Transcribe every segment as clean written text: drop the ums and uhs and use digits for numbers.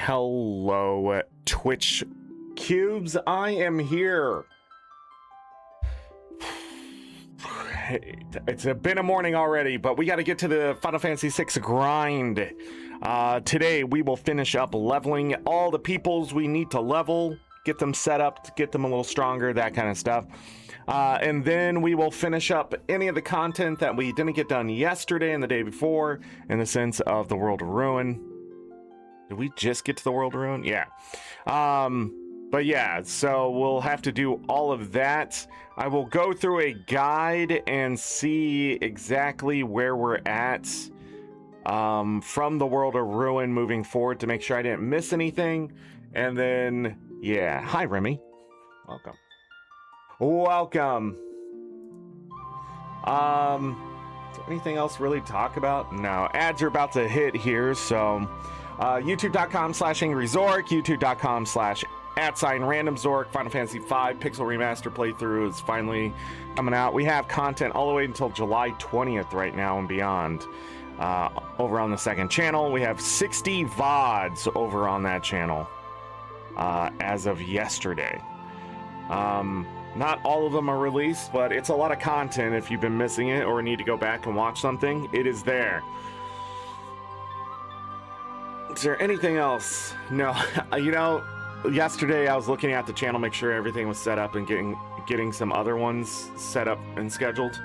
Hello, Twitch Cubes. I am here. It's been a morning already, but we got to get to the Final Fantasy VI grind. Today, we will finish up leveling all the peoples we need to level, get them set up, to get them a little stronger, that kind of stuff. And then we will finish up any of the content that we didn't get done yesterday and the day before, in the sense of the World of Ruin. Did we just get to the World of Ruin? Yeah. But yeah, so we'll have to do all of that. I will go through a guide and see exactly where we're at from the World of Ruin moving forward to make sure I didn't miss anything. And then, yeah. Hi, Remy. Welcome. Welcome. Is there anything else really to talk about? No. Ads are about to hit here, so youtube.com/AngryZorric, youtube.com/@RandomZorric. Final Fantasy V Pixel Remaster playthrough is finally coming out. We have content all the way until July 20th right now and beyond. Over on the second channel, we have 60 VODs over on that channel as of yesterday. Not all of them are released, but it's a lot of content. If you've been missing it or need to go back and watch something, it is there. Is there anything else? No. You know, yesterday I was looking at the channel, make sure everything was set up and getting some other ones set up and scheduled,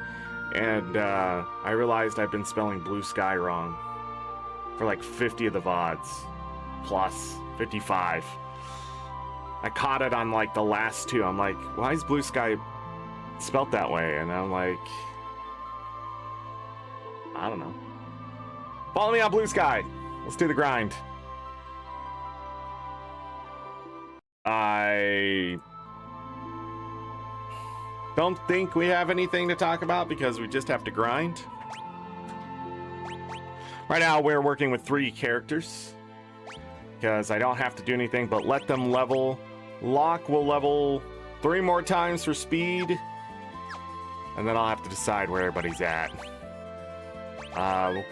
and I realized I've been spelling Blue Sky wrong for like 50 of the VODs plus 55. I caught it on like the last two. I'm like, why is Blue Sky spelt that way? And I'm like, I don't know. Follow me on Blue Sky. Let's do the grind. I don't think we have anything to talk about because we just have to grind. Right now we're working with 3 characters because I don't have to do anything but let them level. Locke will level 3 more times for speed, and then I'll have to decide where everybody's at. We'll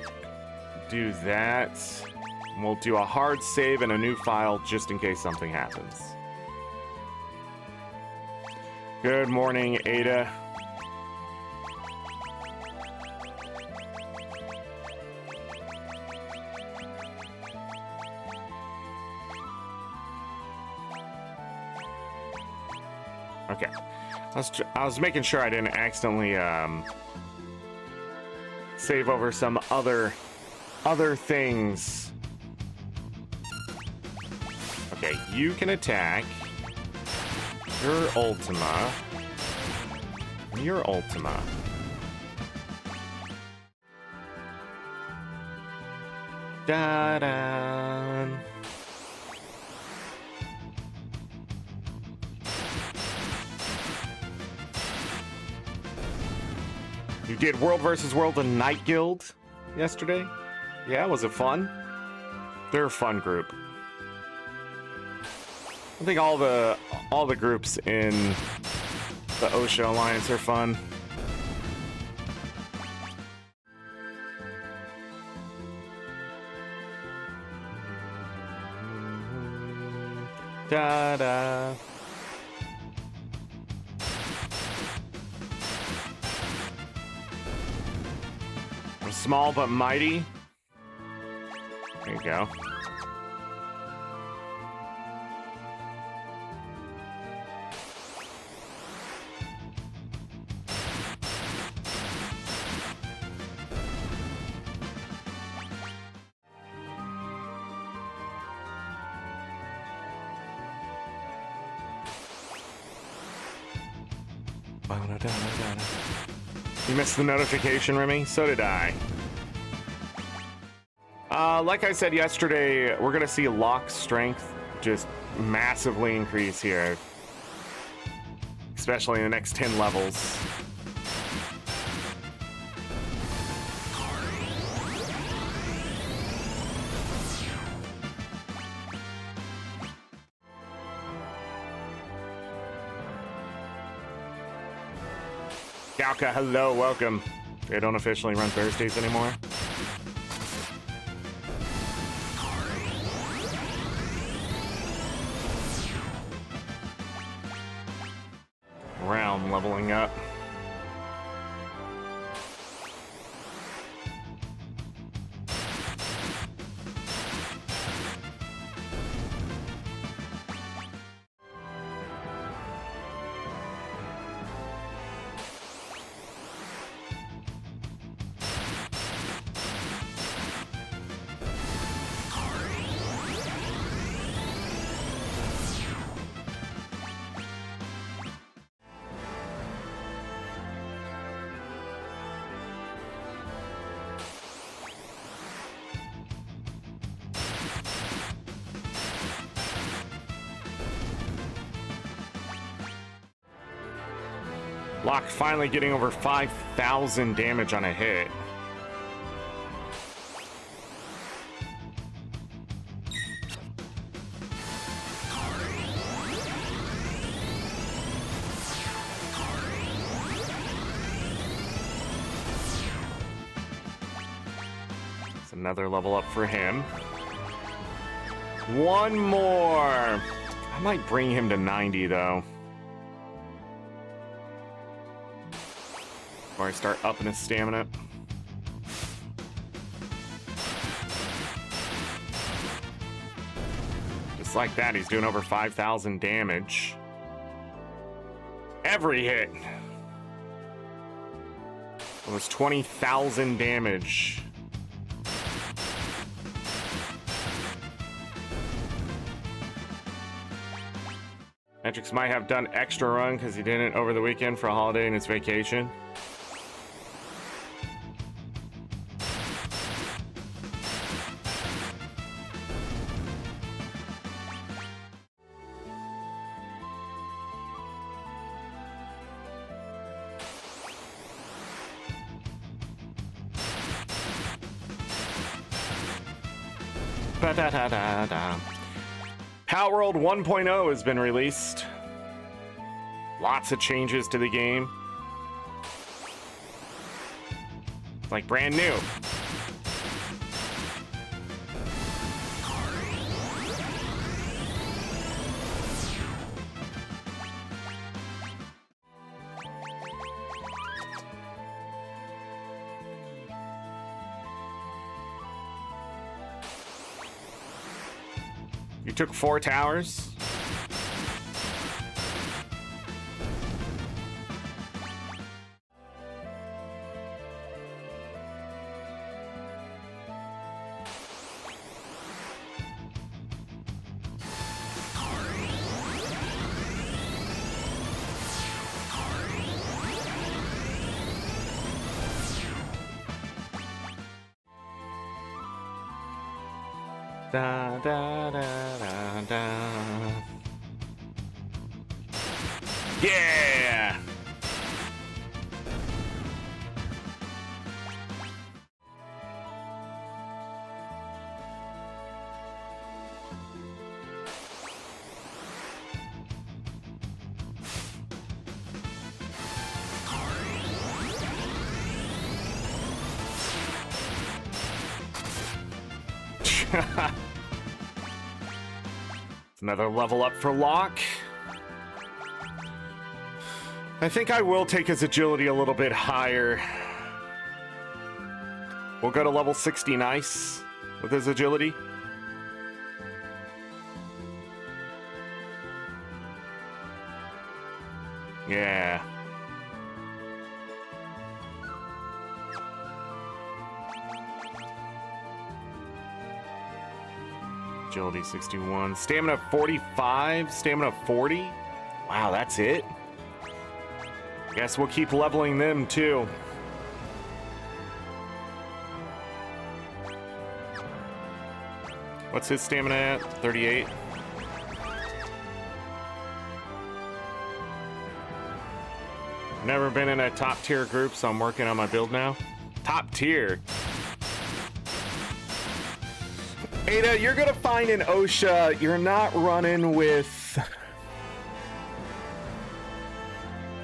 do that. We'll do a hard save and a new file just in case something happens. Good morning, Ada. Okay. I was making sure I didn't accidentally save over some other things. Okay, you can attack your Ultima. Your Ultima. Da-da. You did World vs. World and Night Guild yesterday? Yeah, was it fun? They're a fun group. I think all the groups in the OSHA Alliance are fun. Da-da. Small but mighty. There you go. You missed the notification, Remy? So did I. Like I said yesterday, we're gonna see Locke's strength just massively increase here, especially in the next 10 levels. Galka, hello, welcome. They don't officially run Thursdays anymore. problem leveling up. Locke finally getting over 5,000 damage on a hit. It's another level up for him. One more. I might bring him to 90 though. Before I start upping his stamina. Just like that, he's doing over 5,000 damage. Every hit. Almost 20,000 damage. Metrics might have done extra run because he didn't over the weekend for a holiday and his vacation. Ba-da-da-da-da. Power World 1.0 has been released. Lots of changes to the game. It's like brand new. You took 4 towers. Da, da, da, da, da. Yeah! It's another level up for Locke. I think I will take his agility a little bit higher. We'll go to level 60 nice with his agility. Yeah. Agility 61. Stamina 45. Stamina 40. Wow, that's it? Guess we'll keep leveling them too. What's his stamina at? 38. Never been in a top tier group, so I'm working on my build now. Top tier. Ada, you're gonna find in OSHA, you're not running with...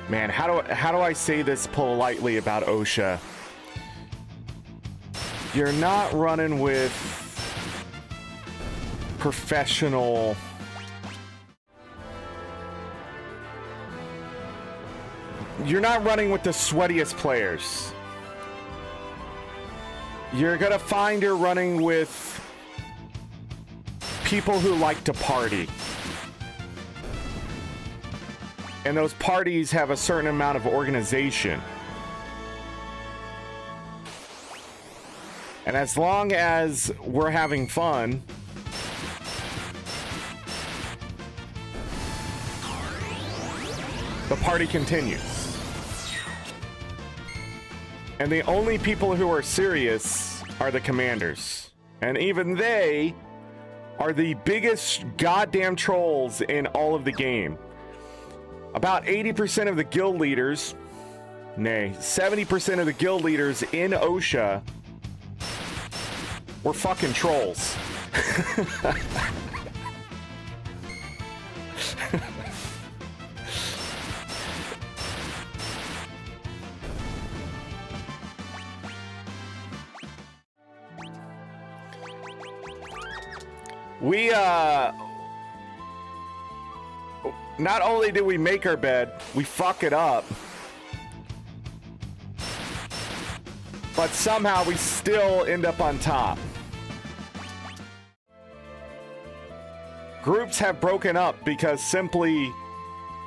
Man, how do I say this politely about OSHA? You're not running with professional... you're not running with the sweatiest players. You're gonna find you're running with people who like to party. And those parties have a certain amount of organization. And as long as we're having fun, the party continues. And the only people who are serious are the commanders. And even they are the biggest goddamn trolls in all of the game. About 80% of the guild leaders, nay, 70% of the guild leaders in OSHA were fucking trolls. We, not only did we make our bed, we fuck it up. But somehow we still end up on top. Groups have broken up because simply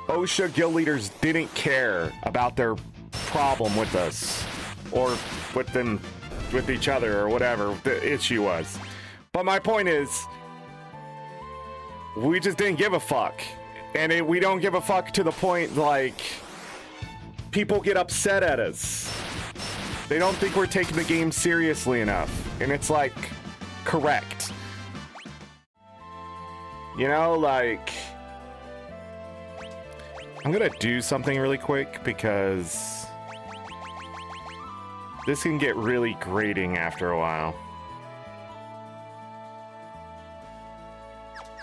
OSHA guild leaders didn't care about their problem with us or with them, with each other or whatever the issue was. But my point is, we just didn't give a fuck. And we don't give a fuck to the point, like, people get upset at us. They don't think we're taking the game seriously enough. And it's like, correct. You know, like, I'm gonna do something really quick because this can get really grating after a while.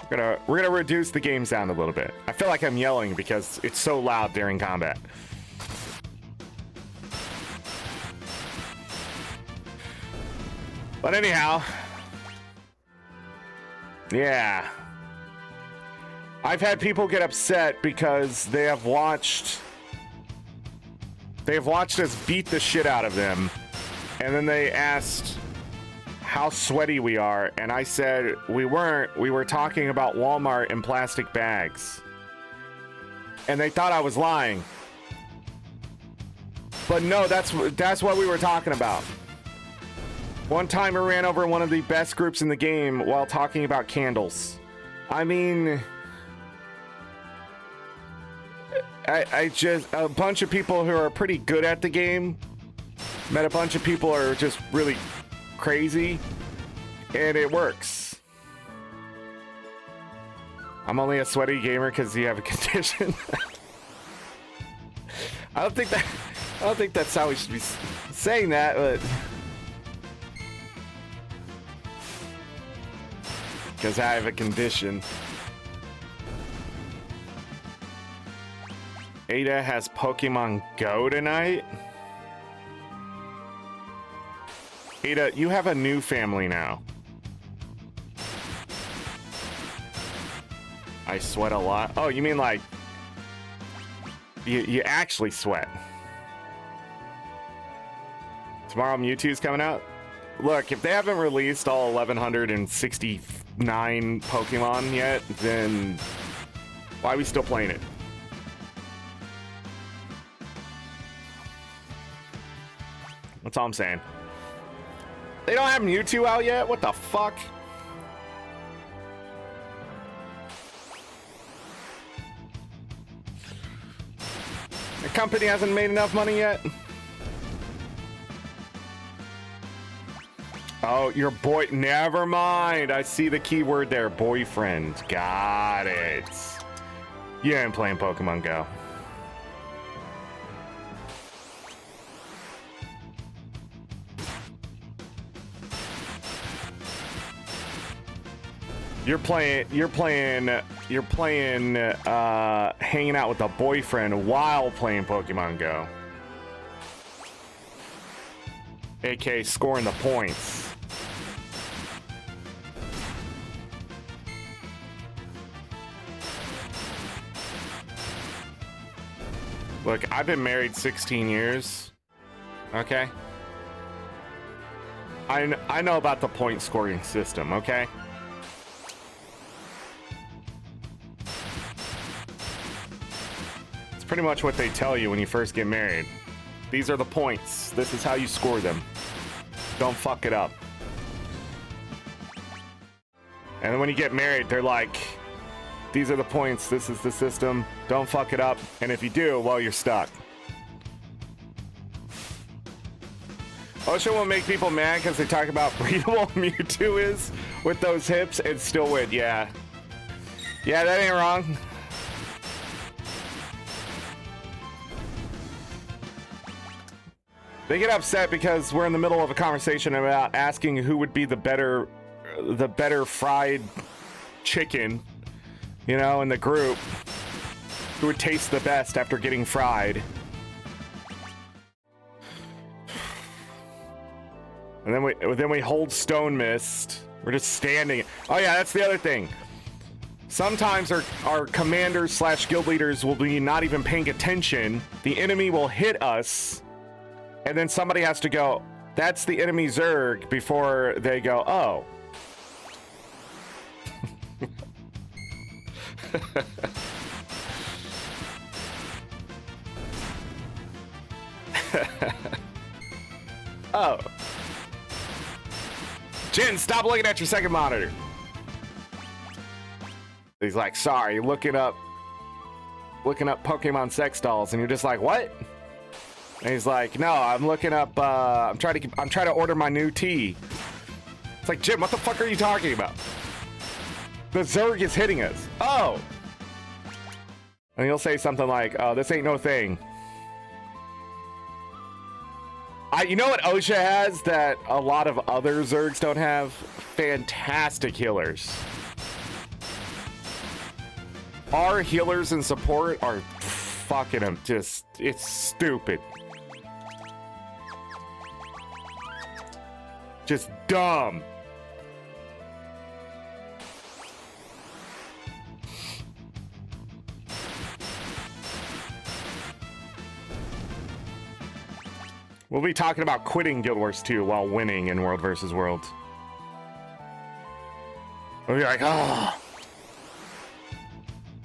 We're gonna reduce the game sound a little bit. I feel like I'm yelling because it's so loud during combat. But anyhow, yeah. I've had people get upset because they have watched us beat the shit out of them, and then they asked how sweaty we are, and I said we weren't. We were talking about Walmart in plastic bags. And they thought I was lying. But no, that's what we were talking about. One time I ran over one of the best groups in the game while talking about candles. I mean, I just, a bunch of people who are pretty good at the game met a bunch of people who are just really crazy, and it works. I'm only a sweaty gamer because you have a condition. I don't think that's how we should be saying that, but because I have a condition. Ada has Pokemon Go tonight. Ada, you have a new family now. I sweat a lot. Oh, you mean like you actually sweat. Tomorrow Mewtwo's coming out. Look, if they haven't released all 1169 Pokemon yet, then why are we still playing it? That's all I'm saying. They don't have Mewtwo out yet? What the fuck? The company hasn't made enough money yet? Oh, your boy... Never mind. I see the keyword there. Boyfriend. Got it. You ain't playing Pokemon Go. You're playing hanging out with a boyfriend while playing Pokemon Go. AK scoring the points. Look, I've been married 16 years. Okay? I know about the point scoring system, okay? It's pretty much what they tell you when you first get married. These are the points. This is how you score them. Don't fuck it up. And then when you get married, they're like, these are the points. This is the system. Don't fuck it up. And if you do, well, you're stuck. OSHA will make people mad because they talk about breedable Mewtwo is with those hips and still win. Yeah. Yeah, that ain't wrong. They get upset because we're in the middle of a conversation about asking who would be the better fried chicken, you know, in the group. Who would taste the best after getting fried. And then we hold Stone Mist. We're just standing. Oh yeah, that's the other thing. Sometimes our commanders slash guild leaders will be not even paying attention. The enemy will hit us, and then somebody has to go, that's the enemy Zerg, before they go, oh. Oh. Jin, stop looking at your second monitor. He's like, sorry, looking up Pokemon sex dolls, and you're just like, what? And he's like, no, I'm looking up. I'm trying to order my new tea. It's like, Jim, what the fuck are you talking about? The Zerg is hitting us. Oh. And he'll say something like, oh, this ain't no thing. You know what OSHA has that a lot of other Zergs don't have? Fantastic healers. Our healers and support are fucking them. Just, it's stupid. Just dumb. We'll be talking about quitting Guild Wars 2 while winning in World vs. World. We'll be like, oh,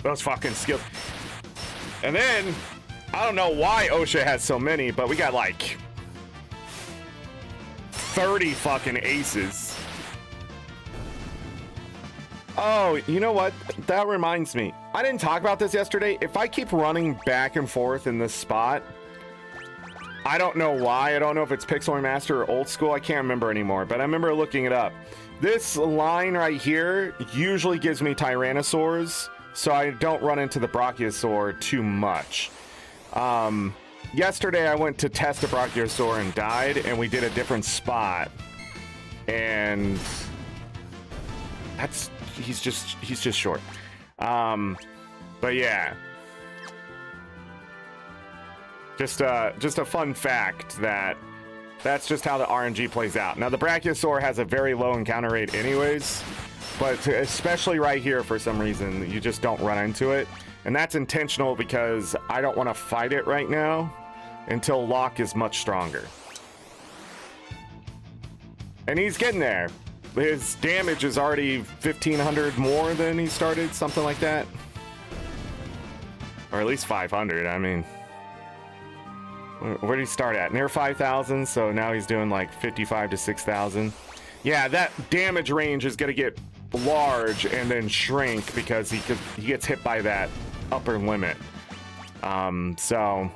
those fucking skills. And then, I don't know why OSHA has so many, but we got like 30 fucking aces. Oh, you know what? That reminds me. I didn't talk about this yesterday. If I keep running back and forth in this spot, I don't know why. I don't know if it's Pixel Remaster or old school. I can't remember anymore, but I remember looking it up. This line right here usually gives me Tyrannosaurs, so I don't run into the Brachiosaur too much. Yesterday I went to test a Brachiosaur and died, and we did a different spot. And that's he's just short. But yeah. Just a fun fact that's just how the RNG plays out. Now the Brachiosaur has a very low encounter rate anyways, but especially right here for some reason you just don't run into it, and that's intentional because I don't want to fight it right now until Locke is much stronger. And he's getting there. His damage is already 1,500 more than he started, something like that, or at least 500. I mean, where did he start at? Near 5,000, so now he's doing like 55 to 6,000. Yeah, that damage range is gonna get large and then shrink because he gets hit by that upper limit. So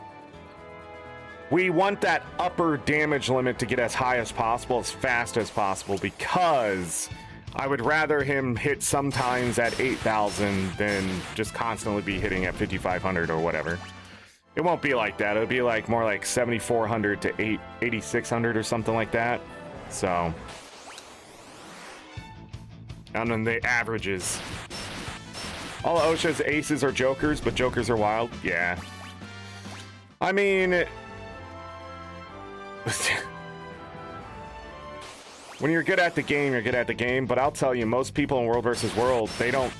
we want that upper damage limit to get as high as possible, as fast as possible, because I would rather him hit sometimes at 8,000 than just constantly be hitting at 5,500 or whatever. It won't be like that. It'll be like more like 7,400 to 8,600 or something like that. So, and then the averages. All OSHA's aces are jokers, but jokers are wild. Yeah. I mean, when you're good at the game, you're good at the game. But I'll tell you, most people in World vs. World, they don't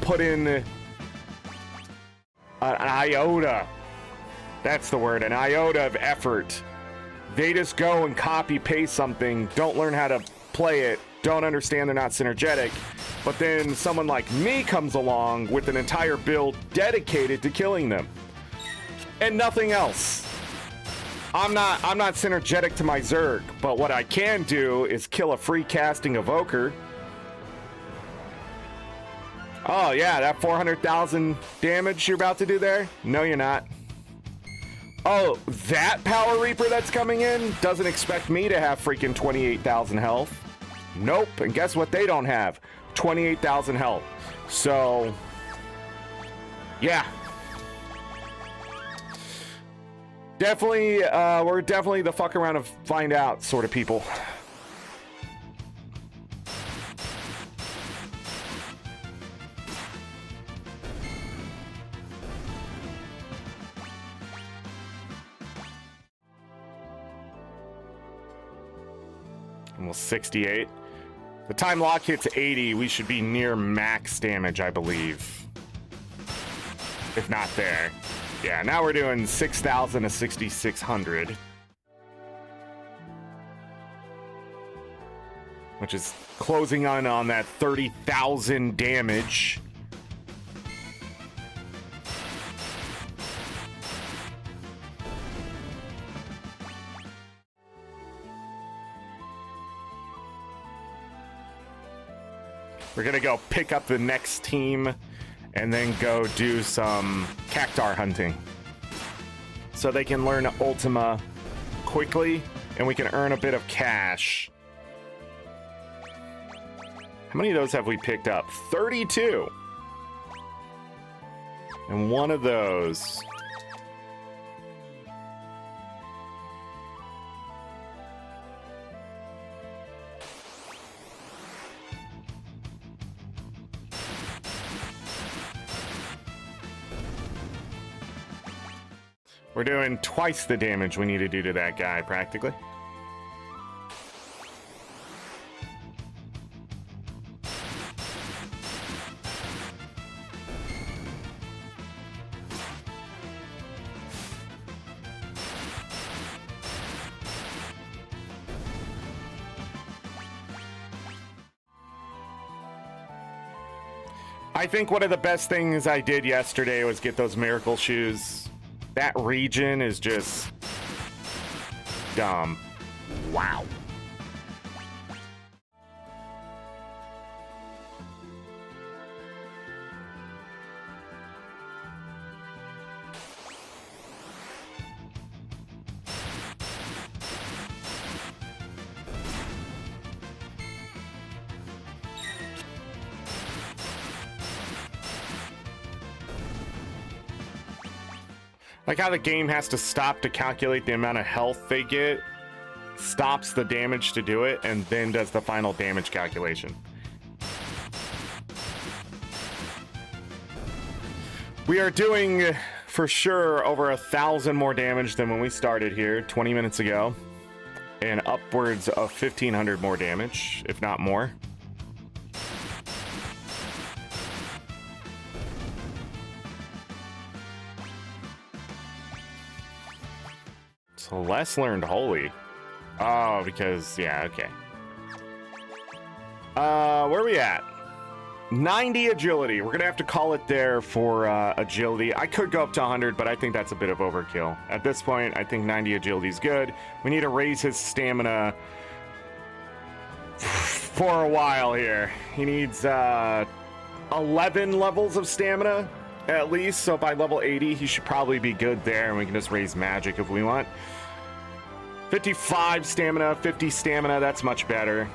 put in an iota. That's the word, an iota of effort. They just go and copy paste something, don't learn how to play it, don't understand they're not synergetic. But then someone like me comes along with an entire build dedicated to killing them. And nothing else. I'm not synergetic to my Zerg, but what I can do is kill a free casting evoker. Oh yeah, that 400,000 damage you're about to do there? No, you're not. Oh, that Power Reaper that's coming in doesn't expect me to have freaking 28,000 health. Nope, and guess what they don't have? 28,000 health. So, yeah. Definitely, we're definitely the fuck around and find out sort of people. Almost 68. The time lock hits 80, we should be near max damage, I believe. If not there. Yeah, now we're doing 6,000 to 6,600. Which is closing on that 30,000 damage. We're gonna go pick up the next team and then go do some cactar hunting. So they can learn Ultima quickly and we can earn a bit of cash. How many of those have we picked up? 32. And one of those. We're doing twice the damage we need to do to that guy, practically. I think one of the best things I did yesterday was get those miracle shoes. That region is just dumb. Wow. Like how the game has to stop to calculate the amount of health they get, stops the damage to do it, and then does the final damage calculation. We are doing, for sure, over 1,000 more damage than when we started here 20 minutes ago, and upwards of 1,500 more damage, if not more. So less learned holy. Oh, because, yeah, okay. Where are we at? 90 agility. We're gonna have to call it there for agility. I could go up to 100, but I think that's a bit of overkill. At this point, I think 90 agility is good. We need to raise his stamina for a while here. He needs 11 levels of stamina at least, so by level 80 he should probably be good there, and we can just raise magic if we want. 55 stamina, 50 stamina, that's much better.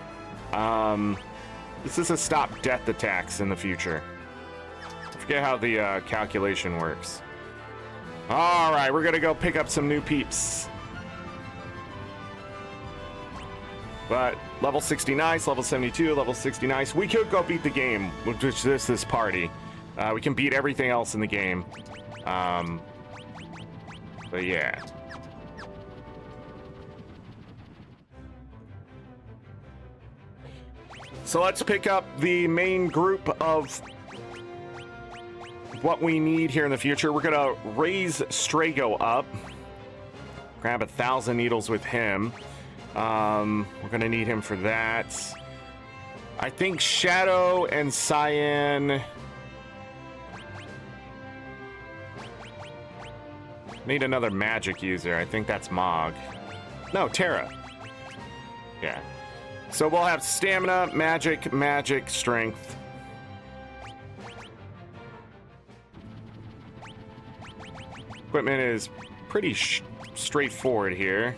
This is a stop death attacks in the future. I forget how the calculation works. All right, we're gonna go pick up some new peeps. But level 60 nice, level 72, level 60 nice. We could go beat the game, which is this party. We can beat everything else in the game. But yeah. So let's pick up the main group of what we need here in the future. We're gonna raise Strago up. Grab 1,000 needles with him. We're gonna need him for that. I think Shadow and Cyan need another magic user. I think that's Mog. No, Terra. Yeah. So we'll have stamina, magic, magic, strength. Equipment is pretty straightforward here.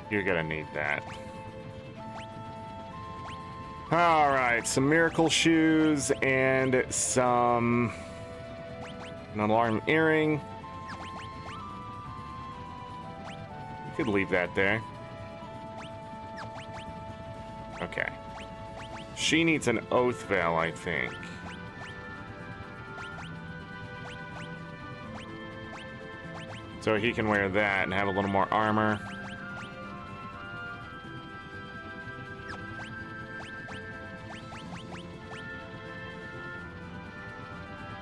You're gonna need that. All right, some miracle shoes and an alarm earring. You could leave that there. Okay. She needs an oath veil, I think. So he can wear that and have a little more armor.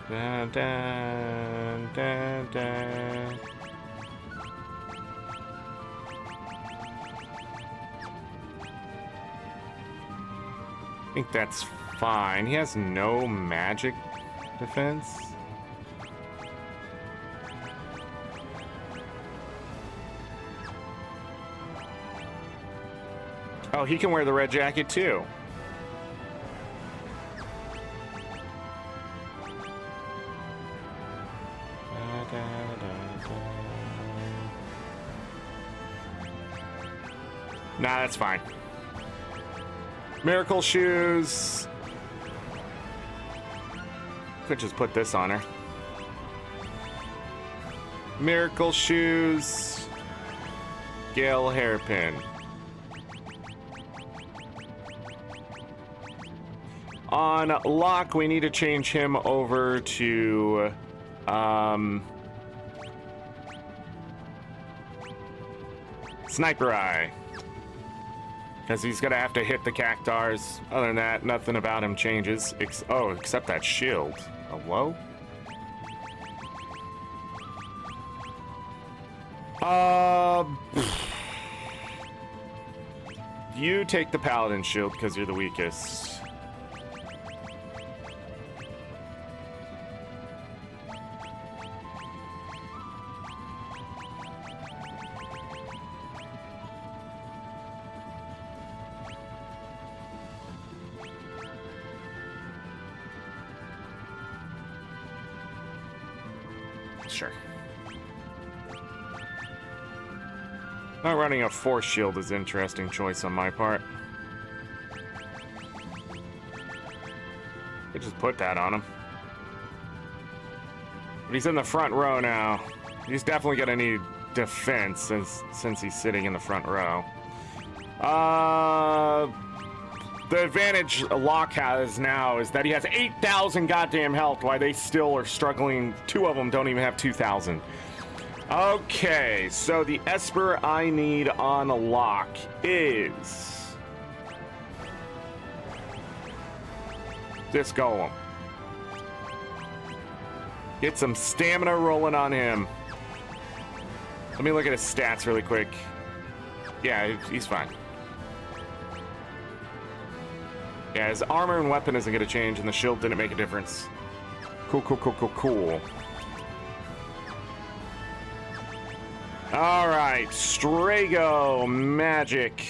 Dun, dun, dun, dun. I think that's fine. He has no magic defense. Oh, he can wear the red jacket too. Nah, that's fine. Miracle shoes. Could just put this on her. Miracle shoes. Gale hairpin. On Locke, we need to change him over to Sniper Eye. Because he's going to have to hit the cactars. Other than that, nothing about him changes. Except that shield. Hello? You take the paladin shield because you're the weakest. Sure. Not running a force shield is an interesting choice on my part. Could just put that on him. But he's in the front row now. He's definitely gonna need defense since he's sitting in the front row. The advantage Locke has now is that he has 8,000 goddamn health, while they still are struggling. Two of them don't even have 2,000. Okay, so the Esper I need on Locke is this golem. Get some stamina rolling on him. Let me look at his stats really quick. Yeah, he's fine. Yeah, his armor and weapon isn't going to change, and the shield didn't make a difference. Cool, cool, cool, cool, cool. All right, Strago magic.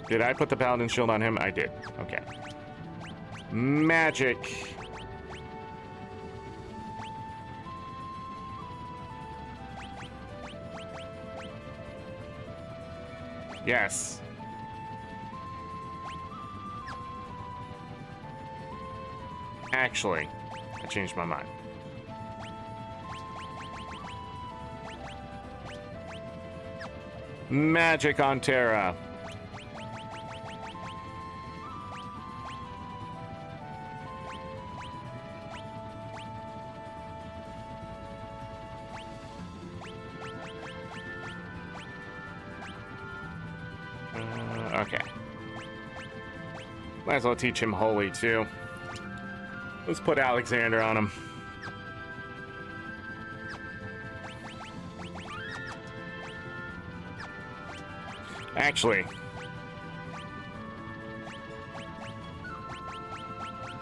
Did I put the paladin shield on him? I did. Okay. Magic. Yes. Actually, I changed my mind. Magic on Terra. Okay. Might as well teach him Holy, too. Let's put Alexander on him. Actually,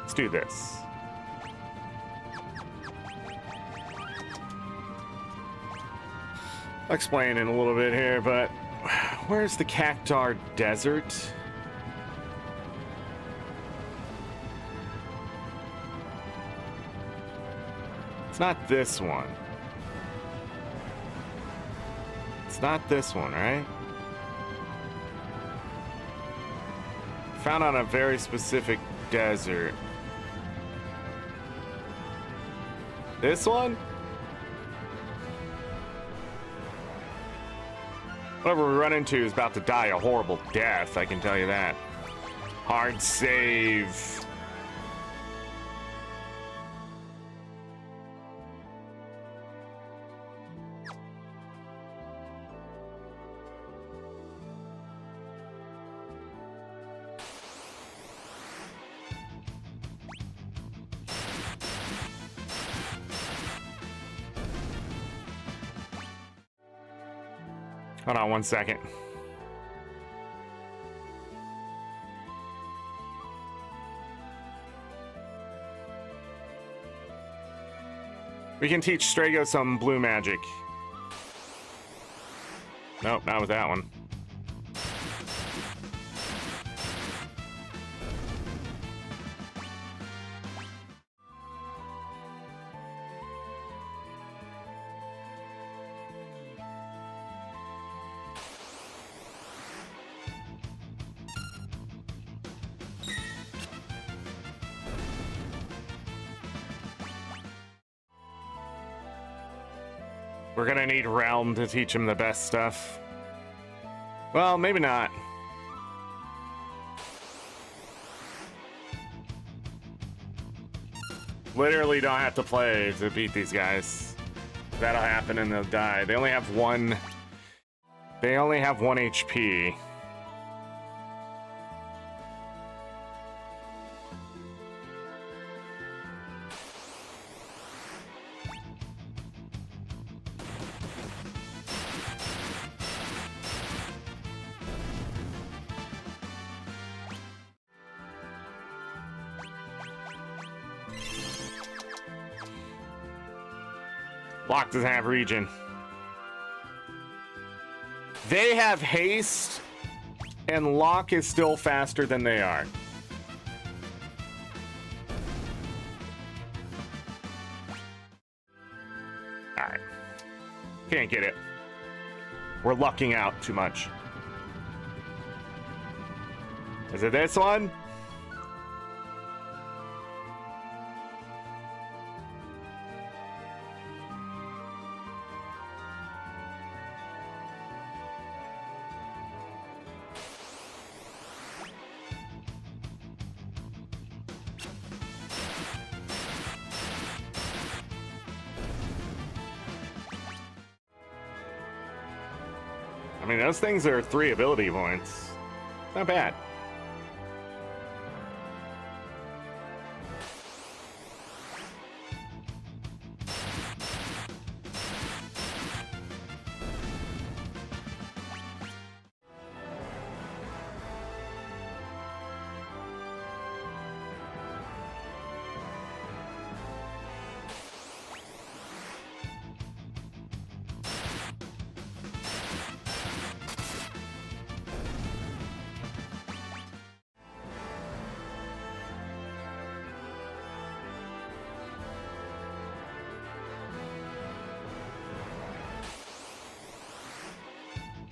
let's do this. I'll explain in a little bit here, but where's the Cactar Desert? It's not this one. It's not this one, right? Found on a very specific desert. This one? Whatever we run into is about to die a horrible death, I can tell you that. Hard save. Hold on 1 second. We can teach Strago some blue magic. Nope, not with that one. We're gonna need Realm to teach him the best stuff. Well, maybe not. Literally don't have to play to beat these guys. That'll happen and they'll die. They only have one HP. Lock doesn't have regen. They have haste, and Lock is still faster than they are. Alright. Can't get it. We're lucking out too much. Is it this one? I mean, those things are 3 ability points. Not bad.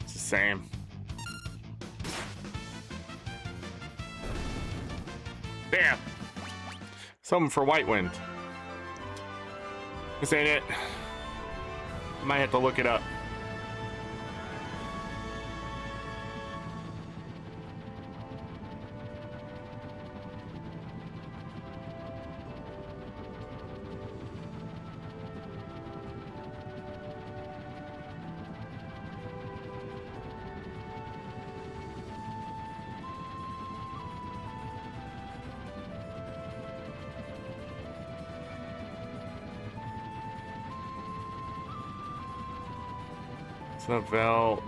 Same. Damn. Something for White Wind. This ain't it. Might have to look it up. It's the belt.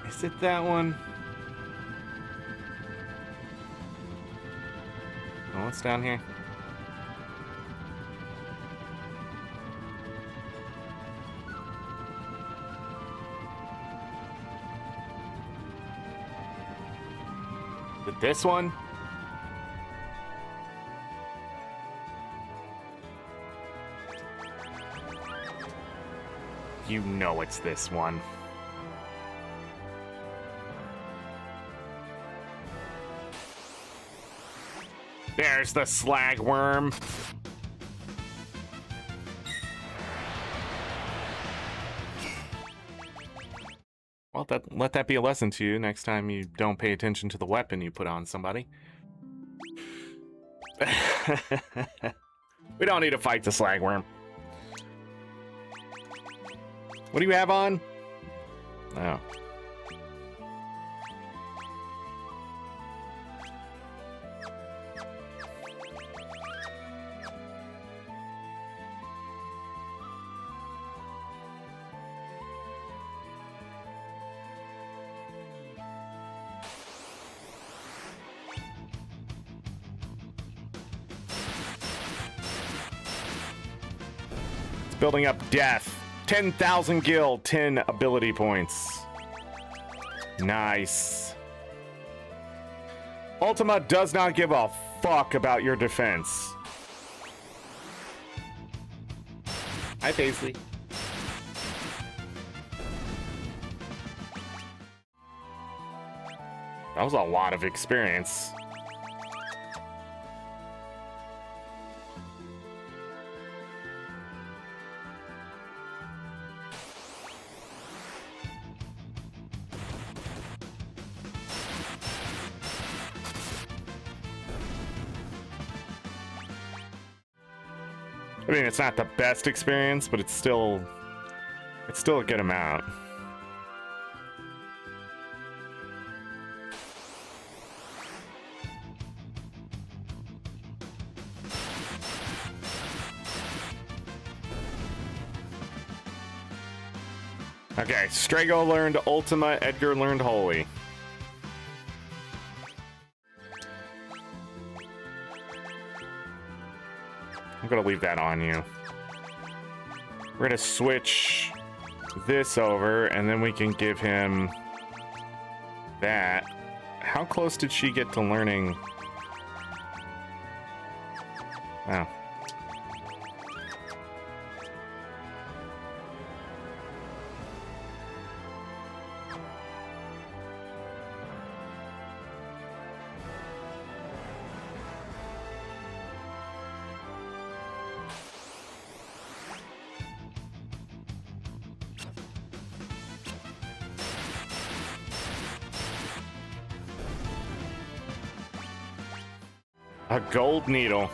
Is it that one? Oh, what's down here? Is it this one? You know it's this one. There's the slag worm. Well, let that be a lesson to you next time you don't pay attention to the weapon you put on somebody. We don't need to fight the slag worm. What do you have on? Oh. Building up death. 10,000 gil, 10 ability points. Nice. Ultima does not give a fuck about your defense. Hi, Paisley. That was a lot of experience. I mean, it's not the best experience, but it's still a good amount. Okay, Strago learned Ultima, Edgar learned Holy. I'm gonna leave that on you. We're gonna switch this over, and then we can give him that. How close did she get to learning? Oh. A gold needle.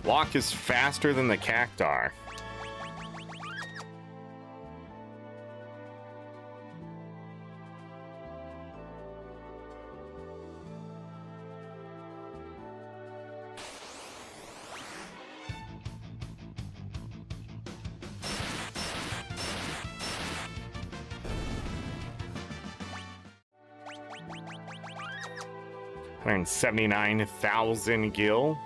Walk is faster than the cactar. $179,000 gil.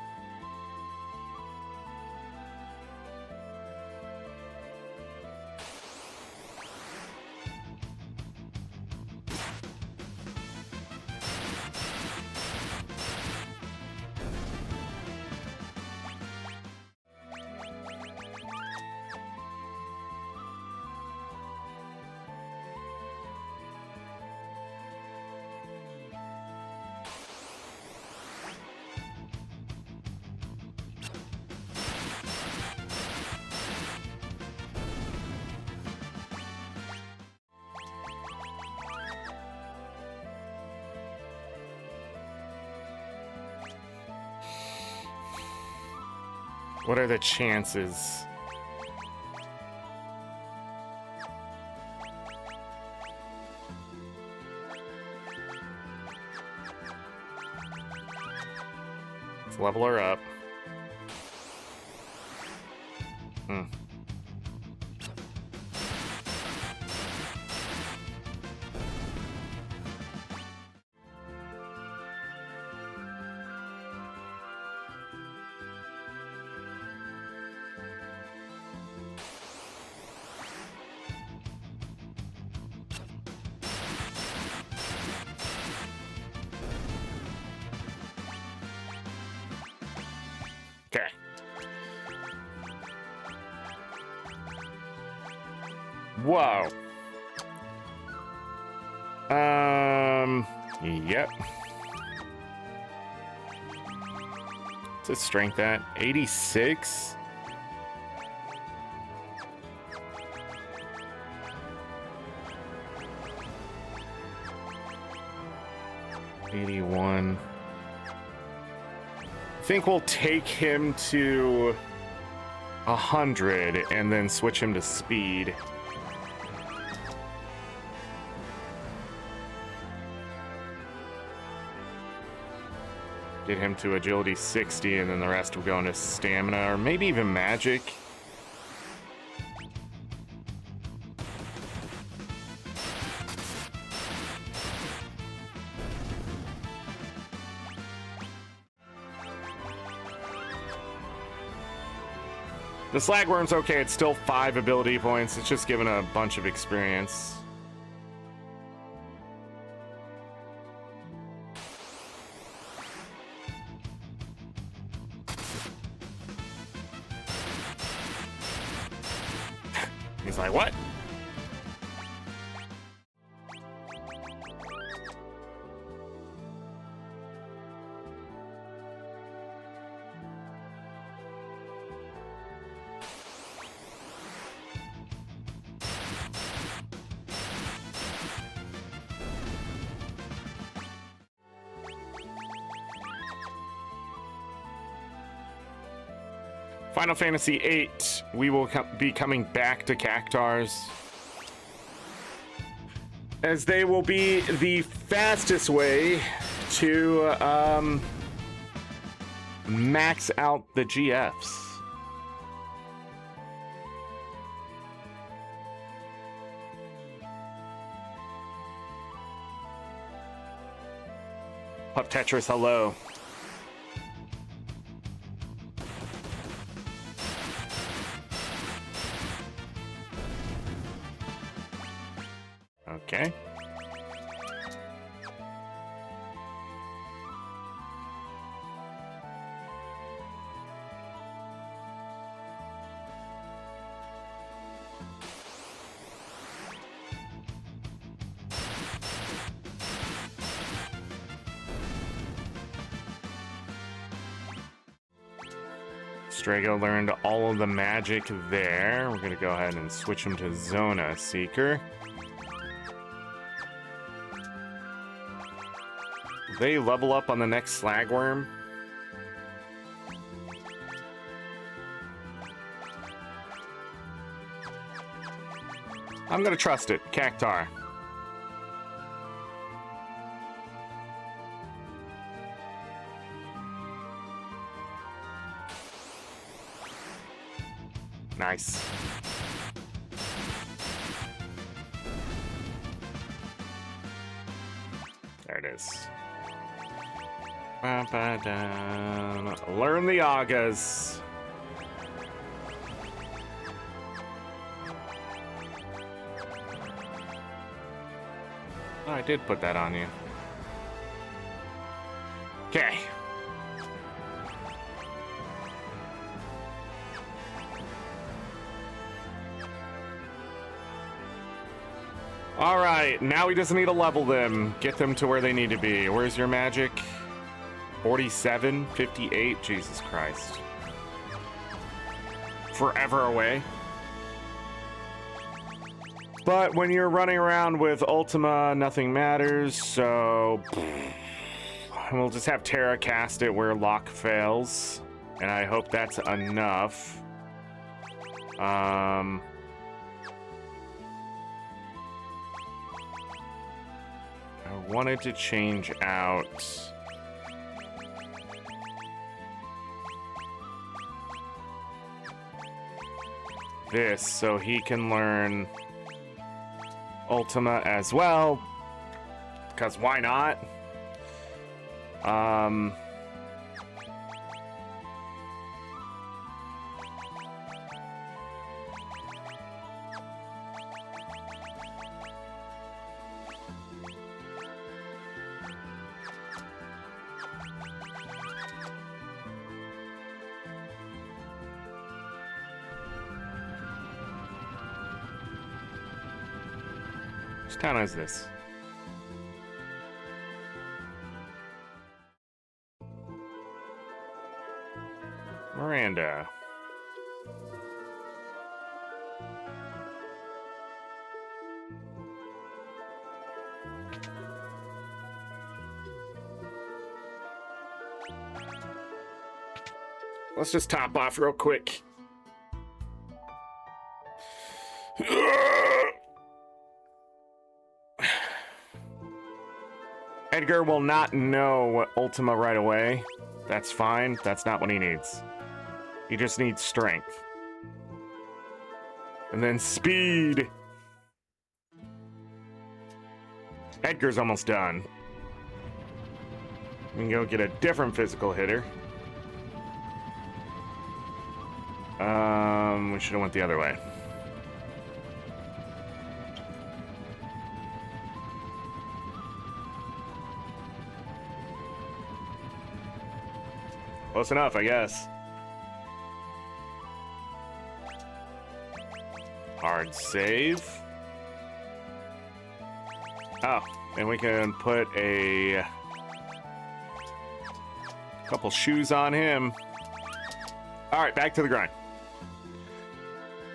What are the chances? Let's level her up. Okay. Whoa. Yep. What's his strength at? 86? $81. I think we'll take him to 100 and then switch him to speed. Get him to agility 60 and then the rest will go into stamina or maybe even magic. The slagworm's okay, it's still 5 ability points. It's just given a bunch of experience. He's like, what? Final Fantasy VIII, we will be coming back to Cactars, as they will be the fastest way to max out the GFs. Pup Tetris, hello. Okay. Strago learned all of the magic there. We're gonna go ahead and switch him to Zona Seeker. They level up on the next Slagworm. I'm gonna trust it. Cactar. Nice. There it is. Learn the Agas. Oh, I did put that on you. Okay. All right, now we just need to level them, get them to where they need to be. Where's your magic? 47, 58, Jesus Christ. Forever away. But when you're running around with Ultima, nothing matters, so we'll just have Terra cast it where lock fails. And I hope that's enough. I wanted to change out this so he can learn Ultima as well, because why not? Which town is this? Miranda. Let's just top off real quick. Edgar will not know Ultima right away. That's fine. That's not what he needs. He just needs strength. And then speed. Edgar's almost done. We can go get a different physical hitter. We should have went the other way. Close enough, I guess. Hard save. Oh, and we can put a couple shoes on him. All right, back to the grind.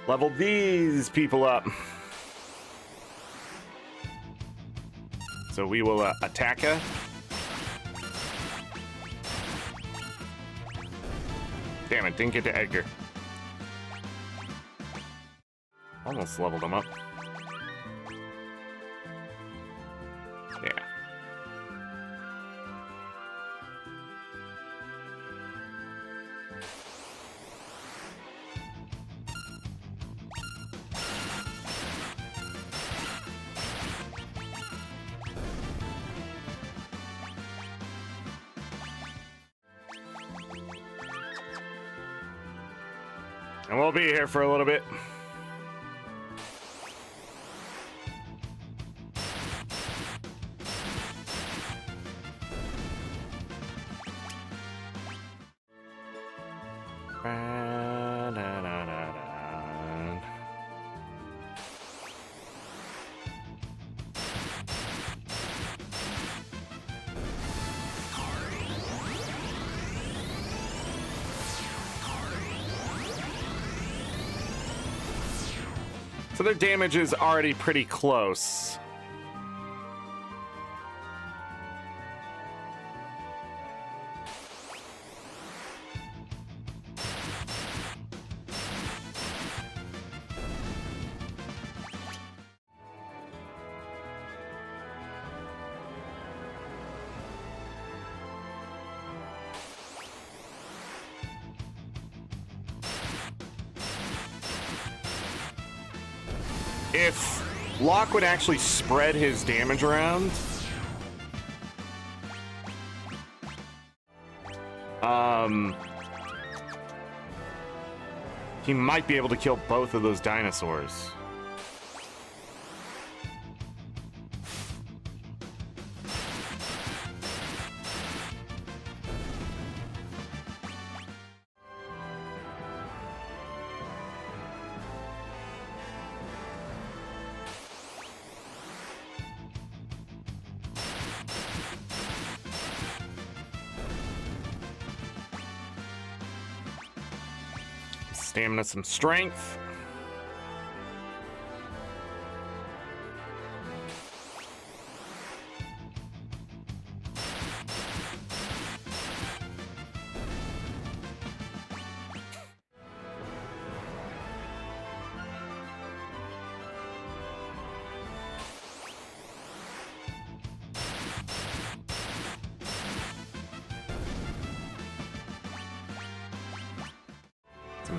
Level these people up. So we will attack her. Damn it, didn't get to Edgar. Almost leveled him up. Yeah. And we'll be here for a little bit. So their damage is already pretty close. If Locke would actually spread his damage around, he might be able to kill both of those dinosaurs. Stamina, some strength.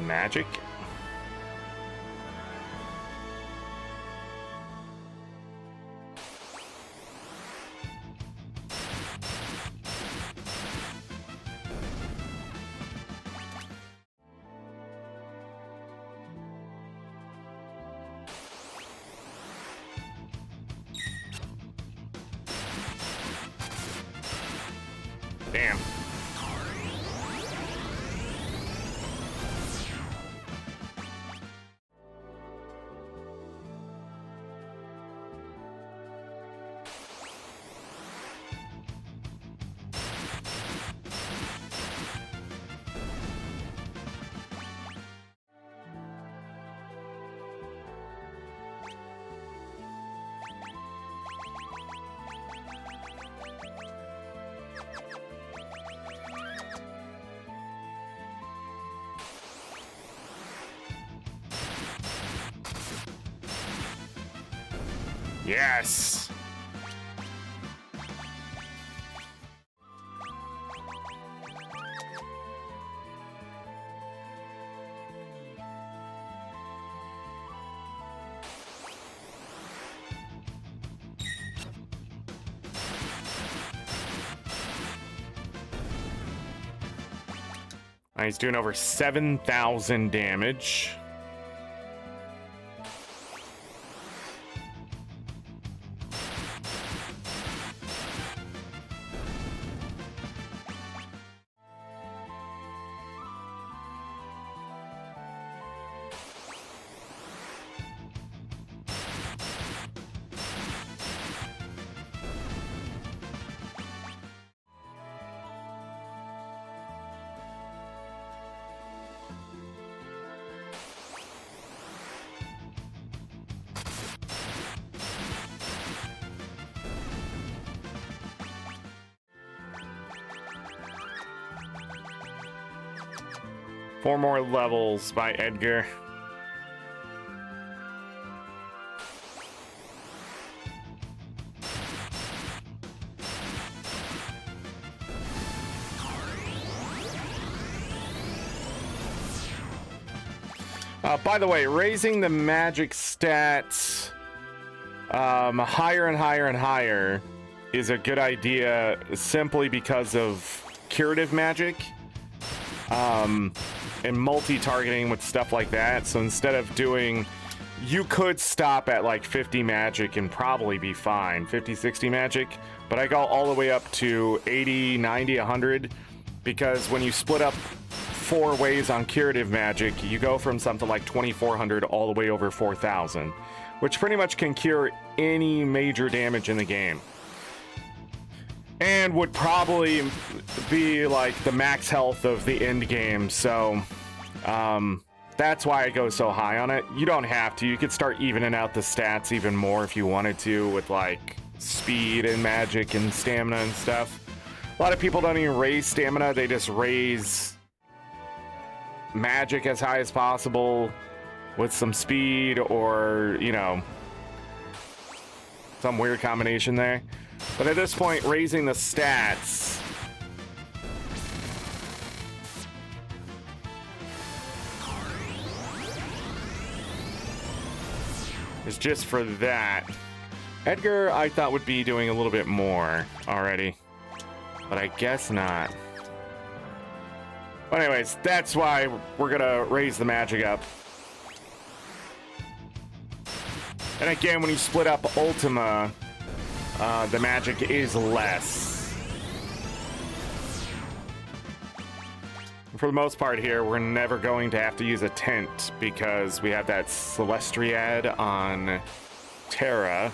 magic. Damn. Yes. He's doing over 7,000 damage. Four more levels by Edgar. By the way, raising the magic stats higher and higher and higher is a good idea simply because of curative magic. And multi-targeting with stuff like that. So instead of doing, you could stop at like 50 magic and probably be fine, 50, 60 magic, but I go all the way up to 80, 90, 100, because when you split up 4 ways on curative magic, you go from something like 2,400 all the way over 4,000, which pretty much can cure any major damage in the game. And would probably be like the max health of the end game, so that's why I go so high on it. You don't have to. You could start evening out the stats even more if you wanted to with like speed and magic and stamina and stuff. A lot of people don't even raise stamina, they just raise magic as high as possible with some speed or, you know, some weird combination there. But at this point, raising the stats is just for that. Edgar, I thought would be doing a little bit more already, but I guess not. But anyways, that's why we're gonna raise the magic up. And again, when you split up Ultima, the magic is less. For the most part here, we're never going to have to use a tent because we have that Celestiad on Terra.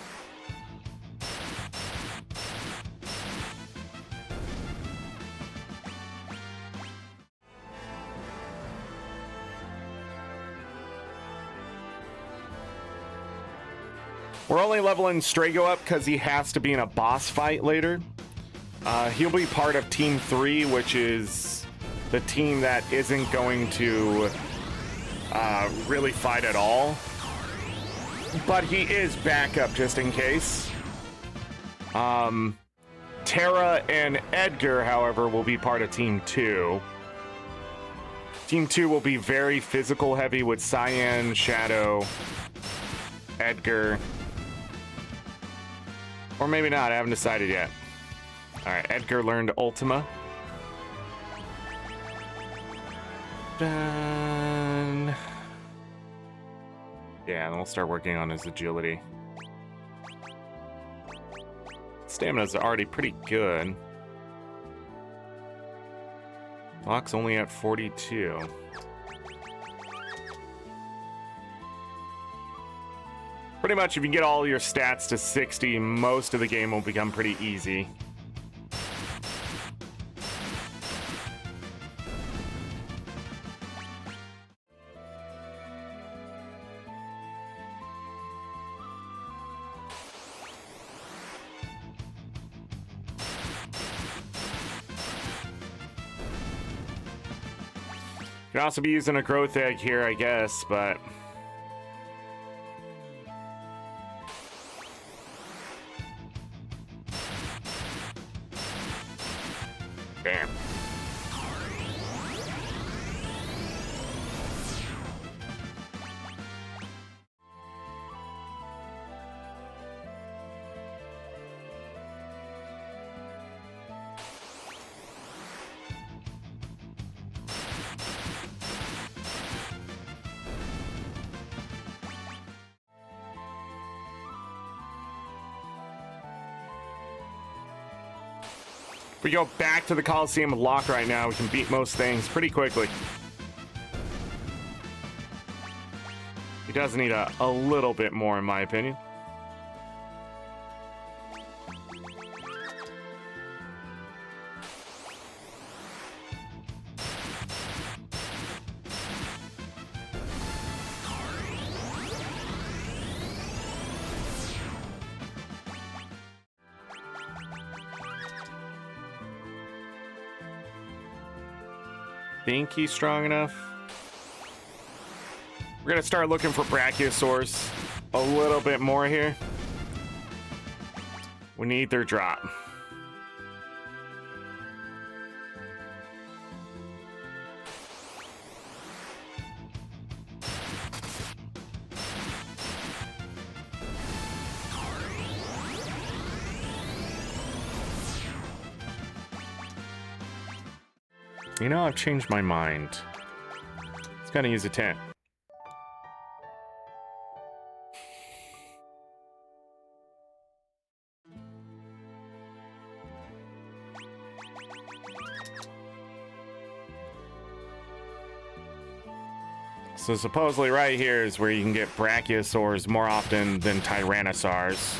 We're only leveling Strago up because he has to be in a boss fight later. He'll be part of Team 3, which is the team that isn't going to really fight at all. But he is backup just in case. Terra and Edgar, however, will be part of Team 2. Team 2 will be very physical heavy with Cyan, Shadow, Edgar. Or maybe not, I haven't decided yet. Alright, Edgar learned Ultima. Done. Yeah, and we'll start working on his agility. Stamina's already pretty good. Clock's only at 42. Pretty much if you get all your stats to 60, most of the game will become pretty easy. Could also be using a growth egg here, I guess, but damn. If we go back to the Coliseum with Locke right now, we can beat most things pretty quickly. He does need a little bit more, in my opinion. Think he's strong enough. We're gonna start looking for Brachiosaurs a little bit more here. We need their drop. You know, I've changed my mind. It's gonna use a tent. So supposedly right here is where you can get Brachiosaurs more often than Tyrannosaurs.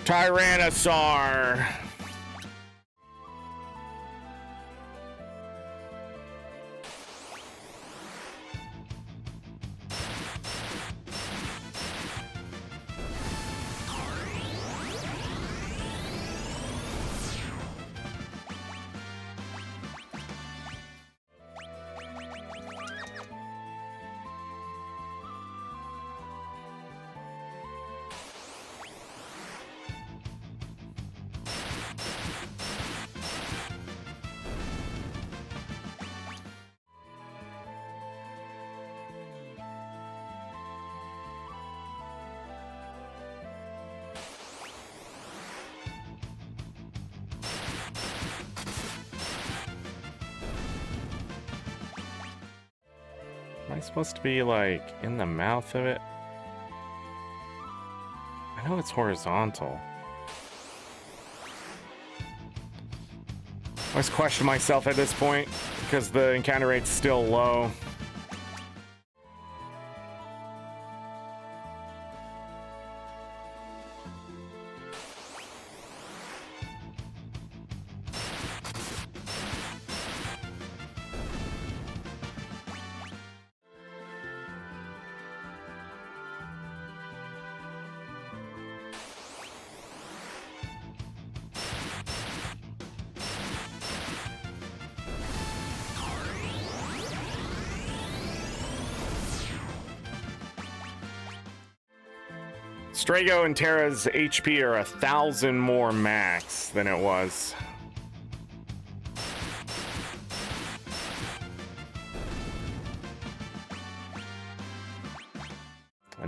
Tyrannosaur! Am I supposed to be, like, in the mouth of it? I know it's horizontal. I always question myself at this point, because the encounter rate's still low. Strago and Terra's HP are 1,000 more max than it was.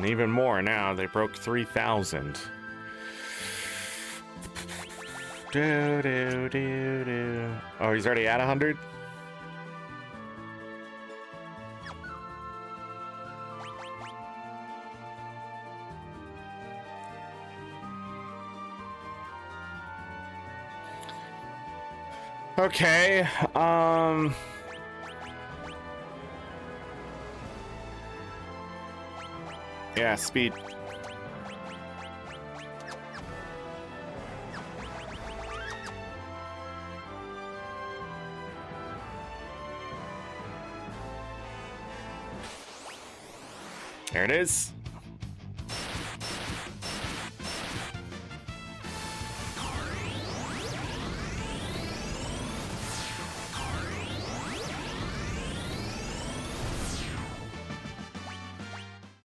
And even more now. They broke 3,000. Oh, he's already at 100? Okay, yeah, speed. There it is.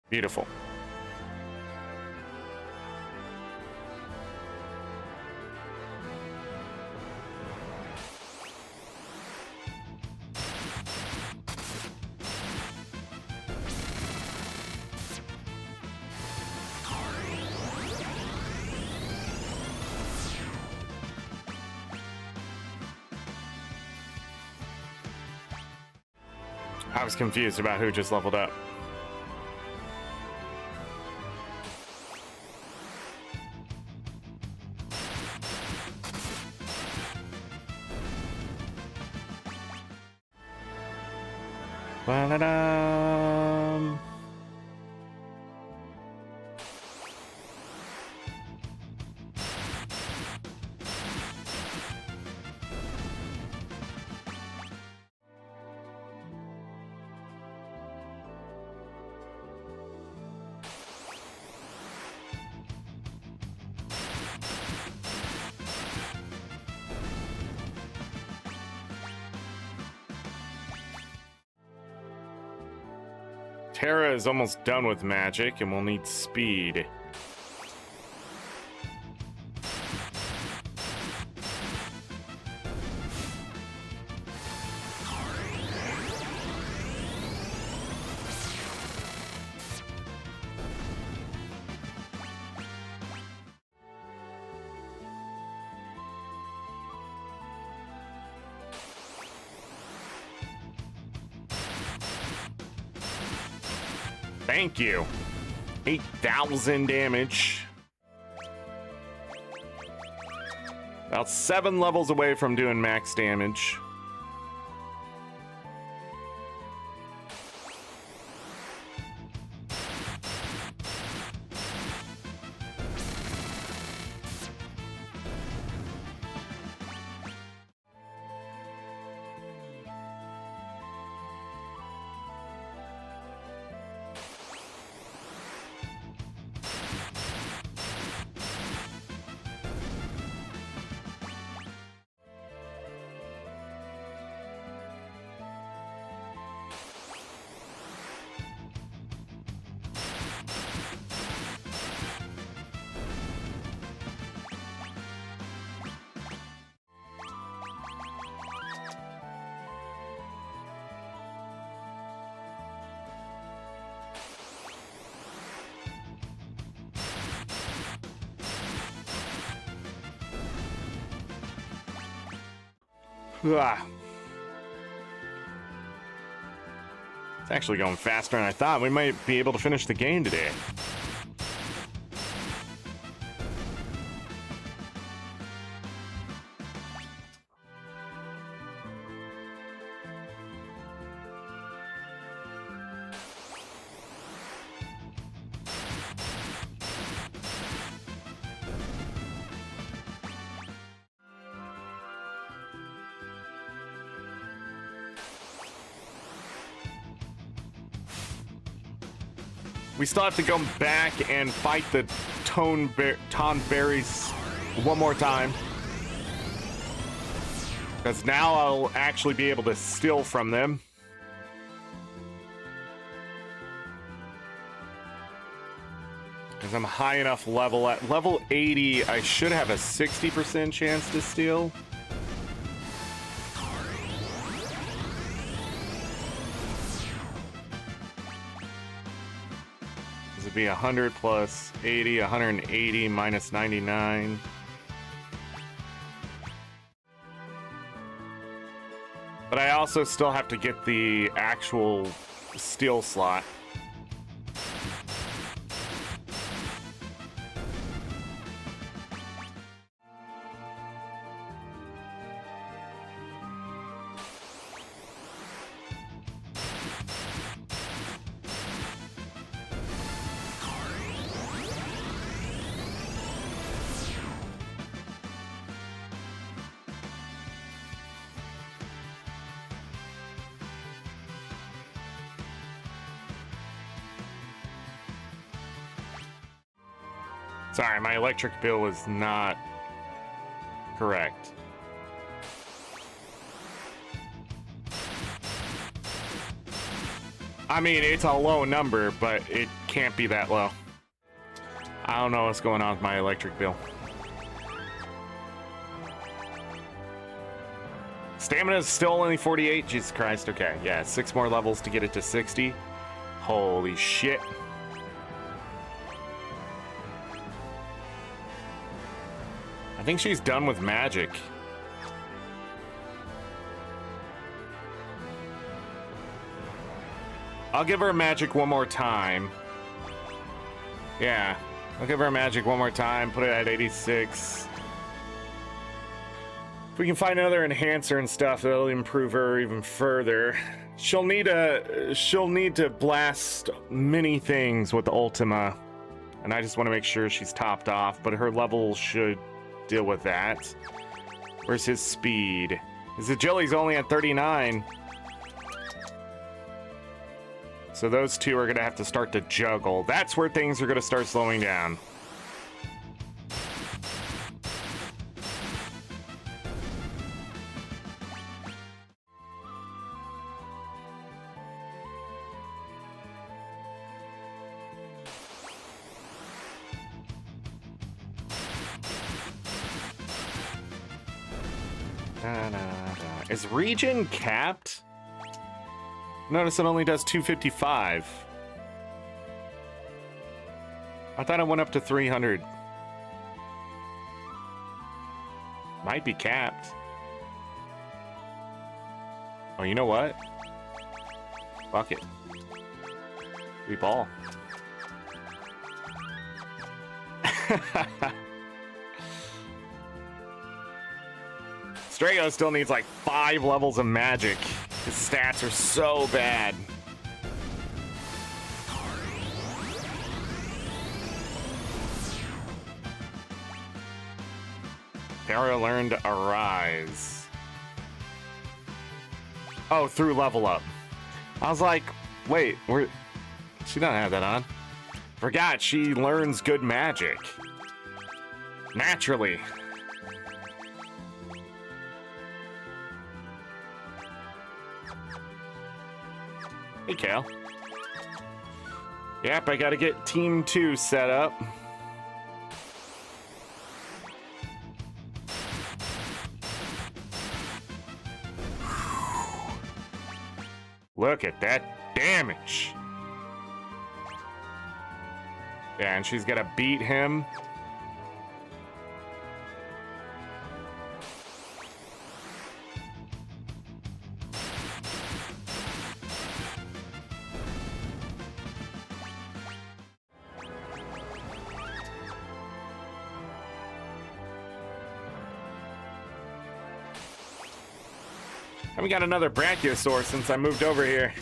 Beautiful. I was confused about who just leveled up. Ba-da-dum. Terra is almost done with magic and will need speed. Thank you. 8,000 damage. About 7 levels away from doing max damage. Ah. It's actually going faster than I thought. We might be able to finish the game today. We still have to go back and fight the Tonberries one more time. Because now I'll actually be able to steal from them. Because I'm high enough level. At level 80, I should have a 60% chance to steal. be 100 plus 80, 180 minus 99. But I also still have to get the actual steel slot. Sorry, my electric bill is not correct. I mean, it's a low number, but it can't be that low. I don't know what's going on with my electric bill. Stamina is still only 48. Jesus Christ. Okay, yeah, 6 more levels to get it to 60. Holy shit. I think she's done with magic. I'll give her magic one more time. Yeah, I'll give her magic one more time, put it at 86. If we can find another enhancer and stuff, that'll improve her even further. She'll need to blast many things with Ultima, and I just want to make sure she's topped off, but her level should deal with that. Where's his speed? His agility's only at 39. So those two are gonna have to start to juggle. That's where things are gonna start slowing down. Is regen capped? Notice it only does 255. I thought it went up to 300. Might be capped. Oh, you know what? Fuck it. We ball. Strago still needs like 5 levels of magic. His stats are so bad. Tara learned Arise. Oh, through level up. I was like, wait, she doesn't have that on. Forgot she learns good magic. Naturally. Hey, Cal. Yep, I gotta get Team 2 set up. Look at that damage. Yeah, and she's gotta beat him. And we got another Brachiosaur since I moved over here.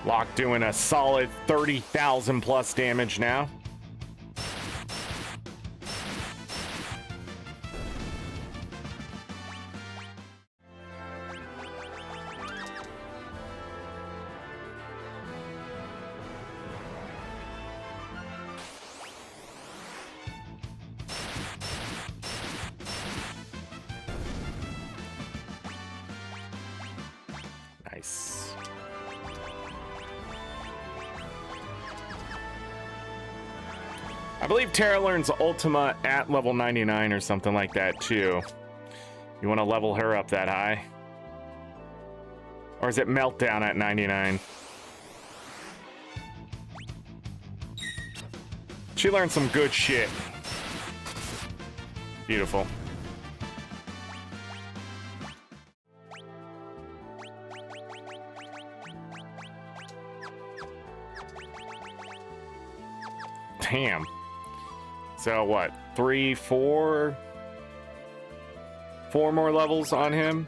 Locke doing a solid 30,000 plus damage now. Nice. I believe Terra learns Ultima at level 99 or something like that too. You want to level her up that high? Or is it Meltdown at 99? She learned some good shit. Beautiful. Damn. So what? 3, 4? 4 more levels on him?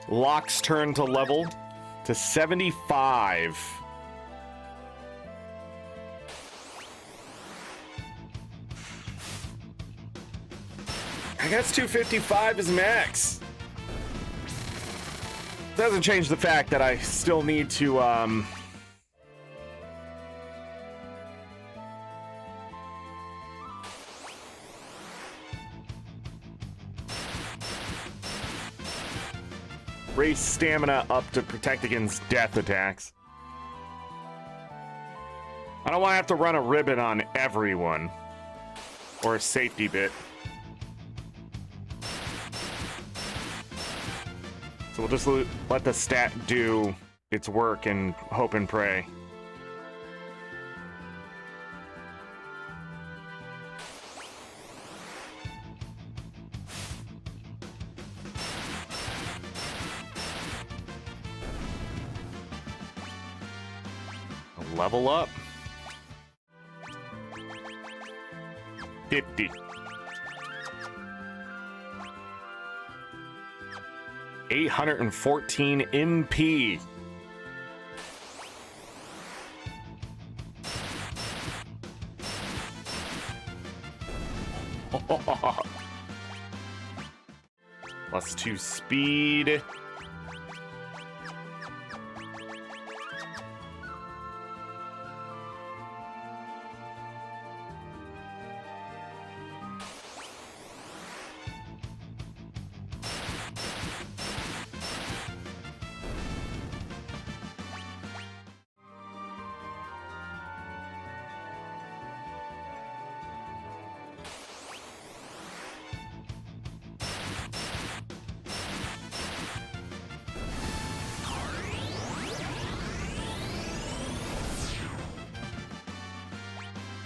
Locke's turn to level to 75. I guess 255 is max. Doesn't change the fact that I still need to raise stamina up to protect against death attacks. I don't want to have to run a ribbon on everyone. Or a safety bit. So we'll just let the stat do its work and hope and pray. Level up. 50. 814 MP. +2 speed.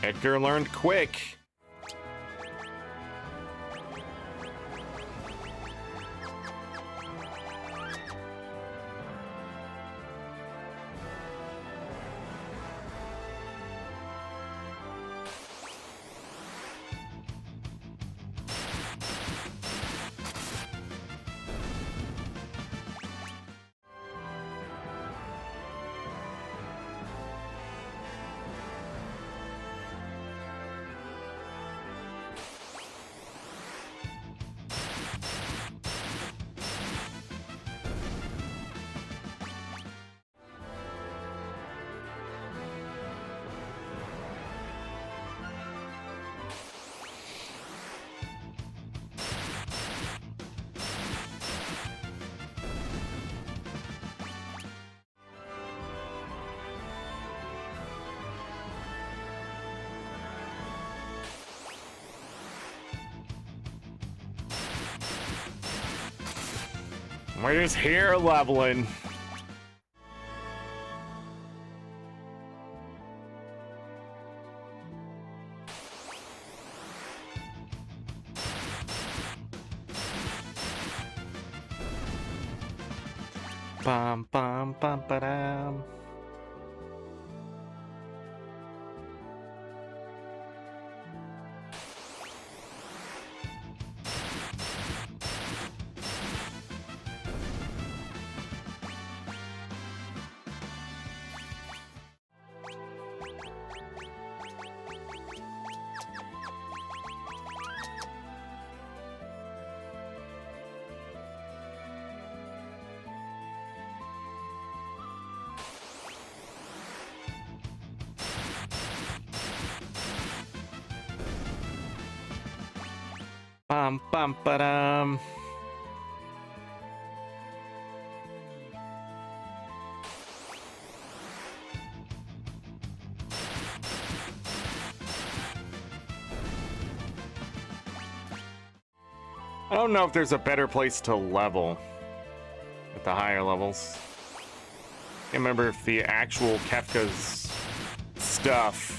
Edgar learned quick. We're just here leveling. Bum bum bum ba-dum. Bum bum ba-dum. I don't know if there's a better place to level at the higher levels. Can't remember if the actual Kefka's stuff.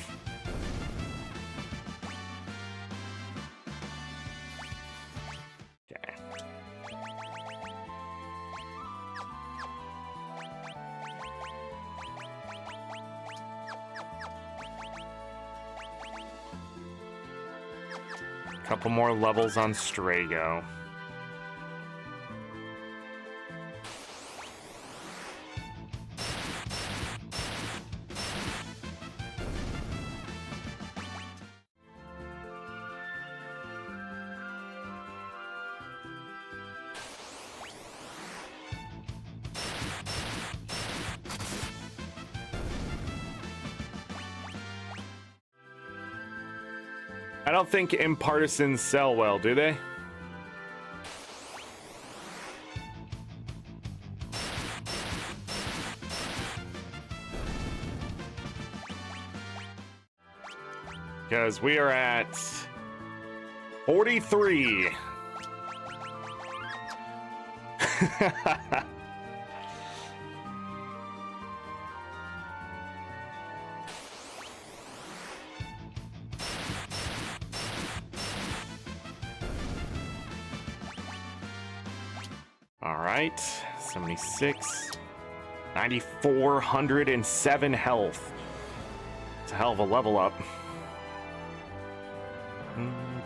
Okay. Couple more levels on Strago. I don't think impartisans sell well, do they? Because we are at 43. All right, 76, 9,407 health. It's a hell of a level up.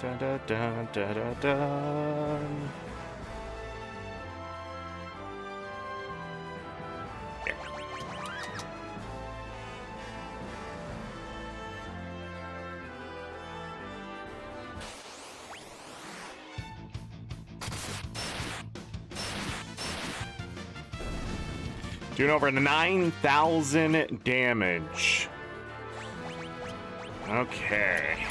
Da, da, da, da, da, da. Yeah. Doing over 9,000 damage. Okay.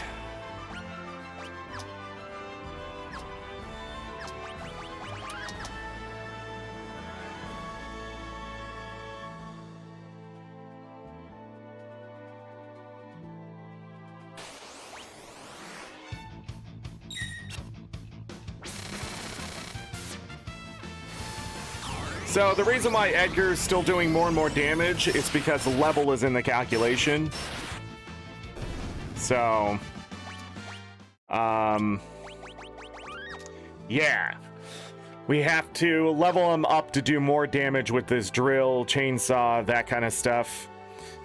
So the reason why Edgar's still doing more and more damage is because level is in the calculation. So, yeah. We have to level him up to do more damage with this drill, chainsaw, that kind of stuff.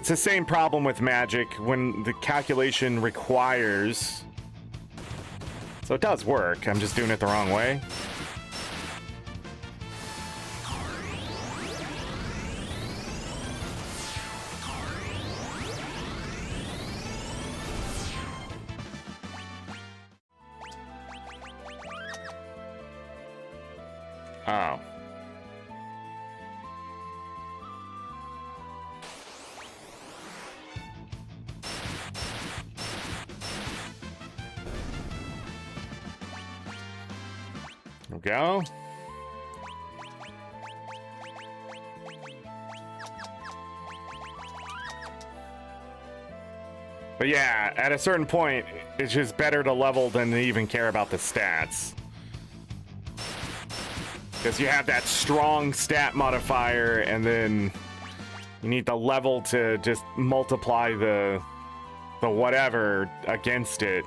It's the same problem with magic when the calculation requires. So it does work, I'm just doing it the wrong way. Oh. There we go. But yeah, at a certain point, it's just better to level than to even care about the stats. Because you have that strong stat modifier, and then you need the level to just multiply the whatever against it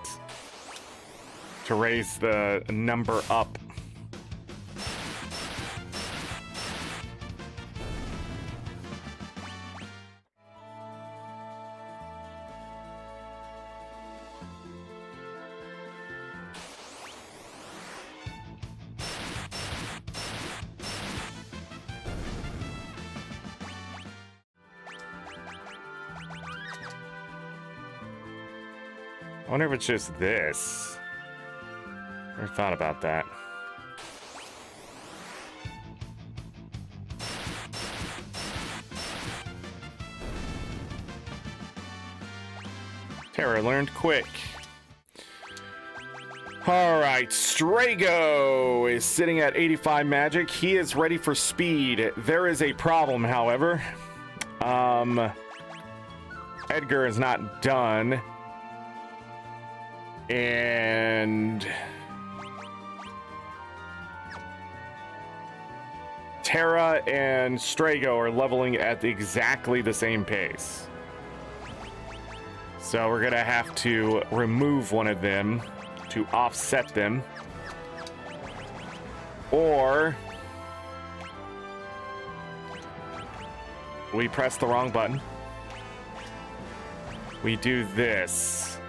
to raise the number up. I wonder if it's just this. Never thought about that. Terror learned quick. All right, Strago is sitting at 85 magic. He is ready for speed. There is a problem, however. Edgar is not done. And Terra and Strago are leveling at exactly the same pace. So we're gonna have to remove one of them to offset them. Or we press the wrong button. We do this.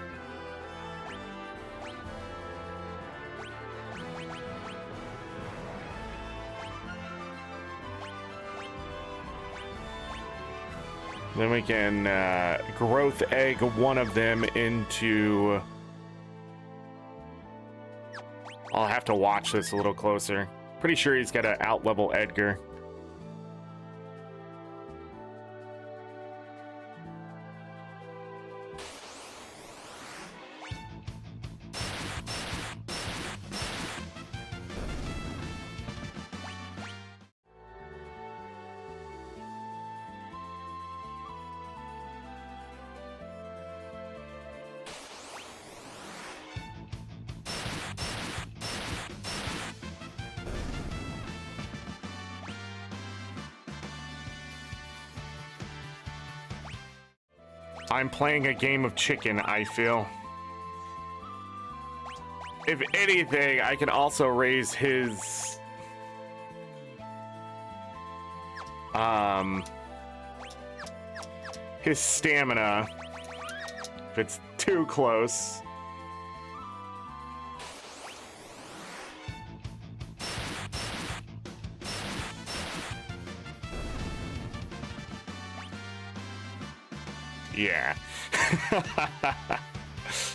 Then we can growth egg one of them into... I'll have to watch this a little closer. Pretty sure he's got to out-level Edgar. I'm playing a game of chicken, I feel. If anything, I can also raise his... his stamina if it's too close. Yeah.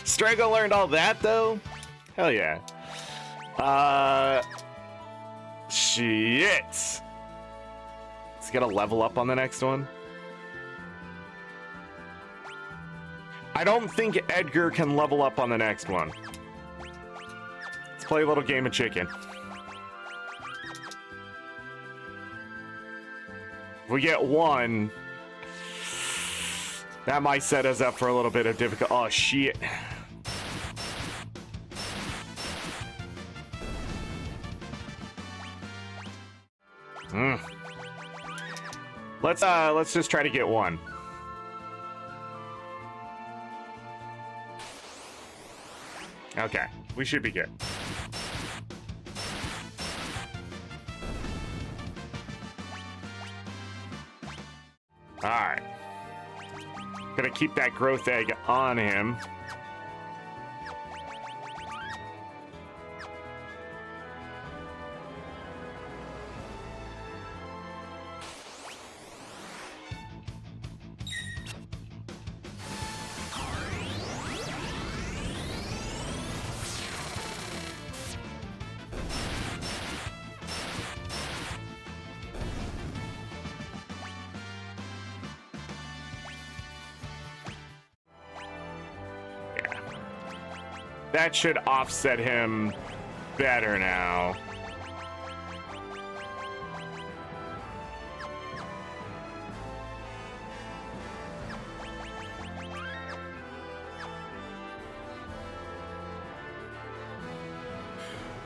Strago learned all that, though? Hell yeah. Shit. He's got to level up on the next one. I don't think Edgar can level up on the next one. Let's play a little game of chicken. If we get one... that might set us up for a little bit of difficult. Oh, shit. Let's just try to get one. Okay, we should be good. All right. Gonna keep that growth egg on him. That should offset him better now.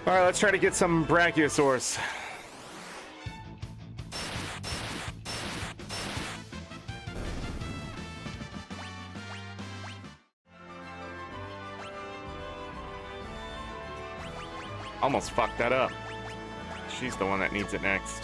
All right, let's try to get some Brachiosaurus. Almost fucked that up. She's the one that needs it next.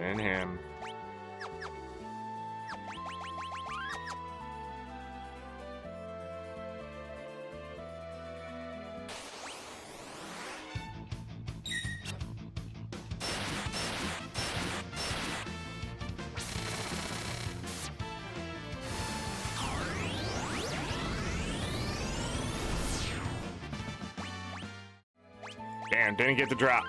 And him. Damn, didn't get the drop.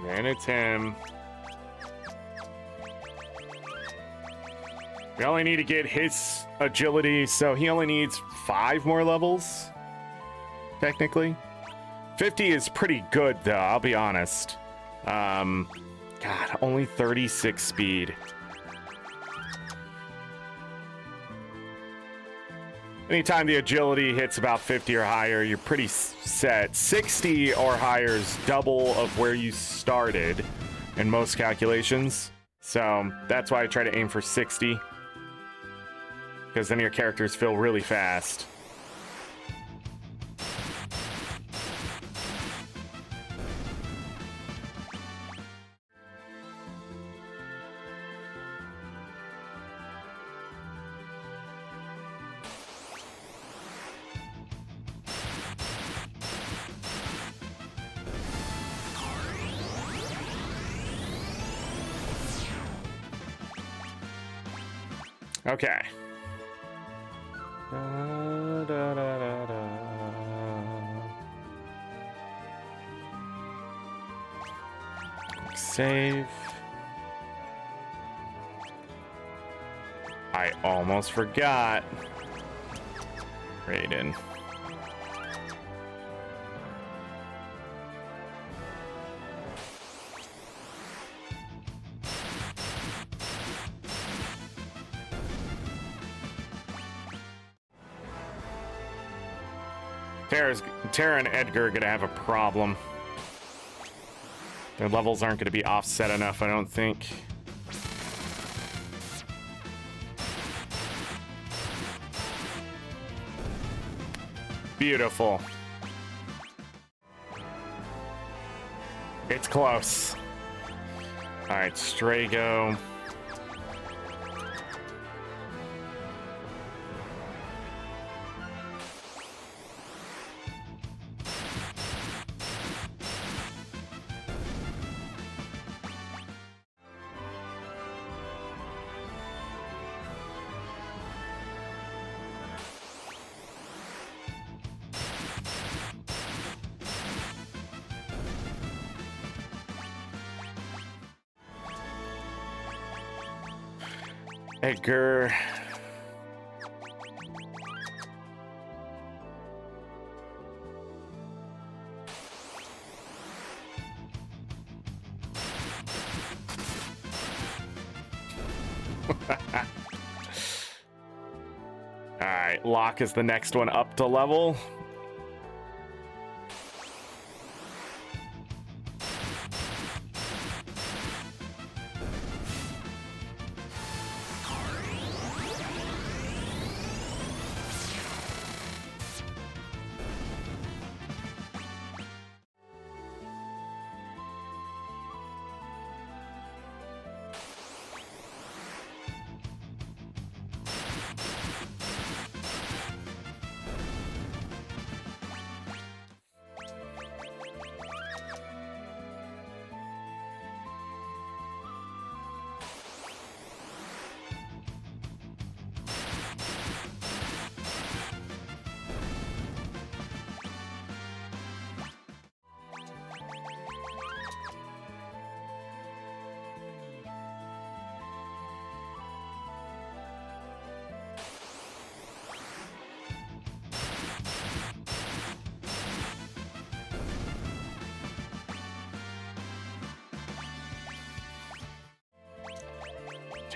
And it's him. We only need to get his agility, so he only needs 5 more levels, technically. 50 is pretty good, though, I'll be honest. God, only 36 speed. Anytime the agility hits about 50 or higher, you're pretty set. 60 or higher is double of where you started in most calculations. So that's why I try to aim for 60. Because then your characters feel really fast. Okay. Quick save. I almost forgot. Raiden. Tara and Edgar are gonna have a problem. Their levels aren't gonna be offset enough, I don't think. Beautiful. It's close. All right, Strago. Edgar. All right, Locke is the next one up to level.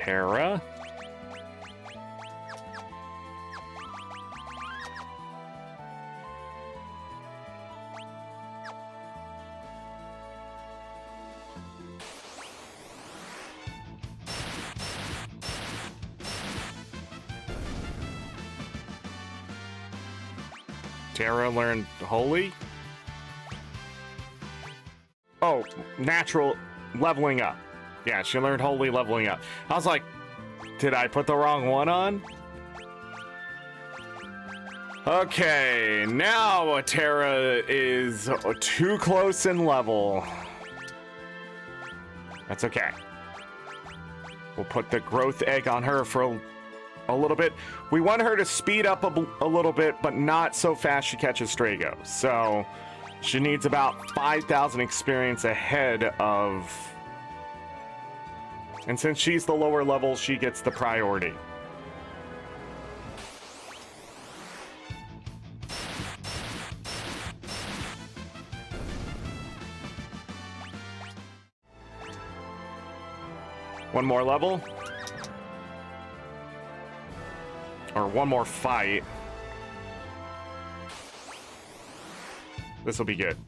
Tara. Tara learned Holy. Oh, natural leveling up. Yeah, she learned Holy leveling up. I was like, did I put the wrong one on? Okay, now Terra is too close in level. That's okay. We'll put the growth egg on her for a little bit. We want her to speed up a little bit, but not so fast she catches Strago. So she needs about 5,000 experience ahead of... And since she's the lower level, she gets the priority. One more level. Or one more fight. This will be good.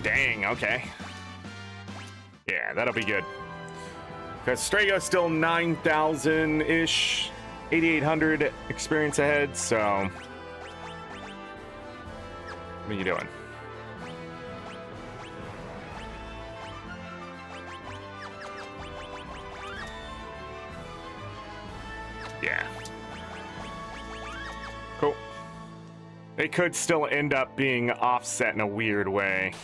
Dang, okay. Yeah, that'll be good. Because Strago's still 9,000-ish, 8,800 experience ahead, so... What are you doing? Yeah. Cool. They could still end up being offset in a weird way.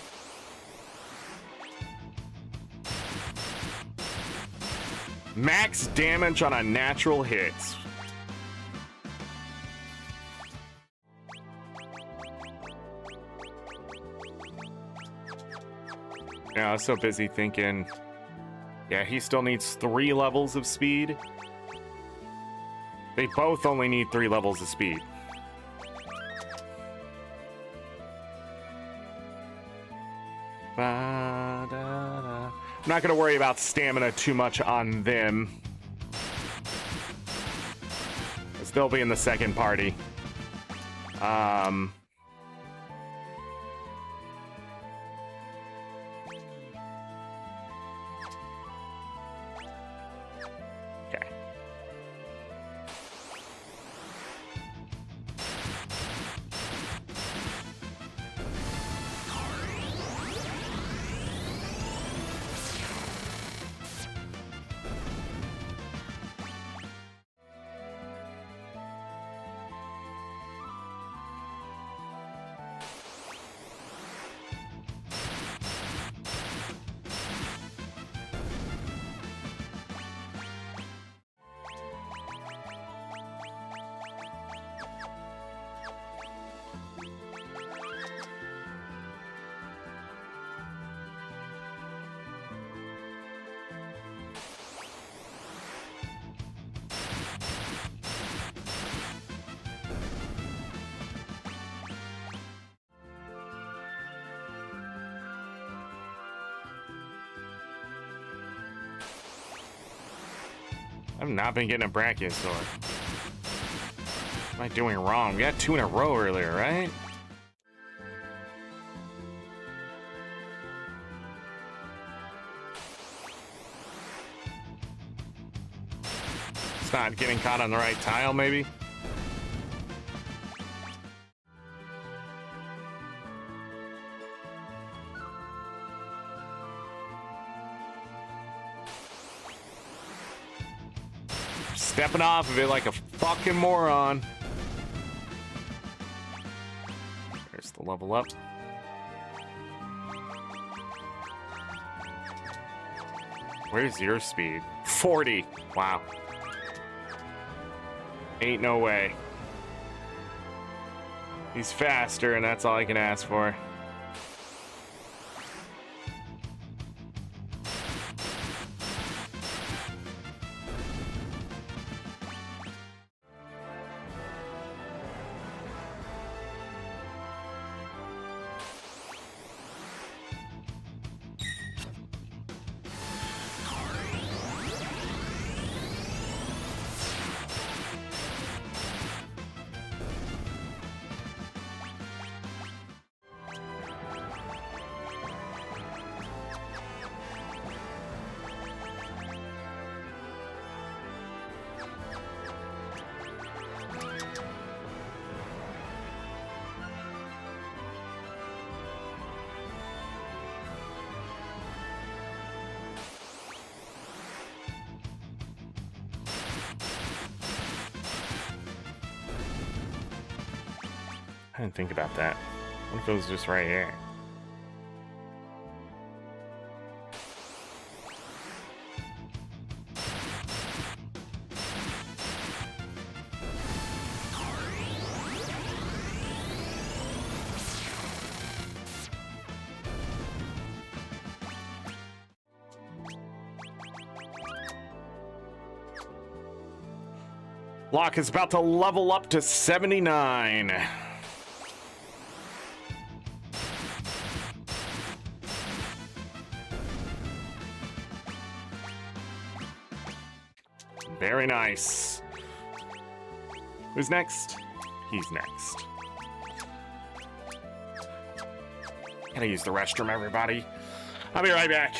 Max damage on a natural hit. Yeah, I was so busy thinking. Yeah, he still needs 3 levels of speed. They both only need 3 levels of speed. I'm not going to worry about stamina too much on them, as they'll be in the second party. Okay. I've not been getting a Brachiosaur. What am I doing wrong? We got 2 in a row earlier, right? It's not getting caught on the right tile, maybe? Stepping off of it like a fucking moron. There's the level up. Where's your speed? 40. Wow. Ain't no way. He's faster, and that's all I can ask for. I didn't think about that. What if it was just right here? Locke is about to level up to 79. Very nice. Who's next? He's next. Gotta use the restroom, everybody. I'll be right back.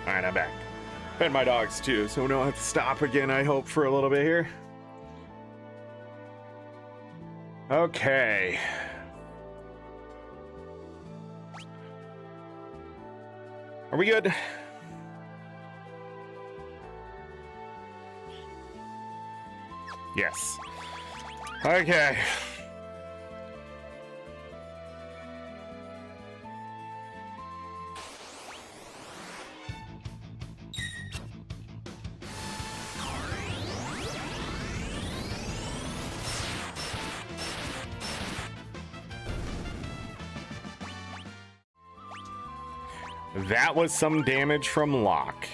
All right, I'm back. Fed my dogs too, so we don't have to stop again, I hope, for a little bit here. Okay. Are we good? Yes. Okay. That was some damage from Locke.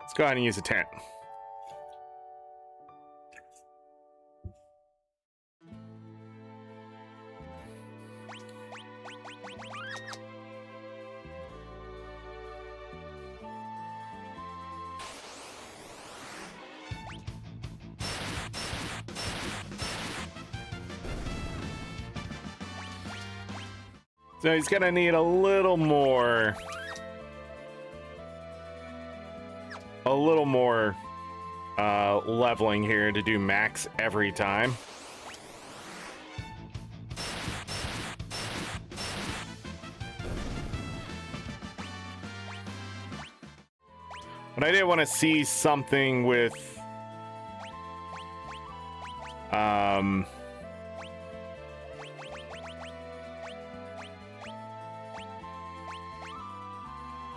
Let's go ahead and use a tent. So he's gonna need a little more leveling here to do max every time. But I did want to see something with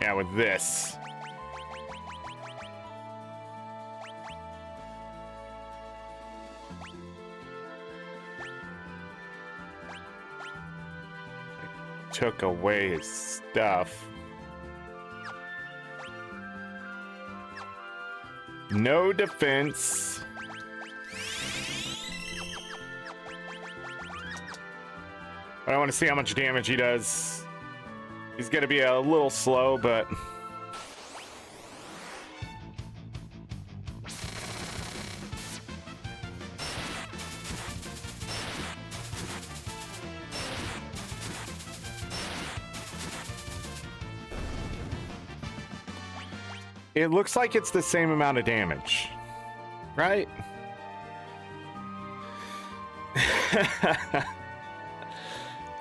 yeah, with this. Took away his stuff. No defense. But I want to see how much damage he does. He's going to be a little slow, but it looks like it's the same amount of damage, right?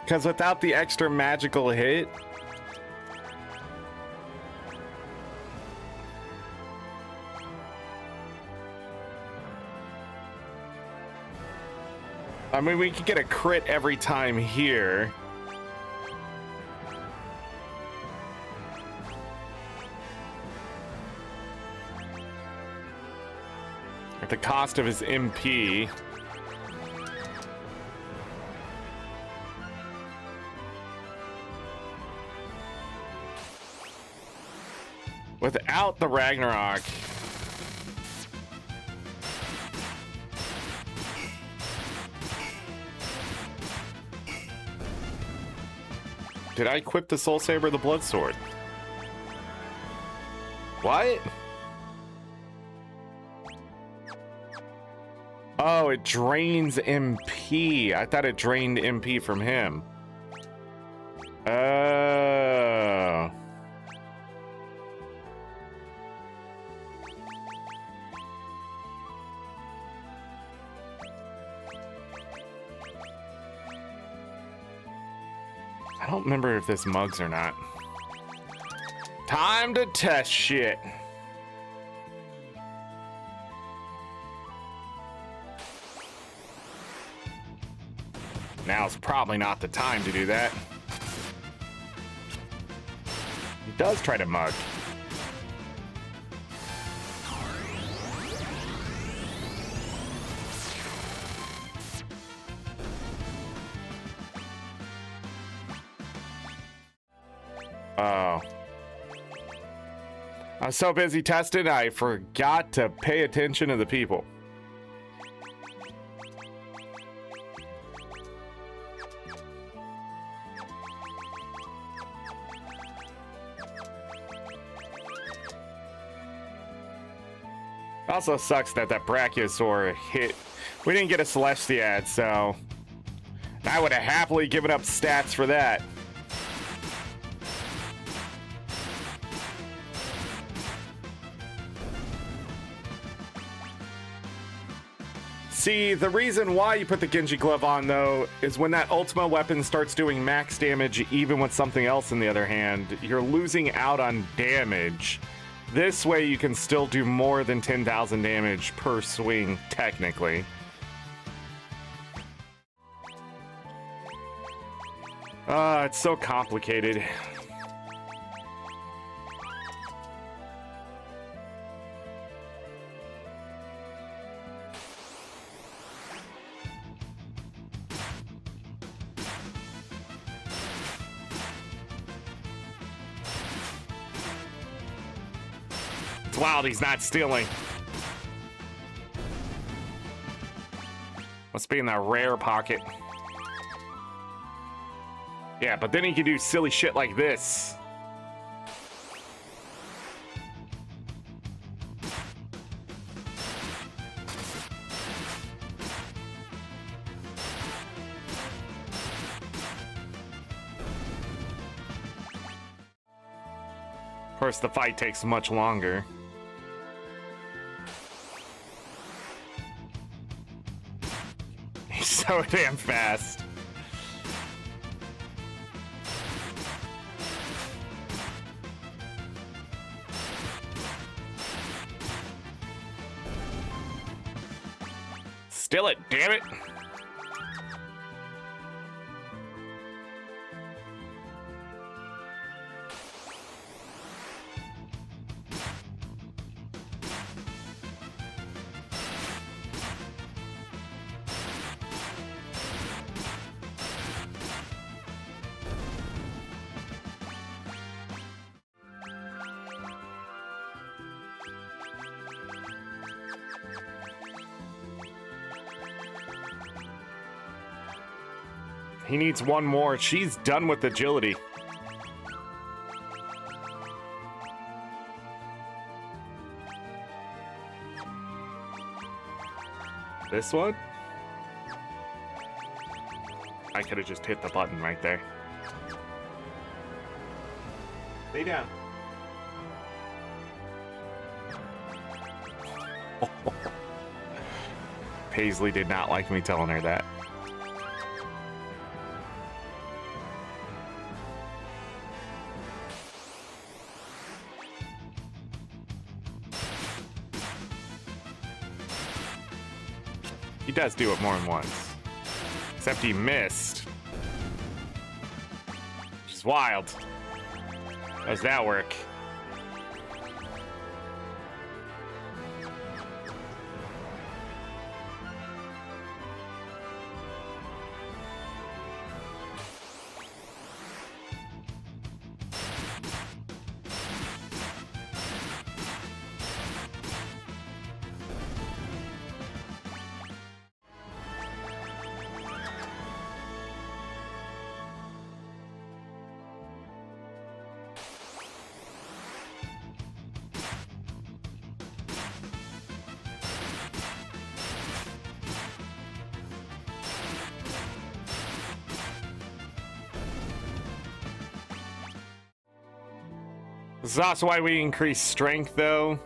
Because without the extra magical hit, I mean, we could get a crit every time here. At the cost of his MP. Without the Ragnarok. Did I equip the Soul Saber or the Blood Sword? What? Oh, it drains MP. I thought it drained MP from him. Oh. I don't remember if this mugs or not. Time to test shit. Now's probably not the time to do that. He does try to mug. Oh. I was so busy testing, I forgot to pay attention to the people. Also sucks that Brachiosaur hit. We didn't get a Celestiad, so I would have happily given up stats for that. See, the reason why you put the Genji Glove on, though, is when that Ultima weapon starts doing max damage, even with something else in the other hand, you're losing out on damage This way you can still do more than 10,000 damage per swing, technically. It's so complicated. It's wild he's not stealing. Must be in that rare pocket. Yeah, but then he can do silly shit like this. Of course, the fight takes much longer. He's so damn fast. Still it, damn it. He needs one more. She's done with agility. This one? I could have just hit the button right there. Lay down. Paisley did not like me telling her that. He does do it more than once. Except he missed. Which is wild. How does that work? This is also why we increase strength, though.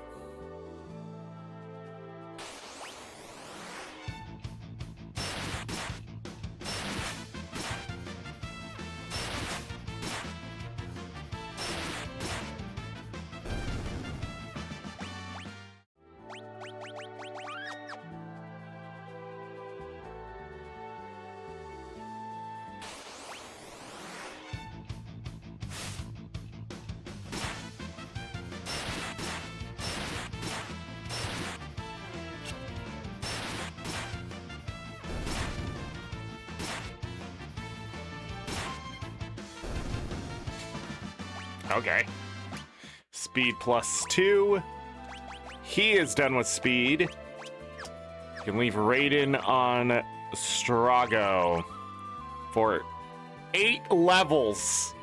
Okay. Speed +2. He is done with speed. You can leave Raiden on Strago for 8 levels.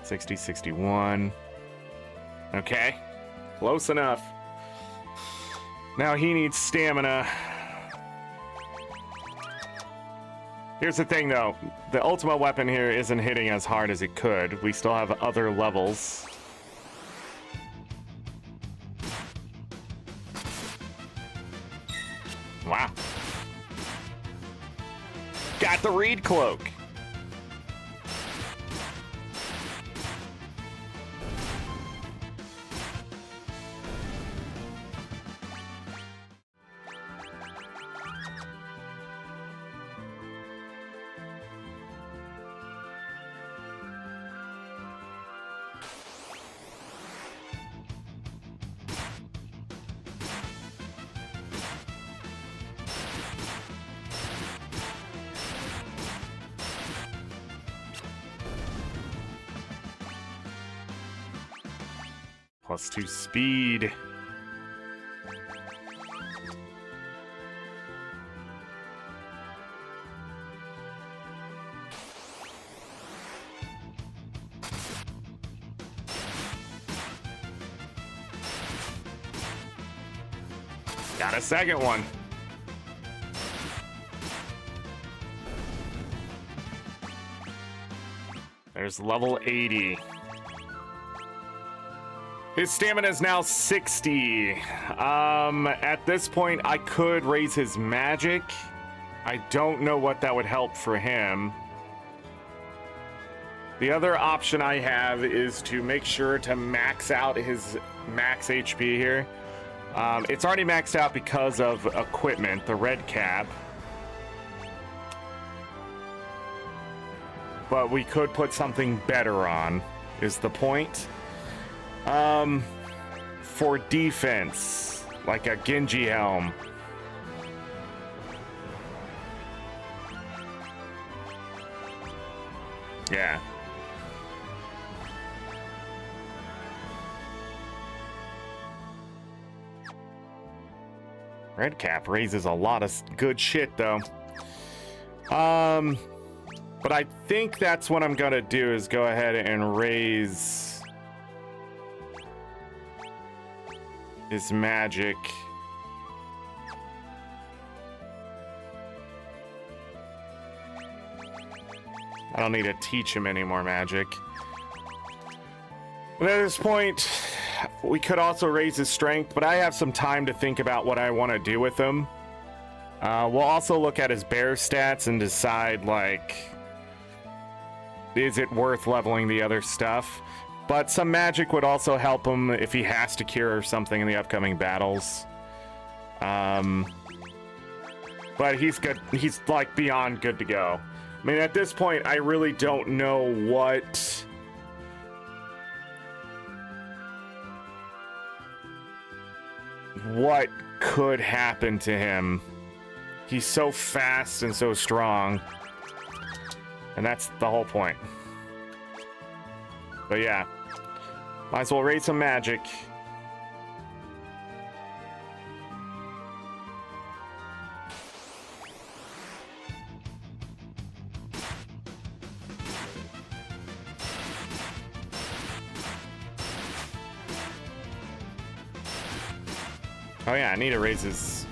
60, 61. Okay. Close enough. Now he needs stamina. Here's the thing, though. The ultimate weapon here isn't hitting as hard as it could. We still have other levels. Wow. Got the Reed Cloak. +2 speed. Got a second one. There's level 80. His stamina is now 60. At this point, I could raise his magic. I don't know what that would help for him. The other option I have is to make sure to max out his max HP here. It's already maxed out because of equipment, the red cap. But we could put something better on, is the point. For defense, like a Genji helm. Yeah. Red cap raises a lot of good shit, though. But I think that's what I'm gonna do is go ahead and raise his magic. I don't need to teach him any more magic. But at this point, we could also raise his strength, but I have some time to think about what I want to do with him. We'll also look at his bear stats and decide, like, is it worth leveling the other stuff? But some magic would also help him if he has to cure something in the upcoming battles. But he's good. He's, like, beyond good to go. I mean, at this point, I really don't know what could happen to him. He's so fast and so strong. And that's the whole point. But yeah, might as well raise some magic. Oh yeah, I need to raise his...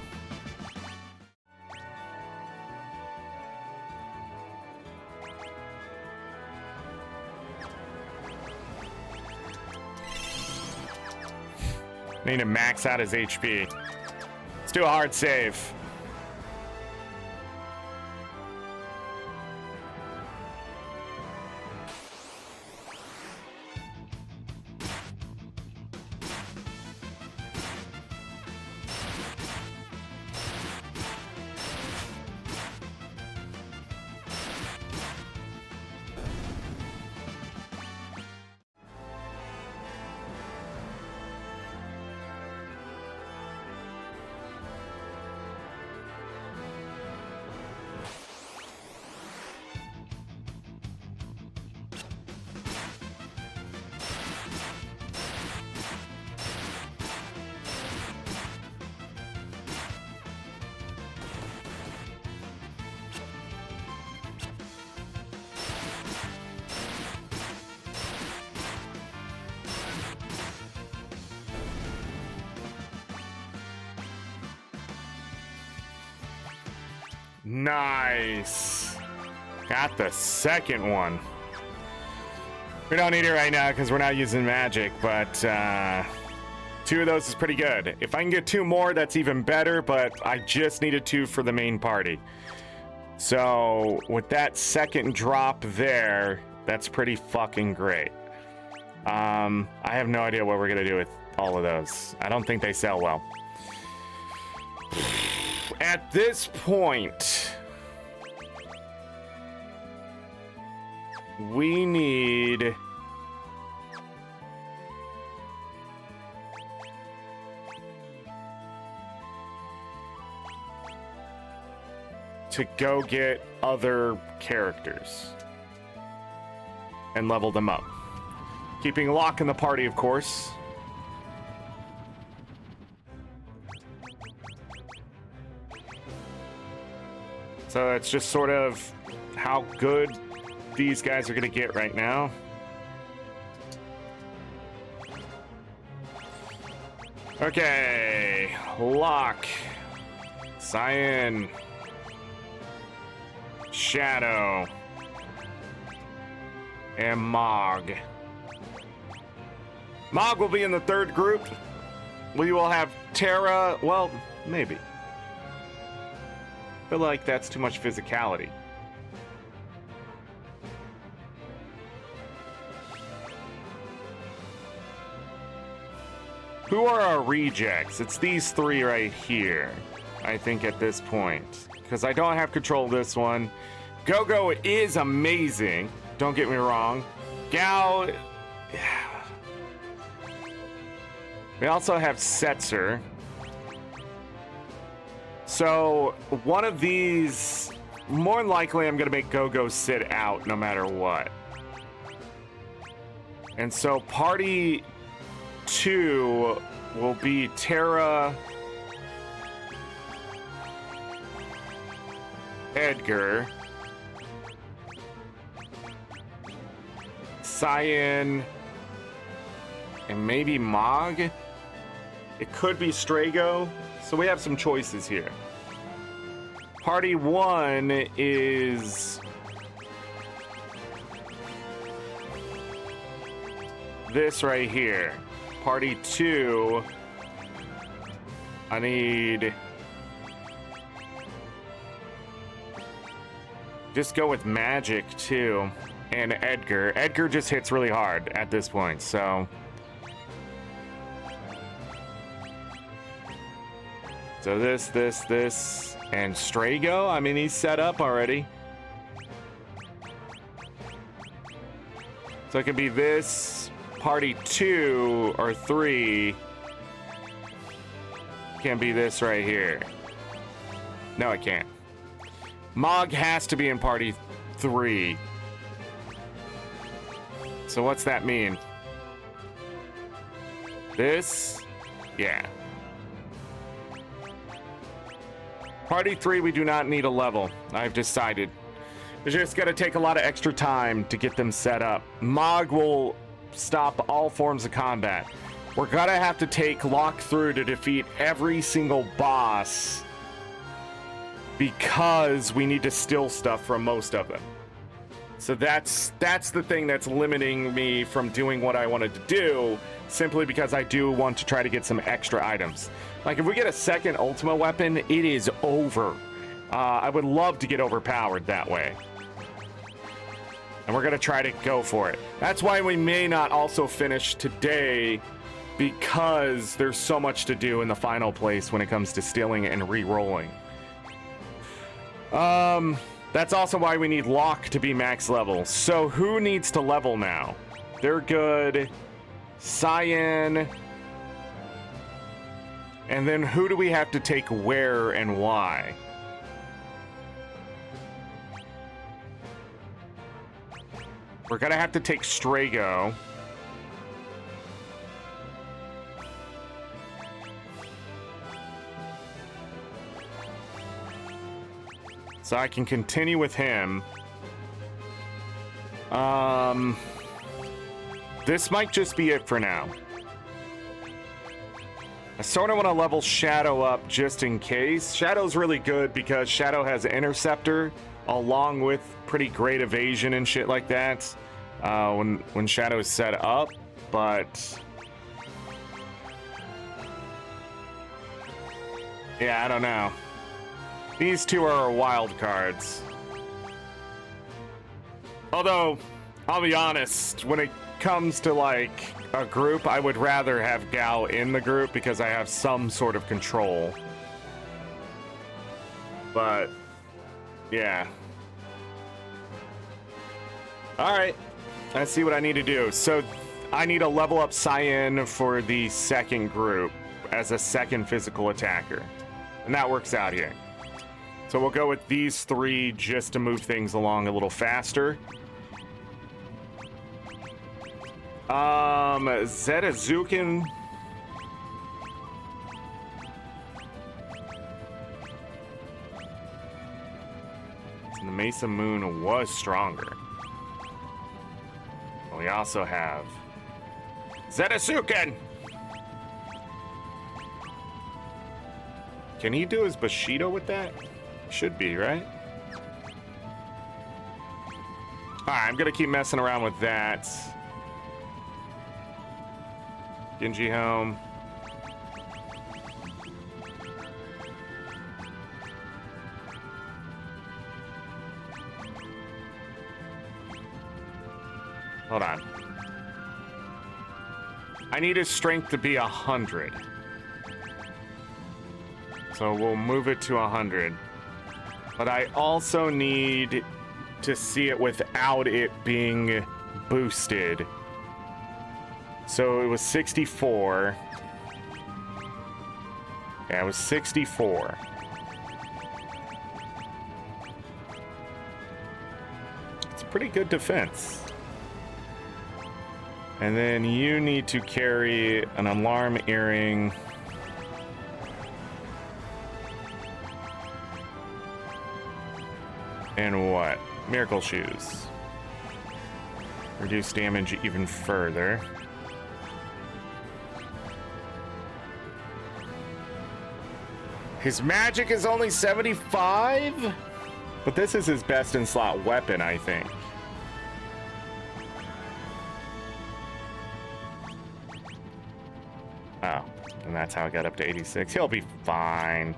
I need to max out his HP. Let's do a hard save. Nice. Got the second one. We don't need it right now because we're not using magic, but 2 of those is pretty good. If I can get 2 more, that's even better, but I just needed 2 for the main party. So with that second drop there, that's pretty fucking great. I have no idea what we're gonna do with all of those. I don't think they sell well. At this point, we need to go get other characters and level them up. Keeping Locke in the party, of course. So it's just sort of how good these guys are going to get right now. Okay, Lock, Cyan, Shadow, and Mog. Mog will be in the third group. We will have Terra, well, maybe. I feel like that's too much physicality. Who are our rejects? It's these three right here, I think, at this point. Because I don't have control of this one. Go-Go is amazing. Don't get me wrong. Gao... We also have Setzer. So, one of these... More than likely, I'm going to make Go-Go sit out no matter what. And so, Party 2 will be Terra, Edgar, Cyan, and maybe Mog. It could be Strago, so we have some choices here. Party 1 is this right here. Party 2, I need... Just go with Magic, too. And Edgar. Edgar just hits really hard at this point, so... So this, and Strago? I mean, he's set up already. So it could be this... Party 2 or 3 can be this right here. No, it can't. Mog has to be in Party 3. So what's that mean? This? Yeah. Party 3, we do not need a level. I've decided. It's just gonna take a lot of extra time to get them set up. Mog will stop all forms of combat. We're gonna have to take Lock through to defeat every single boss because we need to steal stuff from most of them. So that's the thing that's limiting me from doing what I wanted to do, simply because I do want to try to get some extra items. Like if we get a second Ultima weapon, it is over. I would love to get overpowered that way. And we're gonna try to go for it. That's why we may not also finish today, because there's so much to do in the final place when it comes to stealing and re-rolling. That's also why we need Lock to be max level. So who needs to level now? They're good. Cyan. And then who do we have to take where and why? We're gonna have to take Strago. So I can continue with him. This might just be it for now. I sort of want to level Shadow up just in case. Shadow's really good because Shadow has Interceptor along with pretty great evasion and shit like that when Shadow's set up, but yeah, I don't know. These two are wild cards. Although, I'll be honest, when it comes to like a group, I would rather have Gao in the group because I have some sort of control. But yeah. Alright, let's see what I need to do. So I need to level up Cyan for the second group as a second physical attacker. And that works out here. So we'll go with these three just to move things along a little faster. Zetazukin. Mesa Moon was stronger. We also have Zetasuken! Can he do his Bushido with that? Should be, right? Alright, I'm gonna keep messing around with that. Genji home. Hold on. I need his strength to be 100. So we'll move it to 100. But I also need to see it without it being boosted. So it was 64. Yeah, it was 64. It's a pretty good defense. And then you need to carry an alarm earring. And what? Miracle shoes. Reduce damage even further. His magic is only 75? But this is his best in slot weapon, I think. Oh, and that's how I got up to 86. He'll be fine.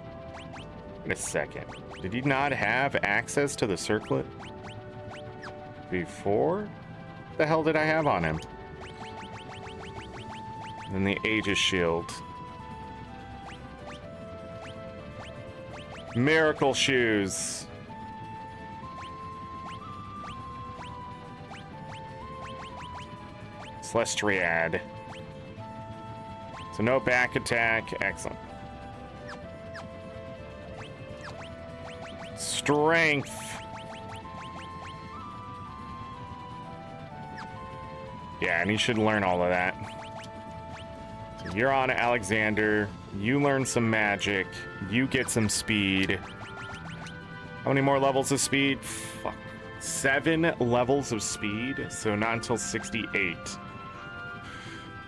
In a second. Did he not have access to the circlet before? The hell did I have on him? And the Aegis shield. Miracle shoes. Celestiad. So no back attack. Excellent. Strength. Yeah, and he should learn all of that. So you're on Alexander. You learn some magic. You get some speed. How many more levels of speed? Fuck. 7 levels of speed. So not until 68.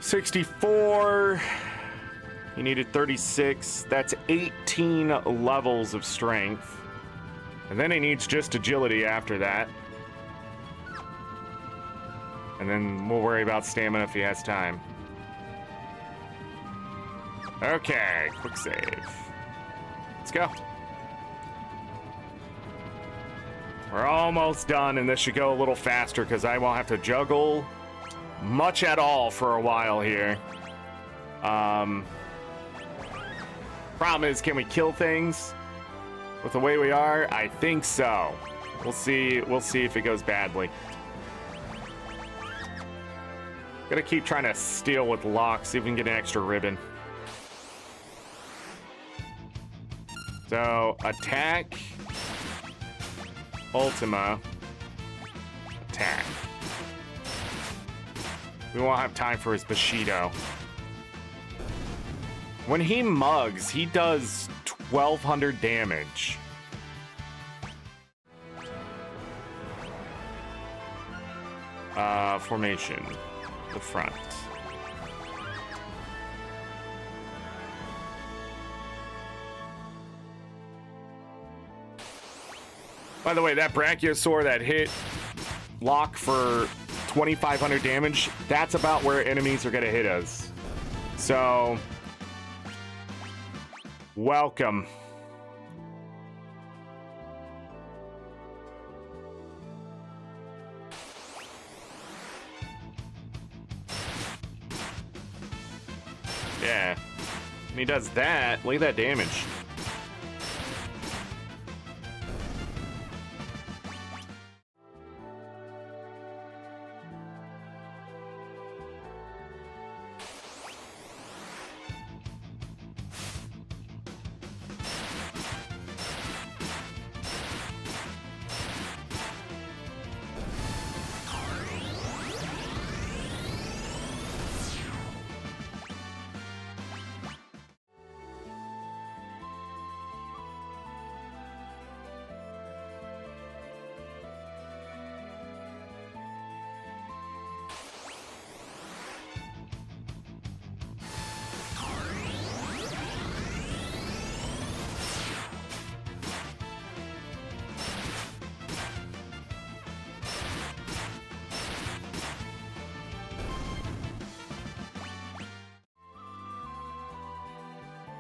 64. He needed 36. That's 18 levels of strength. And then he needs just agility after that. And then we'll worry about stamina if he has time. Okay, quick save. Let's go. We're almost done, and this should go a little faster because I won't have to juggle much at all for a while here. Problem is, can we kill things with the way we are? I think so. We'll see. We'll see if it goes badly. Gotta keep trying to steal with locks, see if we can get an extra ribbon. So, attack, Ultima, attack. We won't have time for his Bushido. When he mugs, he does 1,200 damage. Formation, the front. By the way, that Brachiosaur that hit Locke for 2,500 damage, that's about where enemies are going to hit us. So, welcome. Yeah. And he does that. Look at that damage.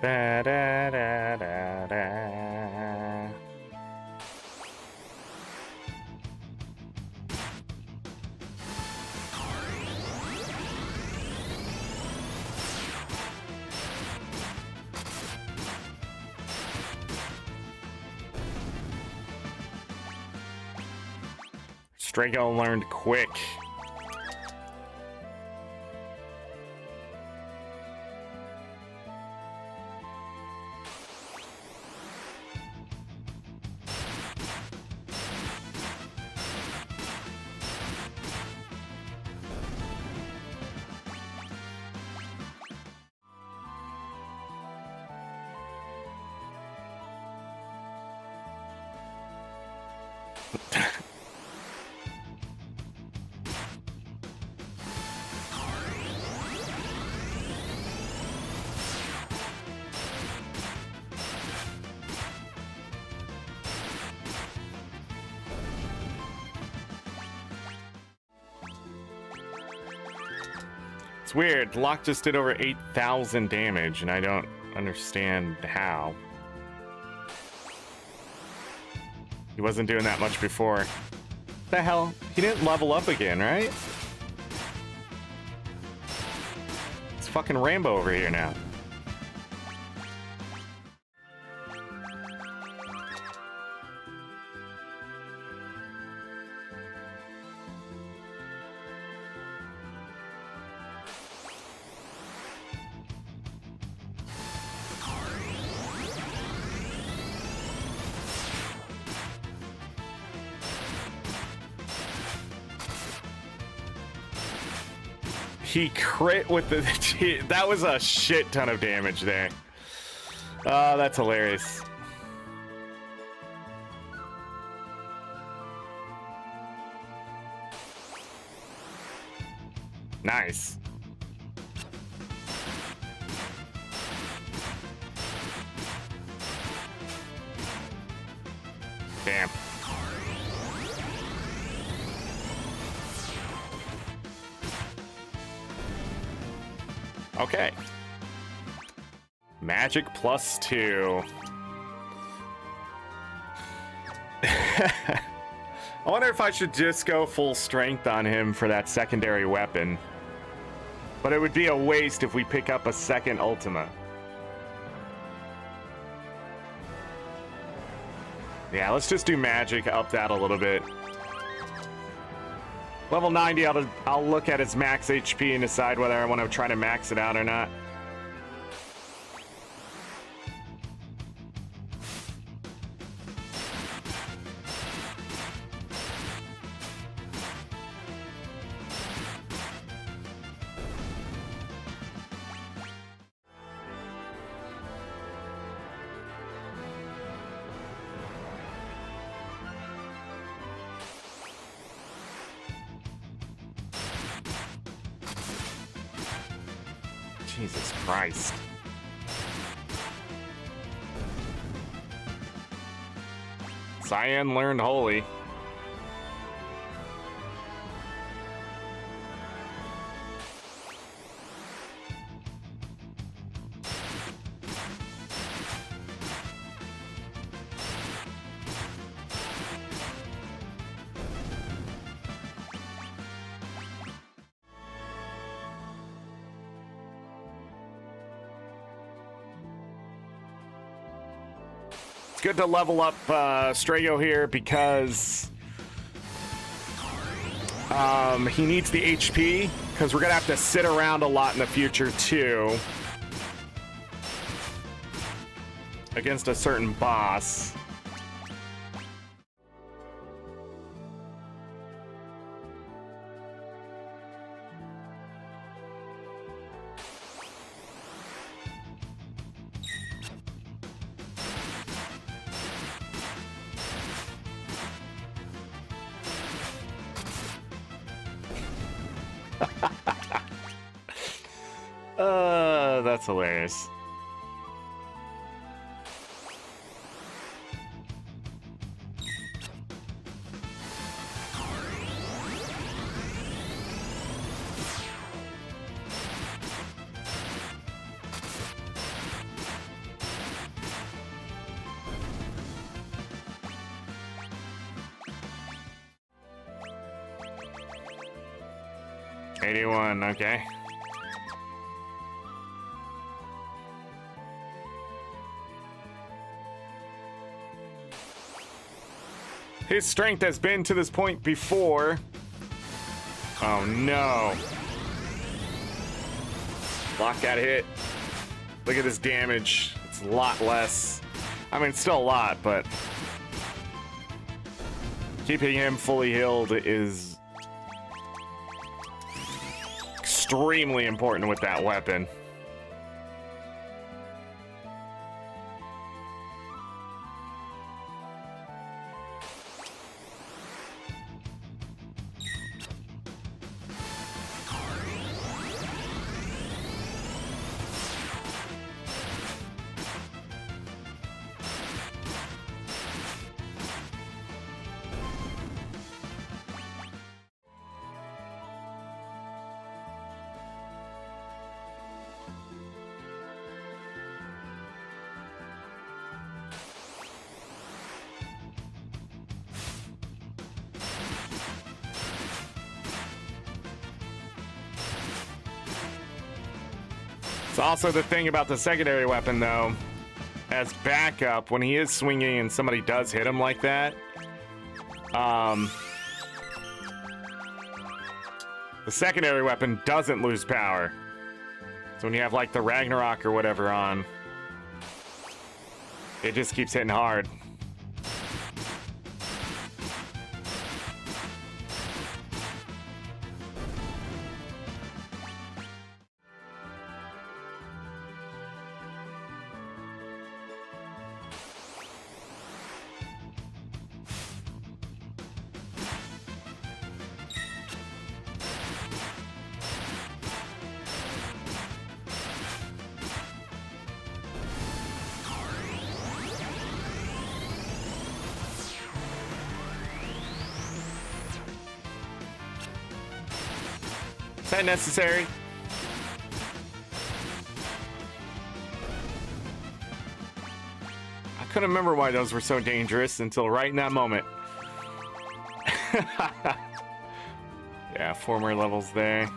Da, da, da, da, da. Strago learned quick. It's weird. Locke just did over 8,000 damage, and I don't understand how. He wasn't doing that much before. The hell? He didn't level up again, right? It's fucking Rambo over here now. He crit with the... That was a shit ton of damage there. Oh, that's hilarious. Nice. Damn. Okay. Magic +2. I wonder if I should just go full strength on him for that secondary weapon. But it would be a waste if we pick up a second Ultima. Yeah, let's just do magic, up that a little bit. Level 90, I'll look at his max HP and decide whether I want to try to max it out or not. Jesus Christ. Cyan learned Holy. It's good to level up Strago here because he needs the HP, because we're gonna have to sit around a lot in the future too against a certain boss. That's hilarious. 81, okay. His strength has been to this point before. Oh no. Block that hit. Look at this damage. It's a lot less. I mean, it's still a lot, but keeping him fully healed is extremely important with that weapon. It's also the thing about the secondary weapon, though, as backup, when he is swinging and somebody does hit him like that, the secondary weapon doesn't lose power. So when you have like the Ragnarok or whatever on, it just keeps hitting hard. Is that necessary? I couldn't remember why those were so dangerous until right in that moment. Yeah, 4 more levels there.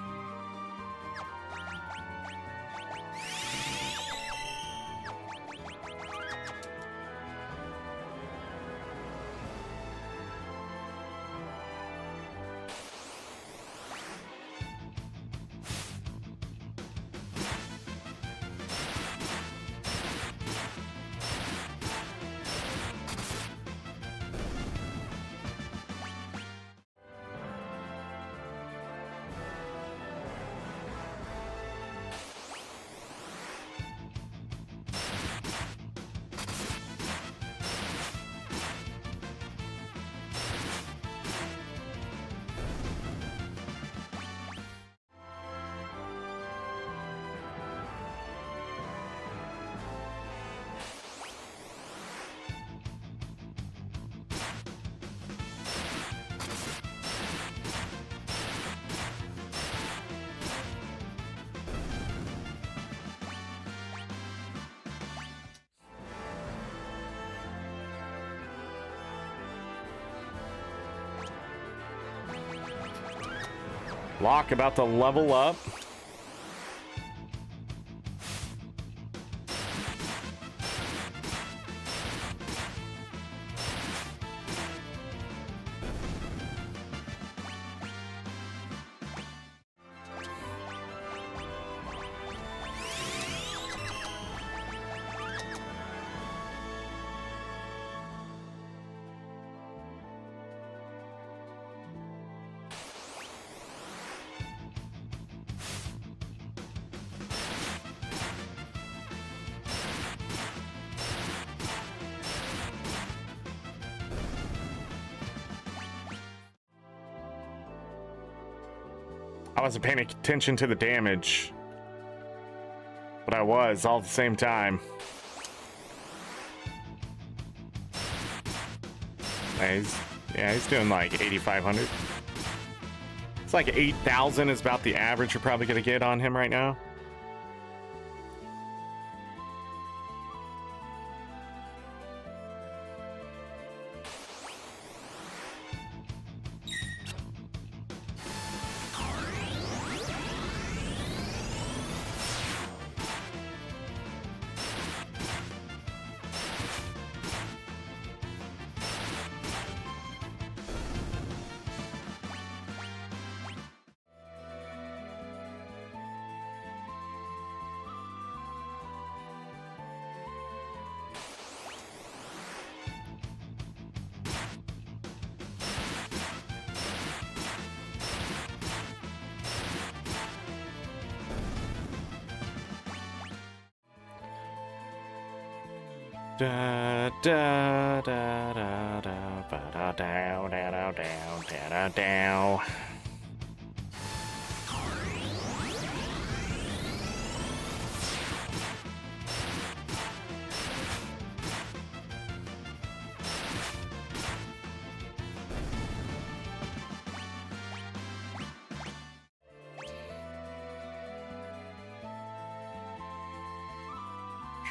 Locke about to level up. I wasn't paying attention to the damage, but I was all at the same time. He's doing like 8,500. It's like 8,000 is about the average you're probably gonna get on him right now. Da, da, da, da, da, ba, da, dow, da, da, dow, da, da, dow.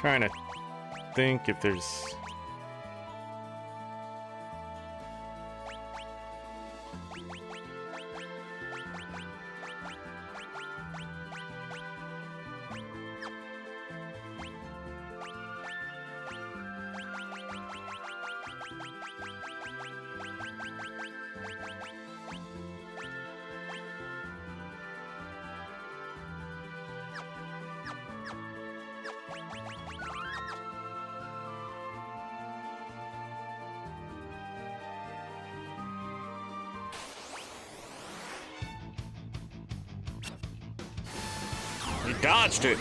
Trying to think if there's... He dodged it.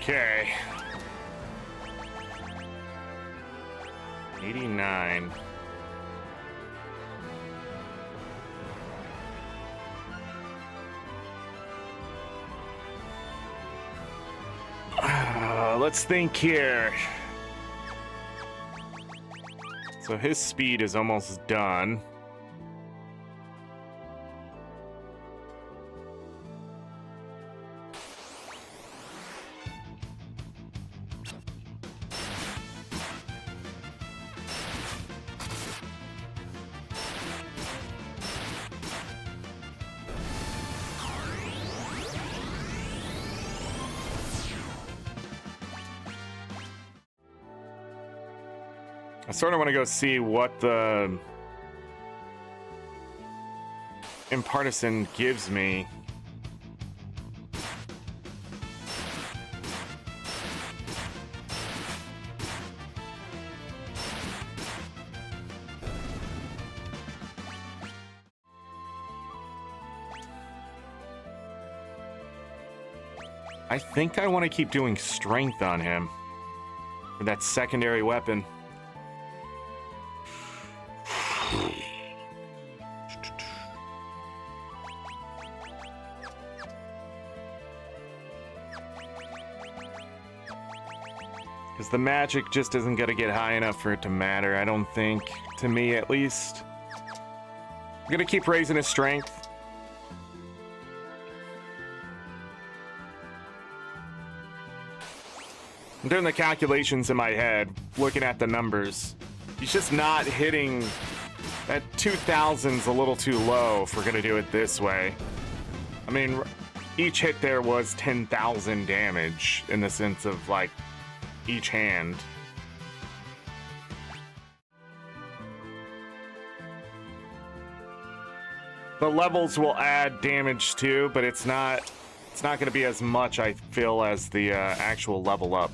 Okay. 89. Let's think here. So his speed is almost done. I sort of want to go see what the Impartisan gives me. I think I want to keep doing strength on him for that secondary weapon. Because the magic just isn't going to get high enough for it to matter, I don't think. To me, at least. I'm going to keep raising his strength. I'm doing the calculations in my head, looking at the numbers. He's just not hitting... That 2,000's a little too low if we're going to do it this way. I mean, each hit there was 10,000 damage in the sense of, like, each hand. The levels will add damage too, but it's not going to be as much, I feel, as the actual level up.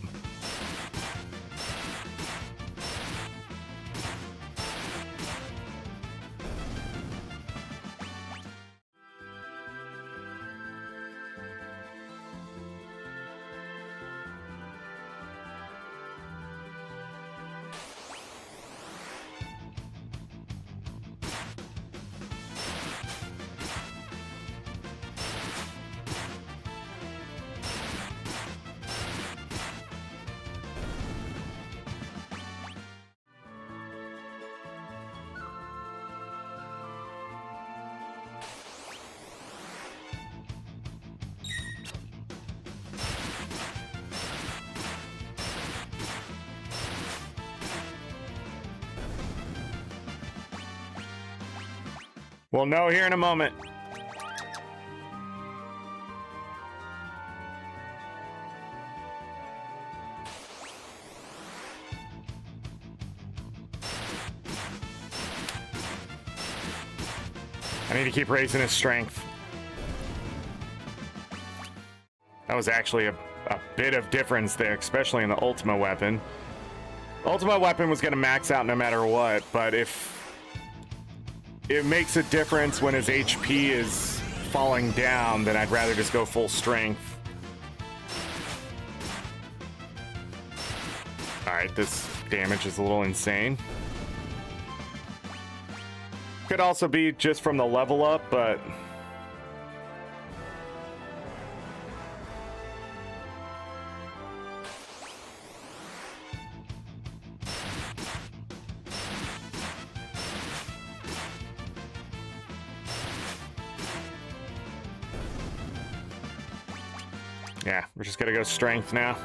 We'll know here in a moment. I need to keep raising his strength. That was actually a bit of difference there, especially in the Ultima weapon. Ultima weapon was going to max out no matter what, but if it makes a difference when his HP is falling down, then I'd rather just go full strength. Alright, this damage is a little insane. Could also be just from the level up, but yeah, we're just gonna go strength now.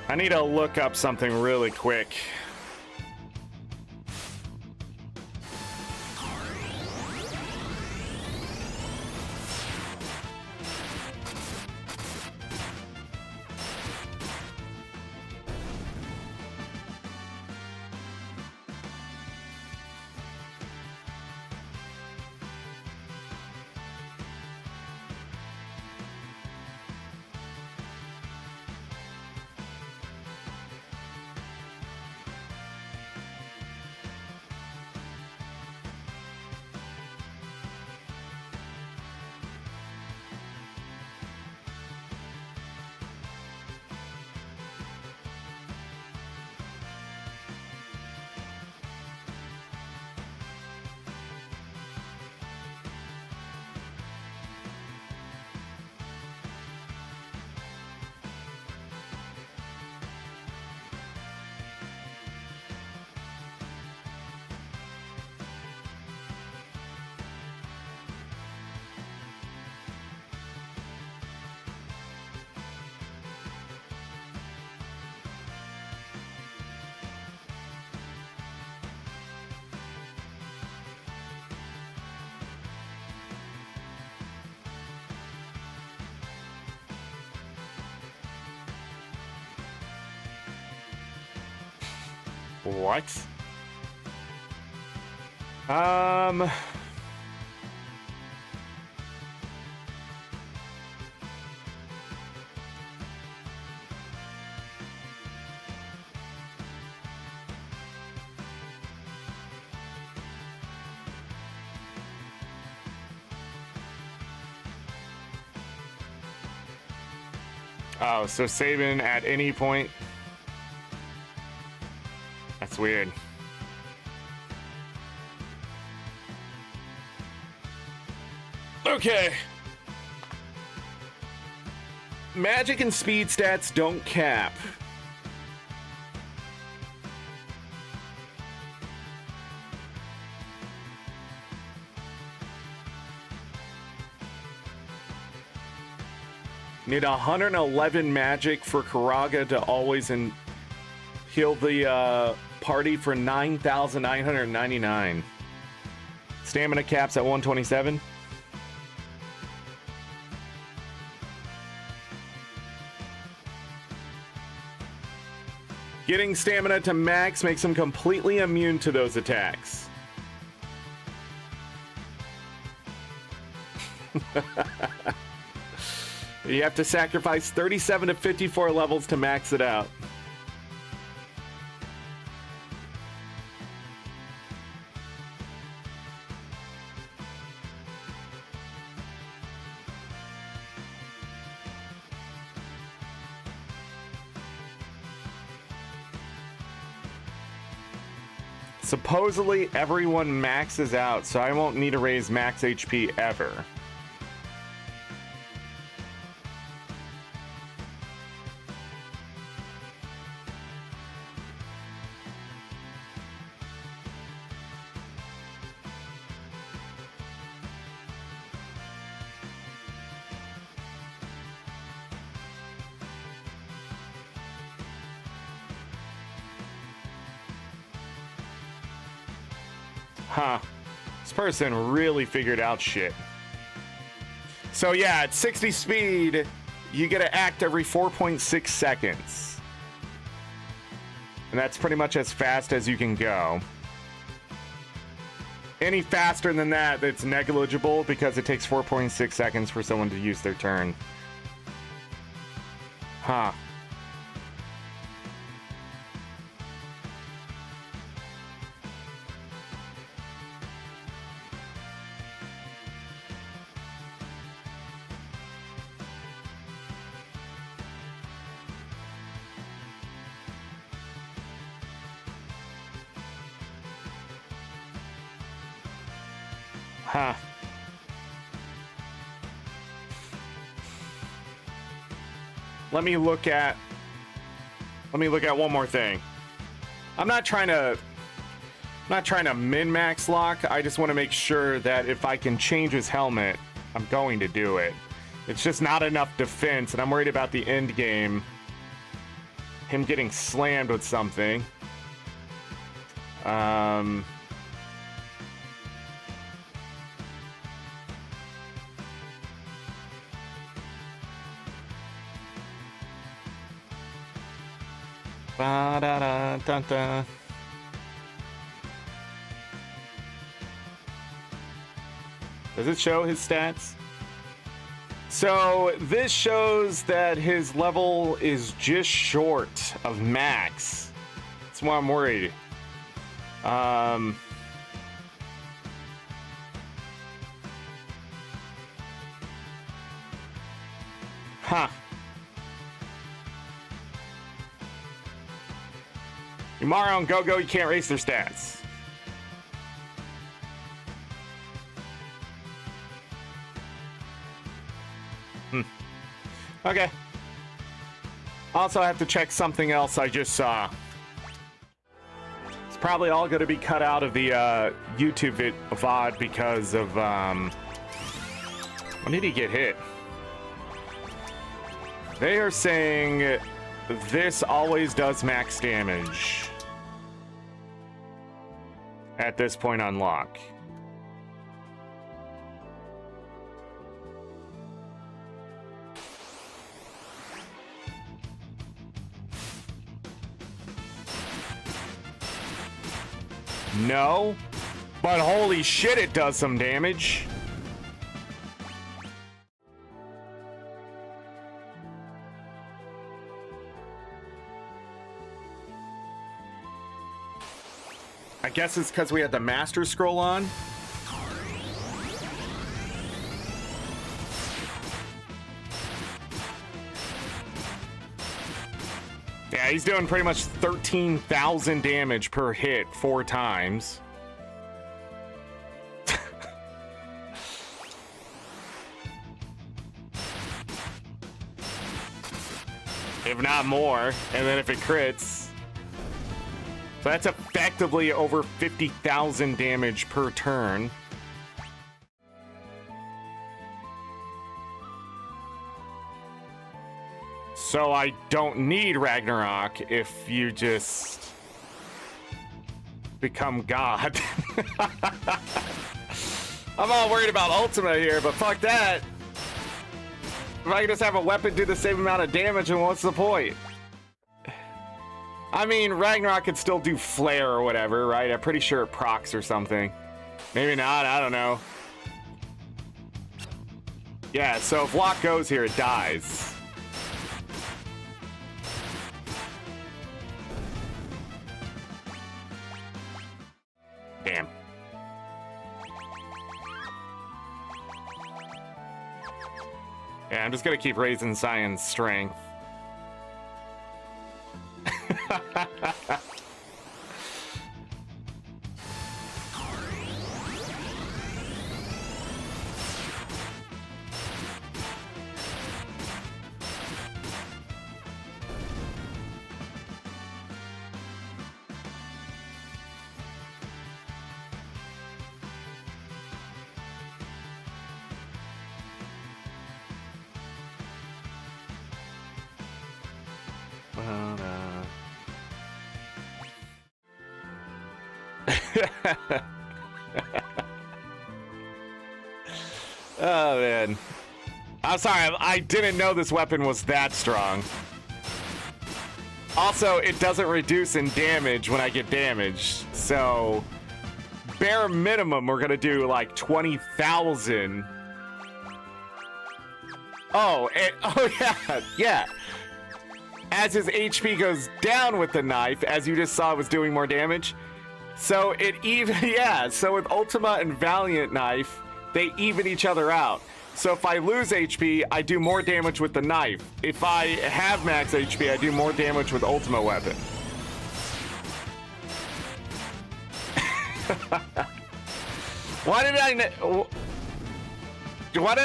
I need to look up something really quick. What? Oh, so saving at any point? That's weird. Okay. Magic and speed stats don't cap. Need 111 magic for Karaga to always heal the party for 9,999. Stamina caps at 127. Getting stamina to max makes him completely immune to those attacks. You have to sacrifice 37 to 54 levels to max it out. Supposedly everyone maxes out, so I won't need to raise max HP ever. Huh. This person really figured out shit. So yeah, at 60 speed, you get to act every 4.6 seconds. And that's pretty much as fast as you can go. Any faster than that, it's negligible because it takes 4.6 seconds for someone to use their turn. Huh. Huh. Let me look at one more thing. I'm not trying to min-max lock. I just want to make sure that if I can change his helmet, I'm going to do it. It's just not enough defense, and I'm worried about the end game. Him getting slammed with something. Ba-da-da-da-da. Does it show his stats? So this shows that his level is just short of max. That's why I'm worried. Huh. Yumaro and Go-Go, you can't raise their stats. Okay. Also, I have to check something else I just saw. It's probably all going to be cut out of the YouTube VOD because of... when did he get hit? They are saying this always does max damage at this point on lock. No, but holy shit, it does some damage. I guess it's because we had the master scroll on. Yeah, he's doing pretty much 13,000 damage per hit 4 times. If not more, and then if it crits. So that's effectively over 50,000 damage per turn. So I don't need Ragnarok if you just become God. I'm all worried about Ultima here, but fuck that. If I can just have a weapon do the same amount of damage, then what's the point? I mean, Ragnarok could still do Flare or whatever, right? I'm pretty sure it procs or something. Maybe not, I don't know. Yeah, so if Lock goes here, it dies. Damn. Yeah, I'm just gonna keep raising Cyan's strength. Oh, man. I'm sorry, I didn't know this weapon was that strong. Also, it doesn't reduce in damage when I get damaged. So, bare minimum, we're gonna do like 20,000. Oh, oh yeah, yeah. As his HP goes down with the knife, as you just saw, it was doing more damage. So it even, yeah, so with Ultima and Valiant Knife, they even each other out. So if I lose HP, I do more damage with the knife. If I have max HP, I do more damage with Ultima weapon. Why didn't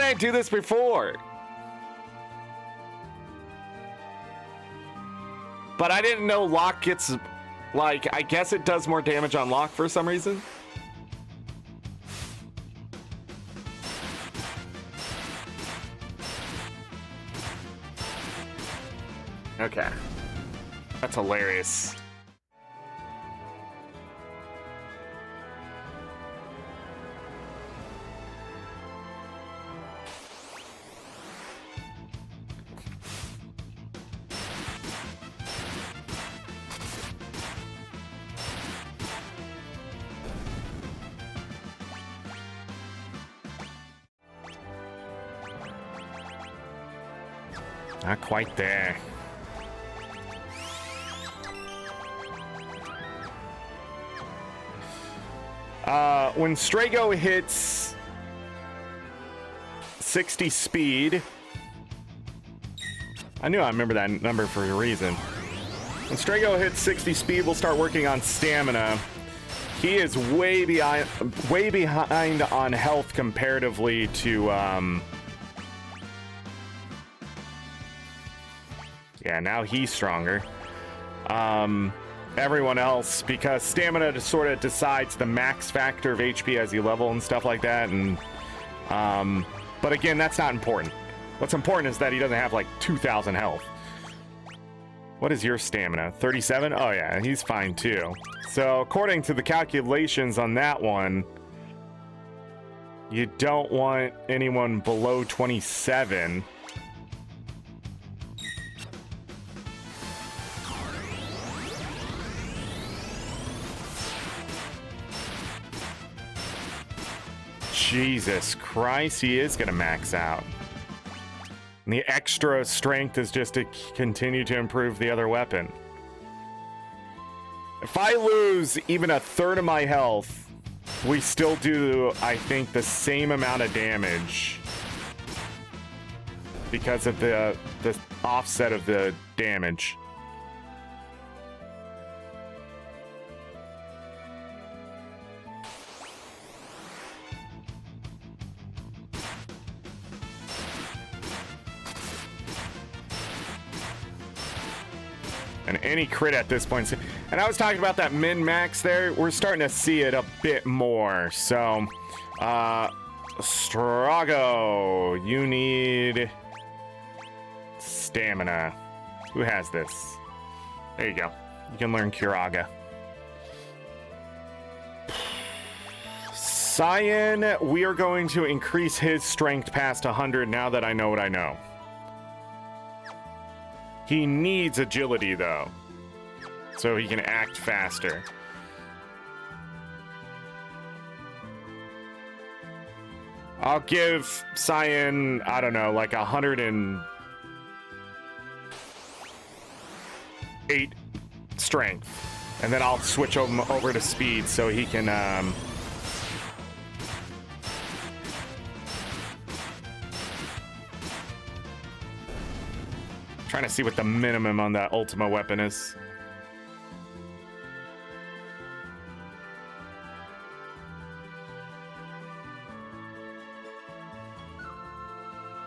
I do this before? But I didn't know lock gets, like, I guess it does more damage on lock for some reason. Okay. That's hilarious. Not quite there. When Strago hits 60 speed, I knew I remember that number for a reason. When Strago hits 60 speed, we'll start working on stamina. He is way behind on health comparatively to yeah, now he's stronger. Everyone else, because stamina sort of decides the max factor of HP as you level and stuff like that. And but again, that's not important. What's important is that he doesn't have like 2,000 health. What is your stamina? 37? Oh yeah, he's fine too. So according to the calculations on that one, you don't want anyone below 27. Jesus Christ, he is gonna max out. And the extra strength is just to continue to improve the other weapon. If I lose even a third of my health, we still do, I think, the same amount of damage because of the offset of the damage. And any crit at this point. And I was talking about that min-max there. We're starting to see it a bit more. So, Strago, you need stamina. Who has this? There you go. You can learn Curaga. Cyan, we are going to increase his strength past 100 now that I know what I know. He needs agility, though, so he can act faster. I'll give Cyan, I don't know, like 108 strength. And then I'll switch him over to speed so he can, trying to see what the minimum on that Ultima weapon is.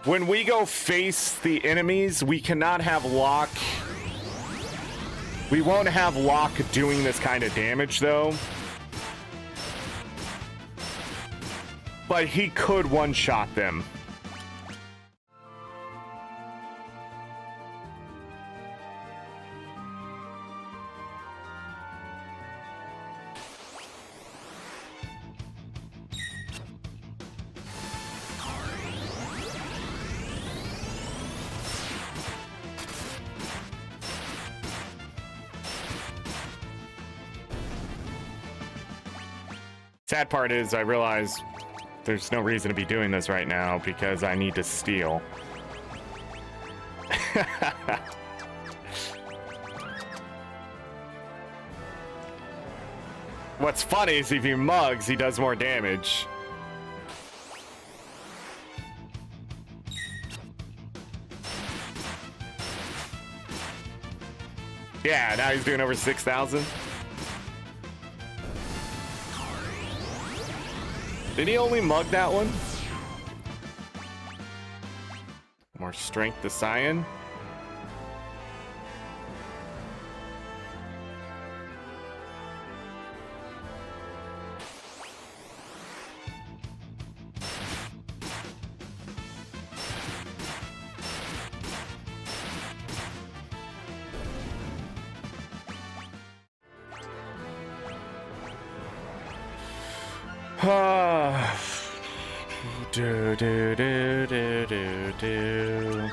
When we go face the enemies, we cannot have Locke. We won't have Locke doing this kind of damage, though. But he could one-shot them. Sad part is I realize there's no reason to be doing this right now because I need to steal. What's funny is if he mugs, he does more damage. Yeah, now he's doing over 6,000. Did he only mug that one? More strength to Cyan. Do do do do do do.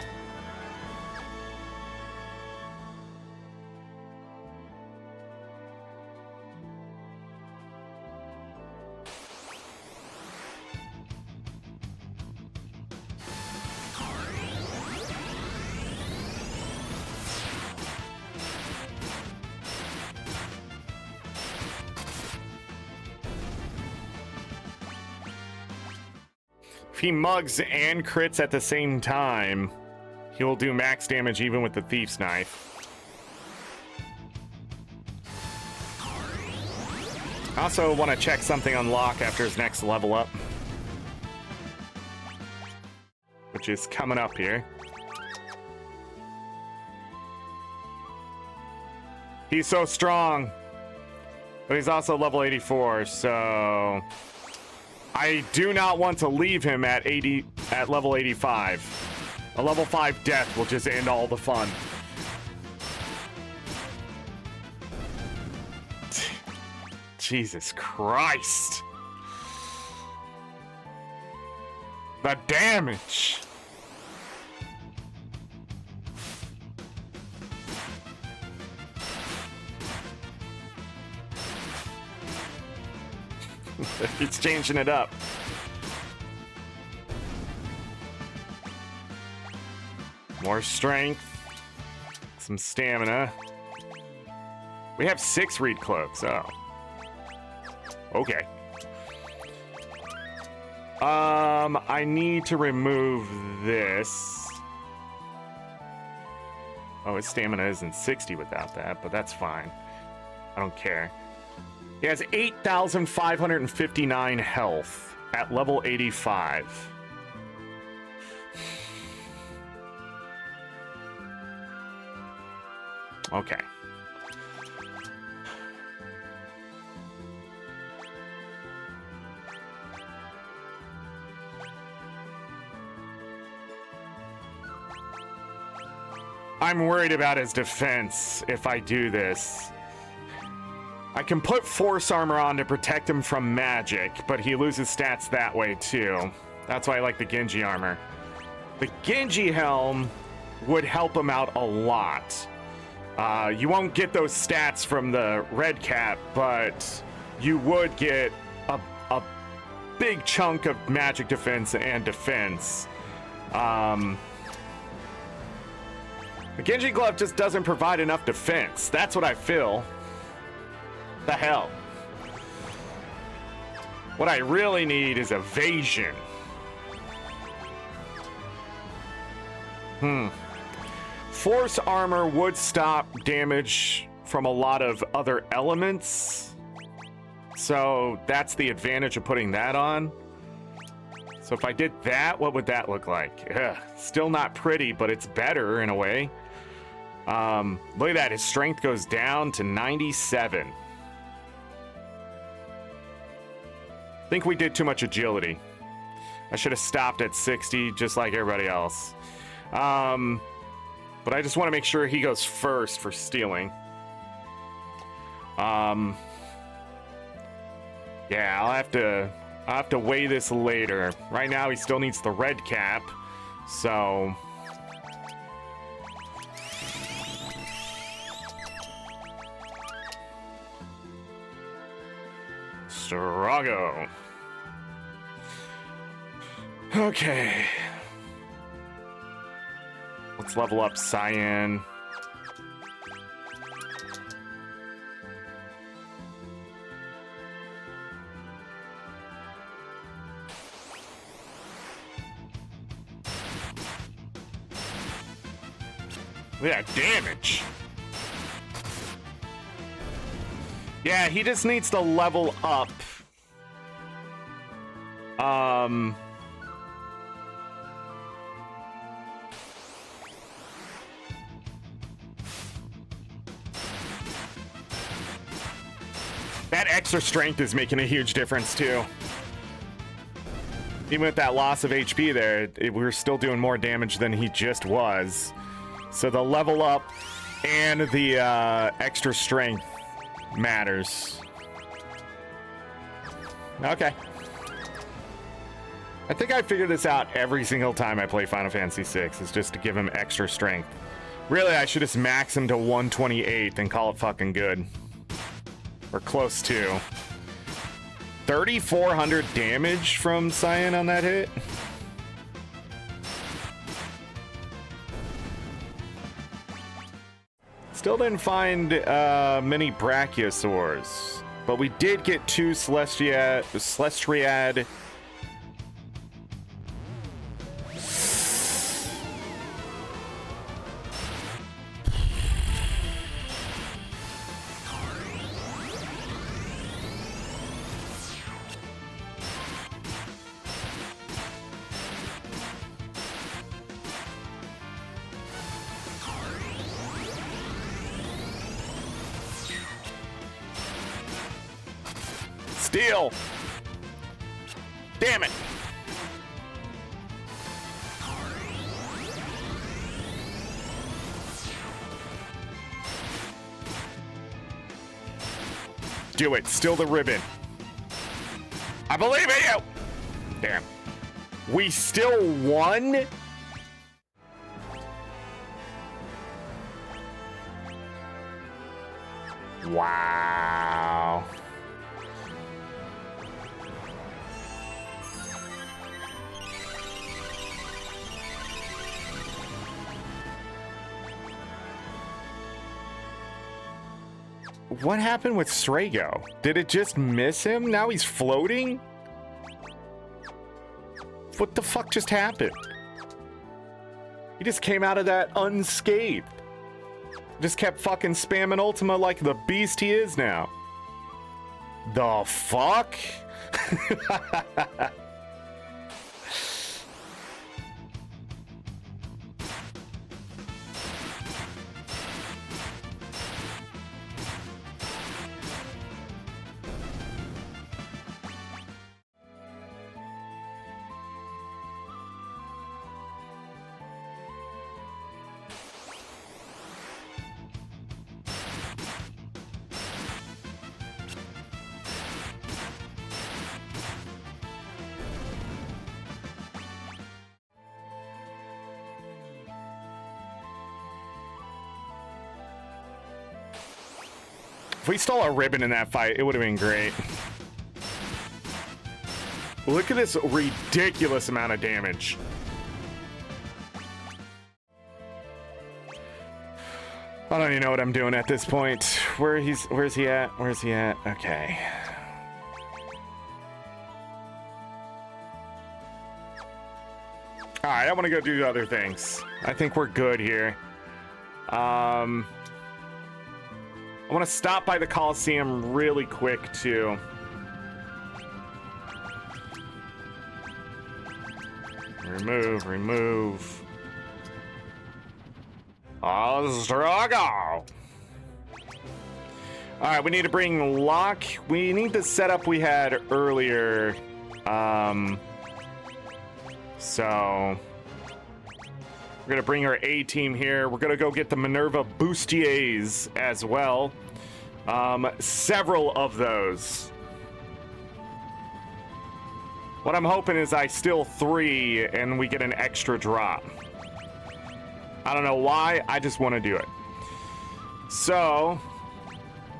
If he mugs and crits at the same time, he will do max damage even with the Thief's Knife. I also want to check something on Locke after his next level up, which is coming up here. He's so strong, but he's also level 84, so I do not want to leave him at level 85. A level 5 death will just end all the fun. Jesus Christ. The damage. It's changing it up. More strength. Some stamina. We have 6 reed cloaks. Oh. Okay. I need to remove this. Oh, his stamina isn't 60 without that, but that's fine. I don't care. He has 8,559 health at level 85. Okay. I'm worried about his defense if I do this. I can put force armor on to protect him from magic, but he loses stats that way too. That's why I like the Genji armor. The Genji helm would help him out a lot. You won't get those stats from the red cap, but you would get a big chunk of magic defense and defense. The Genji glove just doesn't provide enough defense. That's what I feel. The hell? What I really need is evasion. Force armor would stop damage from a lot of other elements. So that's the advantage of putting that on. So if I did that, what would that look like? Ugh, still not pretty, but it's better in a way. Look at that, his strength goes down to 97. I think we did too much agility. I should have stopped at 60 just like everybody else. But I just want to make sure he goes first for stealing. Yeah, I'll have to weigh this later. Right now he still needs the red cap, so Strago. Okay. Let's level up Cyan. Yeah, damage. Yeah, he just needs to level up. That extra strength is making a huge difference too. Even with that loss of HP there, we're still doing more damage than he just was. So the level up and the extra strength matters. Okay. I think I figure this out every single time I play Final Fantasy VI, is just to give him extra strength. Really, I should just max him to 128 and call it fucking good. Or close to. 3,400 damage from Cyan on that hit. Still didn't find many Brachiosaurs, but we did get 2 Celestiad. Steal! Damn it! Do it. Steal the ribbon. I believe in you! Damn. We still won? Wow. What happened with Strago? Did it just miss him? Now he's floating? What the fuck just happened? He just came out of that unscathed. Just kept fucking spamming Ultima like the beast he is now. The fuck? If we stole a ribbon in that fight, it would have been great. Look at this ridiculous amount of damage. I don't even know what I'm doing at this point. Where's he at? Where's he at? Okay. All right, I want to go do other things. I think we're good here. I want to stop by the Coliseum really quick, too. Remove. Strago! Alright, we need to bring Locke. We need the setup we had earlier. So... we're going to bring our A-team here. We're going to go get the Minerva Bustiers as well. Several of those. What I'm hoping is I steal 3 and we get an extra drop. I don't know why, I just want to do it. So,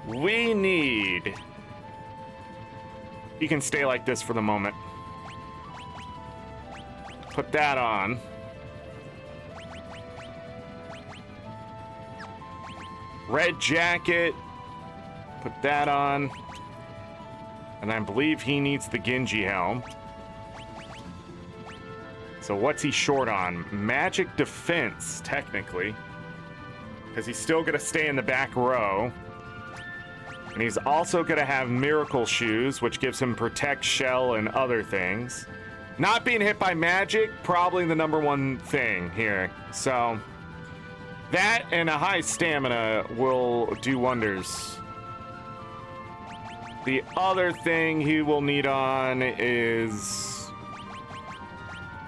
we need He can stay like this for the moment. Put that on. Red jacket. Put that on. And I believe he needs the Genji helm. So what's he short on? Magic defense, technically. Because he's still going to stay in the back row. And he's also going to have miracle shoes, which gives him protect, shell, and other things. Not being hit by magic, probably the #1 thing here. So that and a high stamina will do wonders. The other thing he will need on is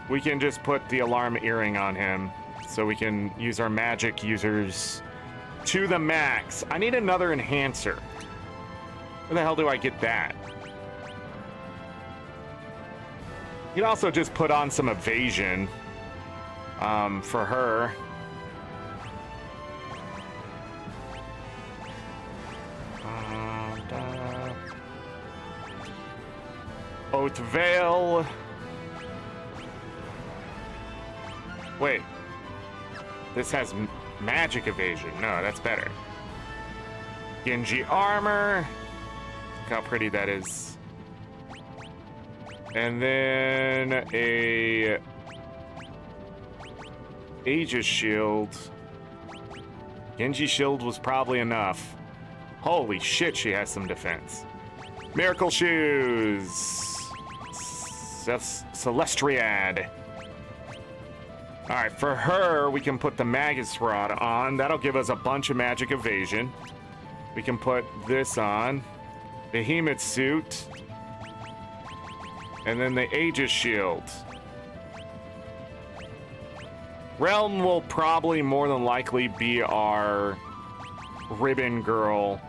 we can just put the alarm earring on him so we can use our magic users to the max. I need another enhancer. Where the hell do I get that? You can also just put on some evasion for her. Oath Veil. Wait. This has magic evasion. No, that's better. Genji armor. Look how pretty that is. And then a Aegis shield. Genji shield was probably enough. Holy shit, she has some defense. Miracle shoes. Celestriad. All right, for her, we can put the Magus Rod on. That'll give us a bunch of magic evasion. We can put this on. Behemoth suit. And then the Aegis shield. Realm will probably more than likely be our ribbon girl.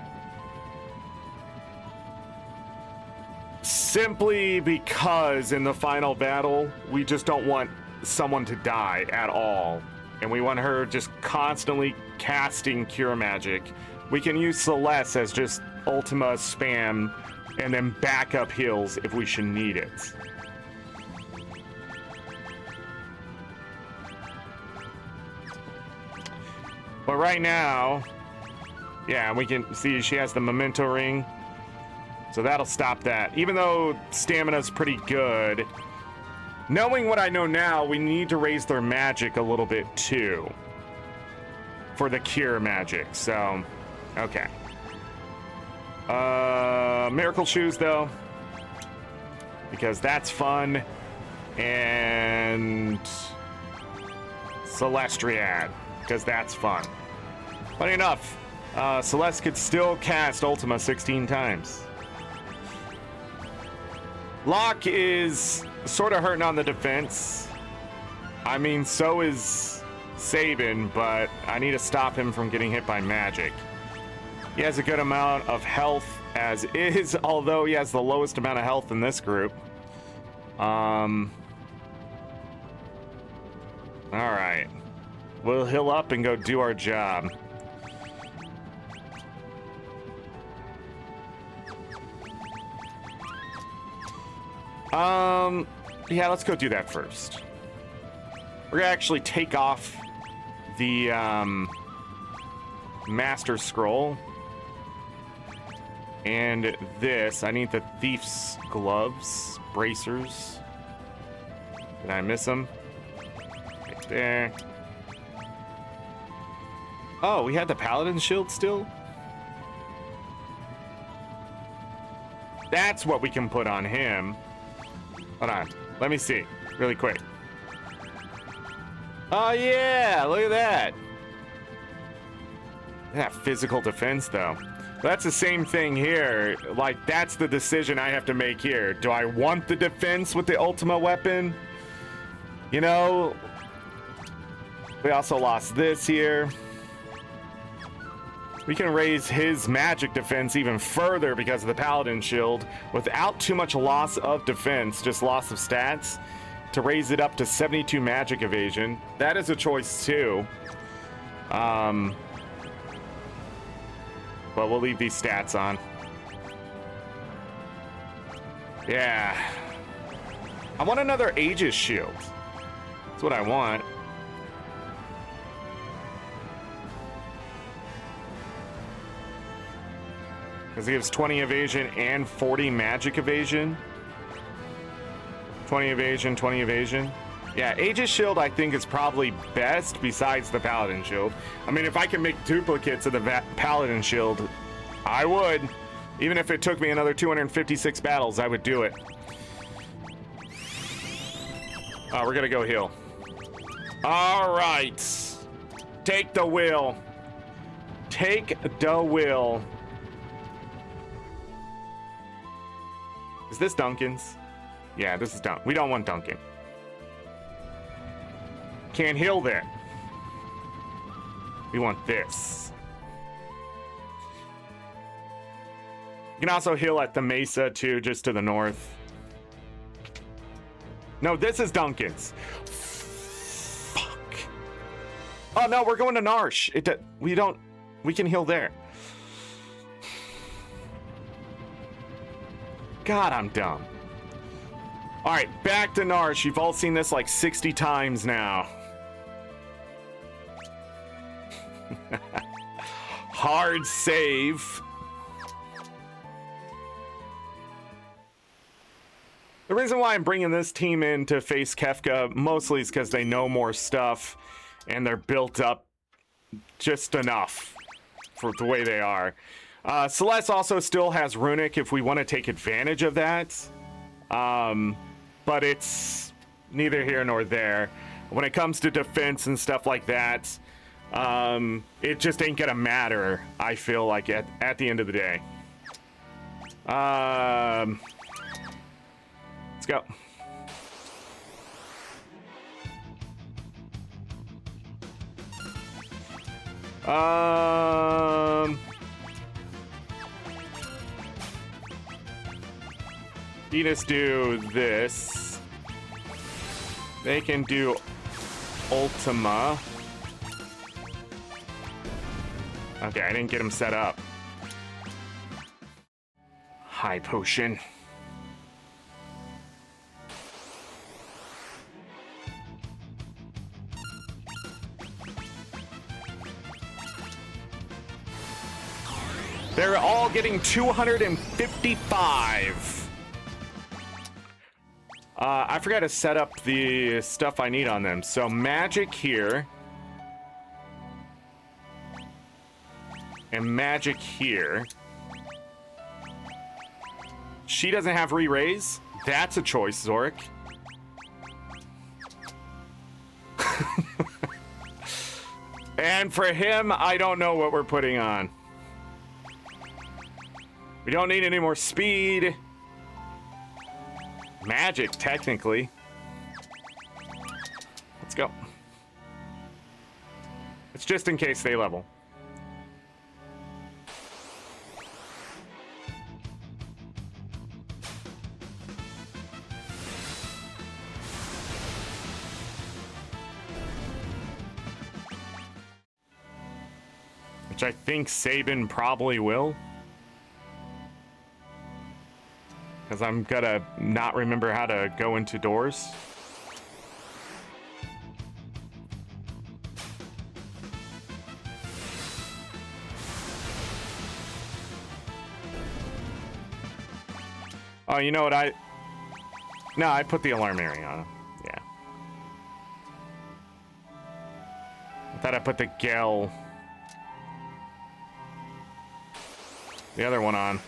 Simply because in the final battle, we just don't want someone to die at all. And we want her just constantly casting cure magic. We can use Celeste as just Ultima spam and then backup heals if we should need it. But right now, yeah, we can see she has the memento ring. So that'll stop that. Even though stamina's pretty good, knowing what I know now, we need to raise their magic a little bit too. For the cure magic, so, okay. Miracle shoes though, because that's fun. And Celestriad, because that's fun. Funny enough, Celeste could still cast Ultima 16 times. Locke is sort of hurting on the defense. I mean, so is Sabin, but I need to stop him from getting hit by magic. He has a good amount of health as is, although he has the lowest amount of health in this group. All right. We'll heal up and go do our job. Yeah, let's go do that first. We're gonna actually take off the Master Scroll. And this, I need the Thief's gloves, bracers. Did I miss them? Right there. Oh, we had the Paladin shield still? That's what we can put on him. Hold on, let me see, really quick. Oh yeah, look at that. That physical defense though. That's the same thing here. Like, that's the decision I have to make here. Do I want the defense with the Ultima weapon? You know, we also lost this here. We can raise his magic defense even further because of the Paladin shield without too much loss of defense, just loss of stats, to raise it up to 72 magic evasion. That is a choice too. But we'll leave these stats on. Yeah. I want another Aegis shield. That's what I want. Because he gives 20 evasion and 40 magic evasion. 20 evasion, 20 evasion. Yeah, Aegis shield I think is probably best besides the Paladin shield. I mean, if I can make duplicates of the Paladin shield, I would. Even if it took me another 256 battles, I would do it. Oh, we're gonna go heal. All right. Take the wheel. Take the wheel. Is this Duncan's? Yeah, this is Duncan. We don't want Duncan. Can't heal there. We want this. You can also heal at the Mesa too, just to the north. No, this is Duncan's. Fuck. Oh no, we're going to Narsh. We can heal there. God, I'm dumb. All right, back to Narsh. You've all seen this like 60 times now. Hard save. The reason why I'm bringing this team in to face Kefka mostly is because they know more stuff and they're built up just enough for the way they are. Celeste also still has Runic if we want to take advantage of that. But it's neither here nor there. When it comes to defense and stuff like that, it just ain't gonna matter, I feel like, at the end of the day. Let's go. Venus do this. They can do Ultima. Okay, I didn't get him set up. High potion. They're all getting 255. I forgot to set up the stuff I need on them. So magic here. And magic here. She doesn't have re-raise. That's a choice, Zorric. And for him, I don't know what we're putting on. We don't need any more speed. Magic, technically. Let's go. It's just in case they level. Which I think Sabin probably will. Because I'm gonna not remember how to go into doors. Oh, you know what? No, I put the alarm area on him. Yeah. I thought I put the Gel. The other one on.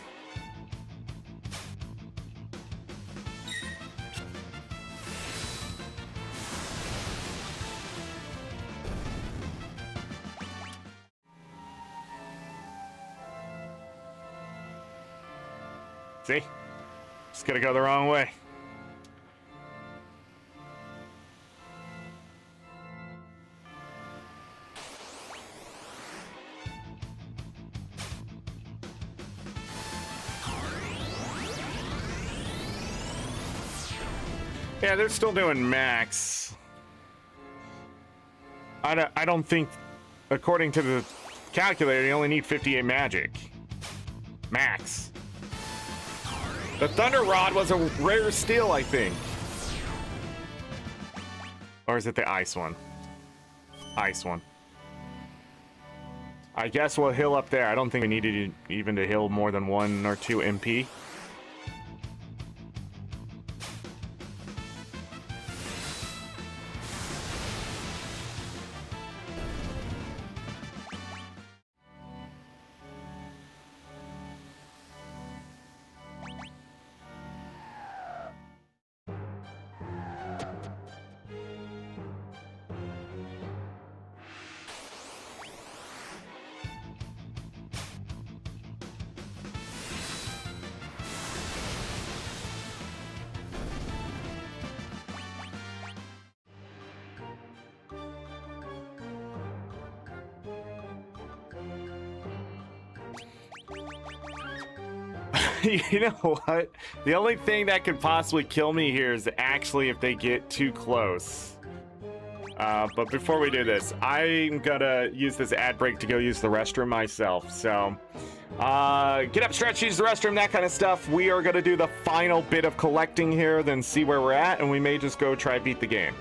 See? Just gotta go the wrong way. Yeah, they're still doing max. I don't think, according to the calculator, you only need 58 magic. Max. The Thunder Rod was a rare steel, I think. Or is it the ice one? Ice one. I guess we'll heal up there. I don't think we needed even to heal more than 1 or 2 MP. You know what? The only thing that could possibly kill me here is actually if they get too close. But before we do this, I'm gonna use this ad break to go use the restroom myself. So, get up, stretch, use the restroom, that kind of stuff. We are gonna do the final bit of collecting here, then see where we're at, and we may just go try beat the game.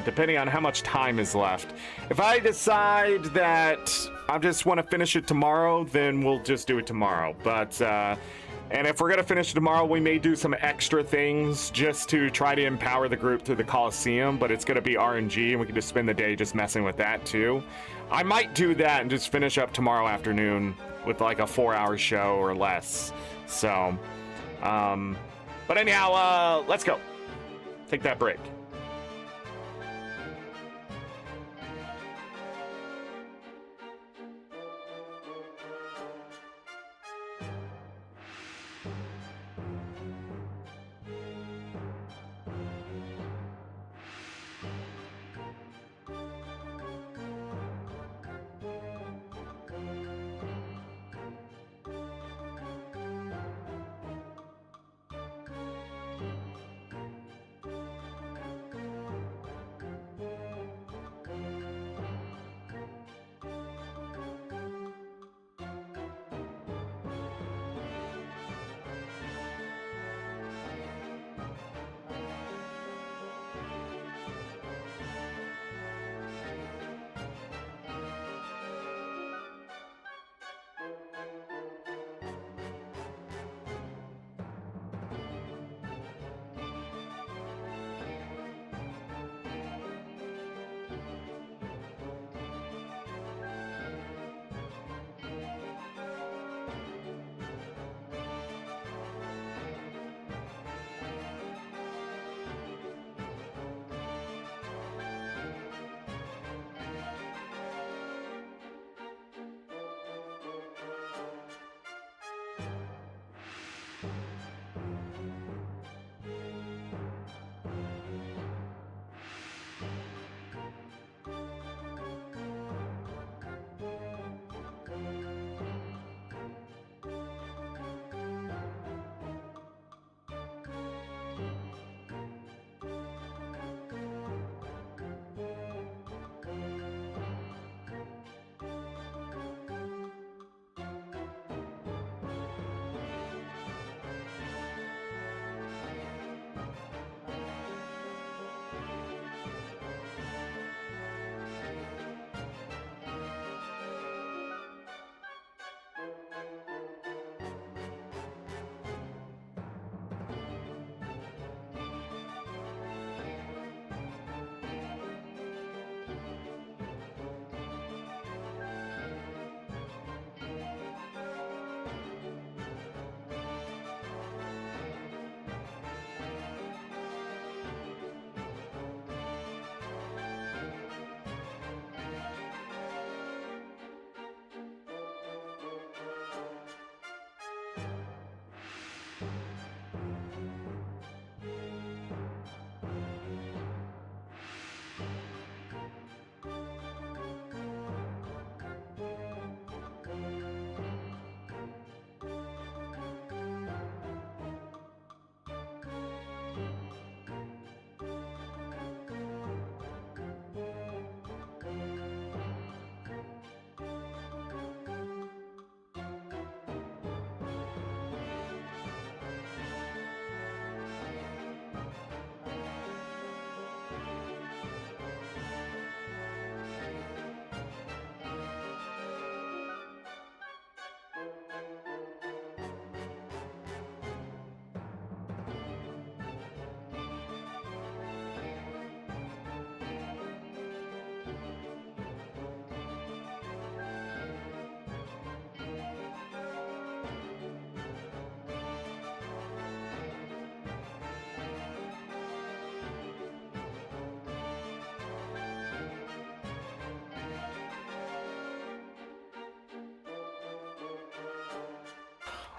Depending on how much time is left. If I decide that I just want to finish it tomorrow, then we'll just do it tomorrow. But, and if we're going to finish it tomorrow, we may do some extra things just to try to empower the group through the Coliseum, but it's going to be RNG, and we can just spend the day just messing with that, too. I might do that and just finish up tomorrow afternoon with, like, a 4-hour show or less. So, but anyhow, let's go. Take that break.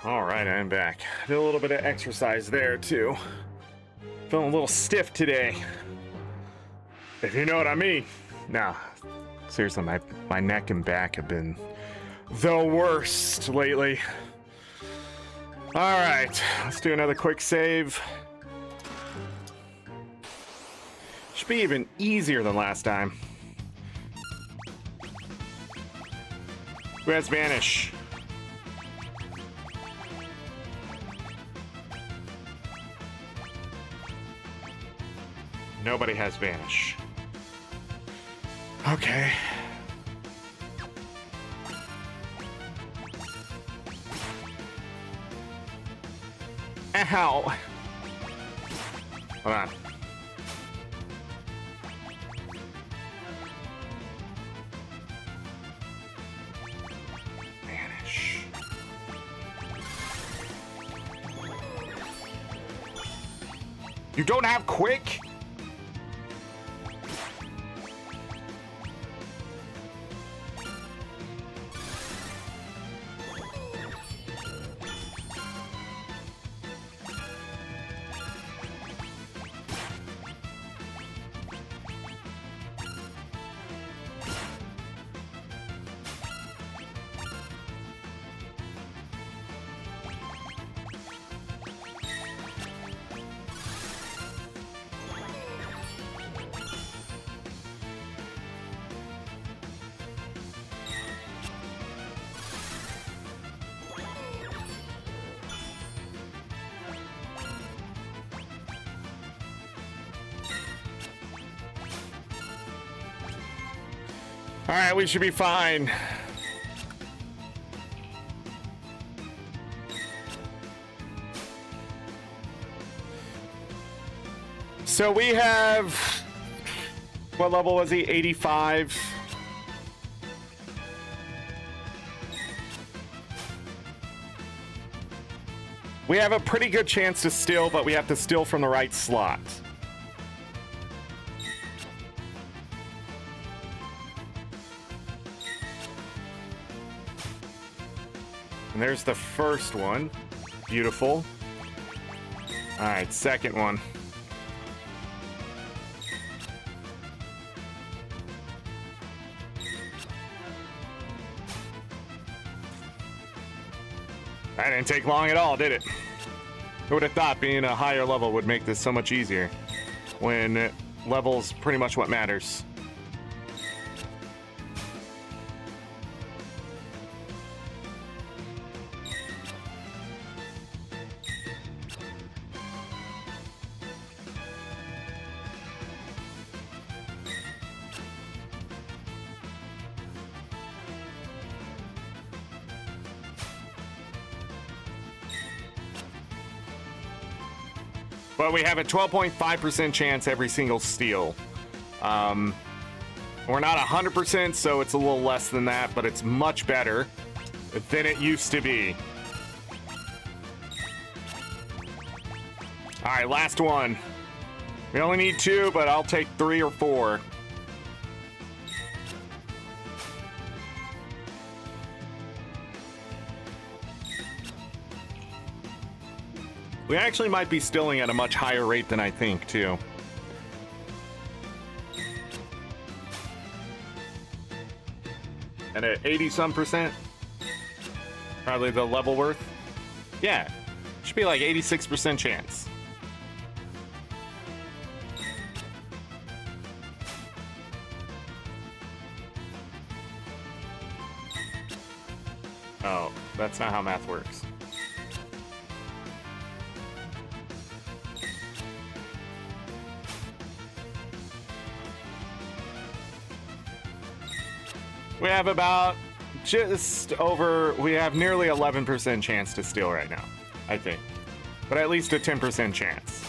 All right, I'm back. Did a little bit of exercise there too. Feeling a little stiff today, if you know what I mean. Now, seriously, my neck and back have been the worst lately. All right, let's do another quick save. Should be even easier than last time. Who has Vanish? Nobody has Vanish. Okay. Ow. Hold on. Vanish. You don't have quick? All right, we should be fine. So we have, what level was he? 85. We have a pretty good chance to steal, but we have to steal from the right slot. And there's the first one. Beautiful. All right, second one. That didn't take long at all, did it? Who would have thought being a higher level would make this so much easier when level's pretty much what matters. But we have a 12.5% chance every single steal. We're not 100%, so it's a little less than that, but it's much better than it used to be. All right, last one. We only need 2, but I'll take 3 or 4. We actually might be stealing at a much higher rate than I think, too. And at 80-some%? Probably the level worth? Yeah. Should be like 86% chance. Oh, that's not how math works. We have about just over, we have nearly 11% chance to steal right now, I think. But at least a 10% chance.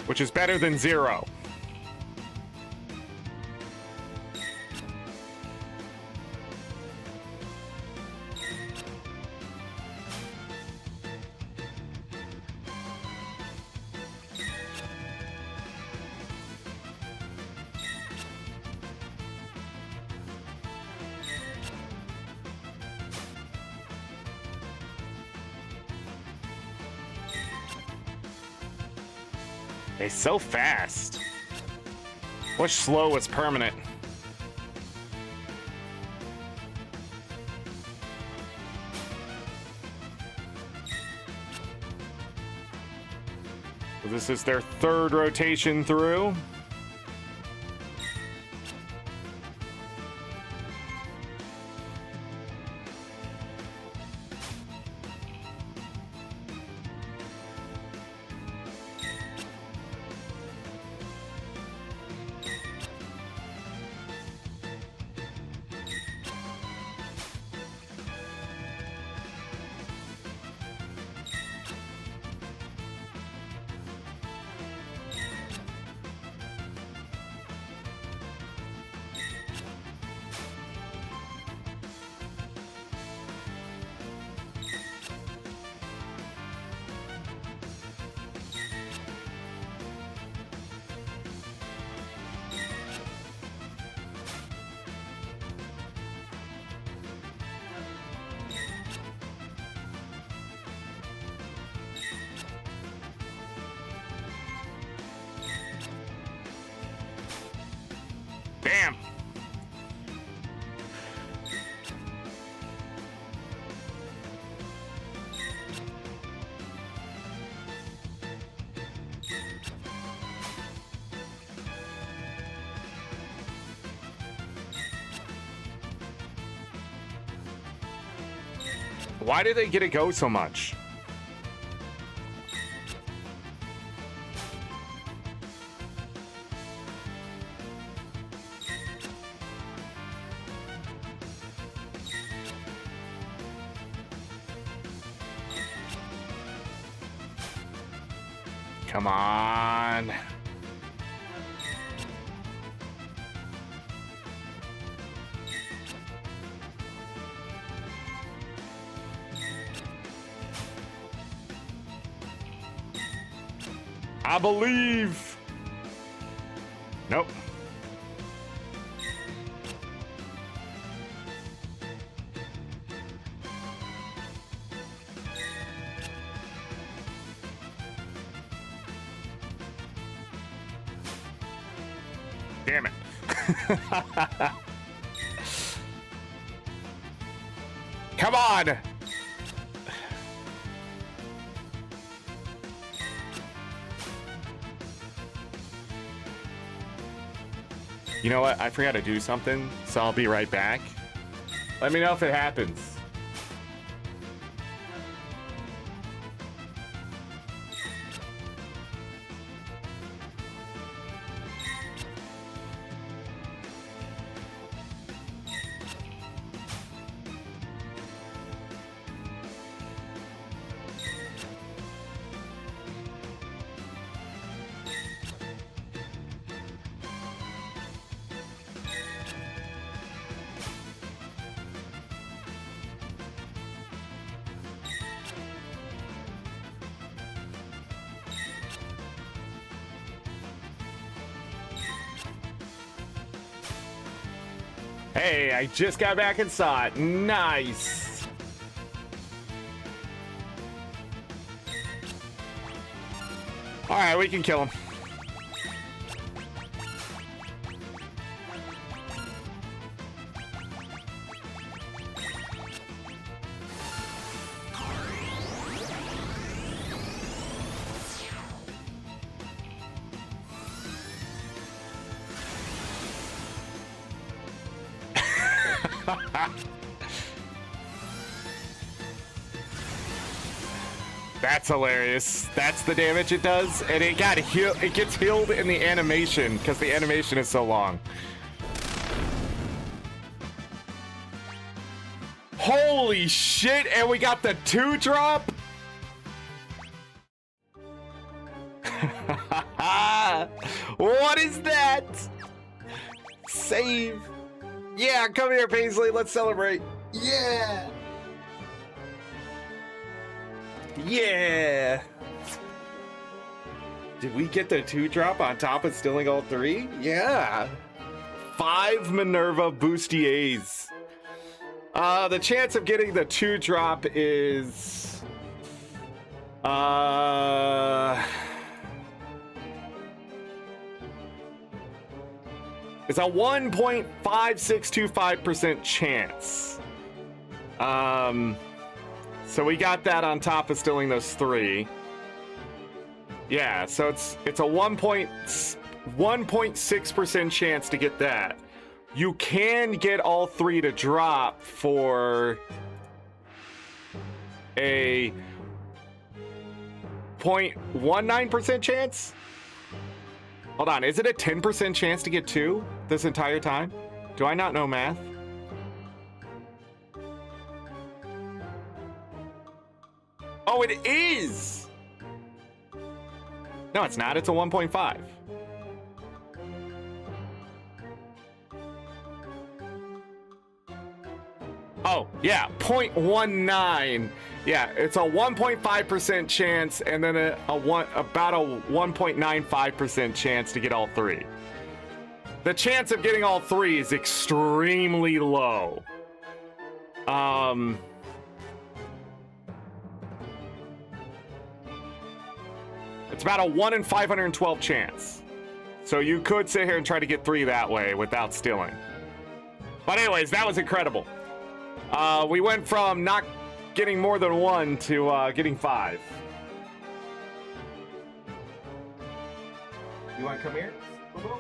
Which is better than 0. They're so fast. Wish slow was permanent. So this is their third rotation through. Bam! Why do they get to go so much? Come on. I believe. Nope. Damn it. Come on. You know what? I forgot to do something, so I'll be right back. Let me know if it happens. Hey, I just got back and saw it. Nice. All right, we can kill him. That's hilarious. That's the damage it does, and it gets healed in the animation because the animation is so long. Holy shit, and we got the 2-drop? What is that? Save. Yeah, come here, Paisley. Let's celebrate. Yeah. Yeah. Did we get the 2-drop on top of stealing all 3? Yeah. 5 Minerva bustiers. The chance of getting the 2-drop is It's a 1.5625% chance. So we got that on top of stealing those 3. Yeah, so it's a 1.6% chance to get that. You can get all 3 to drop for a 0.19% chance? Hold on, is it a 10% chance to get 2 this entire time? Do I not know math? Oh, it is! No, it's not. It's a 1.5. Oh, yeah, 0.19. Yeah, it's a 1.5% chance and then about a 1.95% chance to get all 3. The chance of getting all 3 is extremely low. It's about a 1 in 512 chance. So you could sit here and try to get 3 that way without stealing. But anyways, that was incredible. We went from not getting more than 1 to getting 5. You want to come here, Bobo?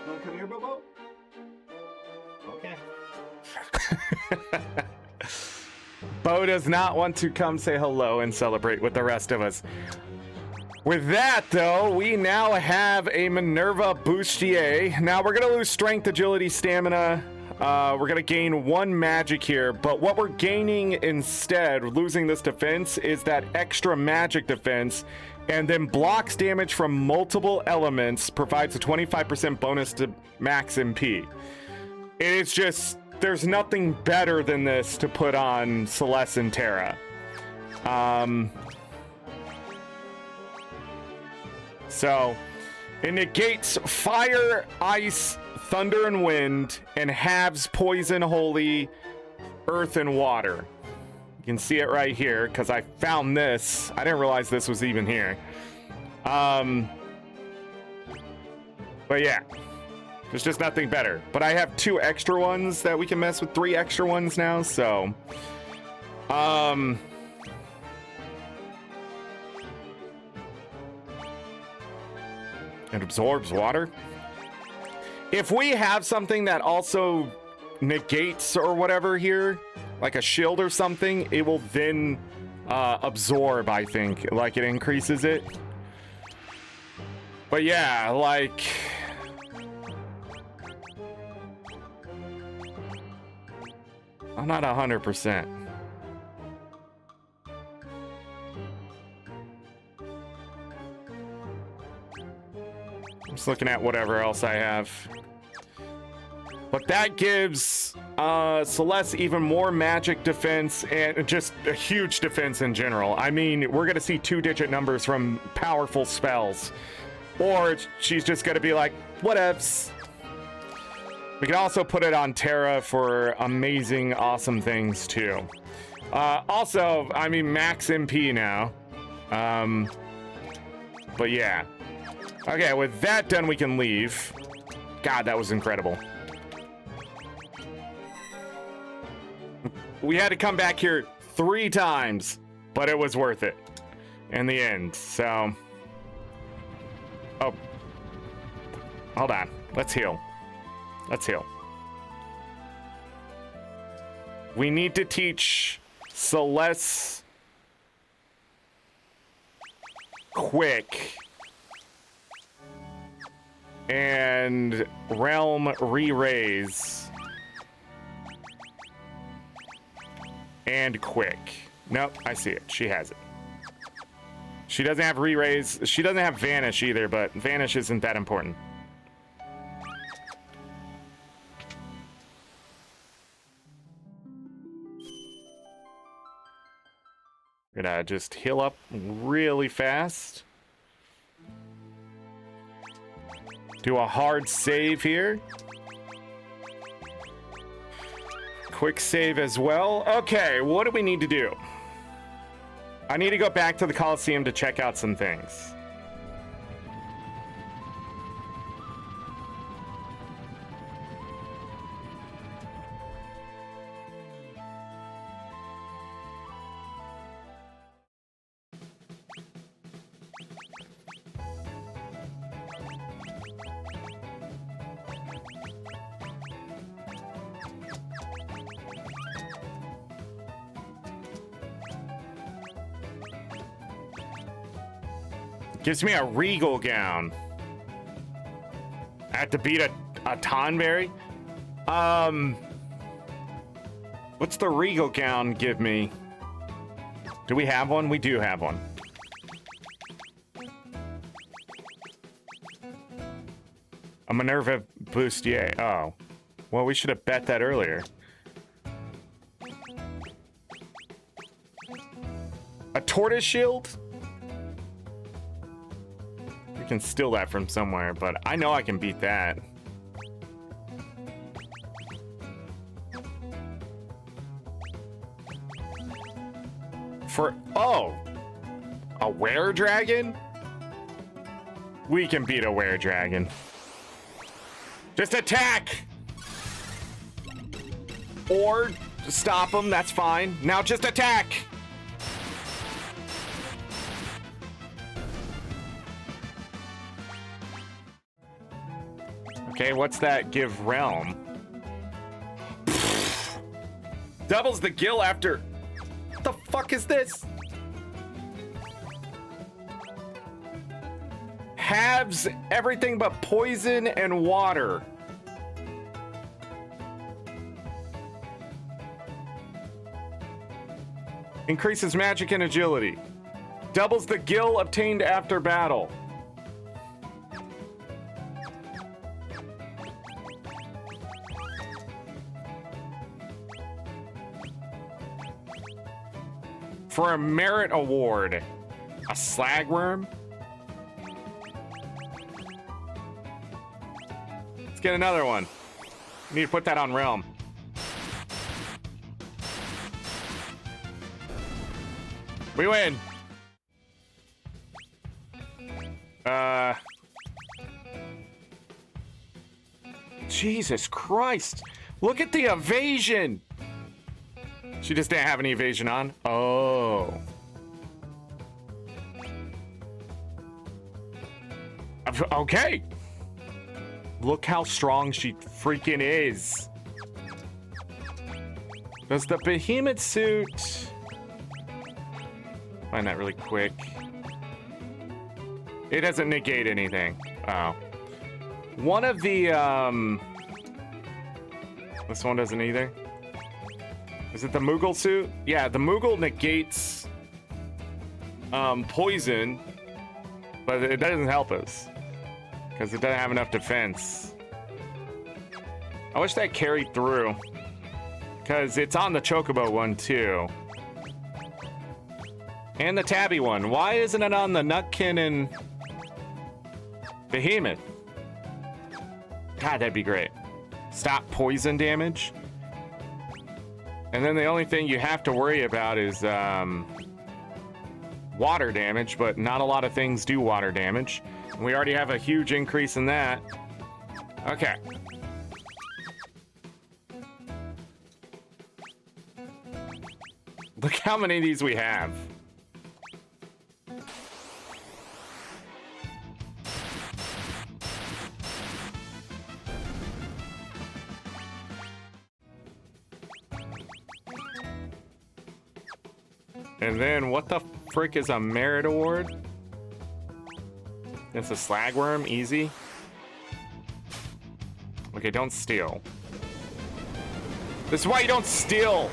You want to come here, Bobo? Okay. Bo does not want to come say hello and celebrate with the rest of us. With that, though, we now have a Minerva Bustier. Now, we're going to lose strength, agility, stamina. We're going to gain 1 magic here. But what we're gaining instead, losing this defense, is that extra magic defense. And then blocks damage from multiple elements, provides a 25% bonus to max MP. It's just, there's nothing better than this to put on Celeste and Terra. So, it negates fire, ice, thunder, and wind, and halves poison, holy, earth, and water. You can see it right here, because I found this. I didn't realize this was even here. But yeah, there's just nothing better. But I have 2 extra ones that we can mess with, 3 extra ones now, so... It absorbs water. If we have something that also negates or whatever here, like a shield or something, it will then absorb, I think. Like, it increases it. But yeah, like... I'm not 100%. I'm just looking at whatever else I have. But that gives Celeste even more magic defense and just a huge defense in general. I mean, we're going to see 2-digit numbers from powerful spells. Or she's just going to be like, whatevs. We can also put it on Terra for amazing, awesome things, too. Also, I mean, max MP now. But yeah. Okay, with that done, we can leave. God, that was incredible. We had to come back here 3 times, but it was worth it in the end, so... Oh. Hold on. Let's heal. Let's heal. We need to teach Celeste quick and realm re-raise and quick. Nope, I see it. She has it. She doesn't have re-raise. She doesn't have vanish either, but vanish isn't that important. Gonna just heal up really fast. Do a hard save here. Quick save as well. Okay, what do we need to do? I need to go back to the Coliseum to check out some things. Gives me a regal gown. I have to beat a Tonberry? What's the regal gown give me? Do we have one? We do have one. A Minerva Bustier. Oh. Well, we should have bet that earlier. A tortoise shield? We can steal that from somewhere, but I know I can beat that. Oh! A were-dragon? We can beat a were-dragon. Just attack! Or stop him, that's fine. Now just attack! Okay, what's that give realm? Doubles the gill after... What the fuck is this? Halves everything but poison and water. Increases magic and agility. Doubles the gill obtained after battle. For a merit award. A slagworm? Let's get another one. We need to put that on realm. We win. Jesus Christ. Look at the evasion. She just didn't have any evasion on. Oh. Okay. Look how strong she freaking is. Does the behemoth suit... Find that really quick. It doesn't negate anything. Oh. One of the, This one doesn't either. Is it the Moogle suit? Yeah, the Moogle negates poison, but it doesn't help us because it doesn't have enough defense. I wish that carried through because it's on the Chocobo one too. And the Tabby one. Why isn't it on the Nutkin and Behemoth? God, that'd be great. Stop poison damage. And then the only thing you have to worry about is water damage, but not a lot of things do water damage. And we already have a huge increase in that. Okay. Look how many of these we have. And then what the frick is a merit award? It's a slagworm, easy. Okay, don't steal. This is why you don't steal.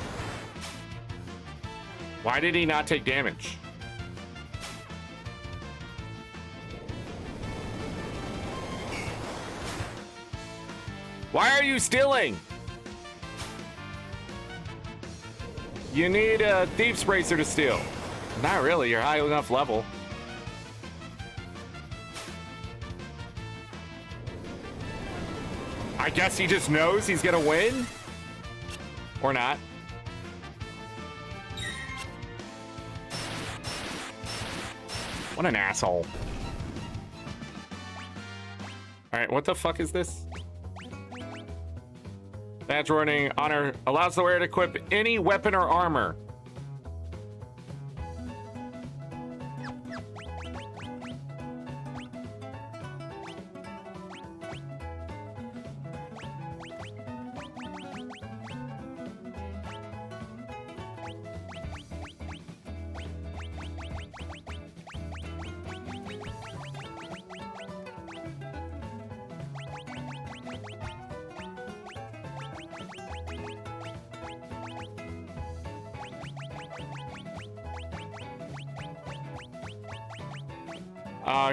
Why did he not take damage? Why are you stealing? You need a Thief's Bracer to steal. Not really, you're high enough level. I guess he just knows he's gonna win? Or not. What an asshole. Alright, what the fuck is this? Badge warning, honor allows the wearer to equip any weapon or armor.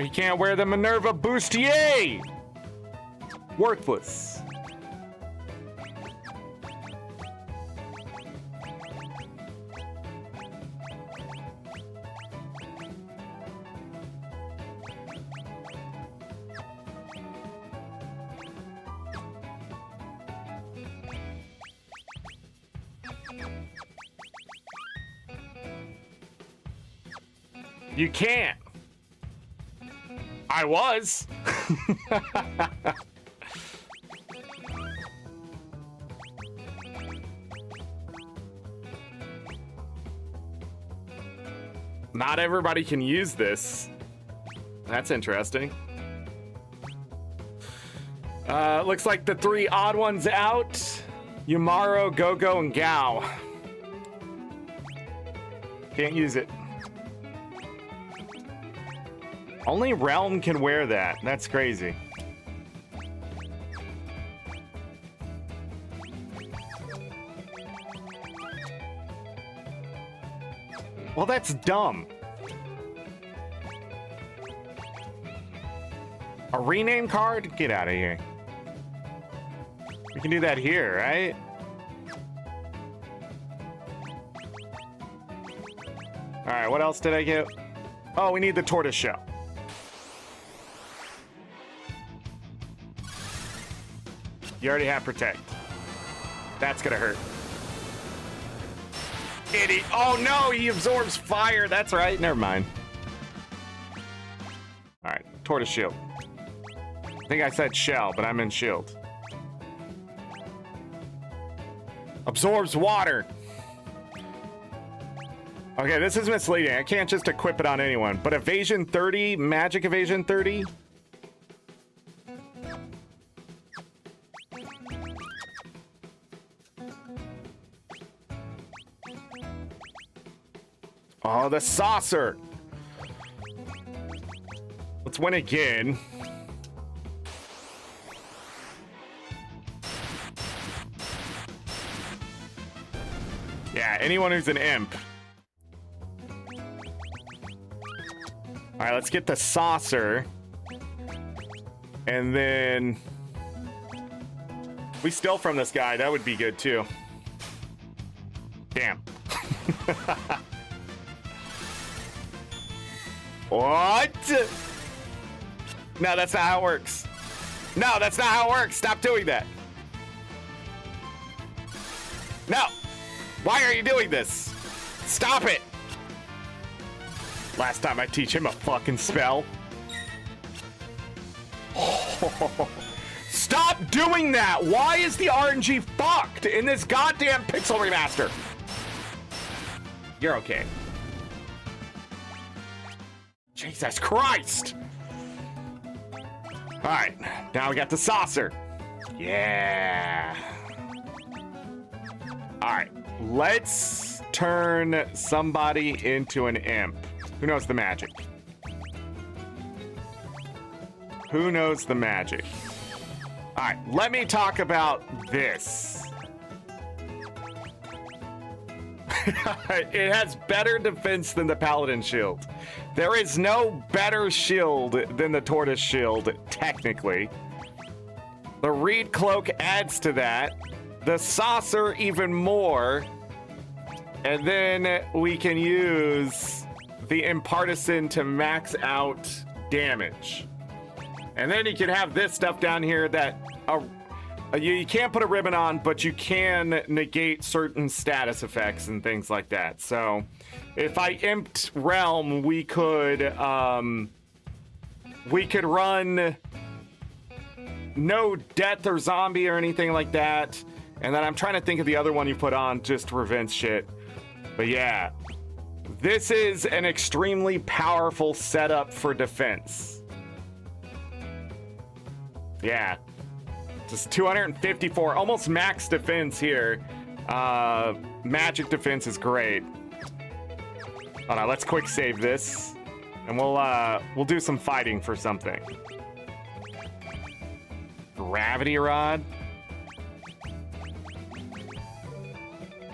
He can't wear the Minerva bustier. Worthless. You can't. I was. Not everybody can use this. That's interesting. Looks like the three odd ones out. Yumaro, Gogo, and Gao. Can't use it. Only Realm can wear that. That's crazy. Well, that's dumb. A rename card? Get out of here. We can do that here, right? All right, what else did I get? Oh, we need the tortoise shell. You already have protect. That's gonna hurt. Idiot. Oh no, he absorbs fire. That's right. Never mind. All right, tortoise shield. I think I said shell, but I meant shield. Absorbs water. Okay, this is misleading. I can't just equip it on anyone. But evasion 30, magic evasion 30. Oh, the saucer. Let's win again. Yeah, anyone who's an imp. All right, let's get the saucer. And then we steal from this guy. That would be good too. Damn. What? No, that's not how it works. No, that's not how it works. Stop doing that. No. Why are you doing this? Stop it. Last time I teach him a fucking spell. Oh, stop doing that. Why is the RNG fucked in this goddamn Pixel Remaster? You're okay. Jesus Christ! All right, now we got the saucer. Yeah. All right, let's turn somebody into an imp. Who knows the magic? Who knows the magic? All right, let me talk about this. It has better defense than the Paladin shield. There is no better shield than the Tortoise shield, technically. The Reed Cloak adds to that. The Saucer even more. And then we can use the Impartisan to max out damage. And then you can have this stuff down here that... you can't put a ribbon on, but you can negate certain status effects and things like that. So if I imped Realm, we could run no death or zombie or anything like that. And then I'm trying to think of the other one you put on just to prevent shit. But yeah, this is an extremely powerful setup for defense. Yeah. Just 254, almost max defense here. Magic defense is great. Hold on, let's quick save this, and we'll do some fighting for something. Gravity Rod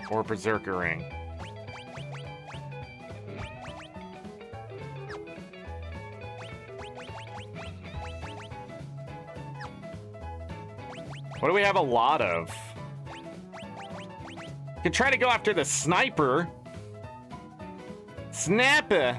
or Berserker Ring. What do we have a lot of? Could try to go after the sniper. Snapper.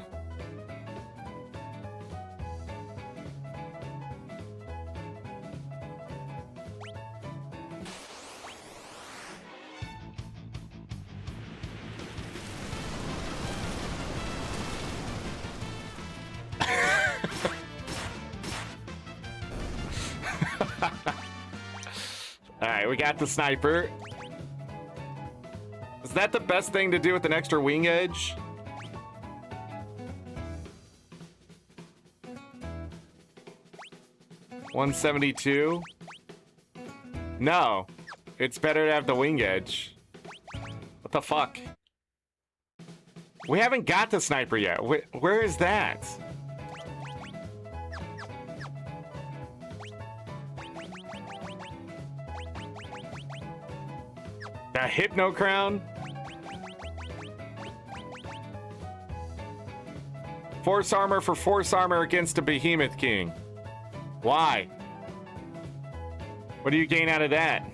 Alright, we got the sniper. Is that the best thing to do with an extra wing edge? $172? No. It's better to have the wing edge. What the fuck? We haven't got the sniper yet. Where is that? A Hypno Crown? Force armor for force armor against a Behemoth King. Why? What do you gain out of that?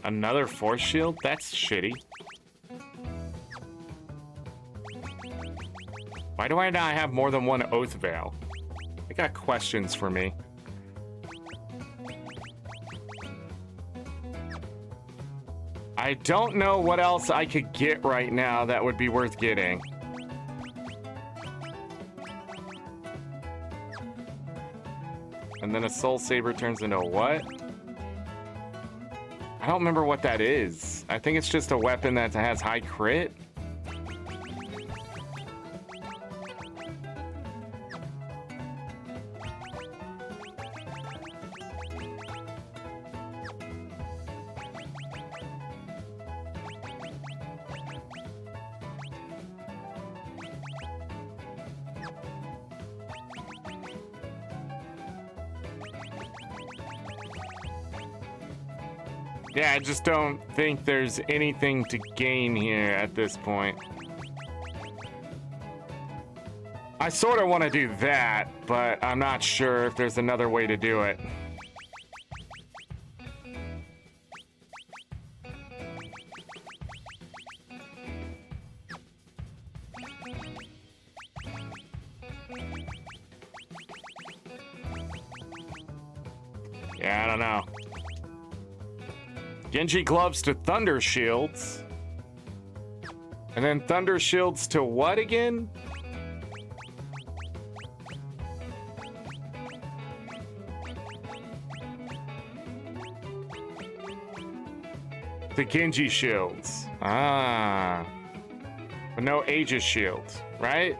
Another force shield? That's shitty. Why do I not have more than one Oath Veil? They got questions for me. I don't know what else I could get right now that would be worth getting. And then a Soul Saber turns into what? I don't remember what that is. I think it's just a weapon that has high crit. Yeah, I just don't think there's anything to gain here at this point. I sort of want to do that, but I'm not sure if there's another way to do it. Yeah, I don't know. Genji gloves to thunder shields. And then thunder shields to what again? The Genji shields. Ah. But no Aegis shields, right?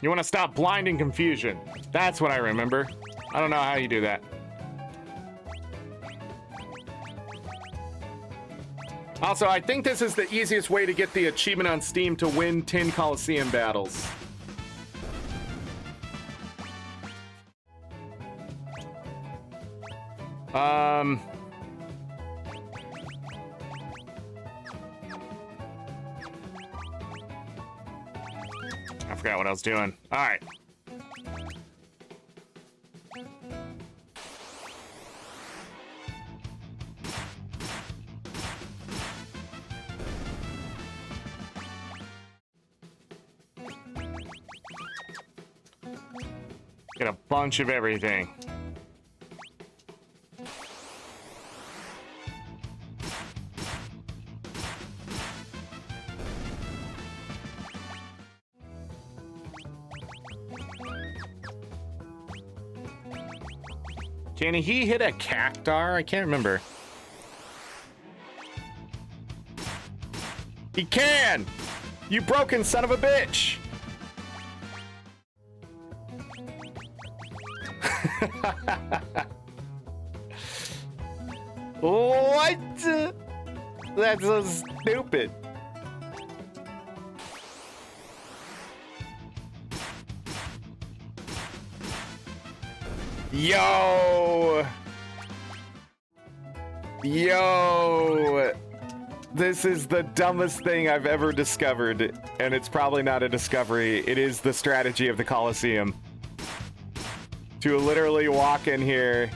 You want to stop blinding confusion. That's what I remember. I don't know how you do that. Also, I think this is the easiest way to get the achievement on Steam to win 10 Coliseum battles. I forgot what I was doing. All right. Get a bunch of everything. Can he hit a cactar? I can't remember. He can! You broken son of a bitch! What? That's so stupid. Yo! Yo! This is the dumbest thing I've ever discovered, and it's probably not a discovery. It is the strategy of the Coliseum. To literally walk in here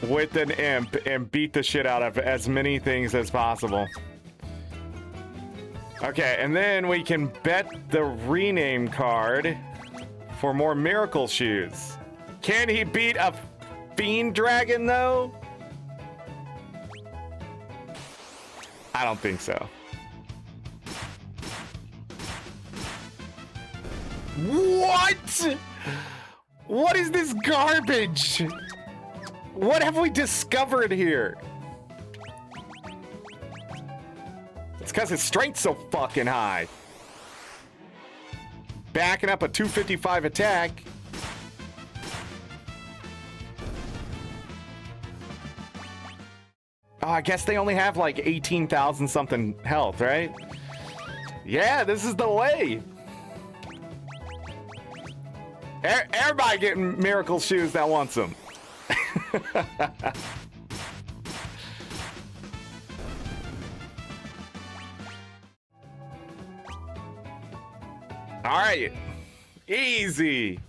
with an imp and beat the shit out of as many things as possible. Okay, and then we can bet the rename card for more miracle shoes. Can he beat a fiend dragon though? I don't think so. What? What is this garbage? What have we discovered here? It's because his strength's so fucking high. Backing up a 255 attack. Oh, I guess they only have like 18,000 something health, right? Yeah, this is the way. Everybody getting miracle shoes that wants them. All right, easy.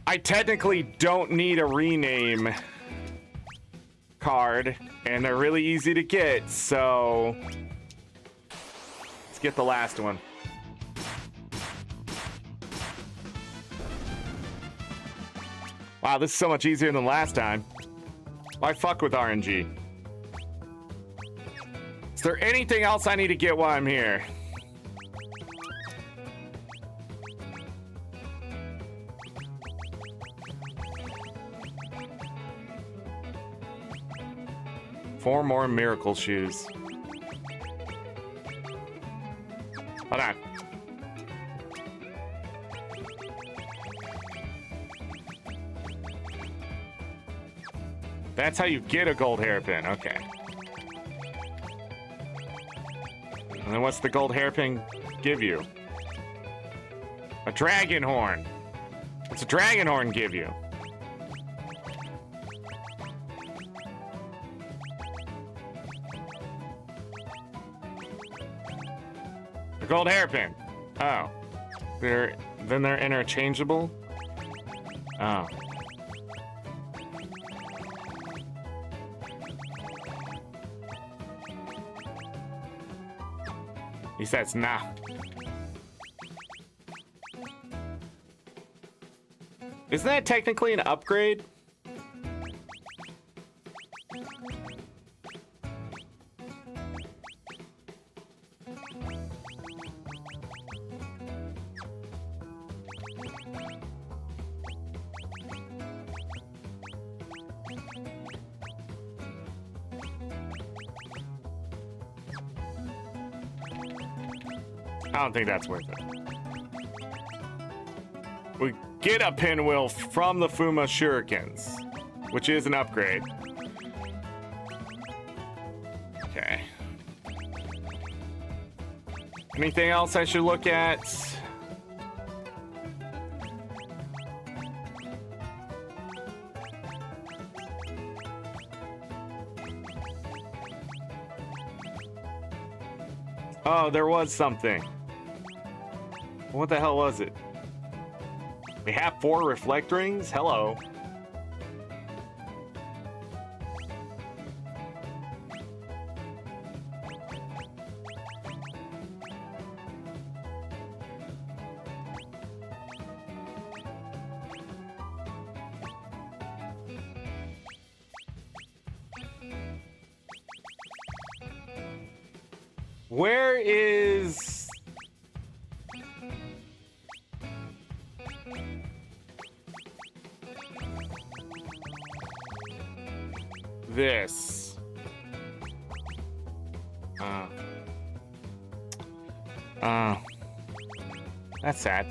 I technically don't need a rename card, and they're really easy to get, so let's get the last one. Wow, this is so much easier than last time. Why fuck with RNG? Is there anything else I need to get while I'm here? Four more miracle shoes. Hold on. That's how you get a gold hairpin. Okay. And then what's the gold hairpin give you? A dragon horn. What's a dragon horn give you? A gold hairpin. Oh. Then they're interchangeable? Oh. He says, nah. Isn't that technically an upgrade? I don't think that's worth it. We get a pinwheel from the Fuma Shurikens, which is an upgrade. Okay. Anything else I should look at? Oh, there was something. What the hell was it? We have 4 reflect rings? Hello. Where is... this. That's sad.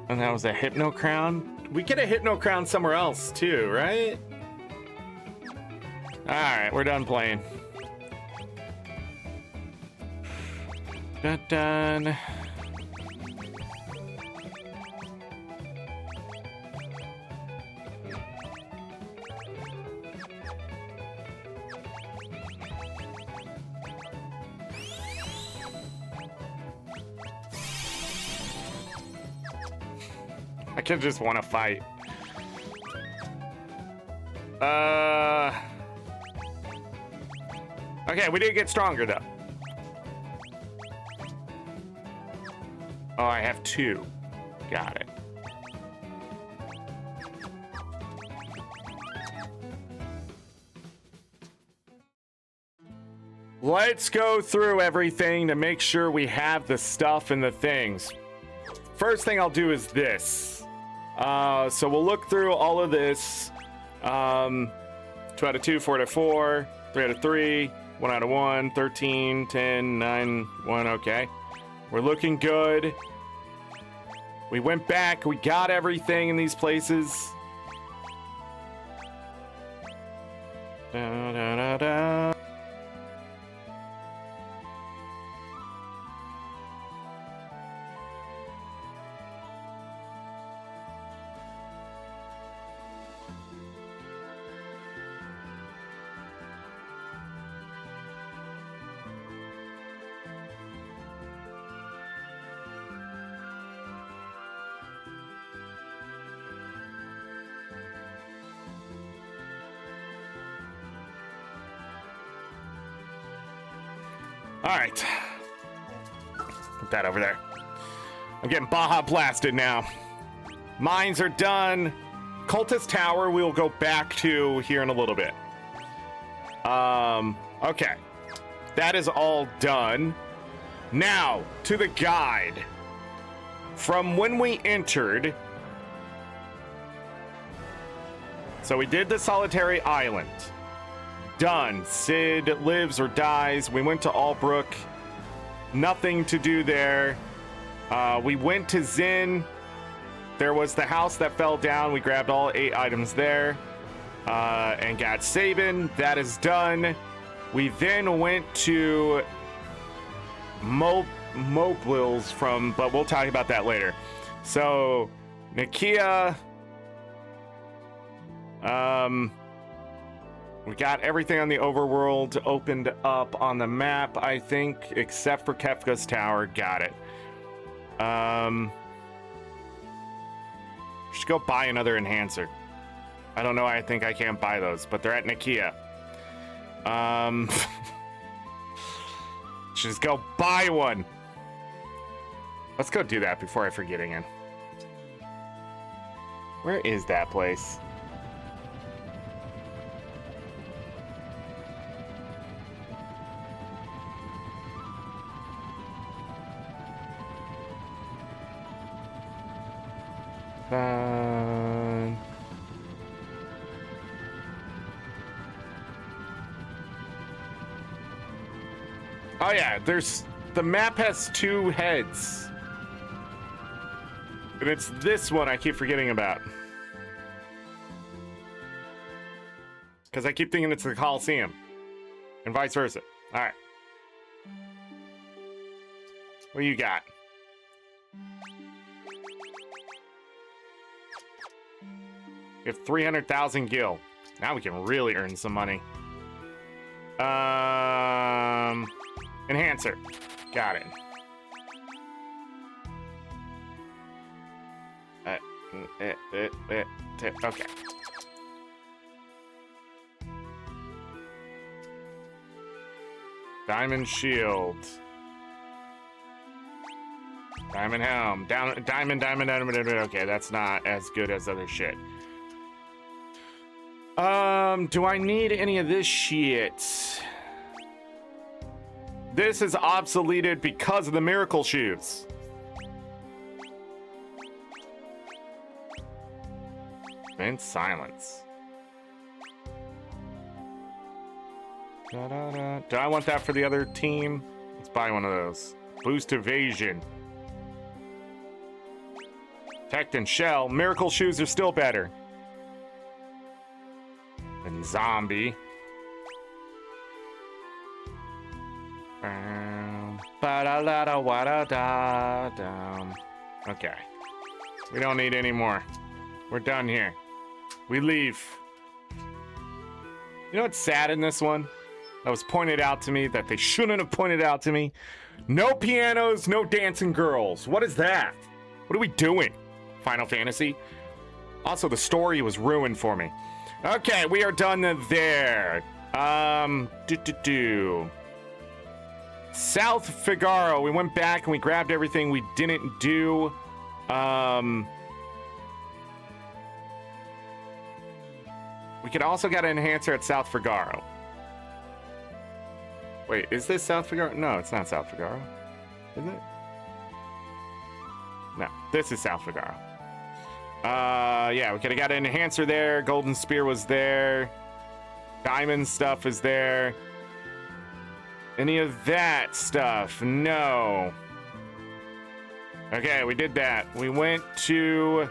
And that was a Hypno Crown. We get a Hypno Crown somewhere else too, right? All right, we're done playing. Done. I could just want to fight. Okay, we did get stronger though. Oh, I have 2. Got it. Let's go through everything to make sure we have the stuff and the things. First thing I'll do is this. So we'll look through all of this. 2 out of 2, 4 out of 4, 3 out of 3, 1 out of 1, 13, 10, 9, 1. Okay. We're looking good. We went back. We got everything in these places. Da, da, da, da. All right. Put that over there. I'm getting Baja blasted now. Mines are done. Cultist Tower we'll go back to here in a little bit. Okay. That is all done. Now, to the guide. From when we entered... So we did the Solitary Island. Done. Sid lives or dies. We went to Albrook. Nothing to do there. We went to Zin. There was the house that fell down. We grabbed all 8 items there. And got Sabin. That is done. We then went to Mobil's from... But we'll talk about that later. So, Nakia... We got everything on the overworld opened up on the map, I think, except for Kefka's Tower. Got it. Just go buy another enhancer. I don't know. I think I can't buy those, but they're at Nakia. Just go buy one. Let's go do that before I forget again. Where is that place? Oh yeah, the map has 2 heads. And it's this one I keep forgetting about. Because I keep thinking it's the Coliseum. And vice versa. Alright. What do you got? We have 300,000 gil. Now we can really earn some money. Enhancer. Got it. Okay. Diamond shield. Diamond helm. Diamond. Okay, that's not as good as other shit. Do I need any of this shit? This is obsoleted because of the miracle shoes. Defense silence. Da-da-da. Do I want that for the other team? Let's buy one of those. Boost evasion. Protect and shell. Miracle shoes are still better. And zombie. Okay. We don't need any more. We're done here. We leave. You know what's sad in this one? That was pointed out to me that they shouldn't have pointed out to me. No pianos, no dancing girls. What is that? What are we doing? Final Fantasy? Also, the story was ruined for me. Okay, we are done there. South Figaro. We went back and we grabbed everything we didn't do. We could also get an enhancer at South Figaro. Wait, is this South Figaro? No, it's not South Figaro. Isn't it? No, this is South Figaro. Yeah, we could have got an enhancer there. Golden Spear was there. Diamond stuff is there. Any of that stuff? No. Okay, we did that. We went to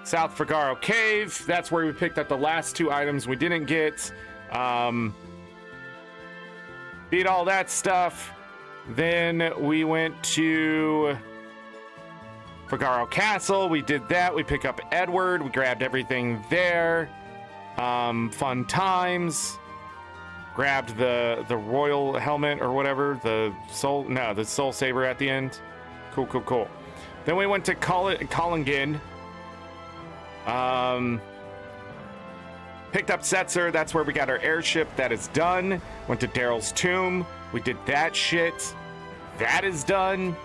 South Figaro Cave. That's where we picked up the last two items we didn't get. Beat all that stuff. Then we went to Figaro Castle. We did that. We picked up Edward. We grabbed everything there. Fun times. Grabbed the royal helmet or whatever. The soul saber at the end. Cool. Then we went to Collingen. Picked up Setzer. That's where we got our airship. That is done. Went to Daryl's tomb. We did that shit. That is done.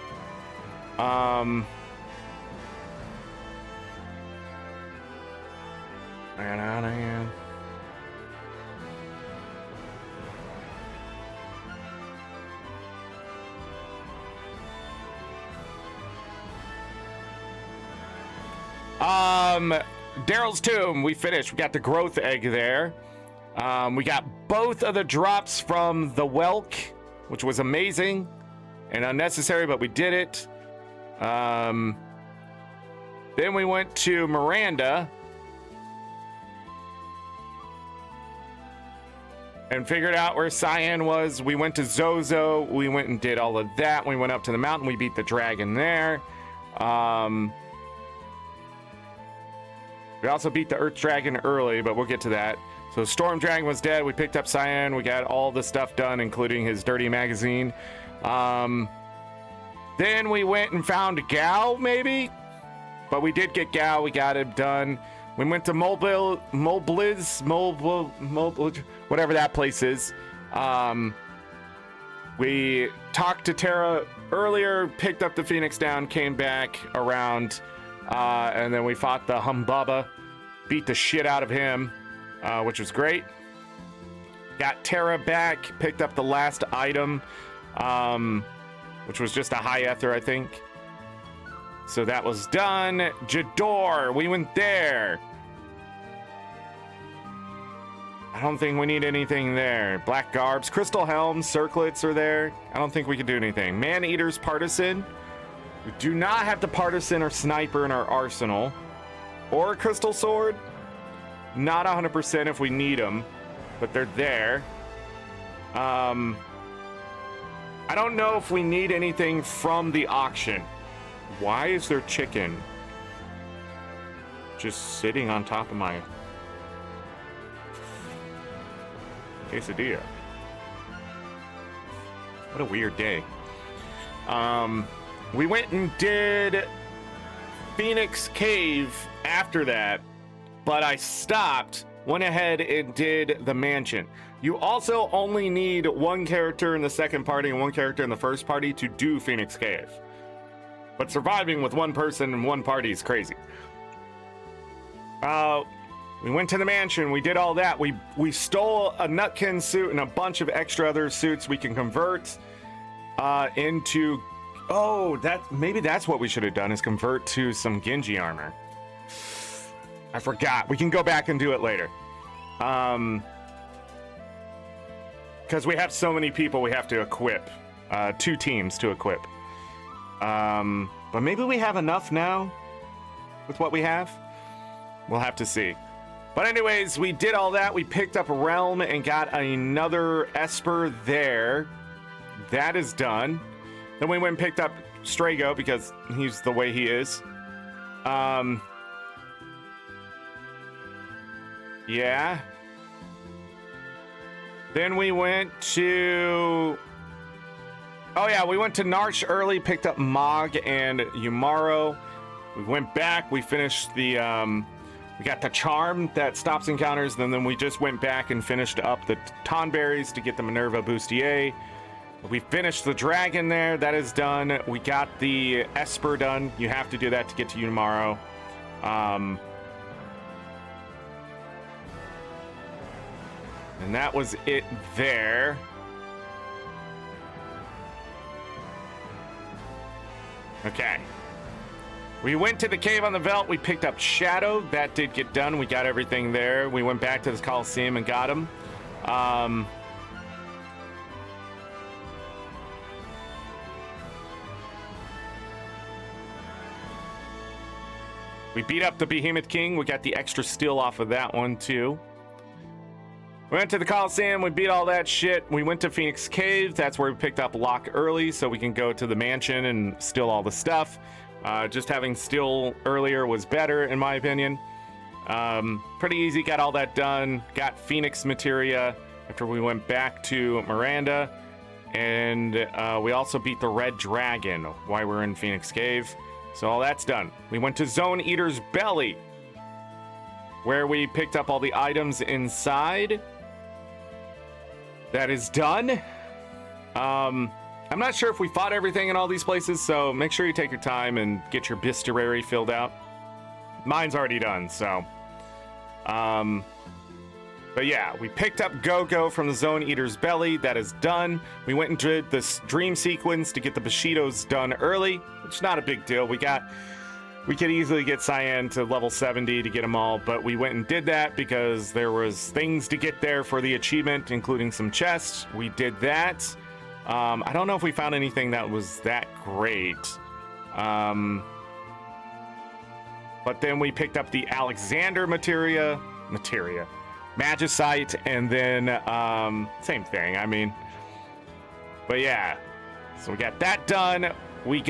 Daryl's tomb, we finished. We got the growth egg there. We got both of the drops from the Welk, which was amazing and unnecessary, but we did it. Then we went to Miranda and figured out where Cyan was. We went to Zozo. We went and did all of that. We went up to the mountain. We beat the dragon there. We also beat the Earth Dragon early, but we'll get to that. So Storm Dragon was dead. We picked up Cyan. We got all the stuff done, including his dirty magazine. Then we went and found Gao, maybe? But we did get Gao. We got it done. We went to Mobliz, whatever that place is. We talked to Terra earlier, picked up the Phoenix down, came back around, and then we fought the Humbaba, beat the shit out of him, which was great. Got Terra back, picked up the last item, which was just a high ether, I think. So that was done. Jador, we went there. I don't think we need anything there. Black Garbs, Crystal Helms, Circlets are there. I don't think we can do anything. Man-Eater's Partisan. We do not have the Partisan or Sniper in our arsenal. Or a Crystal Sword. Not 100% if we need them, but they're there. I don't know if we need anything from the auction. Why is there chicken just sitting on top of my quesadilla? What a weird day. We went and did Phoenix Cave after that, but I stopped, went ahead and did the mansion. You also only need one character in the second party and one character in the first party to do Phoenix Cave. But surviving with one person in one party is crazy. We went to the mansion. We did all that. We stole a Nutkin suit and a bunch of extra other suits we can convert into. Oh, maybe that's what we should have done, is convert to some Genji armor. I forgot. We can go back and do it later. Because we have so many people we have to equip. 2 teams to equip. But maybe we have enough now with what we have. We'll have to see. But anyways, we did all that. We picked up a realm and got another Esper there. That is done. Then we went and picked up Strago because he's the way he is. Yeah. Then we went to... Oh yeah, we went to Narsh early, picked up Mog and Umaro. We went back, we finished the... we got the charm that stops encounters, and then we just went back and finished up the Tonberries to get the Minerva Bustier. We finished the dragon there, that is done. We got the Esper done. You have to do that to get to Umaro. And that was it there. Okay. We went to the cave on the Veldt. We picked up Shadow. That did get done. We got everything there. We went back to the Coliseum and got him. We beat up the Behemoth King. We got the extra steel off of that one, too. We went to the Coliseum. We beat all that shit. We went to Phoenix Cave. That's where we picked up Locke early so we can go to the mansion and steal all the stuff. Just having steel earlier was better, in my opinion. Pretty easy. Got all that done. Got Phoenix materia after we went back to Miranda. And we also beat the Red Dragon while we were in Phoenix Cave. So all that's done. We went to Zone Eater's Belly, where we picked up all the items inside. That is done. I'm not sure if we fought everything in all these places, so make sure you take your time and get your bestiary filled out. Mine's already done, so. But yeah, we picked up Go-Go from the Zone Eater's Belly. That is done. We went and did this dream sequence to get the Bushidos done early, which is not a big deal. We could easily get Cyan to level 70 to get them all, but we went and did that because there was things to get there for the achievement, including some chests. We did that. I don't know if we found anything that was that great. But then we picked up the Alexander materia, Magicite, and then same thing, I mean. But yeah, so we got that done. We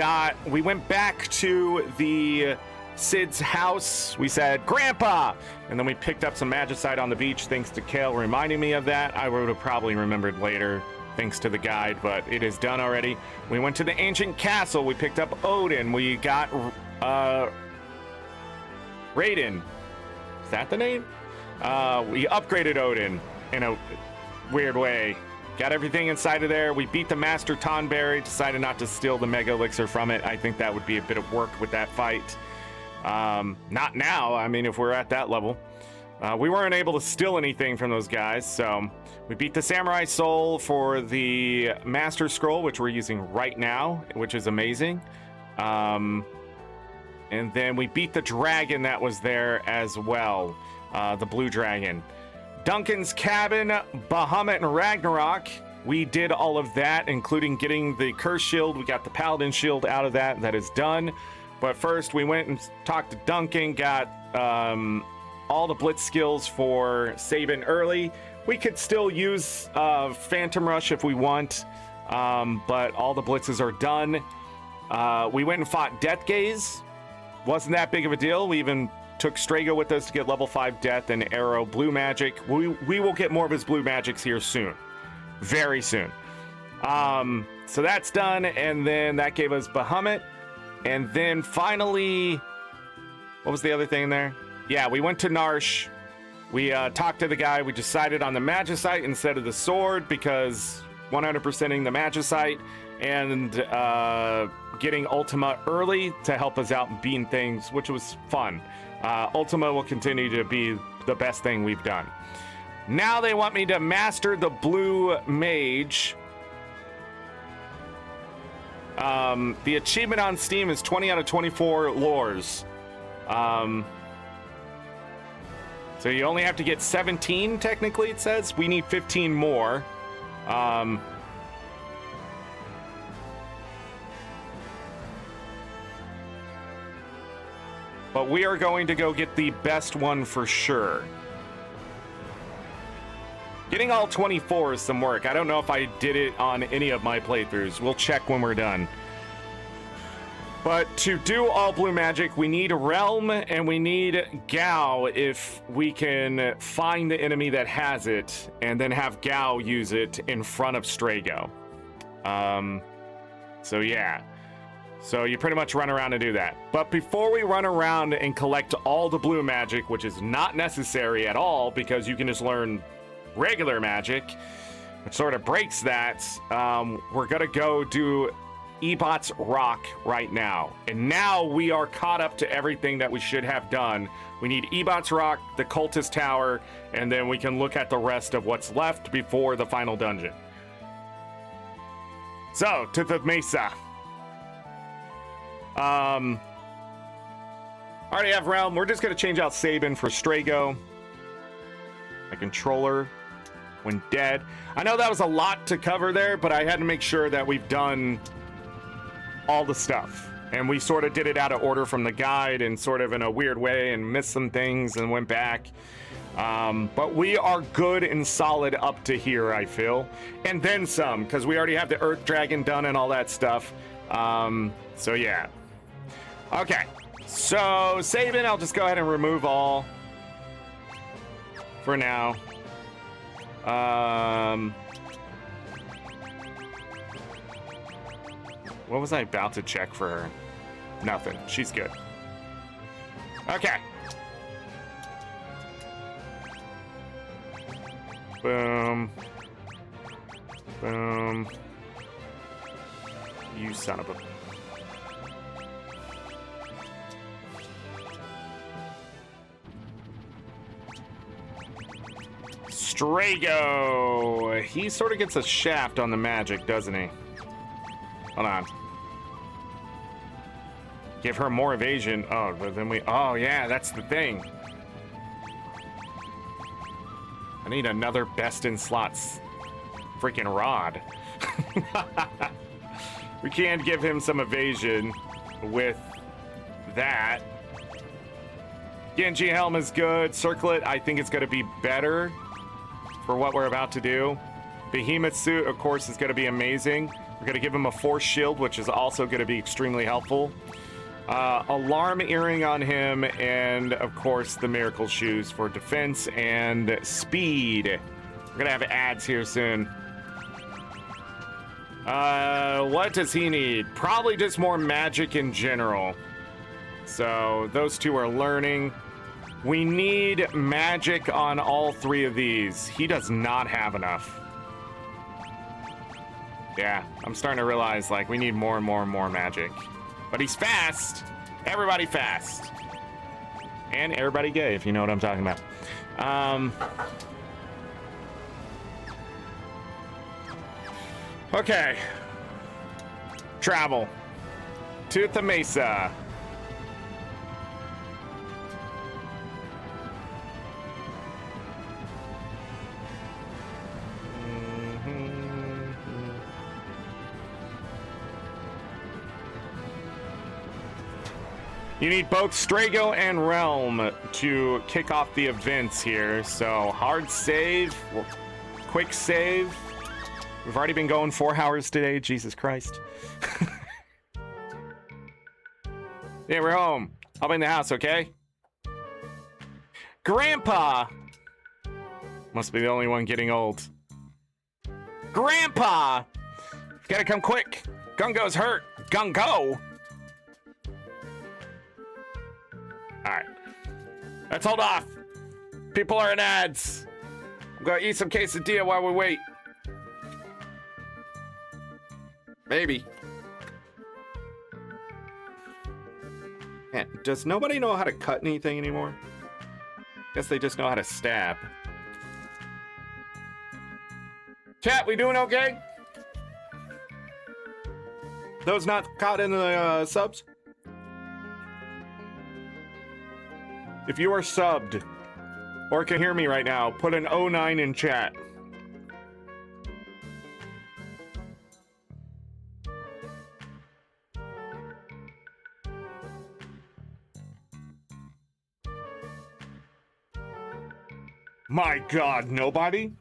went back to the Sid's house. We said, Grandpa! And then we picked up some Magicite on the beach, thanks to Kale reminding me of that. I would have probably remembered later, thanks to the guide, but it is done already. We went to the ancient castle. We picked up Odin. We got Raiden. Is that the name? We upgraded Odin in a weird way. Got everything inside of there. We beat the Master Tonberry. Decided not to steal the Mega Elixir from it. I think that would be a bit of work with that fight. Not now. I mean, if we're at that level. We weren't able to steal anything from those guys, so we beat the Samurai Soul for the Master Scroll, which we're using right now, which is amazing. And then we beat the dragon that was there as well, the blue dragon. Duncan's cabin, Bahamut and Ragnarok. We did all of that, including getting the curse shield. We got the paladin shield out of that. That is done. But first, we went and talked to Duncan, got all the blitz skills for Sabin early. We could still use Phantom Rush if we want, but all the blitzes are done. We went and fought Death Gaze. Wasn't that big of a deal. We even took Strago with us to get level 5 Death and Arrow Blue Magic. We will get more of his Blue Magics here soon. Very soon. So that's done, and then that gave us Bahamut. And then finally, what was the other thing in there? Yeah, we went to Narsh. We talked to the guy. We decided on the Magicite instead of the sword because 100%ing the Magicite and getting Ultima early to help us out beating things, which was fun. Ultima will continue to be the best thing we've done. Now they want me to master the Blue Mage. The achievement on Steam is 20 out of 24 lores. So you only have to get 17, technically, it says. We need 15 more. But we are going to go get the best one for sure. Getting all 24 is some work. I don't know if I did it on any of my playthroughs. We'll check when we're done. But to do all blue magic, we need Realm and we need Gao if we can find the enemy that has it and then have Gao use it in front of Strago. So yeah. So you pretty much run around and do that. But before we run around and collect all the blue magic, which is not necessary at all because you can just learn regular magic, which sort of breaks that, we're gonna go do Ebot's Rock right now. And now we are caught up to everything that we should have done. We need Ebot's Rock, the Cultist Tower, and then we can look at the rest of what's left before the final dungeon. So, to the Mesa. Already have Realm. We're just gonna change out Sabin for Strago. My controller when dead. I know that was a lot to cover there, but I had to make sure that we've done all the stuff. And we sort of did it out of order from the guide and sort of in a weird way and missed some things and went back. But we are good and solid up to here, I feel. And then some, because we already have the Earth Dragon done and all that stuff. So yeah. Okay. So Sabin, I'll just go ahead and remove all for now. What was I about to check for her? Nothing. She's good. Okay. Boom. Boom. You son of a... Strago. He sort of gets a shaft on the magic, doesn't he? Hold on. Give her more evasion. Oh, but then we... Oh, yeah, that's the thing. I need another best in slots freaking rod. We can give him some evasion with that. Genji Helm is good. Circlet, I think it's going to be better for what we're about to do. Behemoth Suit, of course, is going to be amazing. We're going to give him a Force Shield, which is also going to be extremely helpful. Alarm Earring on him, and, of course, the Miracle Shoes for defense and speed. We're going to have ads here soon. What does he need? Probably just more magic in general. So those two are learning. We need magic on all three of these. He does not have enough. Yeah, I'm starting to realize, like, we need more and more and more magic. But he's fast. Everybody fast. And everybody gay, if you know what I'm talking about. Okay. Travel to the Mesa. You need both Strago and Realm to kick off the events here. So hard save, quick save. We've already been going 4 hours today. Jesus Christ. Yeah, we're home. I'll be in the house, okay? Grandpa! Must be the only one getting old. Grandpa! You gotta come quick. Gungo's hurt. Gungo! Alright. Let's hold off. People are in ads. I'm gonna eat some quesadilla while we wait. Maybe. Man, does nobody know how to cut anything anymore? Guess they just know how to stab. Chat, we doing okay? Those not caught in the subs? If you are subbed, or can hear me right now, put an 09 in chat. My God, nobody?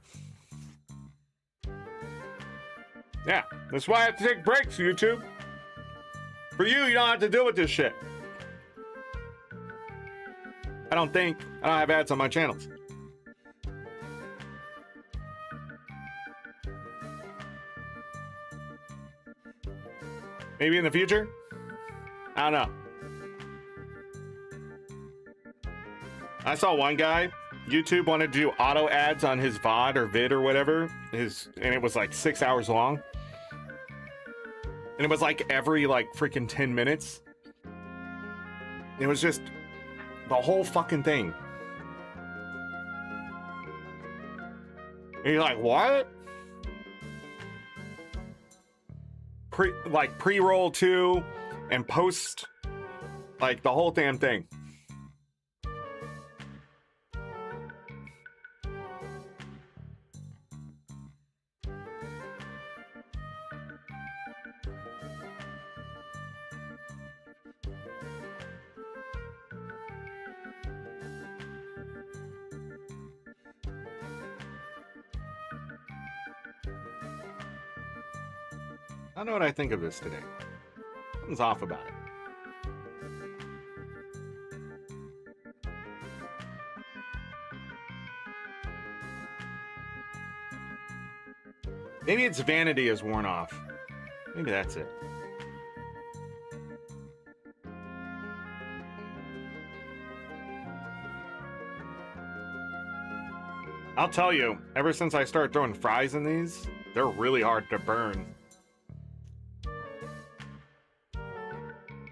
Yeah, that's why I have to take breaks, YouTube. For you, you don't have to deal with this shit. I don't have ads on my channels. Maybe in the future? I don't know. I saw one guy, YouTube wanted to do auto ads on his VOD or vid or whatever, and it was like 6 hours long. And it was like every like freaking 10 minutes. It was just the whole fucking thing. And you're like, what? Pre-roll 2 and post, like the whole damn thing. I don't know what I think of this today. Something's off about it. Maybe its vanity is worn off. Maybe that's it. I'll tell you, ever since I started throwing fries in these, they're really hard to burn.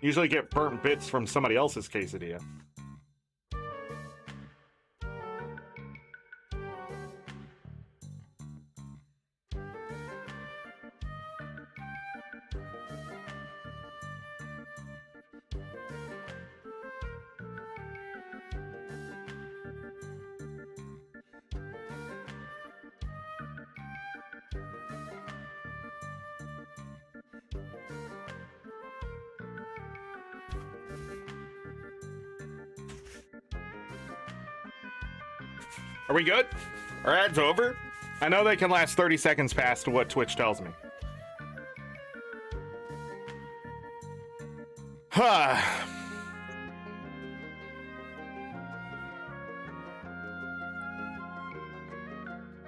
Usually get burnt bits from somebody else's quesadilla. Are we good? Are ads over? I know they can last 30 seconds past what Twitch tells me. Huh.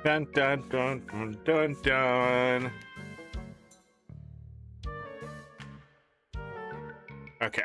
Dun dun dun dun dun dun. Okay.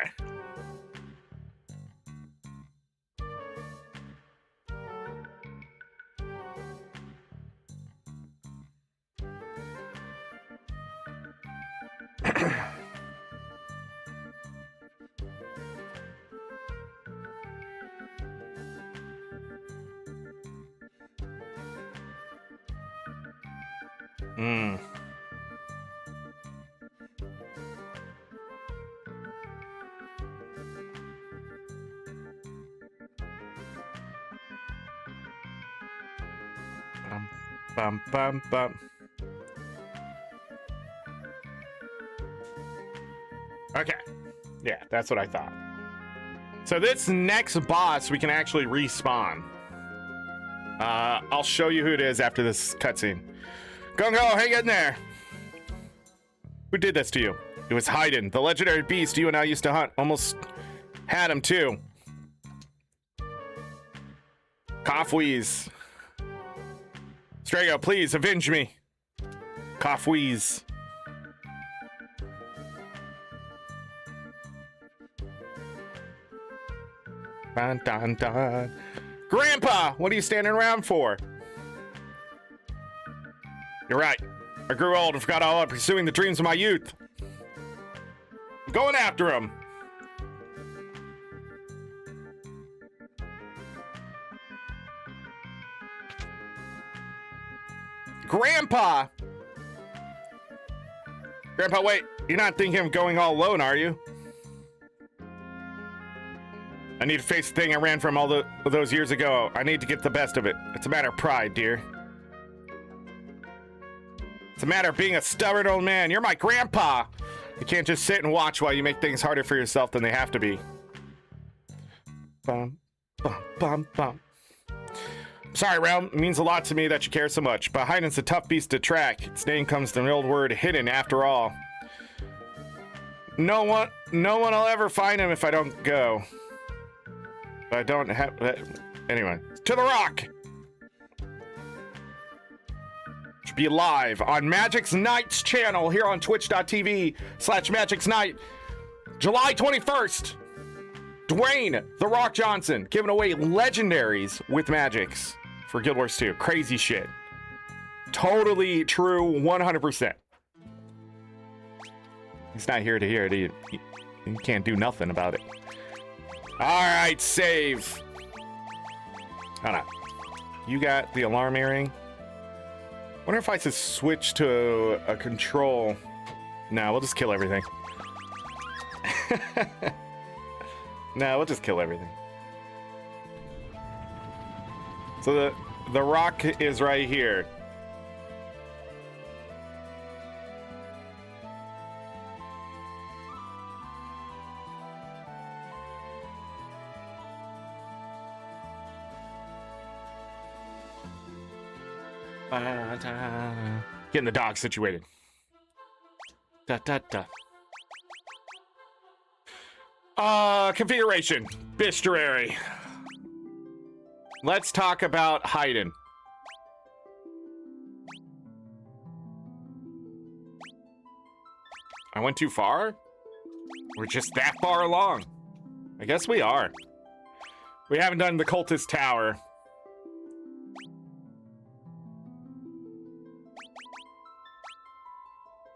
Bum, bum, bum. Okay. Yeah, that's what I thought. So this next boss, we can actually respawn. I'll show you who it is after this cutscene. Gung Ho, hang in there. Who did this to you? It was Haydn, the legendary beast you and I used to hunt. Almost had him too. Cough wheeze. Strago, please avenge me. Cough wheeze. Dun, dun, dun. Grandpa, what are you standing around for? You're right. I grew old and forgot all about pursuing the dreams of my youth. I'm going after him. Grandpa! Grandpa, wait. You're not thinking of going all alone, are you? need to face the thing I ran from all those years ago. I need to get the best of it. It's a matter of pride, dear. It's a matter of being a stubborn old man. You're my grandpa. You can't just sit and watch while you make things harder for yourself than they have to be. Bum, bum, bum, bum. Sorry, Realm. It means a lot to me that you care so much. But Heiden's a tough beast to track. Its name comes from the old word hidden, after all. No one will ever find him if I don't go. I don't have... Anyway. To the rock! Should be live on Magic's Night's channel here on twitch.tv/Magic's Night. July 21st. Dwayne The Rock Johnson giving away legendaries with Magics for Guild Wars 2. Crazy shit. Totally true, 100%. He's not here to hear it. He can't do nothing about it. Alright, save. Hold on. You got the alarm earring? Wonder if I just switch to a control. No, we'll just kill everything. No, we'll just kill everything. So the rock is right here. Getting the dog situated. Da da da. Configuration. Bestiary. Let's talk about Haydn. I went too far? We're just that far along. I guess we are. We haven't done the cultist tower.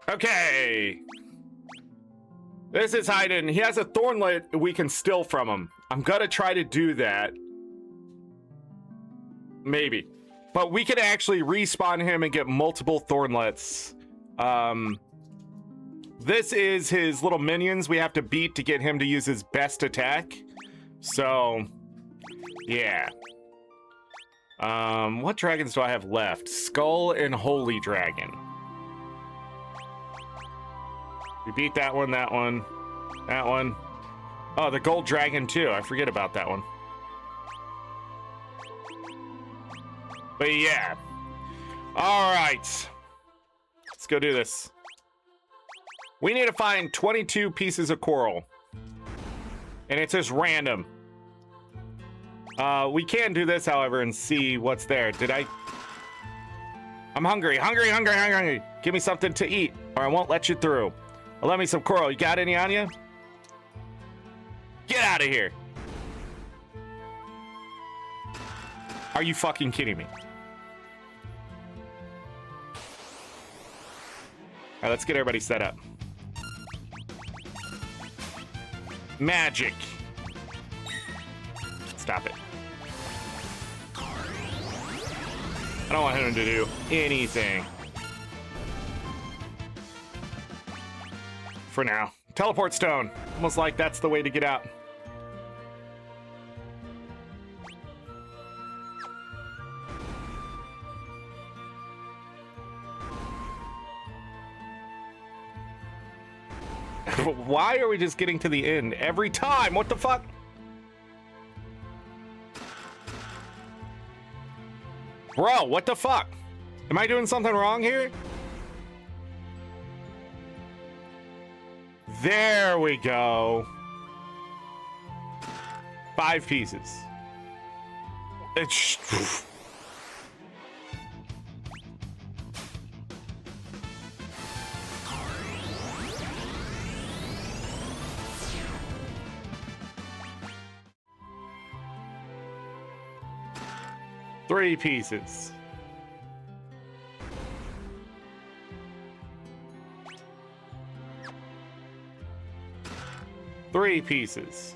Okay. This is Haydn. He has a thornlet we can steal from him. I'm gonna try to do that. Maybe. But we could actually respawn him and get multiple thornlets. This is his little minions we have to beat to get him to use his best attack. So, yeah. What dragons do I have left? Skull and Holy Dragon. We beat that one, that one, that one. Oh, the Gold Dragon too. I forget about that one. But yeah. All right. Let's go do this. We need to find 22 pieces of coral. And it's just random. We can do this, however, and see what's there. I'm hungry. Hungry. Give me something to eat, or I won't let you through. Let me some coral. You got any on you? Get out of here. Are you fucking kidding me? All right, let's get everybody set up. Magic. Stop it. I don't want him to do anything. For now. Teleport stone. Almost like that's the way to get out. Why are we just getting to the end every time? What the fuck? Bro, what the fuck? Am I doing something wrong here? There we go. 5 pieces. It's... Three pieces. Three pieces.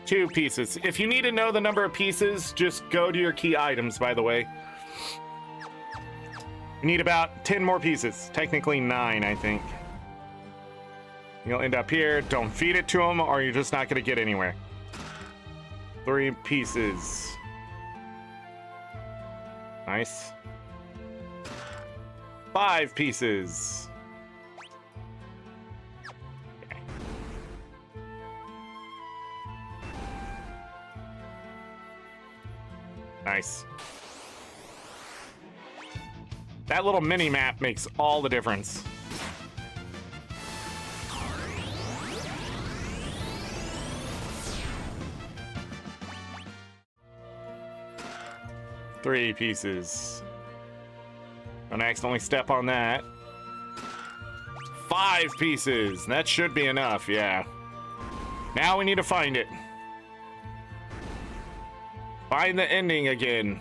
2 pieces. If you need to know the number of pieces, just go to your key items, by the way. You need about 10 more pieces. Technically 9, I think. You'll end up here. Don't feed it to them, or you're just not going to get anywhere. 3 pieces. Nice. 5 pieces. Okay. Nice. That little mini map makes all the difference. Three pieces. Don't accidentally step on that. 5 pieces. That should be enough, yeah. Now we need to find it. Find the ending again.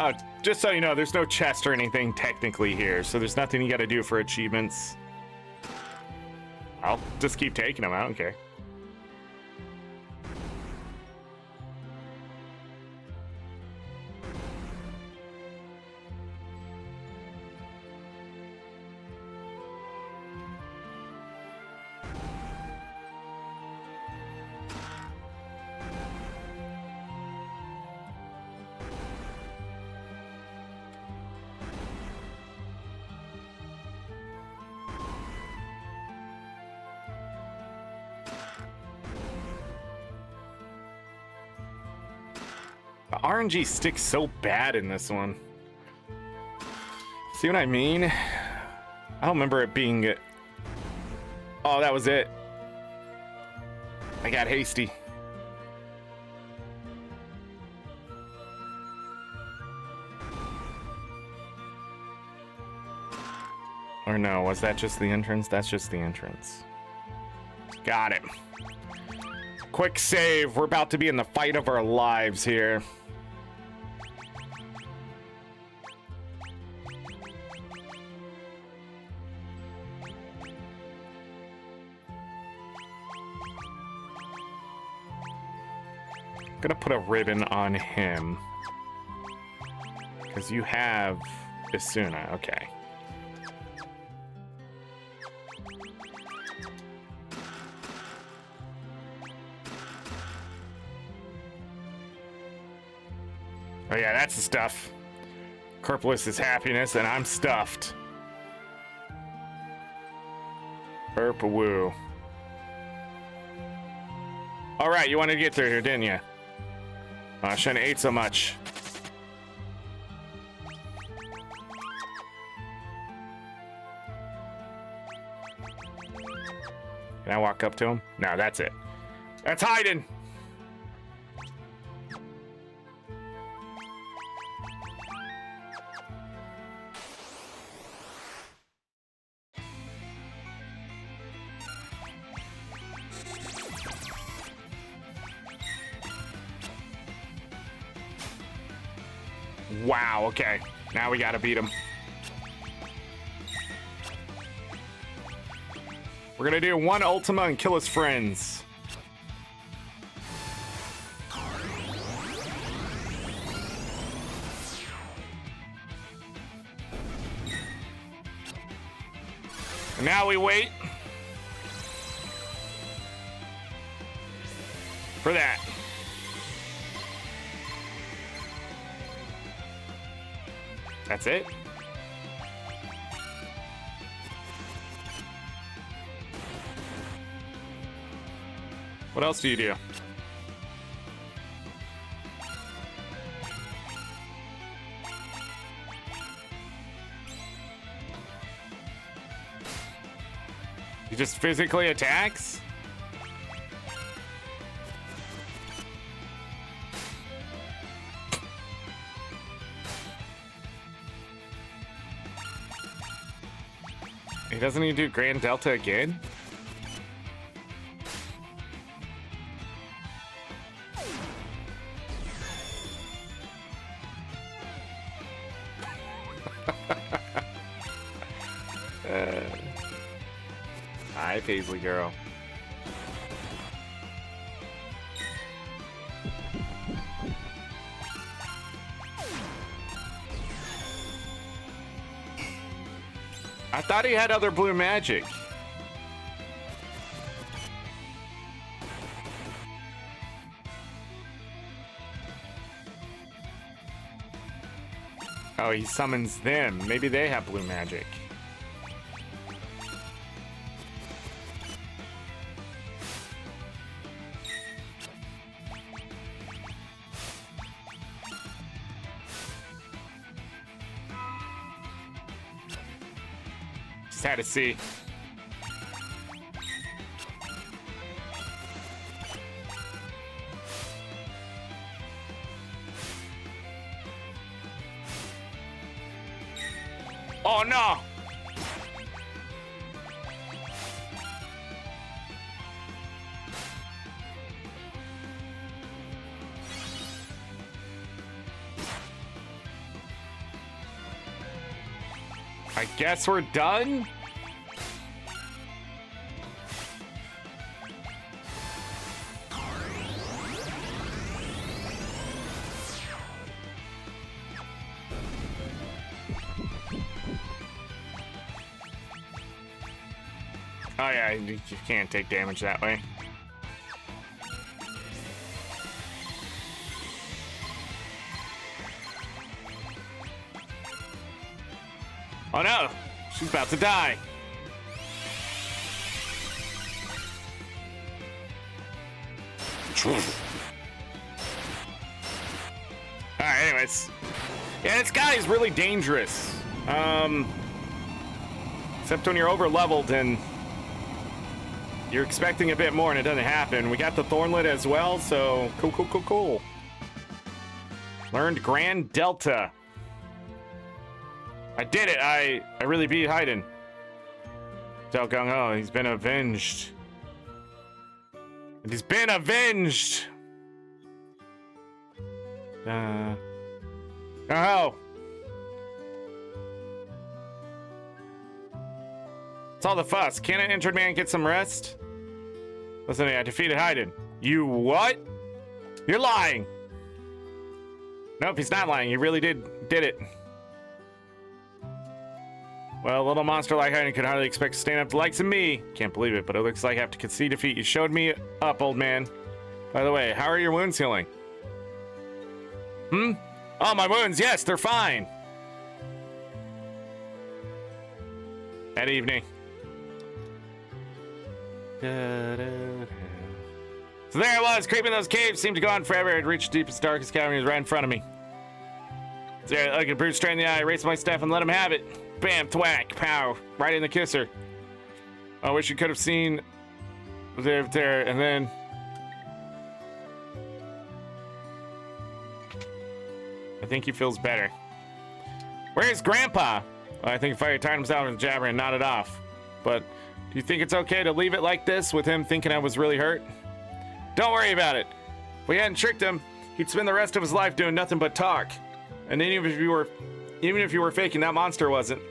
Oh, just so you know, there's no chest or anything technically here, so there's nothing you gotta do for achievements. I'll just keep taking them, I don't care. The RNG sticks so bad in this one. See what I mean? I don't remember it being... Oh, that was it. I got hasty. Or no, was that just the entrance? That's just the entrance. Got it. Quick save. We're about to be in the fight of our lives here. Gonna put a ribbon on him because you have Isuna. Okay. Oh yeah, that's the stuff. Kerplus is happiness, and I'm stuffed. Woo. All right, you wanted to get through here, didn't you? I shouldn't have ate so much. Can I walk up to him? No, that's it. That's hiding. Wow, okay. Now we gotta beat him. We're gonna do one Ultima and kill his friends. And now we wait for that. That's it? What else do you do? He just physically attacks? He doesn't even do Grand Delta again? Hi, Paisley girl. I thought he had other blue magic. Oh, he summons them. Maybe they have blue magic. Just had to see. Oh no! I guess we're done? Oh yeah, you can't take damage that way. Oh no! She's about to die! Alright, anyways. Yeah, this guy is really dangerous. Except when you're over leveled and you're expecting a bit more and it doesn't happen. We got the Thornlet as well, so cool. Learned Grand Delta. I did it. I really beat Haydn. Tell Gung Ho, he's been avenged. He's been avenged. Gung Ho. It's all the fuss. Can an injured man get some rest? Listen, I defeated Haydn. You what? You're lying. Nope, he's not lying. He really did it. Well, a little monster like Haydn could hardly expect to stand up to the likes of me. Can't believe it, but it looks like I have to concede defeat. You showed me up, old man. By the way, how are your wounds healing? Oh, my wounds, yes, they're fine. That evening. So there I was, creeping those caves, seemed to go on forever. I'd reached the deepest, darkest cavern, he was right in front of me. So there, I could bruise straight in the eye, raise my staff and let him have it. Bam, thwack, pow, right in the kisser. I wish you could have seen there, and then I think he feels better. Where's Grandpa? Well, I think if I tied him down with a jabber and nodded off. But do you think it's okay to leave it like this with him thinking I was really hurt? Don't worry about it. If we hadn't tricked him, he'd spend the rest of his life doing nothing but talk. And even if you were faking, that monster wasn't.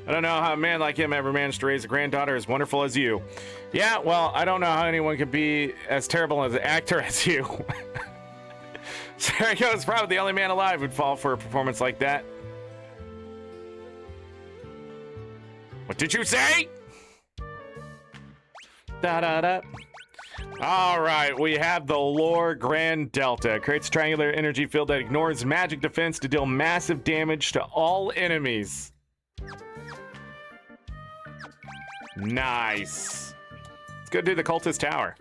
I don't know how a man like him ever managed to raise a granddaughter as wonderful as you. Yeah, well, I don't know how anyone could be as terrible as an actor as you. Sergio is probably the only man alive who'd fall for a performance like that. What did you say? Da-da-da. All right, we have the lore Grand Delta. Creates a triangular energy field that ignores magic defense to deal massive damage to all enemies. Nice. Let's go do the Cultist Tower.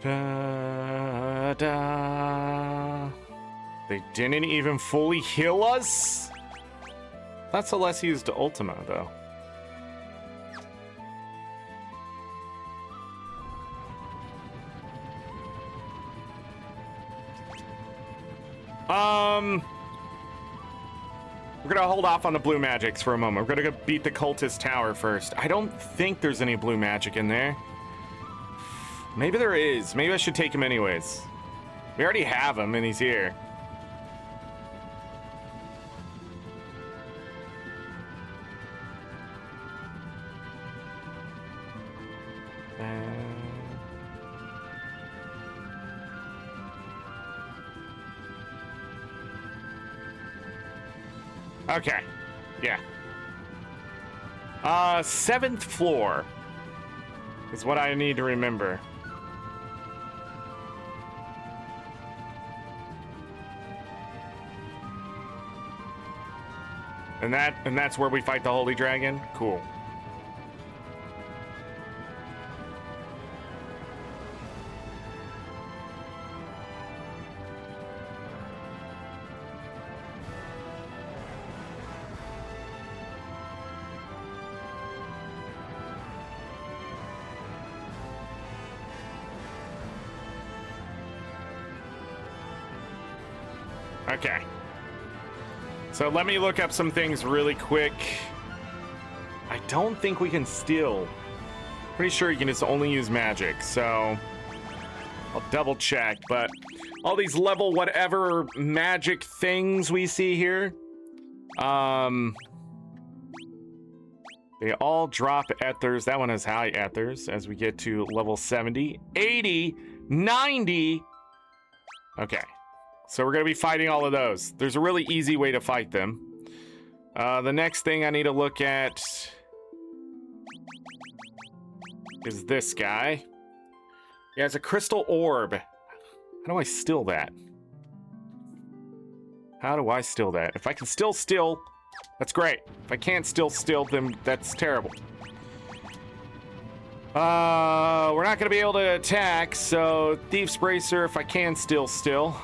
Da, da. They didn't even fully heal us? That's a less used Ultima, though. We're gonna hold off on the blue magics for a moment. We're gonna go beat the cultist tower first. I don't think there's any blue magic in there. Maybe there is. Maybe I should take him anyways. We already have him and he's here. Okay, yeah. 7th floor is what I need to remember. And that's where we fight the Holy Dragon? Cool. Okay. So let me look up some things really quick. I don't think we can steal. Pretty sure you can just only use magic, so I'll double check. But all these level whatever magic things we see here, they all drop ethers. That one has high ethers as we get to level 70, 80, 90. Okay. So we're going to be fighting all of those. There's a really easy way to fight them. The next thing I need to look at is this guy. Yeah, it's a crystal orb. How do I steal that? How do I steal that? If I can still steal, that's great. If I can't still steal, then that's terrible. We're not going to be able to attack, so Thief's Bracer, if I can still steal.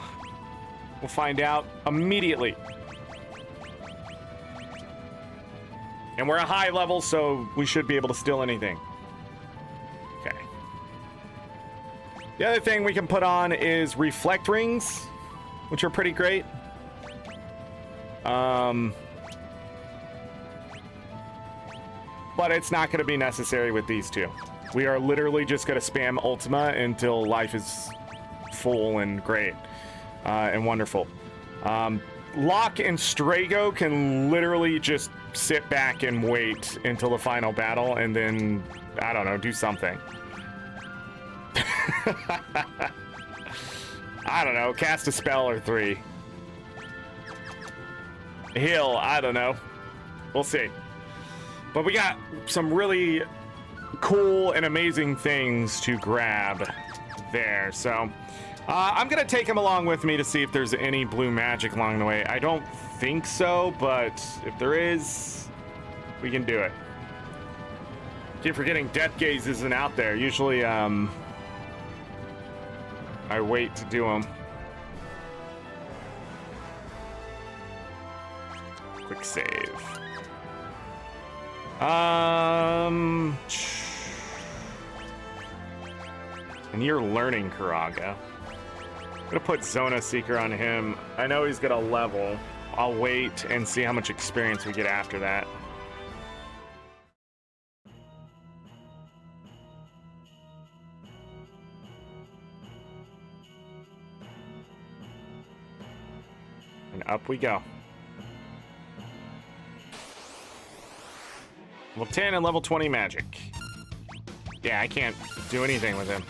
We'll find out immediately. And we're a high level, so we should be able to steal anything. Okay. The other thing we can put on is reflect rings, which are pretty great. But it's not going to be necessary with these two. We are literally just going to spam Ultima until life is full and great. And wonderful. Locke and Strago can literally just sit back and wait until the final battle and then, I don't know, do something. I don't know, cast a spell or 3. Heal, I don't know. We'll see. But we got some really cool and amazing things to grab there, so... I'm gonna take him along with me to see if there's any blue magic along the way. I don't think so, but if there is, we can do it. Keep forgetting Death Gaze isn't out there. Usually, I wait to do them. Quick save. And you're learning Karaga. I'm gonna put Zona Seeker on him. I know he's gonna level. I'll wait and see how much experience we get after that. And up we go. Level 10 and level 20 magic. Yeah, I can't do anything with him.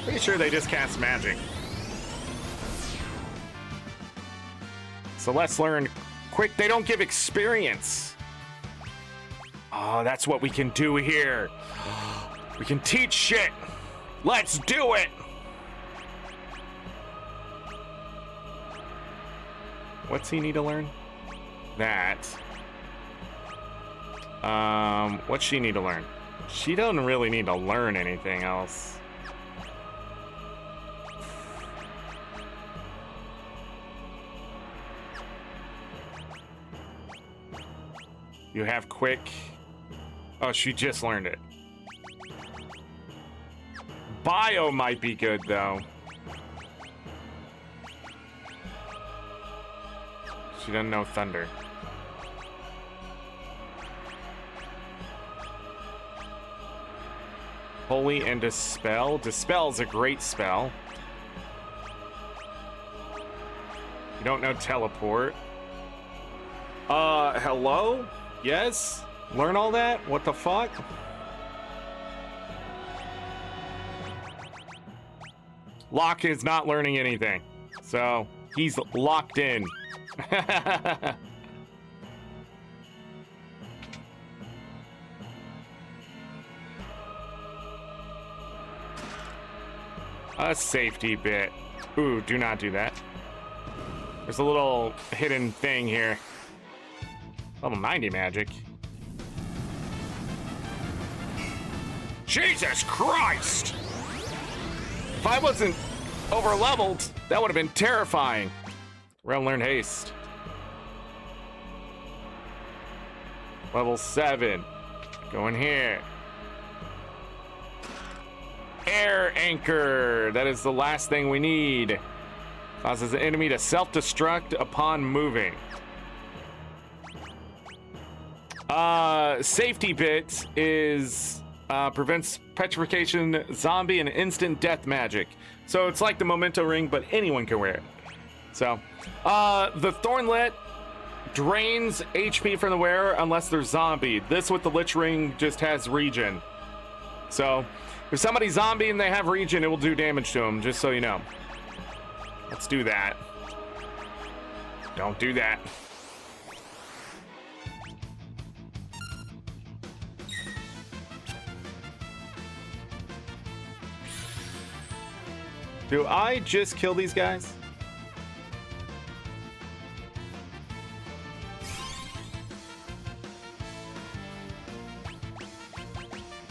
Pretty sure they just cast magic. So let's learn quick. They don't give experience. Oh, that's what we can do here. We can teach shit. Let's do it. What's he need to learn? That. What's she need to learn? She doesn't really need to learn anything else. You have quick. Oh, she just learned it. Bio might be good, though. She doesn't know thunder. Holy and Dispel. Dispel's a great spell. You don't know Teleport. Hello? Yes? Learn all that? What the fuck? Locke is not learning anything. So, he's locked in. A safety bit. Ooh, do not do that. There's a little hidden thing here. Level 90 magic. Jesus Christ! If I wasn't over leveled, that would have been terrifying. We're gonna learn haste. Level 7. Go in here. Air Anchor. That is the last thing we need. Causes the enemy to self-destruct upon moving. Safety bit is prevents petrification, zombie, and instant death magic. So it's like the memento ring, but anyone can wear it. So, the Thornlet drains HP from the wearer unless they're zombied. This with the Lich Ring just has regen. So, if somebody's zombie and they have regen, it will do damage to them, just so you know. Let's do that. Don't do that. Do I just kill these guys?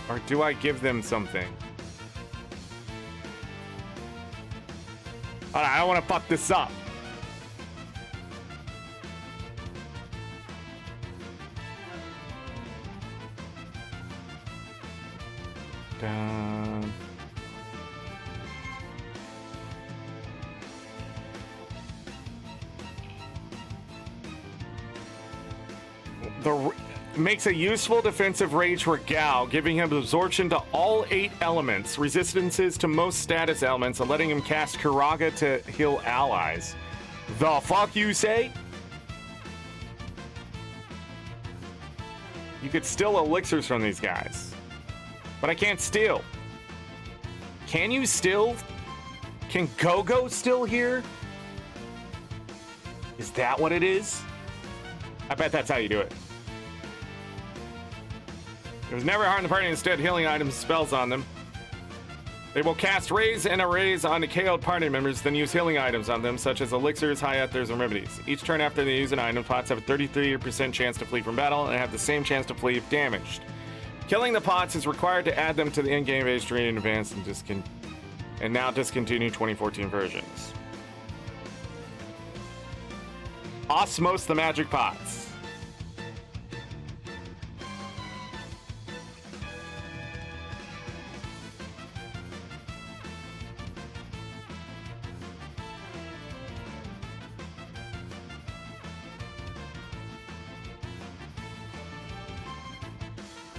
Or do I give them something? Alright, I don't want to fuck this up. Dun. Makes a useful defensive rage for Gao, giving him absorption to all 8 elements, resistances to most status elements, and letting him cast Kiraga to heal allies. The fuck you say? You could steal elixirs from these guys. But I can't steal. Can you still? Can Go-Go still here? Is that what it is? I bet that's how you do it. It was never harm the party, instead healing items and spells on them. They will cast raise and erase on the KO'd party members, then use healing items on them, such as elixirs, high ethers, and remedies. Each turn after they use an item, pots have a 33% chance to flee from battle and have the same chance to flee if damaged. Killing the pots is required to add them to the in-game base tree in advance and now discontinue 2014 versions. Osmose the magic pots.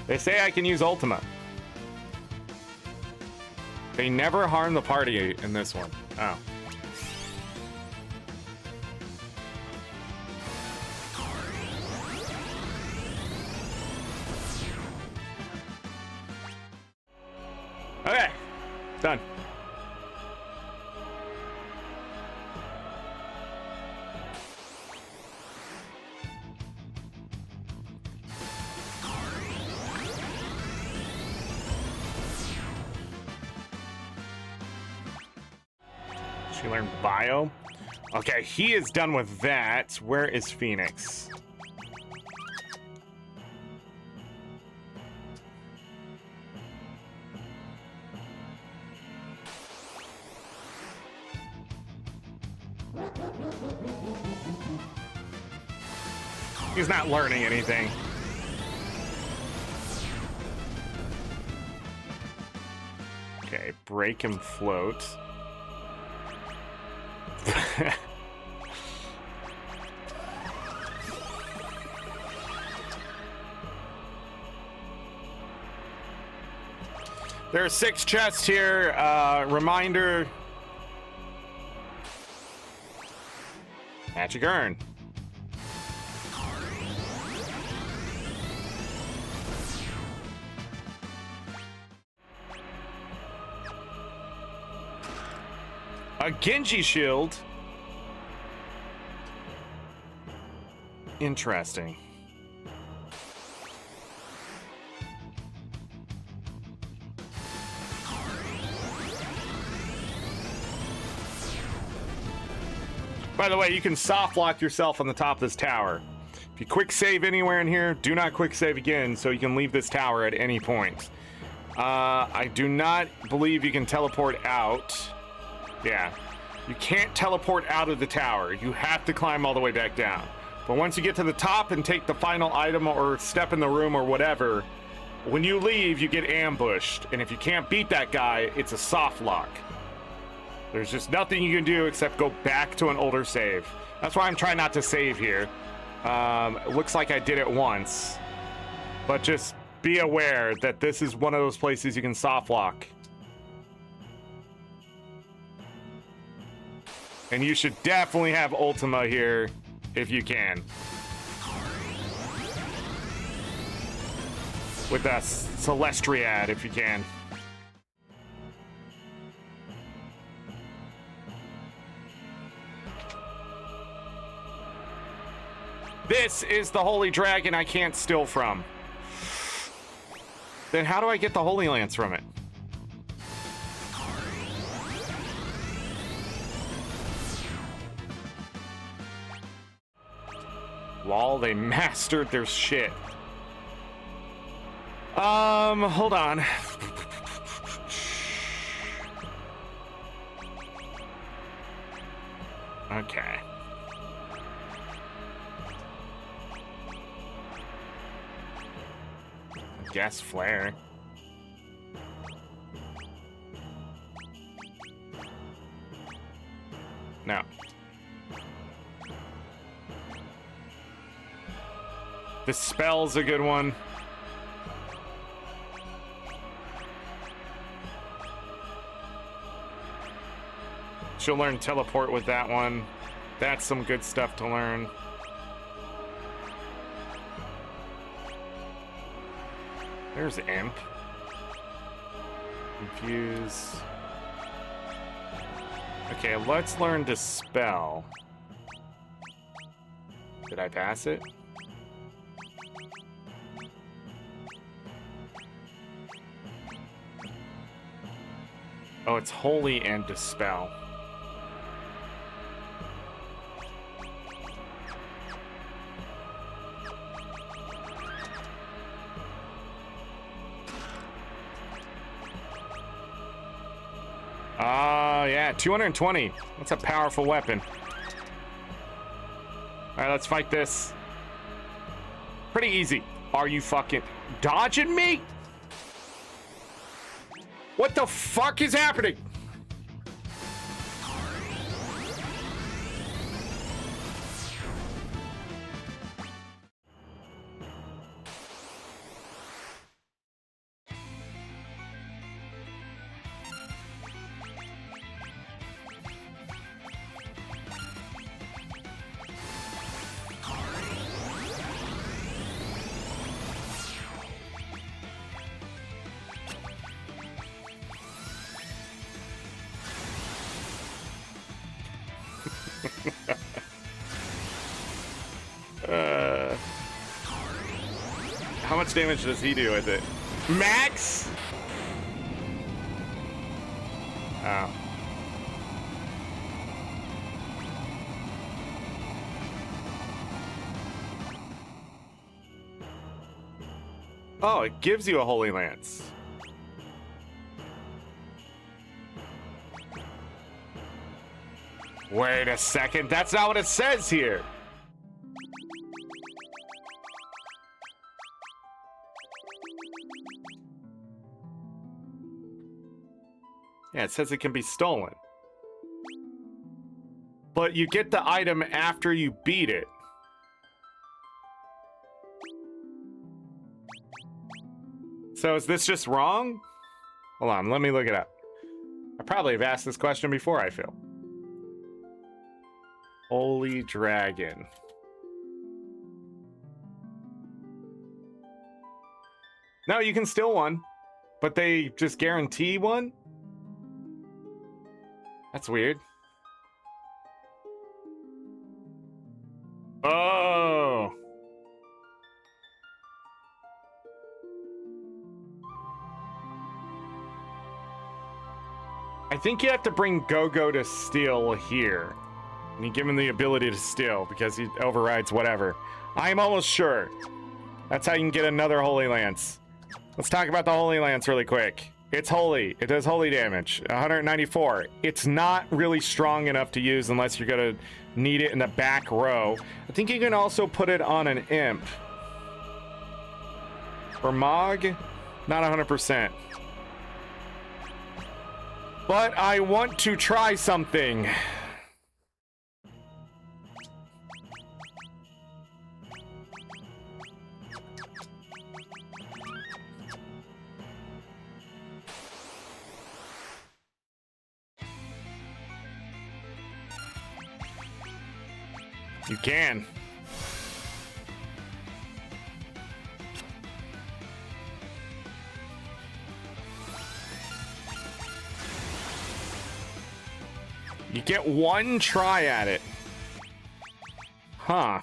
They say I can use Ultima. They never harm the party in this one. Oh. Okay. Done. She learned bio. Okay, he is done with that. Where is Phoenix? He's not learning anything. Okay, break and float. There are 6 chests here. Reminder. Magic urn. A Genji shield. Interesting. By the way, you can soft lock yourself on the top of this tower. If you quick save anywhere in here, do not quick save again so you can leave this tower at any point. I do not believe you can teleport out. Yeah, you can't teleport out of the tower. You have to climb all the way back down. But once you get to the top and take the final item or step in the room or whatever, when you leave, you get ambushed. And if you can't beat that guy, it's a soft lock. There's just nothing you can do except go back to an older save. That's why I'm trying not to save here. It looks like I did it once. But just be aware that this is one of those places you can soft lock. And you should definitely have Ultima here if you can. With a Celestriad if you can. This is the Holy Dragon I can't steal from. Then how do I get the Holy Lance from it? Lol, they mastered their shit. Hold on. Okay. Guess flare. No. The spell's a good one. She'll learn teleport with that one. That's some good stuff to learn. There's Imp. Confuse. Okay, let's learn Dispel. Did I pass it? Oh, it's Holy and Dispel. Yeah, 220. That's a powerful weapon. All right, let's fight this. Pretty easy. Are you fucking dodging me? What the fuck is happening? How much damage does he do with it? Max? Oh. Oh, it gives you a Holy Lance. Wait a second, that's not what it says here. Yeah, it says it can be stolen. But you get the item after you beat it. So is this just wrong? Hold on, let me look it up. I probably have asked this question before, I feel. Holy Dragon. No, you can steal one, but they just guarantee one? That's weird. Oh. I think you have to bring Go-Go to steal here. And you give him the ability to steal because he overrides whatever. I'm almost sure. That's how you can get another Holy Lance. Let's talk about the Holy Lance really quick. It's holy. It does holy damage. 194. It's not really strong enough to use unless you're going to need it in the back row. I think you can also put it on an imp. For Mog, not 100%. But I want to try something. You can. You get one try at it. Huh.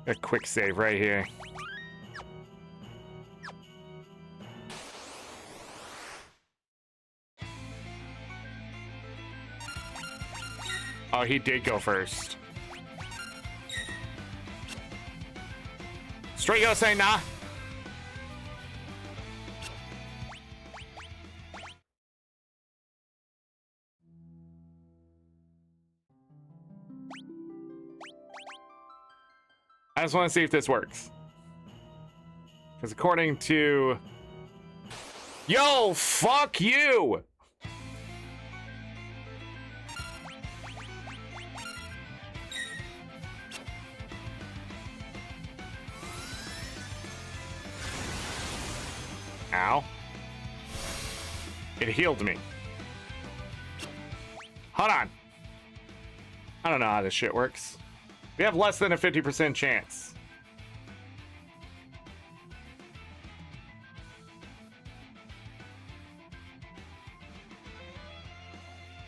A quick save right here. Oh, he did go first. Straight go say nah. I just want to see if this works. Because according to... Yo, fuck you! Ow. It healed me. Hold on. I don't know how this shit works. We have less than a 50% chance.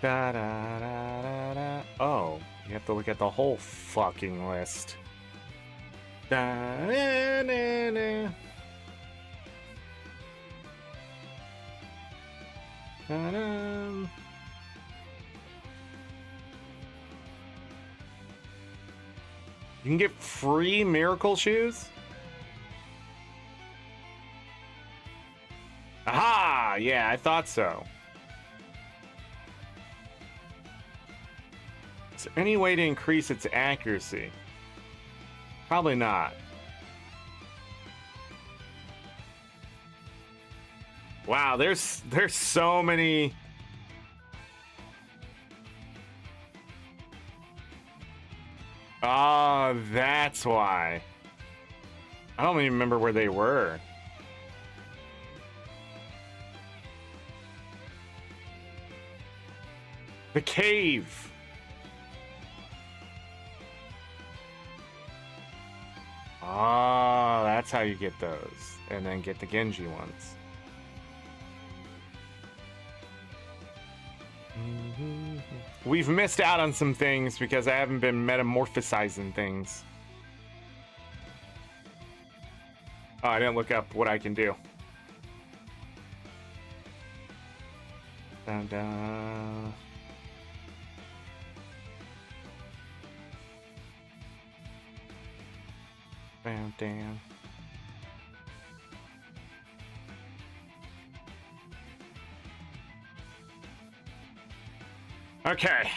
Da, da, da, da, da. Oh, you have to look at the whole fucking list. Da, da, da, da. Ta-da. You can get free miracle shoes? Aha! Yeah, I thought so. Is there any way to increase its accuracy? Probably not. Wow, there's so many. Oh, that's why. I don't even remember where they were. The cave. Oh, that's how you get those. And then get the Genji ones. We've missed out on some things because I haven't been metamorphosizing things. Oh, I didn't look up what I can do. Dun, dun. Bam, damn. Okay.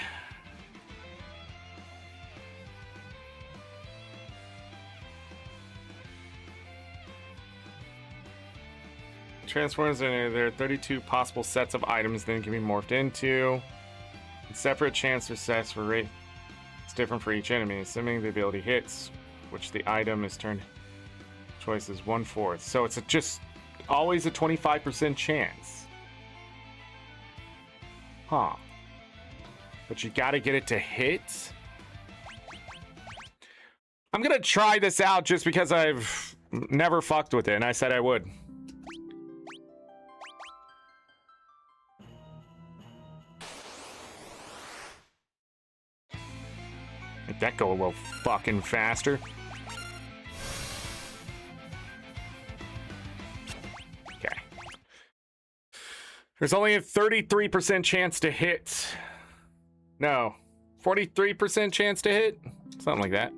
transforms, and there are 32 possible sets of items then can be morphed into. Separate chance or sets for rate. It's different for each enemy, assuming the ability hits, which the item is turned. Choice is 1/4. So it's just always a 25% chance. Huh. But you gotta get it to hit. I'm gonna try this out just because I've never fucked with it, and I said I would. Make that go a little fucking faster. Okay. There's only a 33% chance to hit. No, 43% chance to hit? Something like that.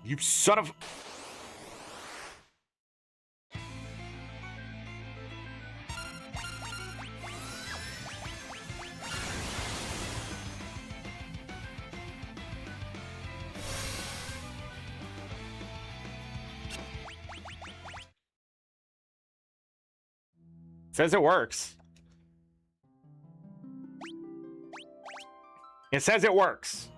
You son of... Says it works. It says it works.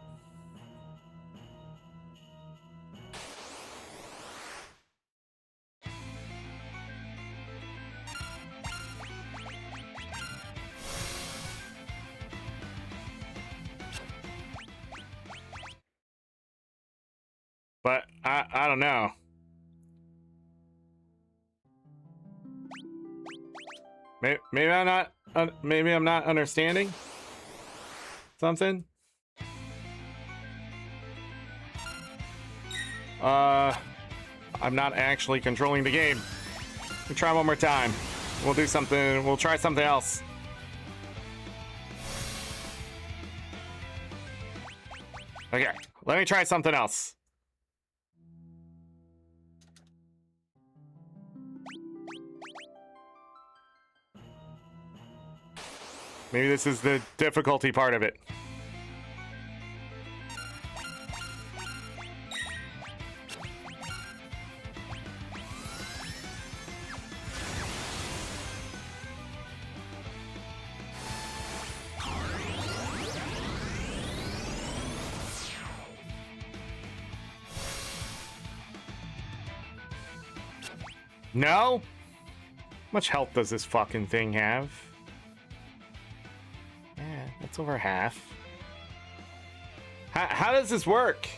But I don't know. Maybe I'm not understanding something. I'm not actually controlling the game. We'll try one more time. We'll do something. We'll try something else. Okay, let me try something else. Maybe this is the difficulty part of it. No? How much health does this fucking thing have? Yeah, that's over half. How does this work?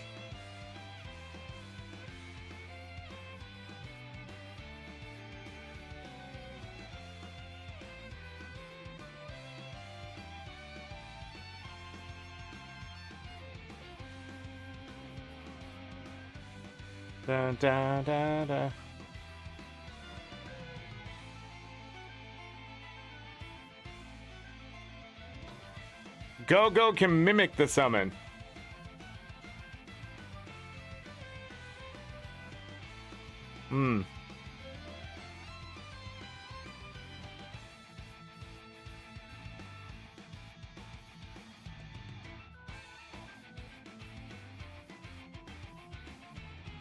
Da da da da. Go-Go can mimic the summon. Hmm.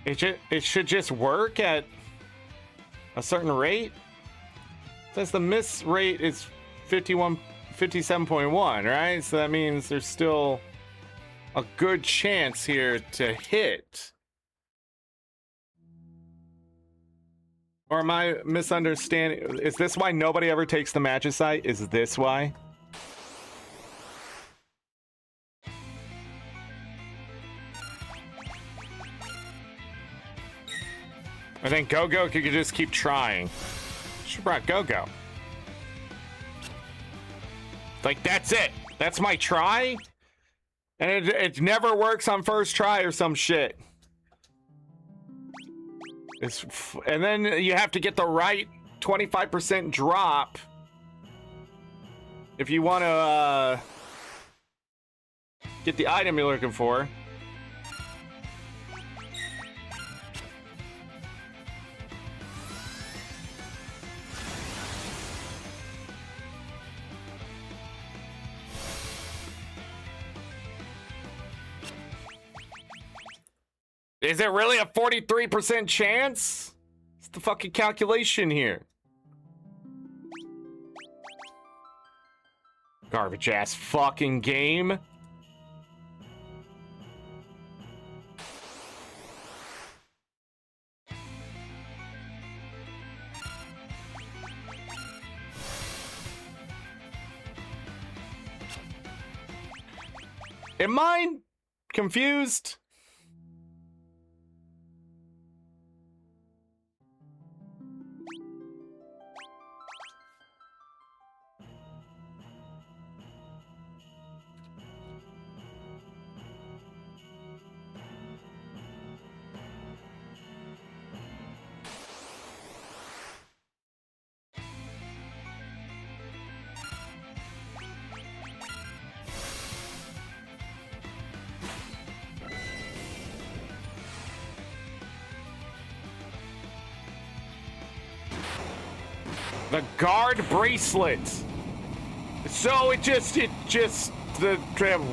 It should just work at a certain rate. Says the miss rate is 57.1, right? So that means there's still a good chance here to hit. Or am I misunderstanding? Is this why nobody ever takes the Magicite? Is this why? I think Go-Go could just keep trying. Should have brought Go-Go. Like, that's it. That's my try? And it never works on first try or some shit. And then you have to get the right 25% drop if you want to get the item you're looking for. Is it really a 43% chance? What's the fucking calculation here? Garbage ass fucking game. Am I confused? The guard bracelet. So it just the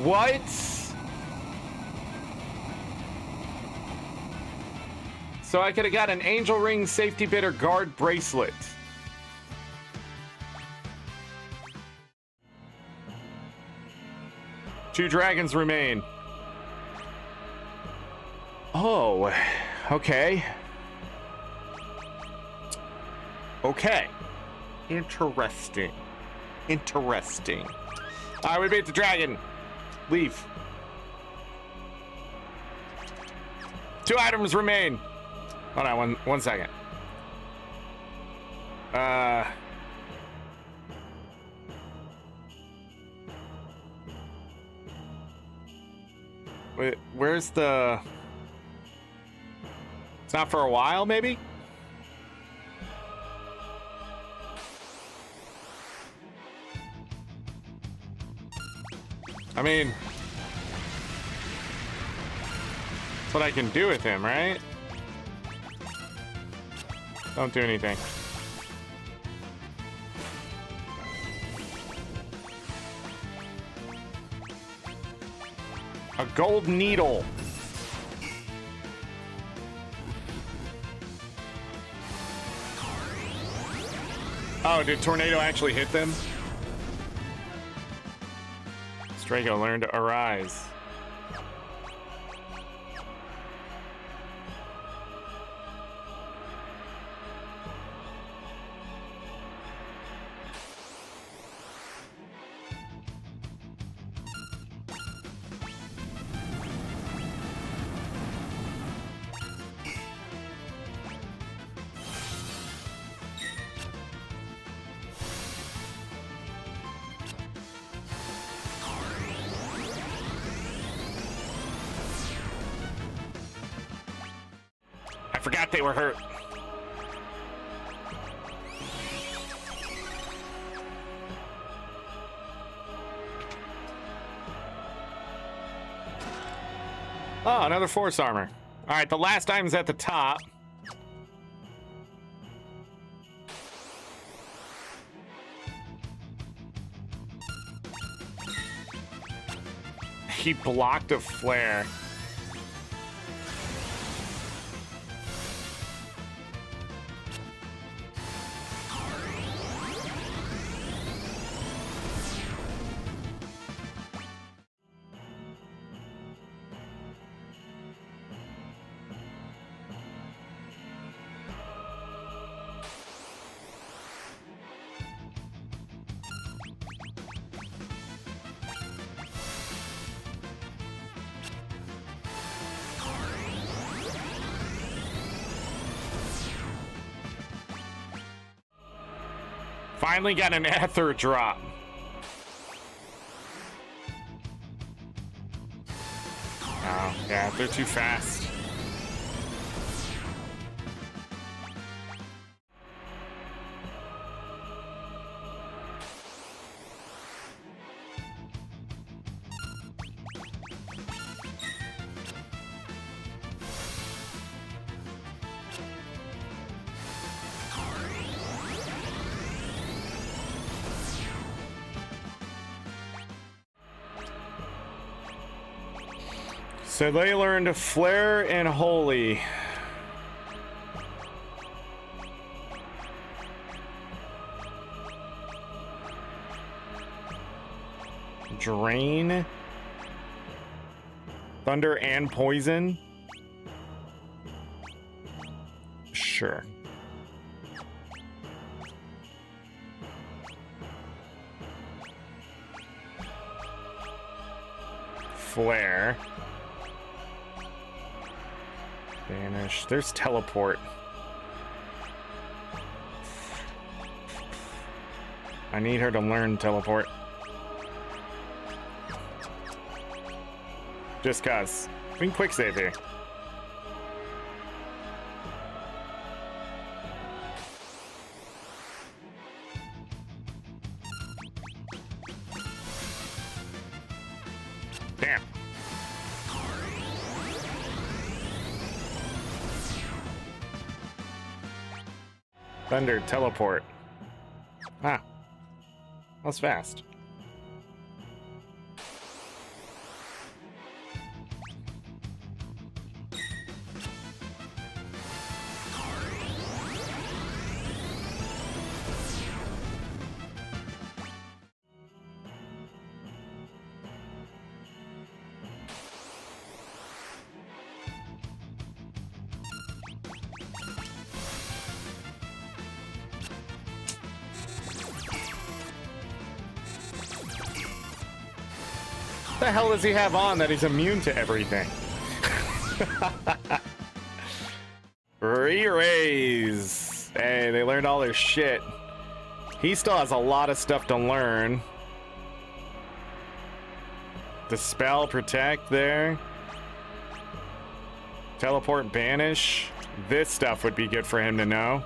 what? So I could have got an angel ring, safety bit, or guard bracelet. Two dragons remain. Oh, okay. Okay. Interesting. Interesting. All right, we beat the dragon. Leave. 2 items remain. Hold on, one second. Wait, where's the... It's not for a while, maybe? I mean, that's what I can do with him, right? Don't do anything. A gold needle. Oh, did tornado actually hit them? Draco learned to arise. Forgot they were hurt. Oh, another force armor. All right, the last item's at the top. He blocked a flare. Finally got an ether drop. Oh, yeah, they're too fast. So they learned Flare and Holy. Drain. Thunder and Poison. Sure. Flare. Banish. There's Teleport. I need her to learn Teleport. Just cause. We can quick save here. Damn. Thunder, Teleport. Ah. That's fast. What the hell does he have on that he's immune to everything? Re-raise. Hey, they learned all their shit. He still has a lot of stuff to learn. Dispel, Protect there. Teleport, Banish. This stuff would be good for him to know.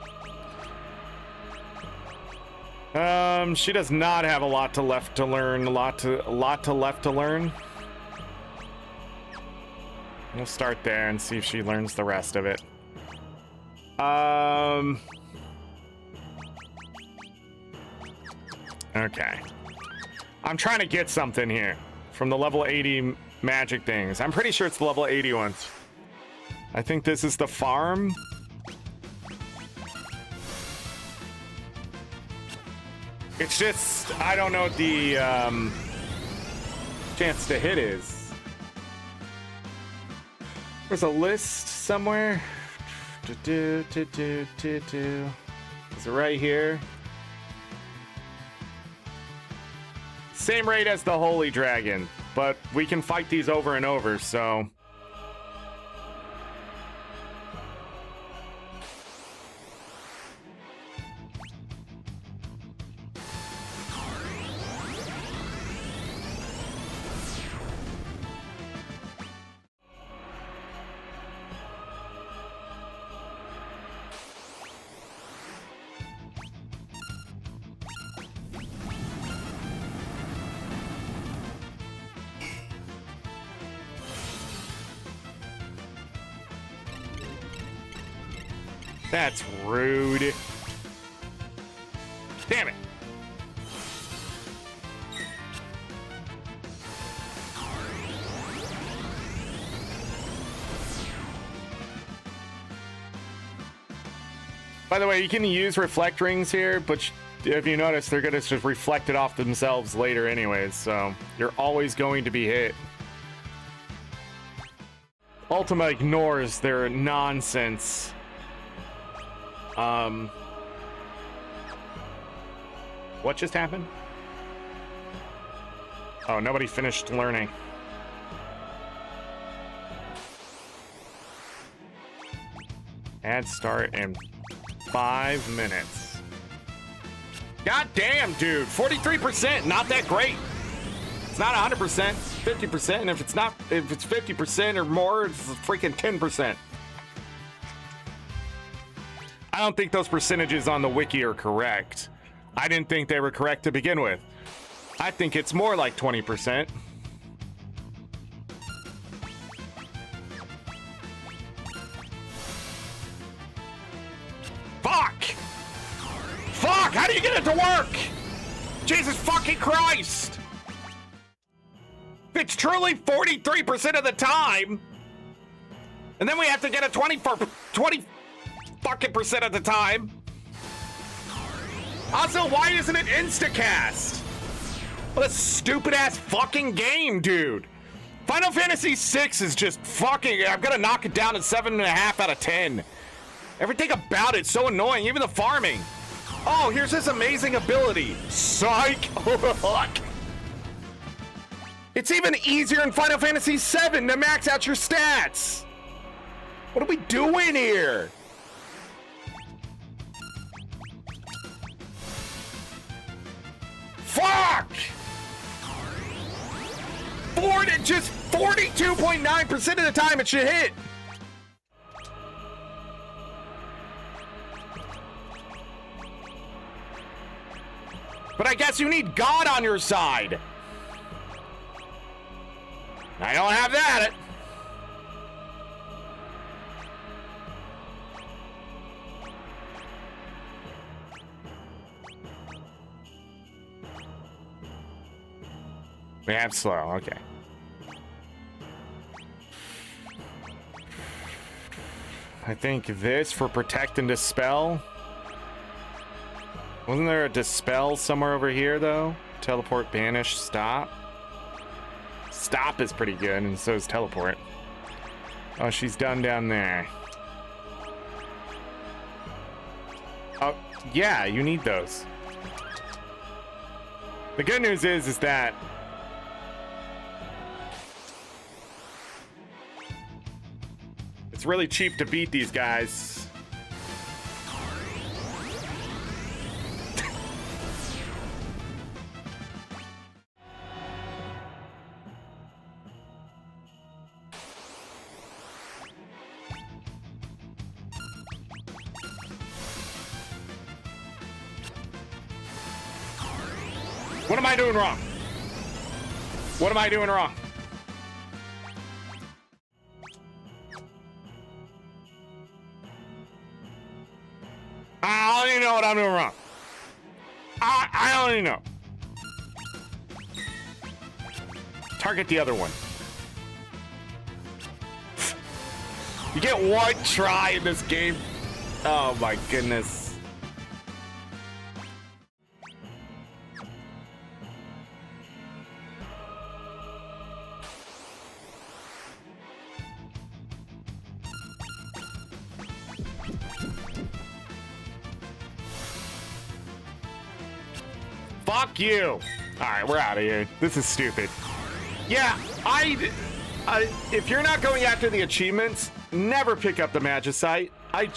She does not have a lot to left to learn. A lot to left to learn. We'll start there and see if she learns the rest of it. Okay. I'm trying to get something here from the level 80 magic things. I'm pretty sure it's the level 80 ones. I think this is the farm. It's just, I don't know what the chance to hit is. There's a list somewhere. Is it right here? Same rate as the Holy Dragon, but we can fight these over and over, so... That's rude. Damn it. By the way, you can use reflect rings here, but if you notice, they're gonna just reflect it off themselves later anyways, so you're always going to be hit. Ultima ignores their nonsense. What just happened? Oh, nobody finished learning. Add start in 5 minutes. God damn, dude. 43%, not that great. It's not 100%, 50%, and if it's 50% or more, it's freaking 10%. I don't think those percentages on the wiki are correct. I didn't think they were correct to begin with. I think it's more like 20%. Fuck! Fuck! How do you get it to work? Jesus fucking Christ! It's truly 43% of the time. And then we have to get a 20 fucking percent of the time. Also, why isn't it Instacast? What a stupid ass fucking game, dude. Final Fantasy VI is just fucking, I'm gonna knock it down to 7.5 out of 10. Everything about it's so annoying, even the farming. Oh, here's this amazing ability. Psych. It's even easier in Final Fantasy VII to max out your stats. What are we doing here? Fuck! Just 42.9% of the time it should hit. But I guess you need God on your side. I don't have that. We have slow, okay. I think this for protect and dispel. Wasn't there a dispel somewhere over here though? Teleport, banish, stop. Stop is pretty good, and so is teleport. Oh, she's done down there. Oh, yeah, you need those. The good news is that it's really cheap to beat these guys. What am I doing wrong? What am I doing wrong? I don't even know what I'm doing wrong. I don't even know. Target the other one. You get one try in this game. Oh my goodness. Fuck you. All right, we're out of here. This is stupid. Yeah, if you're not going after the achievements, never pick up the Magicite. I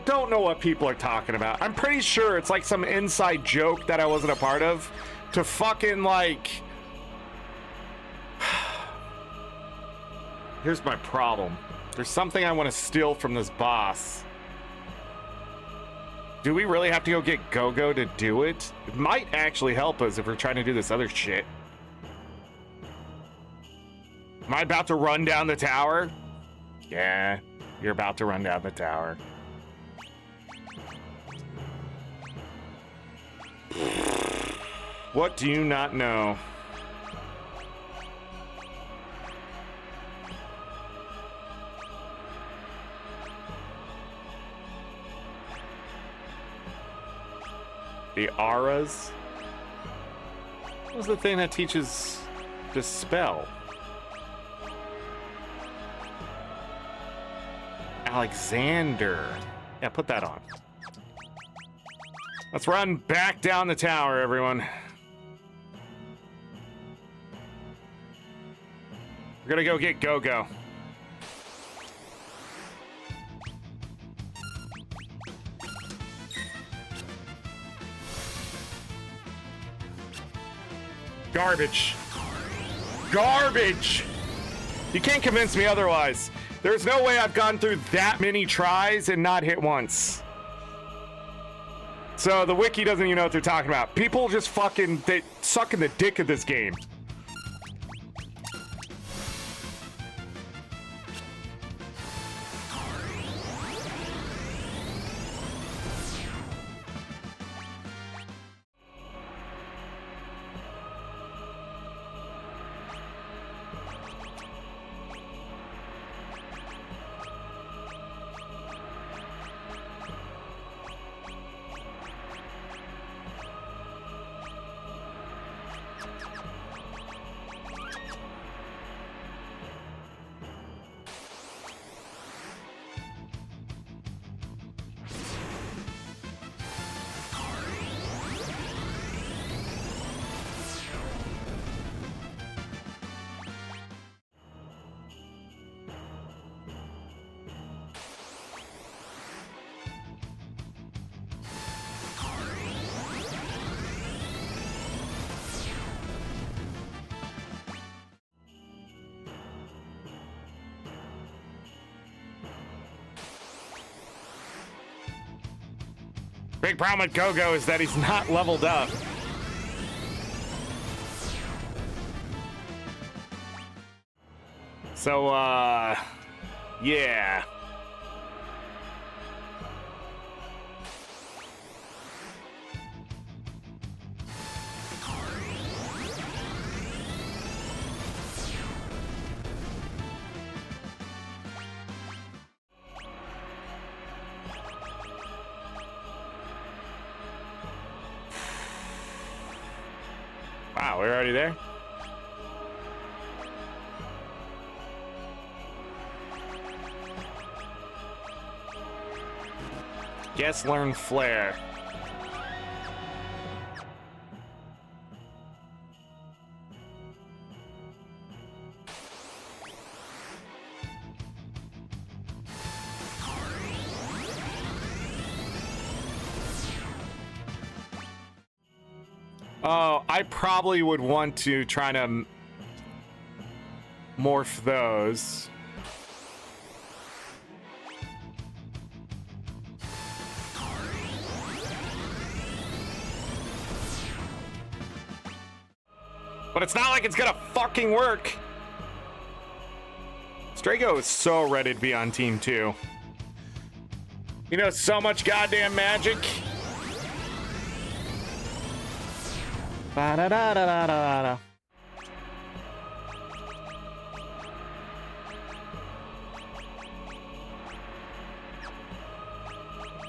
don't know what people are talking about. I'm pretty sure it's like some inside joke that I wasn't a part of to fucking like... Here's my problem. There's something I want to steal from this boss. Do we really have to go get Go-Go to do it? It might actually help us if we're trying to do this other shit. Am I about to run down the tower? Yeah, you're about to run down the tower. What do you not know? The auras? What was the thing that teaches dispel? Alexander. Yeah, put that on. Let's run back down the tower, everyone. We're gonna go get Go-Go. Garbage. Garbage! You can't convince me otherwise. There's no way I've gone through that many tries and not hit once. So the wiki doesn't even know what they're talking about. People just fucking, they suck in the dick of this game. Big problem with Gogo is that he's not leveled up. So, yeah. Wow, we're already there? Guess learn flare. Oh, I probably would want to try to morph those. But it's not like it's gonna fucking work. Strago is so ready to be on team 2. You know, so much goddamn magic. Ba-da-da-da-da-da-da.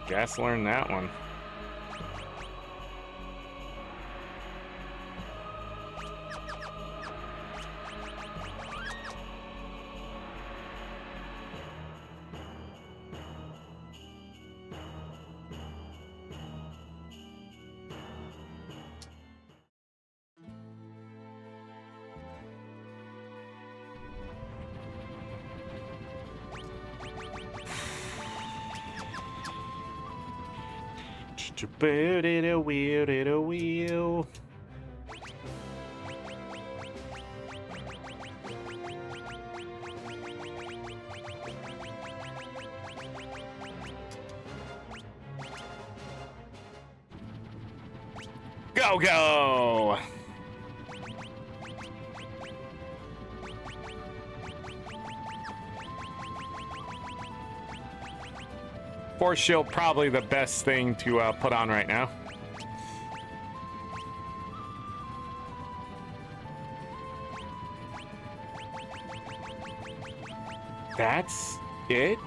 Guess learn that one. Wheel. Go, go! Force shield, probably the best thing to put on right now. That's it?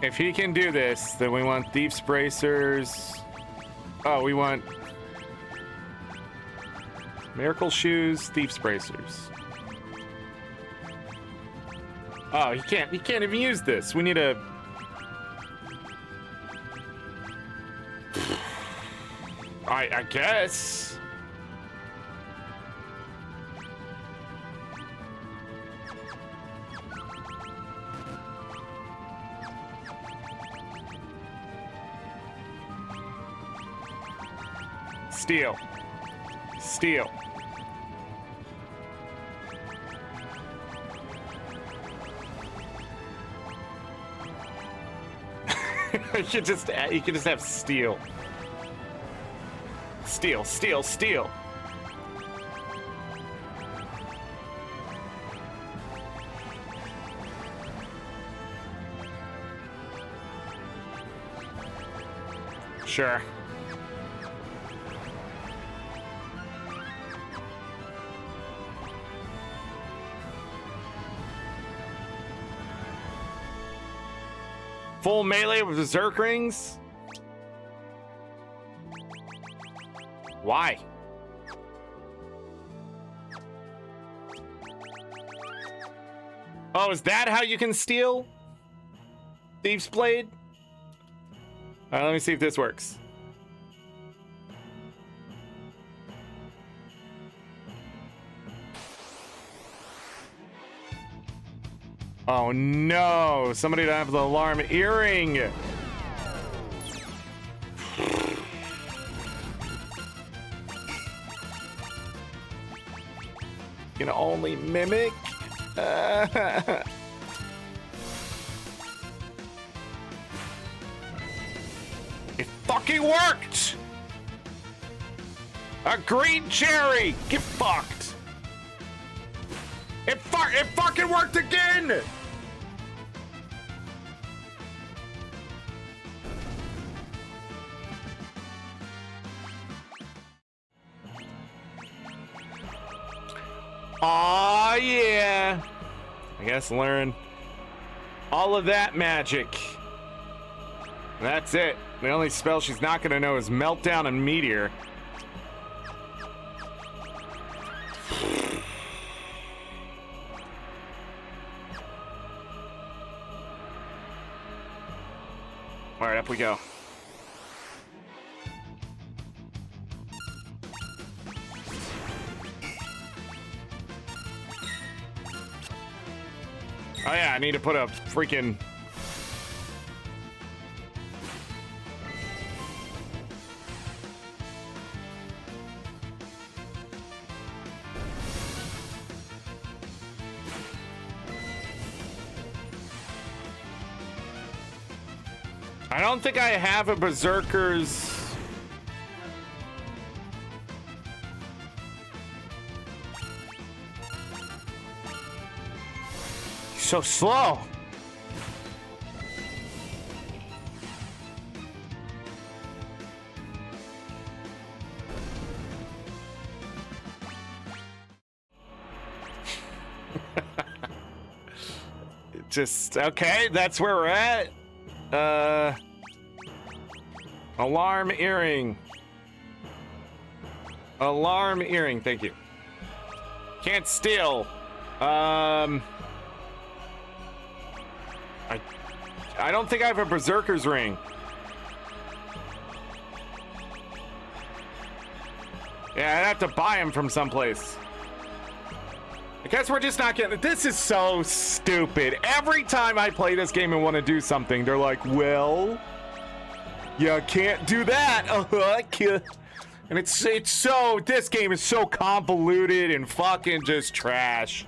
If he can do this, then we want Thief's Bracers. Oh, we want Miracle Shoes, Thief's Bracers. Oh, he can't even use this. We need a... I guess. Steal. Steal. You could just have steal. Steal, steal, steal. Sure. Full melee with Berserk rings? Why? Oh, is that how you can steal? Thief's Blade? Let me see if this works. Oh no, somebody to have the alarm earring. can only mimic. It fucking worked! A green cherry! Get fucked! It fucking worked again! Aw, yeah. I guess learn all of that magic. That's it. The only spell she's not gonna know is Meltdown and Meteor. All right, up we go. Oh yeah, I need to put a freaking... I don't think I have a Berserker's... So slow. Just okay, that's where we're at. Alarm earring. Alarm earring, thank you. Can't steal. I don't think I have a Berserker's ring. Yeah, I'd have to buy him from someplace. I guess we're just not getting... This is so stupid. Every time I play this game and want to do something, they're like, well, you can't do that. And it's so... This game is so convoluted and fucking just trash.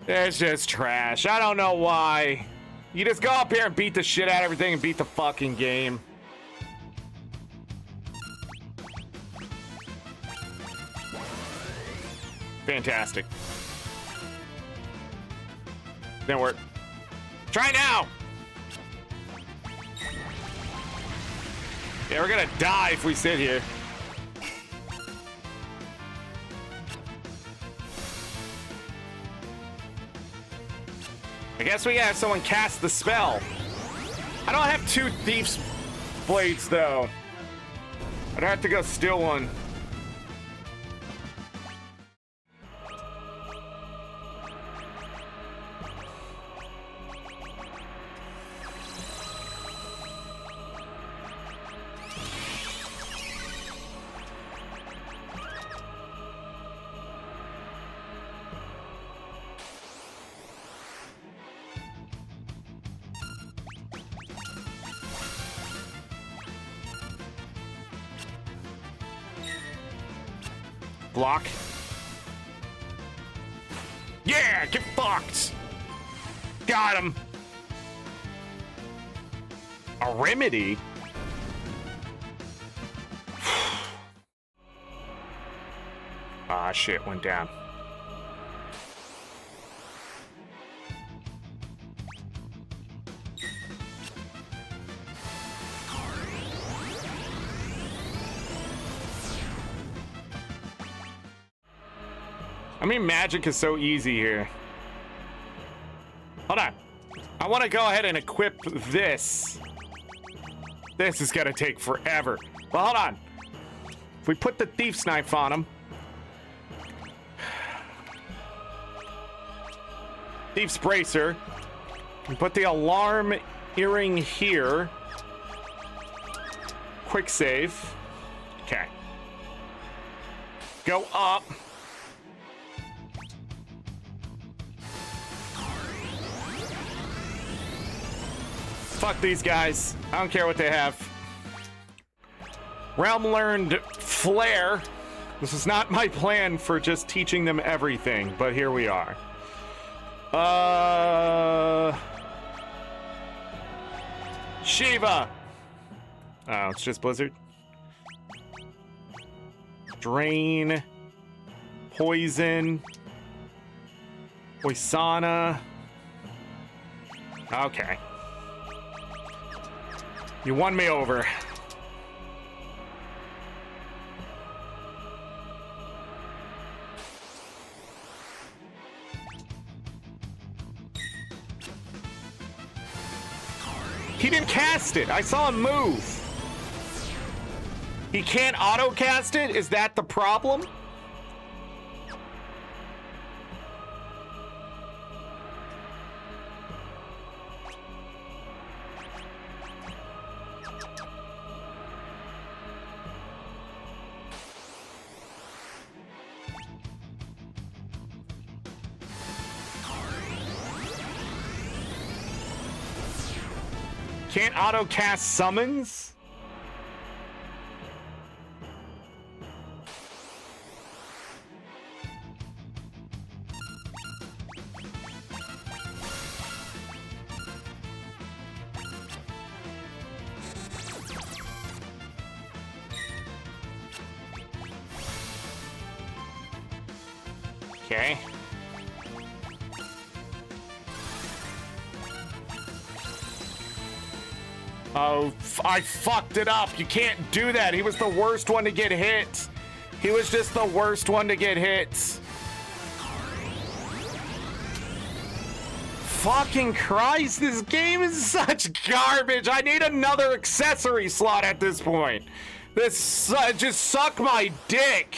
It's just trash. I don't know why. You just go up here and beat the shit out of everything and beat the fucking game. Fantastic. Didn't work. Try now! Yeah, we're gonna die if we sit here. I guess we gotta have someone cast the spell. I don't have 2 Thief's Blades, though. I'd have to go steal one. Block. Yeah, get fucked. Got him. A remedy? Ah, shit, went down. I mean, magic is so easy here. Hold on. I want to go ahead and equip this. This is gonna take forever. But hold on. If we put the Thief's Knife on him. Thief's Bracer. And put the Alarm Earring here. Quick save. Okay. Go up. Fuck these guys. I don't care what they have. Realm learned Flare. This is not my plan for just teaching them everything, but here we are. Shiva! Oh, it's just Blizzard. Drain. Poison. Poisana. Okay. You won me over. He didn't cast it. I saw him move. He can't auto cast it? Is that the problem? Can't auto cast summons? Okay. Oh, I fucked it up. You can't do that. He was the worst one to get hit. He was just the worst one to get hit. Fucking Christ, this game is such garbage. I need another accessory slot at this point. This just suck my dick.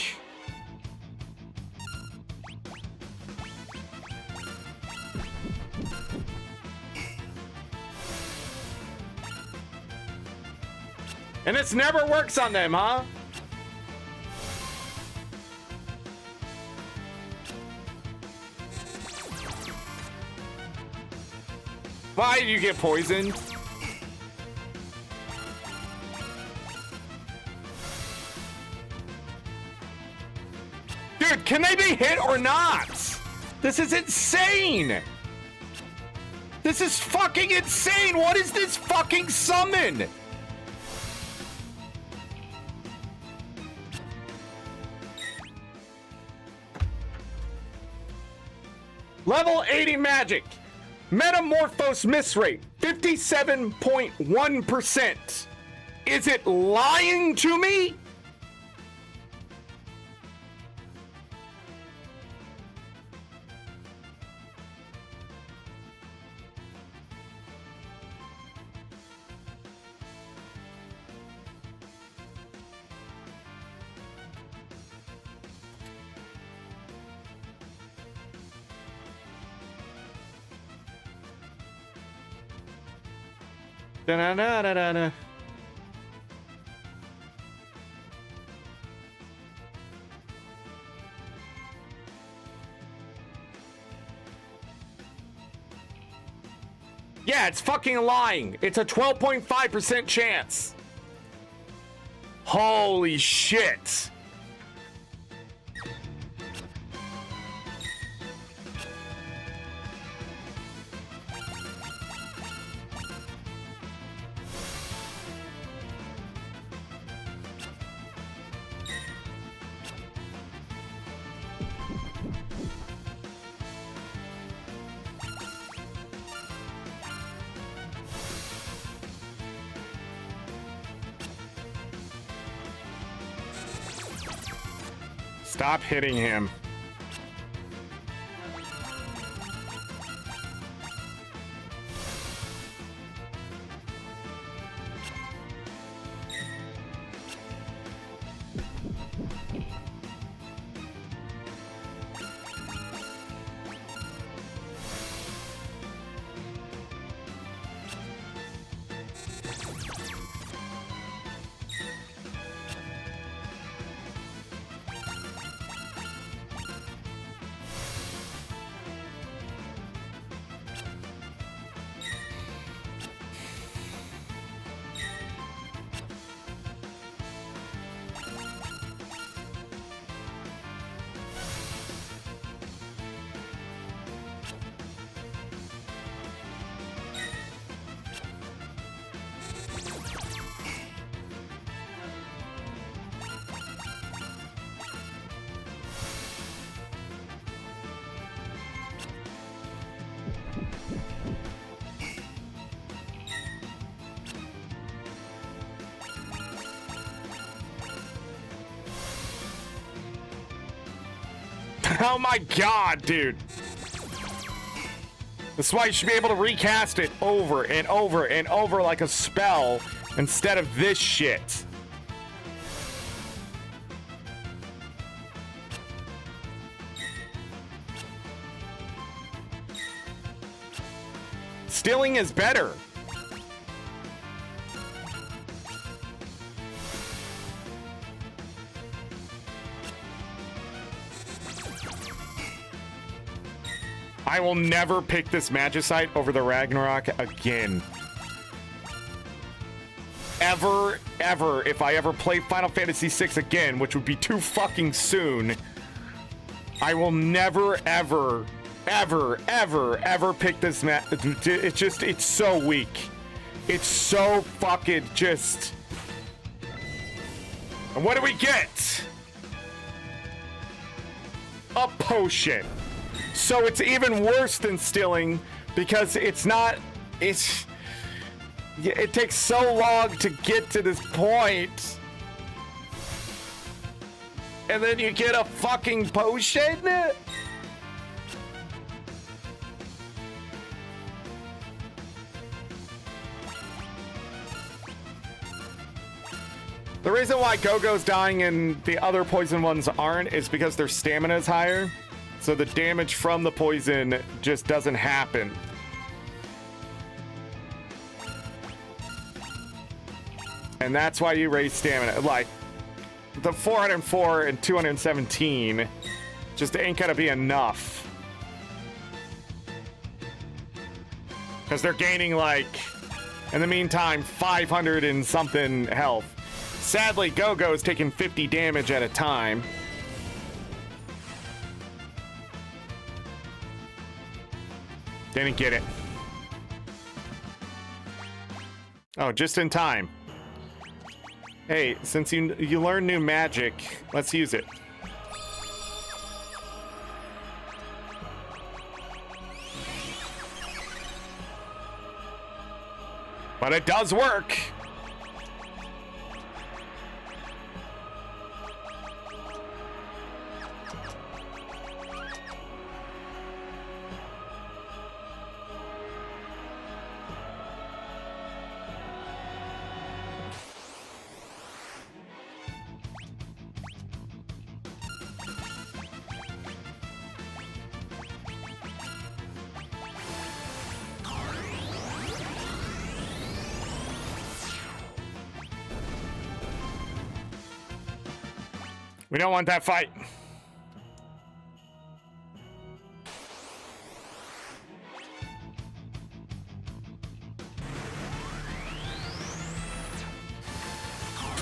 And this never works on them, huh? Why did you get poisoned? Dude, can they be hit or not? This is insane! This is fucking insane! What is this fucking summon? Level 80 magic. Metamorphose miss rate, 57.1%. Is it lying to me? Da-na-na-na-na-na. Yeah, it's fucking lying. It's a 12.5% chance. Holy shit. Stop hitting him. Oh my god, dude. That's why you should be able to recast it over and over and over like a spell instead of this shit. Stealing is better. I will never pick this Magicite over the Ragnarok again. Ever, ever, if I ever play Final Fantasy VI again, which would be too fucking soon, I will never, ever, ever, ever, ever pick this It's just, it's so weak. It's so fucking just... And what do we get? A potion. So it's even worse than stealing because it's not, it takes so long to get to this point. And then you get a fucking potion? The reason why Go-Go's dying and the other poison ones aren't is because their stamina is higher. So the damage from the poison just doesn't happen. And that's why you raise stamina. Like, the 404 and 217 just ain't gonna be enough. Because they're gaining, like, in the meantime, 500 and something health. Sadly, Go-Go is taking 50 damage at a time. Didn't get it. Oh, just in time. Hey, since you learn new magic, let's use it. But it does work. We don't want that fight.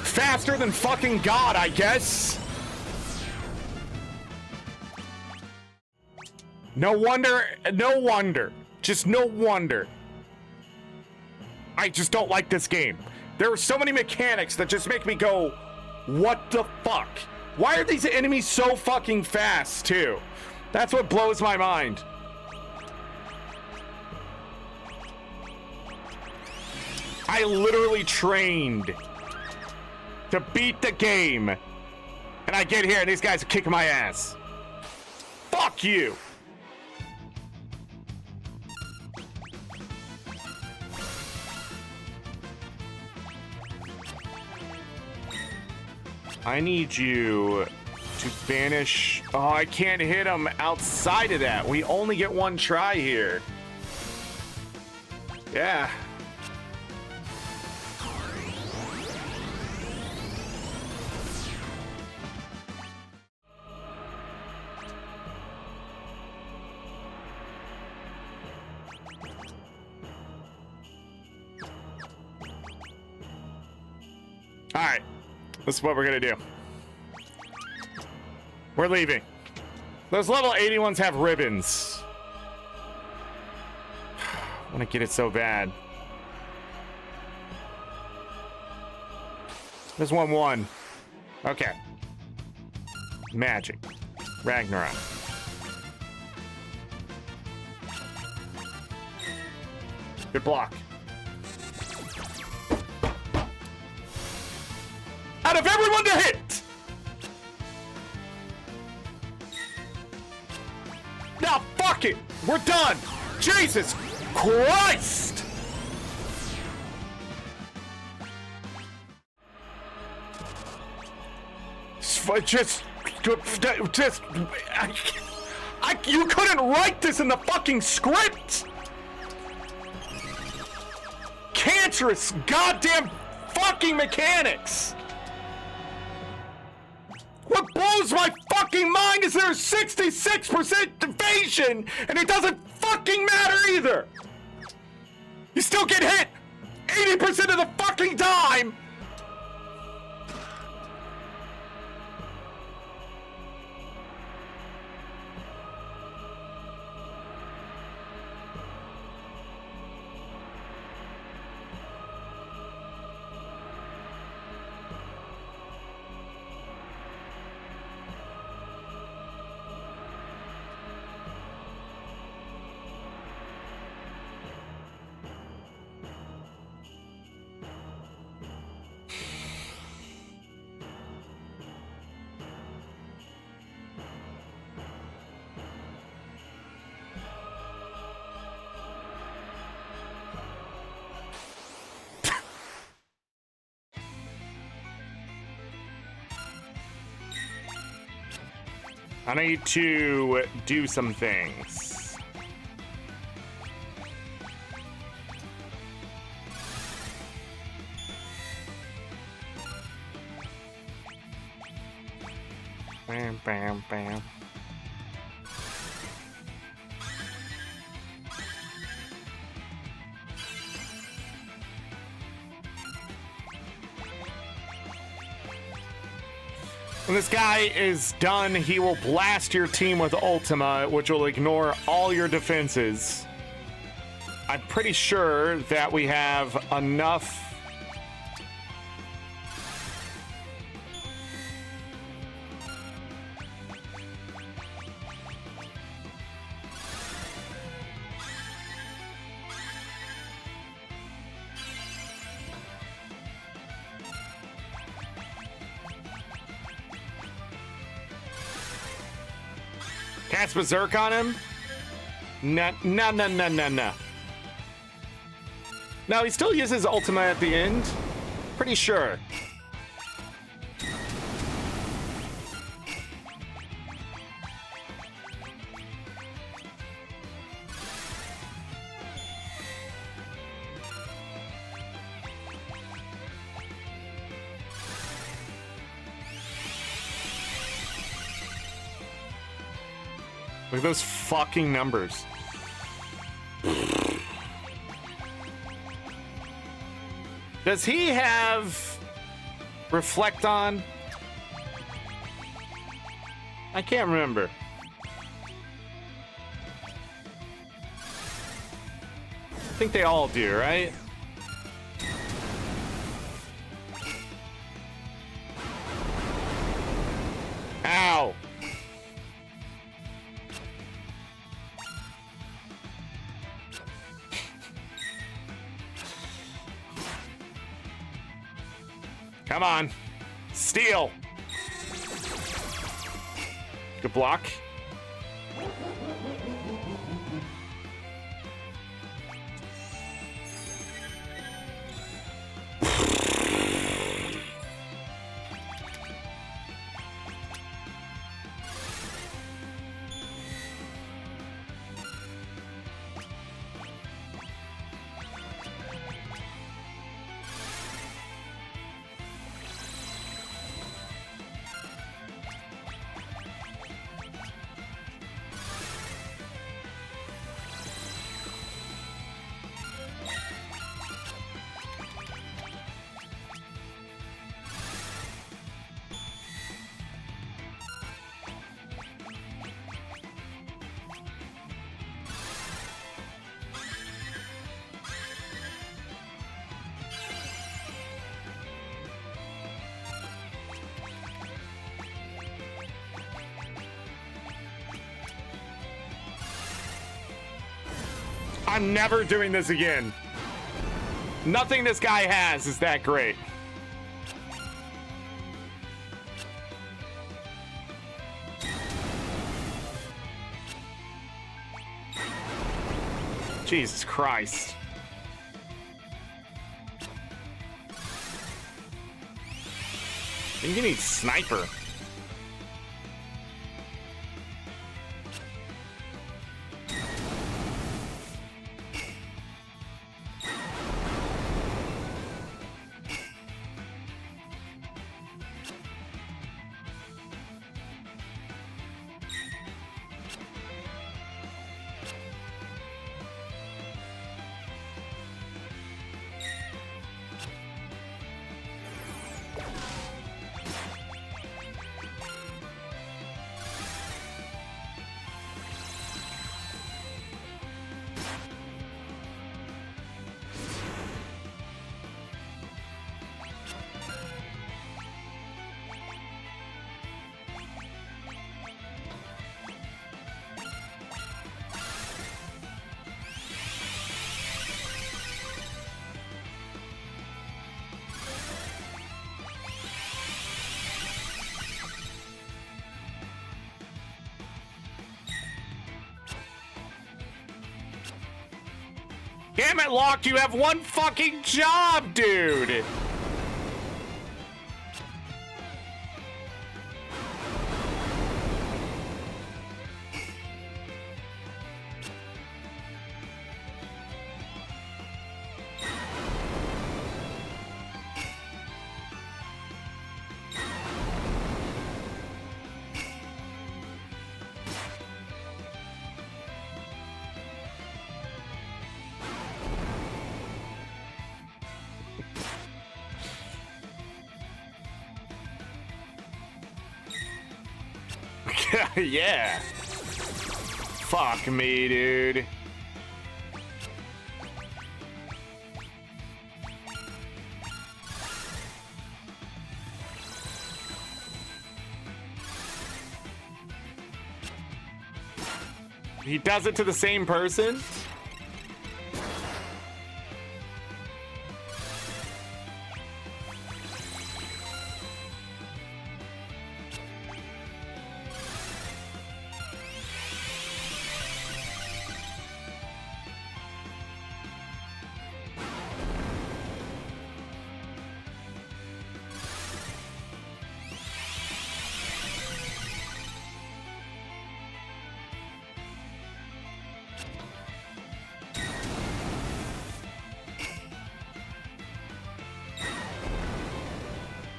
Faster than fucking God, I guess. No wonder, just no wonder. I just don't like this game. There are so many mechanics that just make me go, what the fuck? Why are these enemies so fucking fast, too? That's what blows my mind. I literally trained to beat the game. And I get here and these guys are kicking my ass. Fuck you! I need you to banish. Oh, I can't hit him outside of that. We only get one try here. Yeah. All right. This is what we're gonna do. We're leaving. Those level 80 ones have ribbons. I want to get it so bad. There's 1-1. Okay. Magic. Ragnarok. Good block. Out of everyone to hit! Fuck it! We're done! Jesus Christ! You couldn't write this in the fucking script! Cancerous goddamn fucking mechanics! What blows my fucking mind is there's 66% evasion, and it doesn't fucking matter either! You still get hit 80% of the fucking time! I need to do some things. Bam, bam, bam. When this guy is done, he will blast your team with Ultima, which will ignore all your defenses. I'm pretty sure that we have enough. Cast Berserk on him? No. No, he still uses Ultima at the end. Pretty sure. Look at those fucking numbers. Does he have Reflect on? I can't remember. I think they all do, right? Ow! Come on. Steal. Good block. I'm never doing this again. Nothing this guy has is that great. Jesus Christ. I think you need sniper. Damn it, Locke, you have one fucking job, dude! Yeah. Fuck me, dude. He does it to the same person?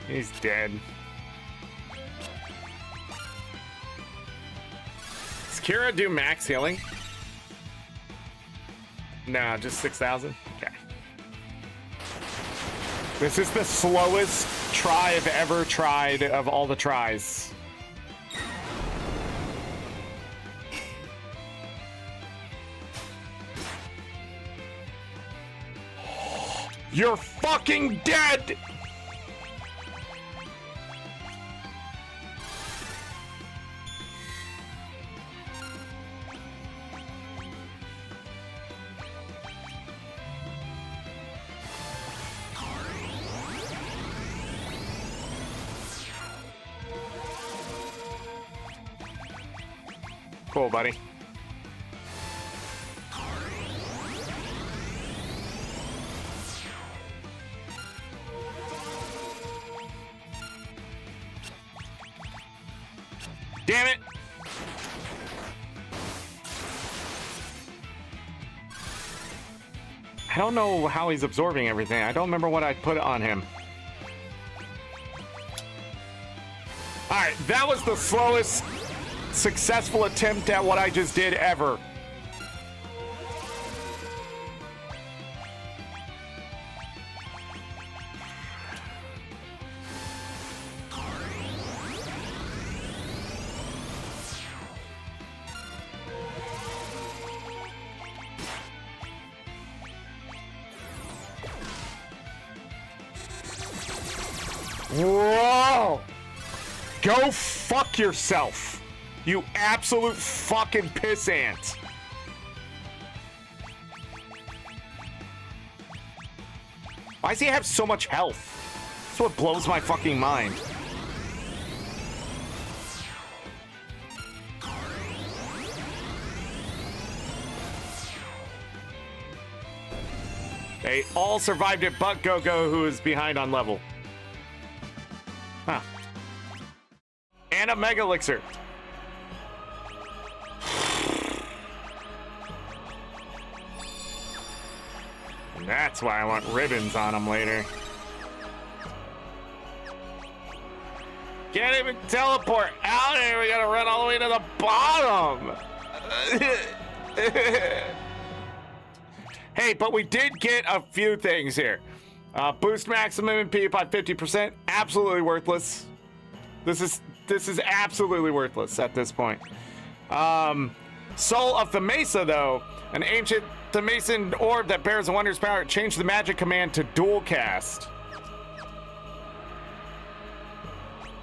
He's dead. Does Kira do max healing? No, just 6,000? Okay. This is the slowest try I've ever tried of all the tries. You're fucking dead! Cool, buddy. Damn it! I don't know how he's absorbing everything. I don't remember what I put on him. Alright, that was the slowest successful attempt at what I just did ever. Whoa! Go fuck yourself, you absolute fucking pissant. Why does he have so much health? That's what blows my fucking mind. They all survived it but Go-Go, who is behind on level. Huh. And a Mega Elixir. And that's why I want ribbons on them later. Can't even teleport out here. We gotta run all the way to the bottom. Hey, but we did get a few things here. Boost maximum MP by 50%. Absolutely worthless. This is absolutely worthless at this point. Soul of the Mesa, though, an ancient Mason orb that bears a wondrous power. Change the magic command to dual cast.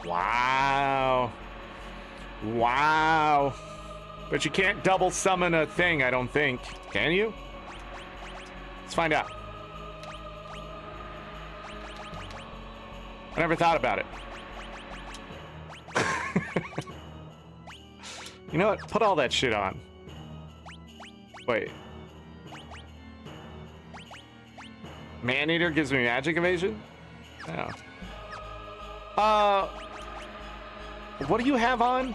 Wow. Wow. But you can't double summon a thing, I don't think. Can you? Let's find out. I never thought about it. You know what? Put all that shit on. Wait. Man-Eater gives me magic evasion? Oh. What do you have on?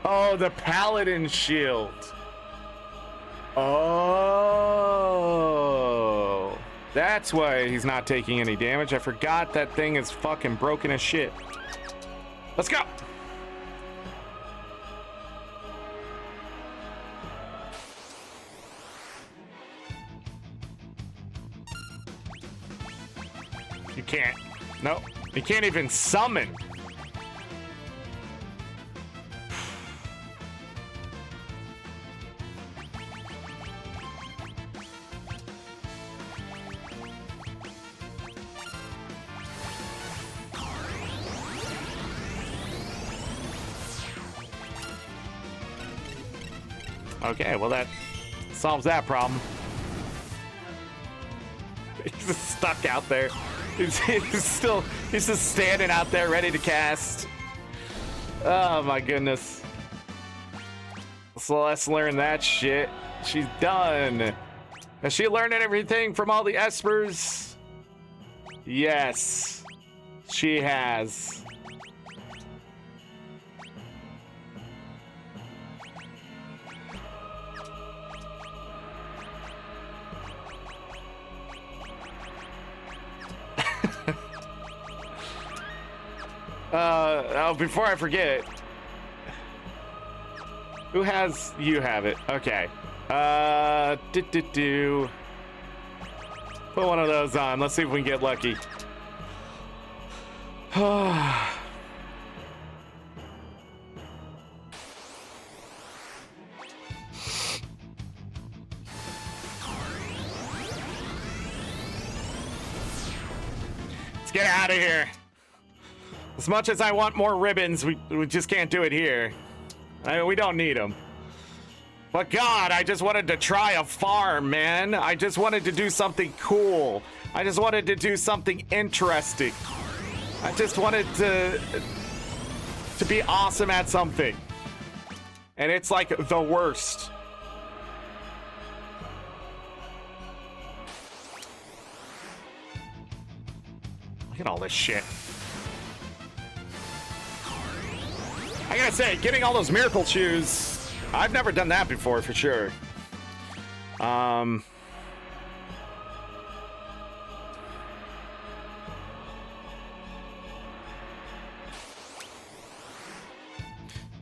Oh, the Paladin shield. Oh. That's why he's not taking any damage. I forgot that thing is fucking broken as shit. Let's go. You can't. Nope. You can't even summon. Okay, well that solves that problem. He's just stuck out there. He's just standing out there ready to cast. Oh my goodness. So let's learn that shit. She's done. Has she learned everything from all the Espers? Yes, she has. Oh, before I forget, who has, you have it. Okay. Put one of those on. Let's see if we can get lucky. Let's get out of here. As much as I want more ribbons, we just can't do it here. We don't need them. But God, I just wanted to try a farm, man. I just wanted to do something cool. I just wanted to do something interesting. I just wanted to be awesome at something. And it's like the worst. Look at all this shit. I gotta say, getting all those miracle shoes, I've never done that before for sure.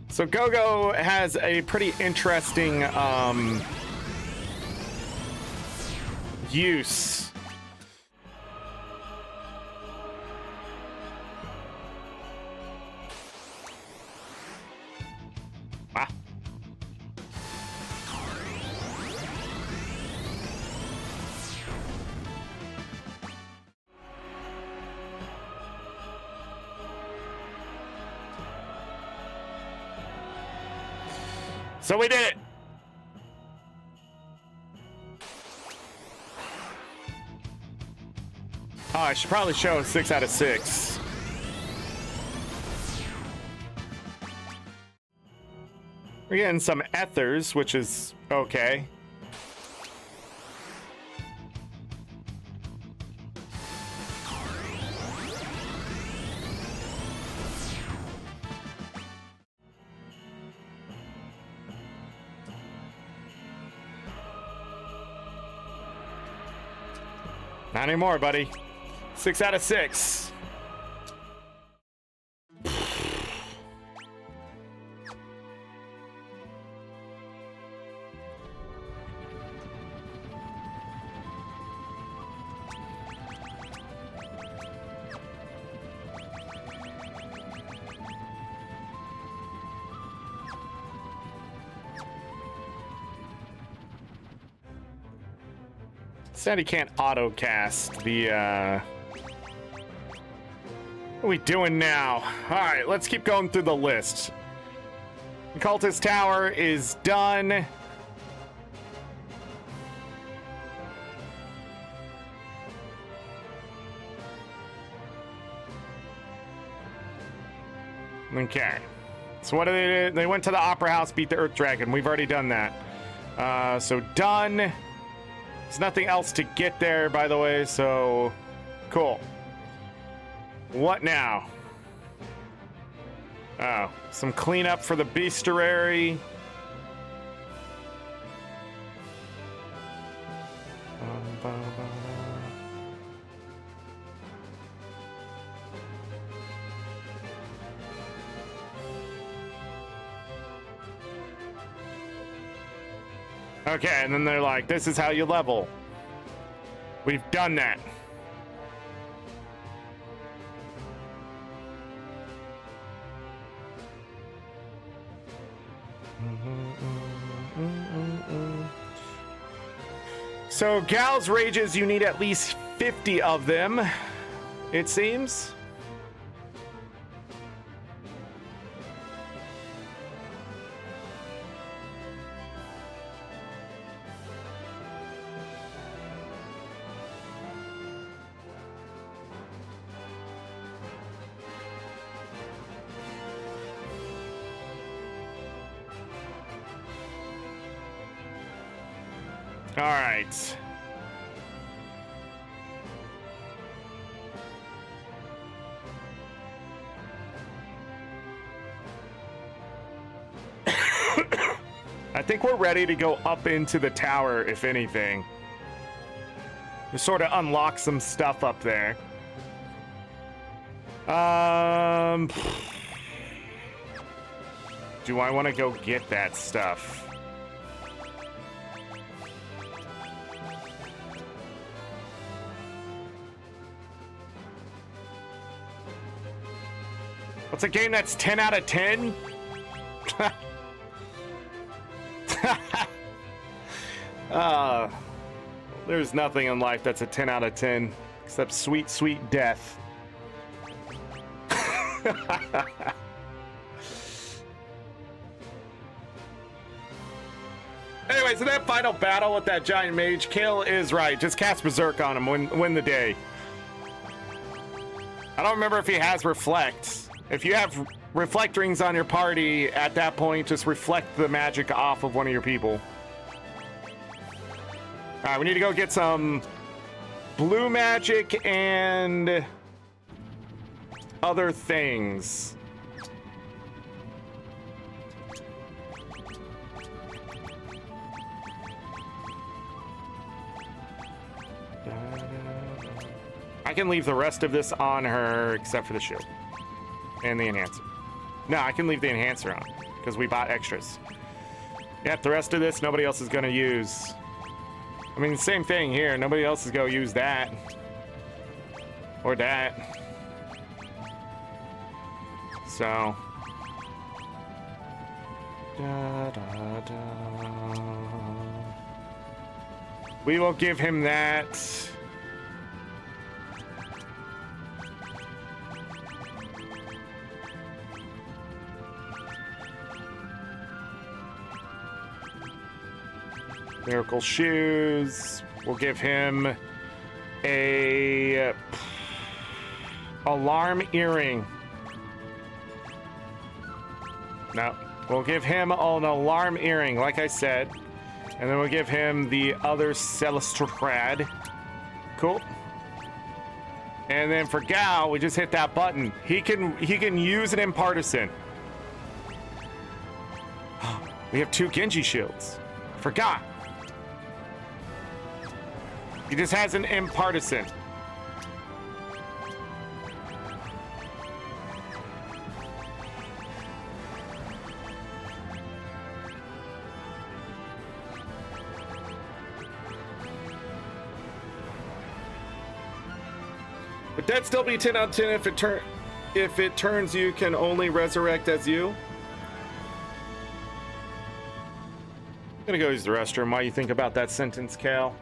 So Go-Go has a pretty interesting use. Wow. So we did it. Oh, I should probably show 6 out of 6. We're getting some ethers, which is okay. Not anymore, buddy. 6 out of 6. Said he can't auto cast the what are we doing now? Alright, let's keep going through the list. The Cultist Tower is done. Okay. So what did they do? They went to the Opera House, beat the Earth Dragon. We've already done that. So done. There's nothing else to get there, by the way, so cool. What now? Oh, some cleanup for the bestiary. Okay, and then they're like, this is how you level. We've done that. So, Gal's Rages, you need at least 50 of them, it seems. All right. I think we're ready to go up into the tower, if anything. To sort of unlock some stuff up there. Do I want to go get that stuff? What's a game that's 10 out of 10? There's nothing in life that's a 10 out of 10 except sweet, sweet death. Anyway, so that final battle with that giant mage, Kill is right. Just cast Berserk on him, win the day. I don't remember if he has Reflect. If you have Reflect rings on your party, at that point, just reflect the magic off of one of your people. Alright, we need to go get some blue magic and other things. I can leave the rest of this on her except for the shield and the enhancer. No, I can leave the enhancer on because we bought extras. Yep, the rest of this nobody else is going to use. I mean, same thing here. Nobody else is going to use that or that. So. Da, da, da. We will give him that. Miracle shoes. We'll give him a alarm earring. No, we'll give him an alarm earring, like I said, and then we'll give him the other Celestigrad. Cool. And then for Gal, we just hit that button. He can use an Impartisan. We have 2 Genji shields. Forgot. He just has an impartisan. Would that still be 10 out of 10 if it turns you can only resurrect as you? I'm gonna go use the restroom while you think about that sentence, Cal.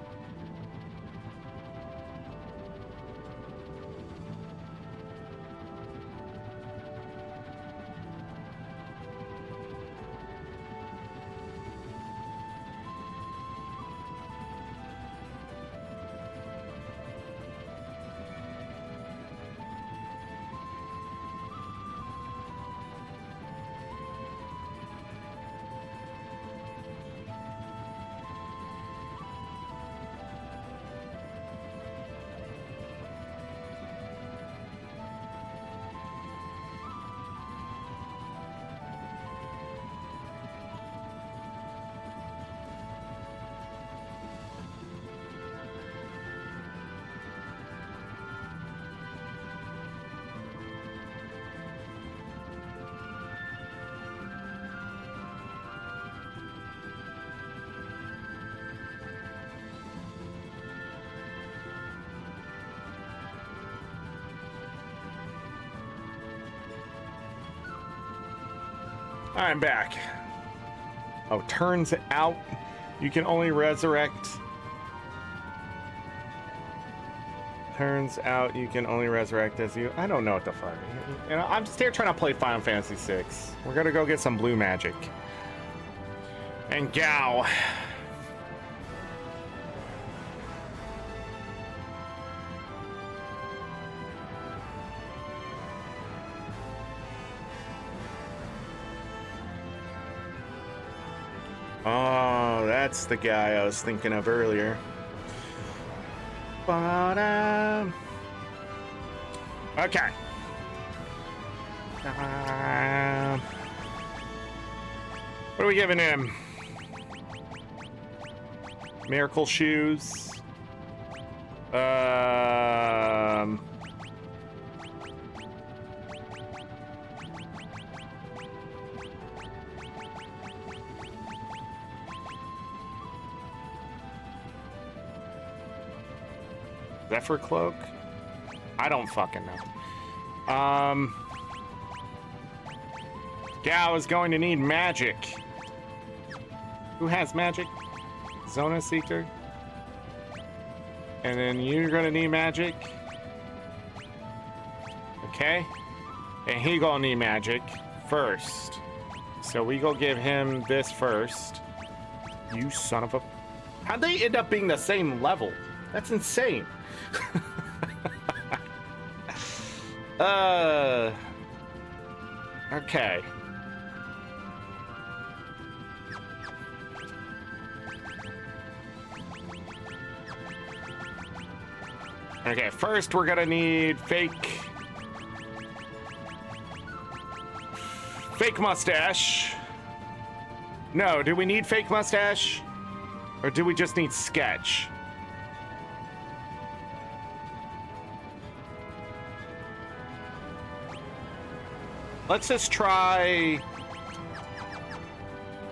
I'm back. Oh, turns out you can only resurrect. Turns out you can only resurrect as you. I don't know what the fuck. You know, I'm just here trying to play Final Fantasy VI. We're gonna go get some blue magic. And Gao. Oh, that's the guy I was thinking of earlier. But, okay. What are we giving him? Miracle shoes. Zephyr cloak? I don't fucking know. Gao is going to need magic. Who has magic? Zona Seeker. And then you're gonna need magic. Okay. And he gonna need magic first. So we go give him this first. You son of a... How'd they end up being the same level? That's insane. Okay. Okay, first we're gonna need fake mustache. No, do we need fake mustache? Or do we just need sketch? Let's just try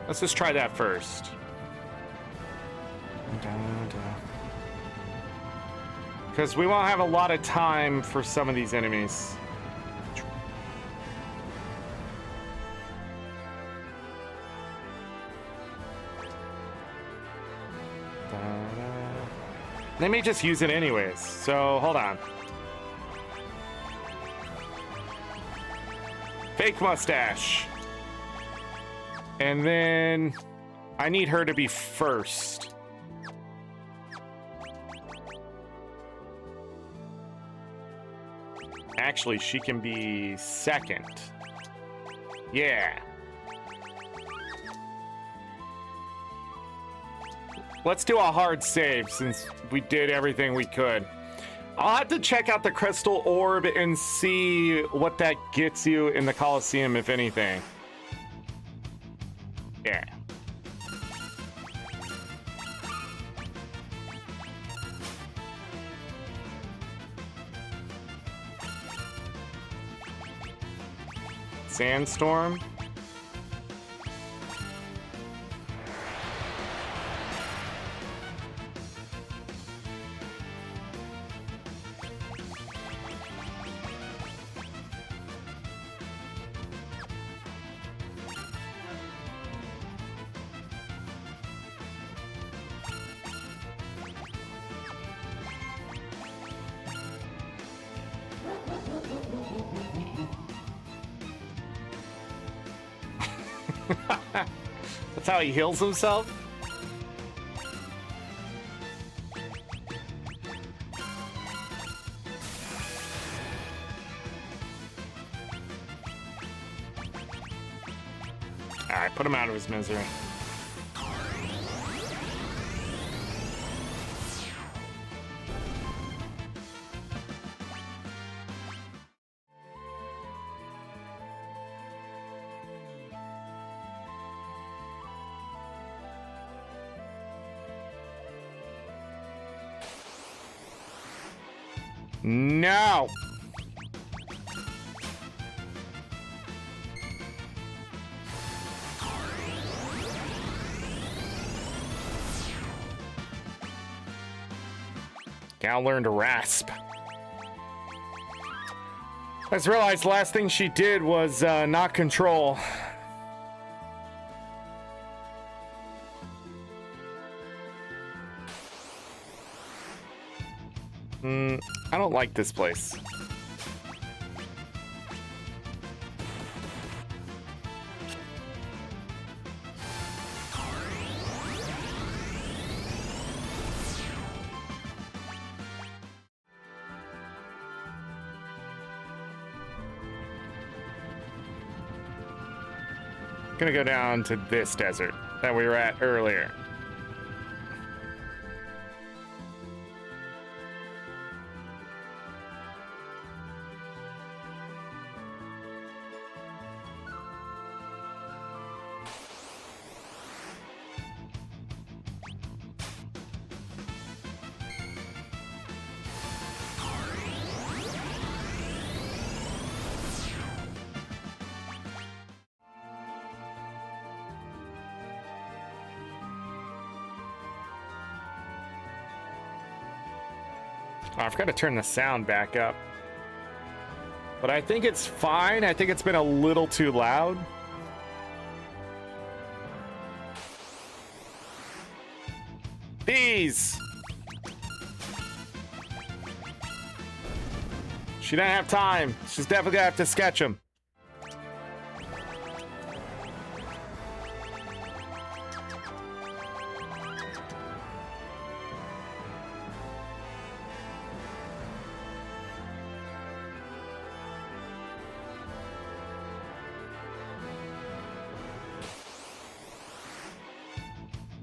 that first. Because we won't have a lot of time for some of these enemies. They may just use it anyways, so hold on. Fake mustache. And then I need her to be first. Actually, she can be second. Yeah. Let's do a hard save since we did everything we could. I'll have to check out the crystal orb and see what that gets you in the Colosseum, if anything. Yeah. Sandstorm. That's how he heals himself? Alright, put him out of his misery. No! Gotta learn to rasp. I just realized the last thing she did was not control. I don't like this place. Gonna go down to this desert that we were at earlier. Oh, I forgot to turn the sound back up. But I think it's fine. I think it's been a little too loud. These! She didn't have time. She's definitely gonna have to sketch them.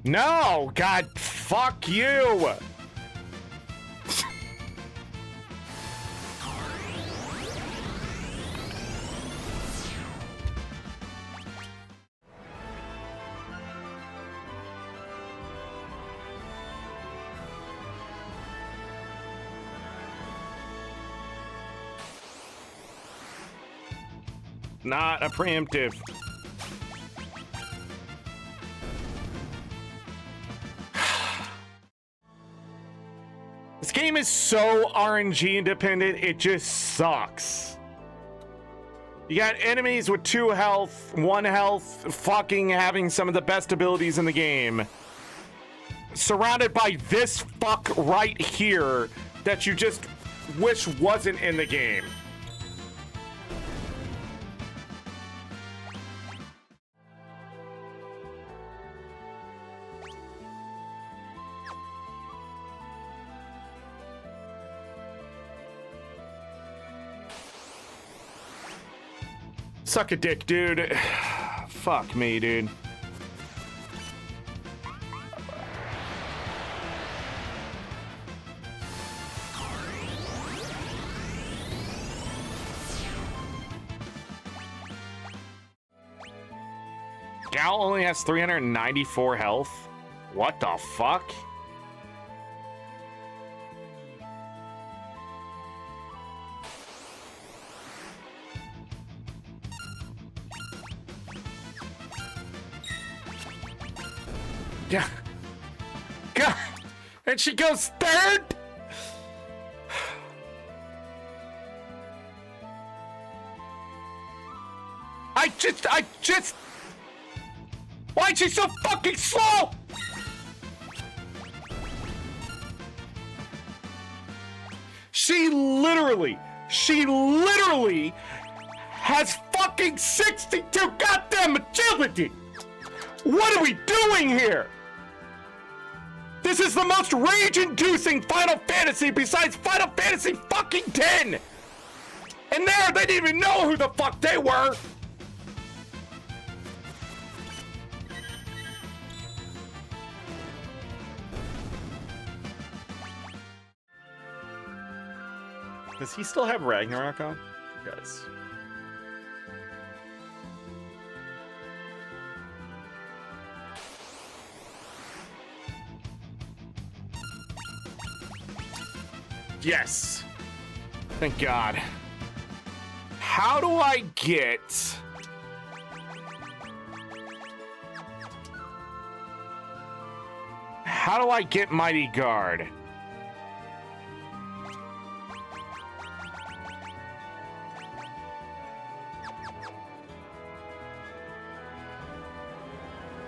No! God, fuck you! Not a preemptive. This game is so RNG independent, it just sucks. You got enemies with 2 health, 1 health, fucking having some of the best abilities in the game. Surrounded by this fuck right here that you just wish wasn't in the game. Suck a dick, dude. Fuck me, dude. Gal only has 394 health. What the fuck? God. And she goes third? I just... Why is she so fucking slow? She literally has fucking 62 goddamn agility. What are we doing here? This is the most rage-inducing Final Fantasy besides Final Fantasy fucking 10. And there, they didn't even know who the fuck they were. Does he still have Ragnarok on? He does. Yes. Thank God. How do I get... How do I get Mighty Guard?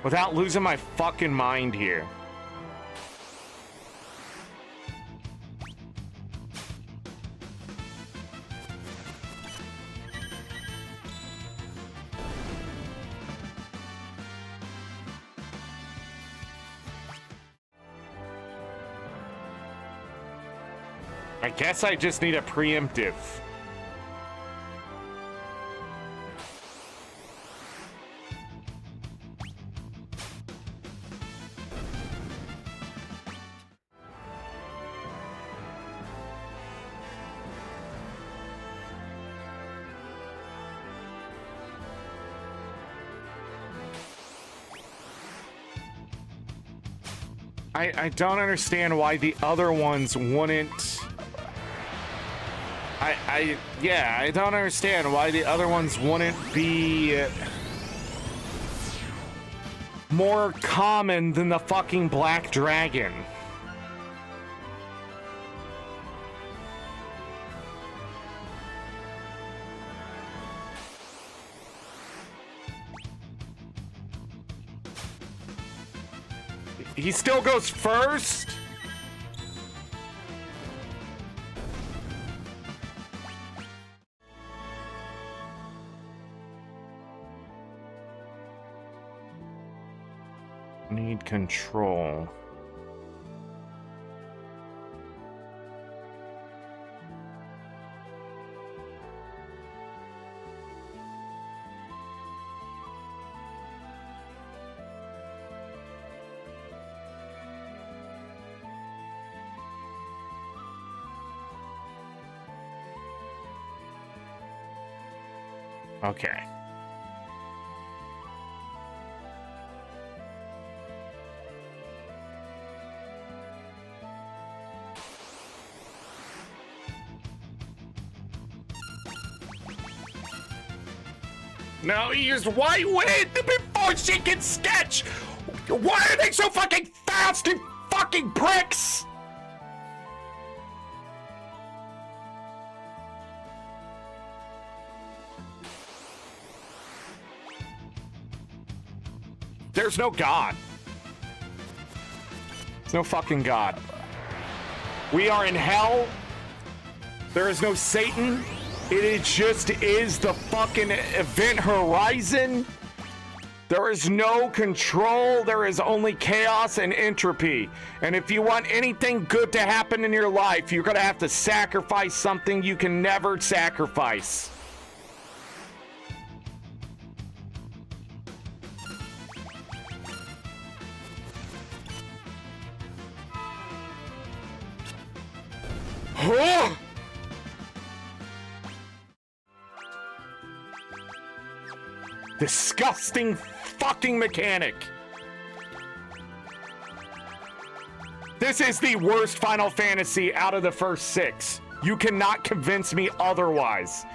Without losing my fucking mind here. I guess I just need a preemptive. I don't understand why the other ones wouldn't... Yeah, I don't understand why the other ones wouldn't be more common than the fucking Black Dragon. He still goes first? Need control. Okay. No, he used white wind before she can sketch! Why are they so fucking fast, you fucking pricks? There's no God. There's no fucking God. We are in hell. There is no Satan. It just is the fucking event horizon. There is no control. There is only chaos and entropy. And if you want anything good to happen in your life, you're gonna have to sacrifice something you can never sacrifice. Oh! Disgusting fucking mechanic. This is the worst Final Fantasy out of the first 6. You cannot convince me otherwise.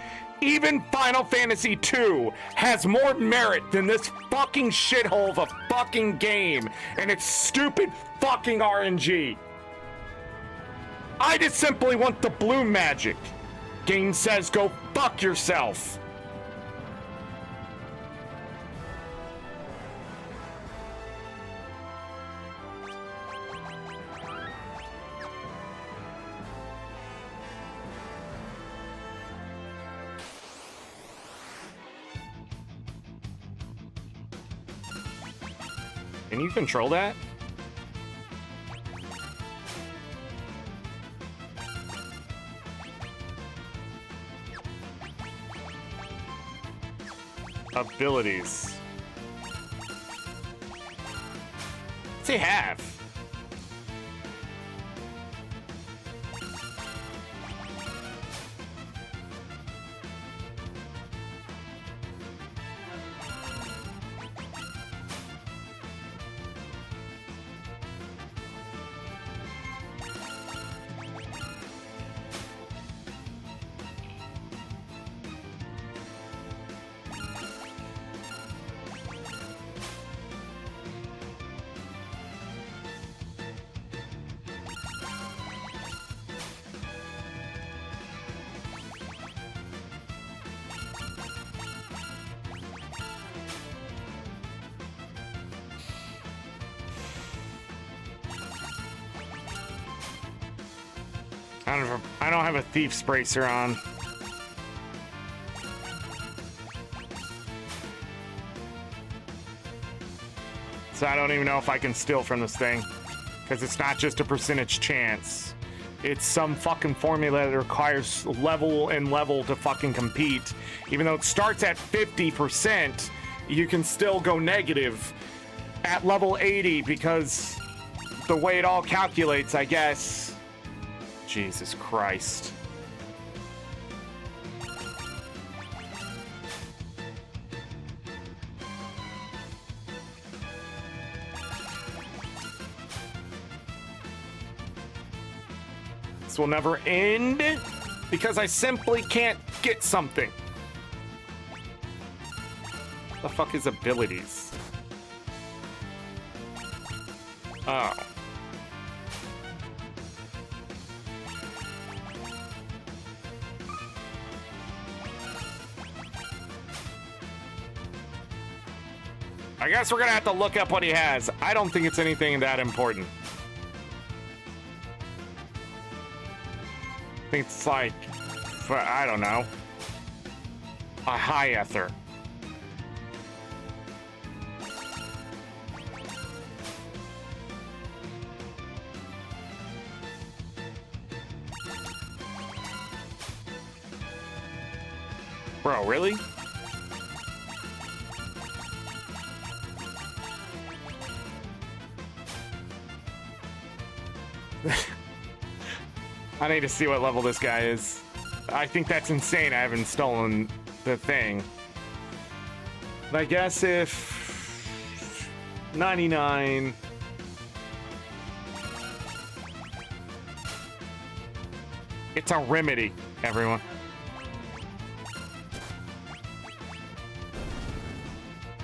Even Final Fantasy II has more merit than this fucking shithole of a fucking game and its stupid fucking RNG. I just simply want the blue magic. Game says go fuck yourself. Can you control that? Abilities. What's he have? I don't have a thief's bracer on. So I don't even know if I can steal from this thing. Because it's not just a percentage chance. It's some fucking formula that requires level and level to fucking compete. Even though it starts at 50%, you can still go negative at level 80 because the way it all calculates, I guess. Jesus Christ. This will never end because I simply can't get something. The fuck is abilities? Oh. I guess we're gonna have to look up what he has. I don't think it's anything that important. I think it's like, I don't know, a high ether. Bro, really? I need to see what level this guy is. I think that's insane. I haven't stolen the thing. But I guess if 99. It's a remedy, everyone.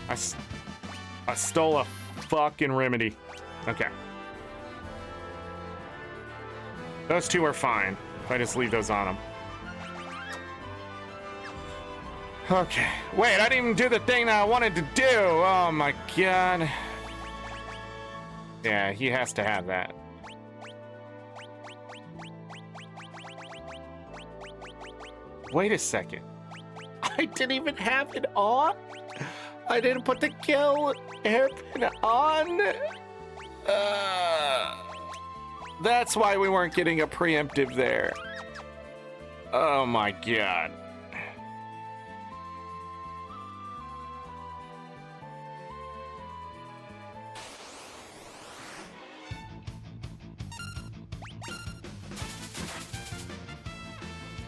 I stole a fucking remedy. Okay. Those two are fine if I just leave those on them. Okay. Wait, I didn't even do the thing that I wanted to do. Oh my god. Yeah, he has to have that. Wait a second. I didn't even have it on? I didn't put the kill hairpin on? That's why we weren't getting a preemptive there. Oh my god.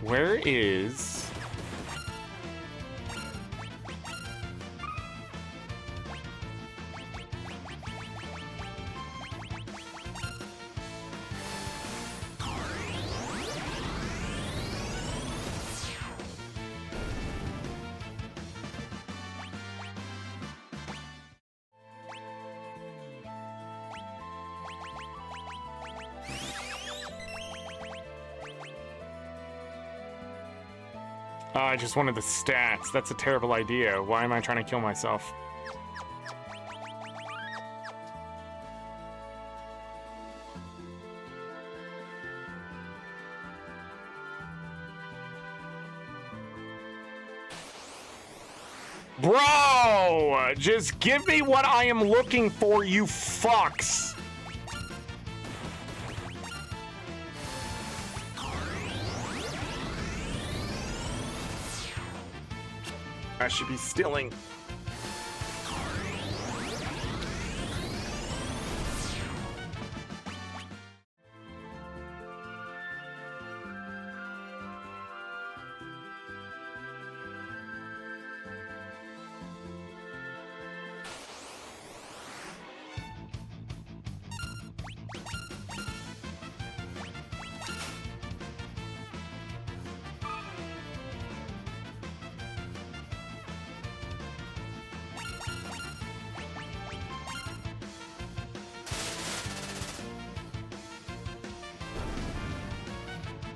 Where is... I just wanted the stats. That's a terrible idea. Why am I trying to kill myself? Bro! Just give me what I am looking for, you fucks! I should be stealing.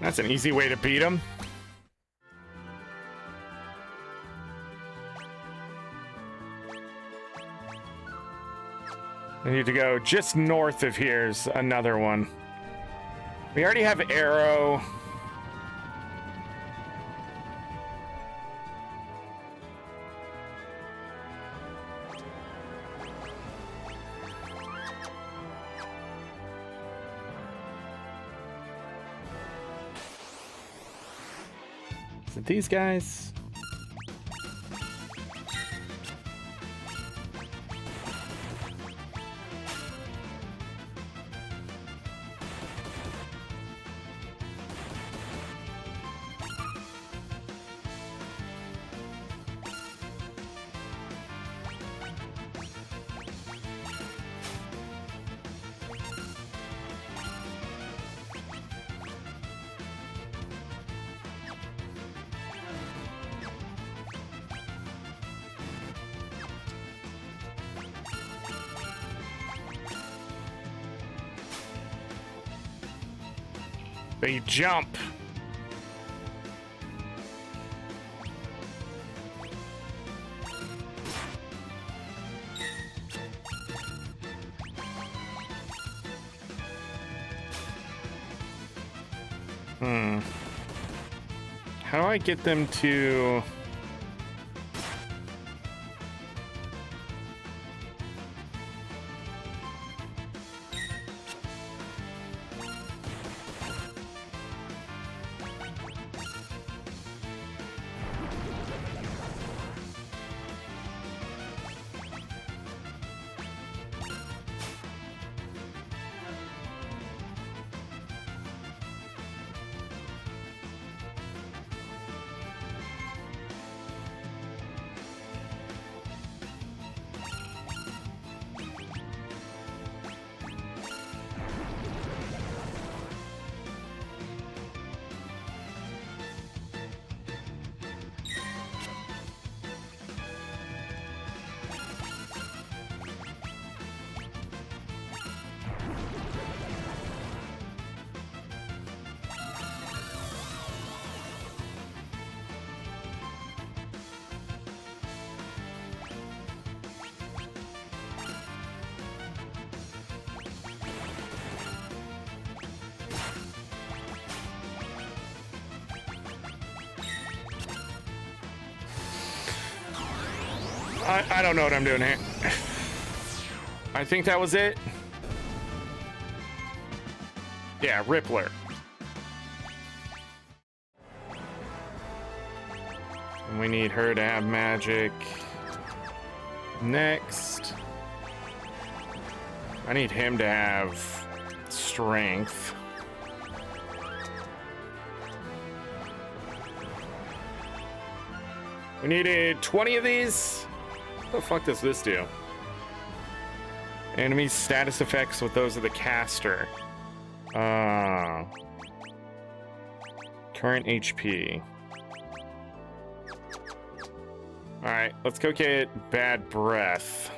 That's an easy way to beat him. I need to go just north of here's another one. We already have arrow. Is it these guys? They jump. How do I get them to... I don't know what I'm doing here. I think that was it. Yeah, Rippler. And we need her to have magic. Next. I need him to have strength. We needed 20 of these. What the fuck does this do? Enemy status effects with those of the caster. Current HP. Alright, let's go get Bad Breath.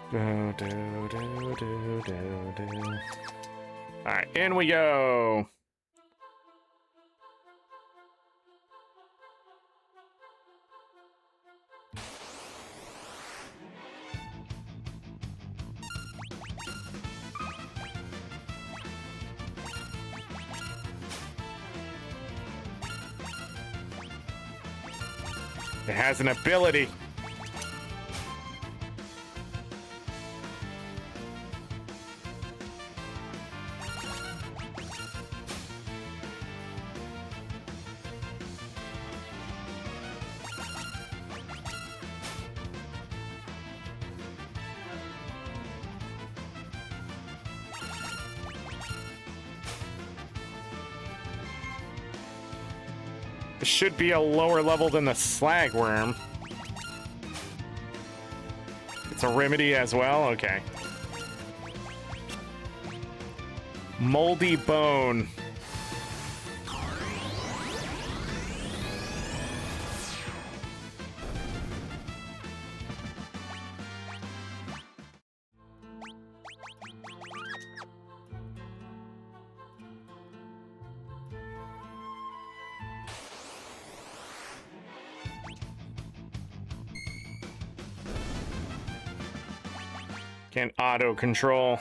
Do, do, do, do, do, do. All right, in we go. It has an ability. This should be a lower level than the slagworm. It's a remedy as well? Okay. Moldy bone. Can't auto control.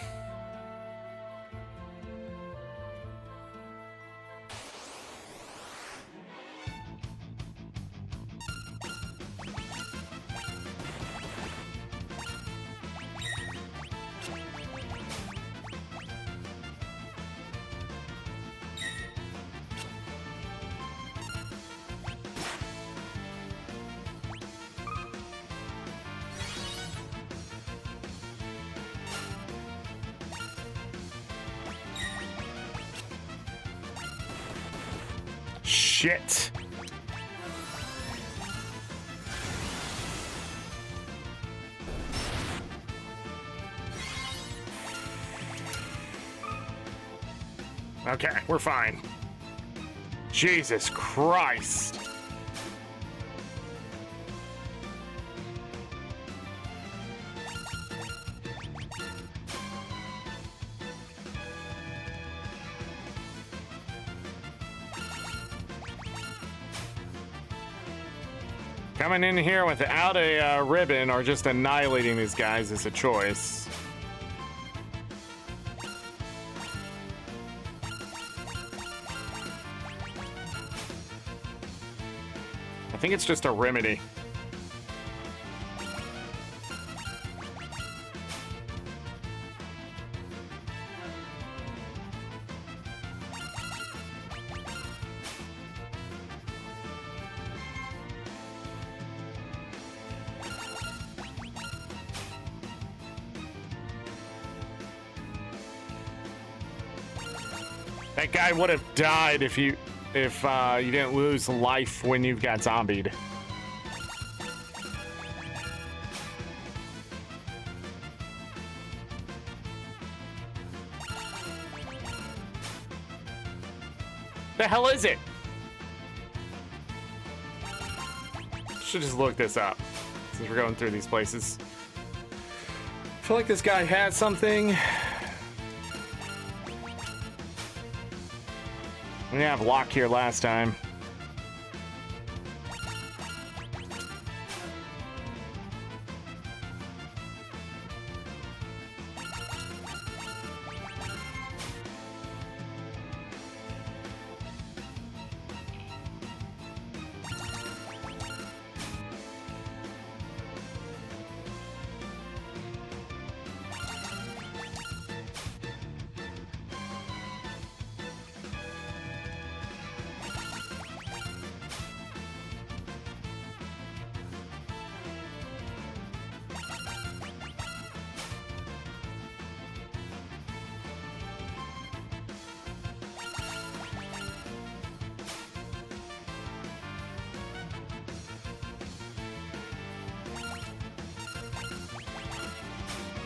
Shit. Okay, we're fine. Jesus Christ. Coming in here without a ribbon or just annihilating these guys is a choice. I think it's just a remedy. That guy would have died if you didn't lose life when you've got zombied. The hell is it? Should just look this up since we're going through these places. I feel like this guy has something. We didn't have Locke here last time.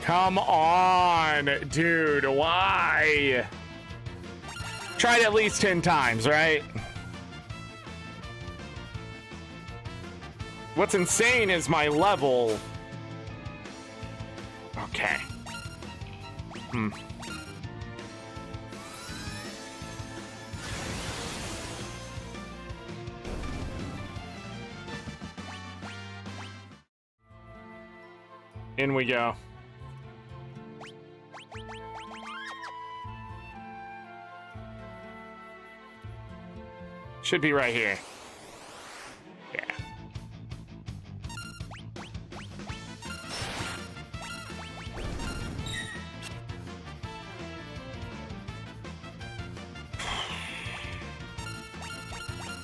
Come on, dude, why? Tried at least 10 times, right? What's insane is my level. Oh, Okay. In we go. Should be right here. Yeah.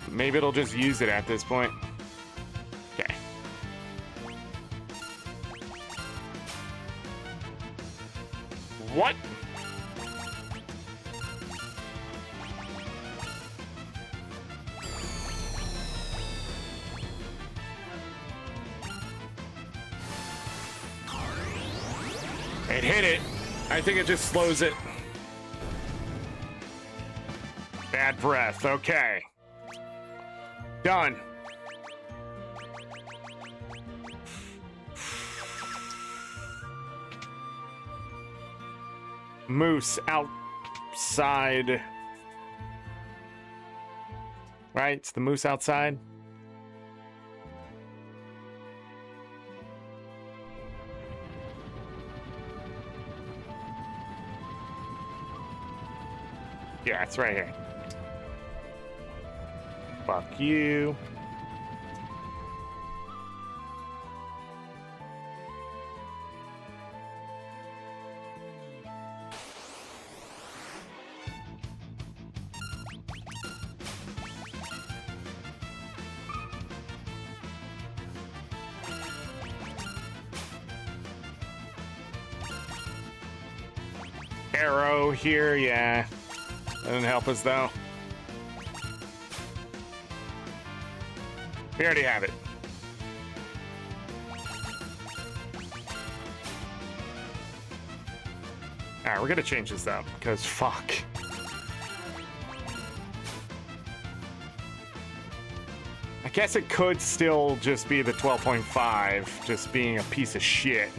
Maybe it'll just use it at this point. Okay. What? It hit it. I think it just slows it. Bad breath. Okay. Done. Moose outside. Right? It's the moose outside. Yeah, it's right here. Fuck you. Arrow here, yeah. Doesn't help us though. We already have it. Alright, we're gonna change this up, because fuck. I guess it could still just be the 12.5, just being a piece of shit.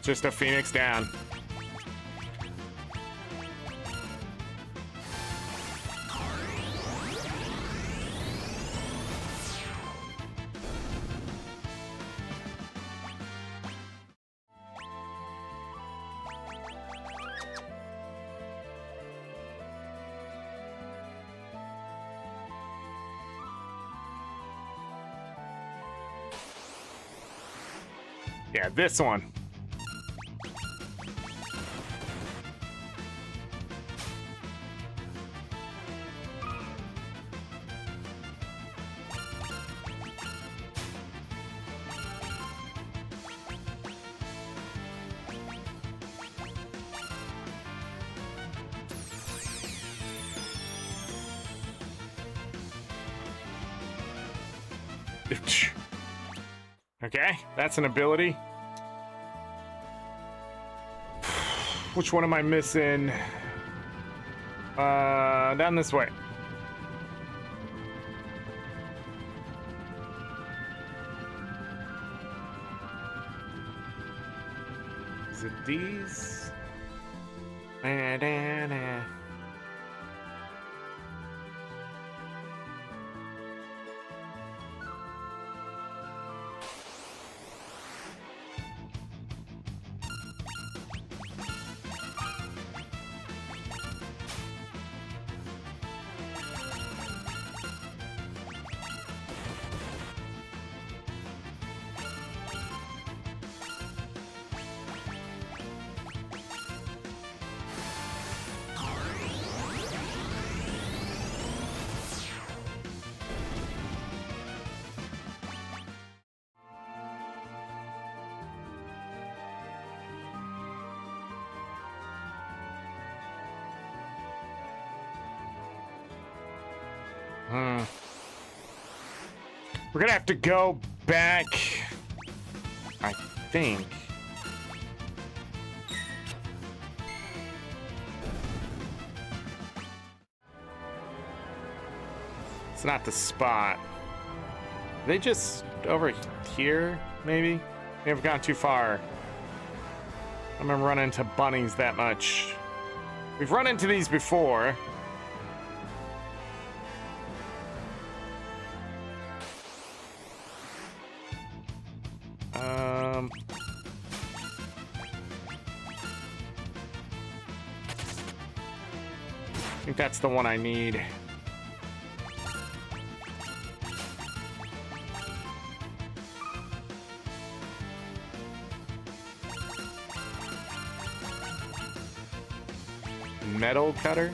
Just a phoenix down. Yeah, this one. Okay, that's an ability. Which one am I missing? Down this way. Is it these? We're gonna have to go back I think. It's not the spot. Are they just over here, maybe? We haven't gone too far. I'm gonna run into bunnies that much. We've run into these before. I think that's the one I need. Metal cutter.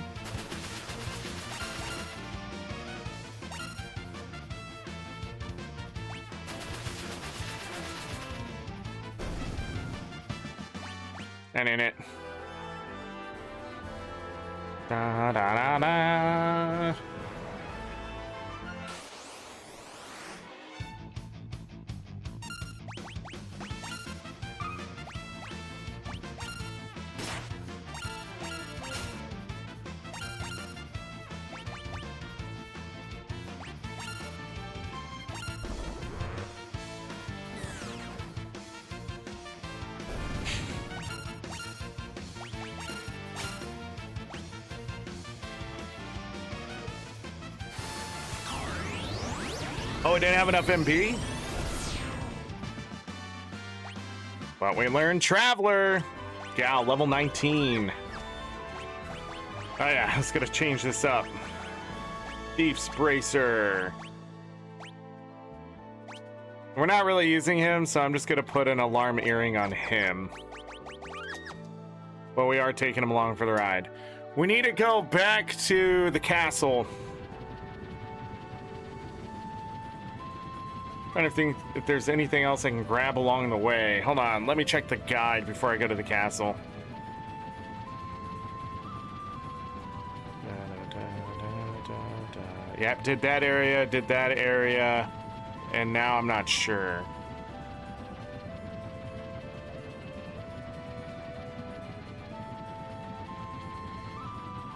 And in it. Da da da da. Oh, it didn't have enough MP? But we learned Traveler. Gal, level 19. Oh yeah, let's gotta change this up. Thief's Bracer. We're not really using him, so I'm just gonna put an alarm earring on him. But we are taking him along for the ride. We need to go back to the castle. Trying to think if there's anything else I can grab along the way. Hold on, let me check the guide before I go to the castle. Yep, did that area, and now I'm not sure.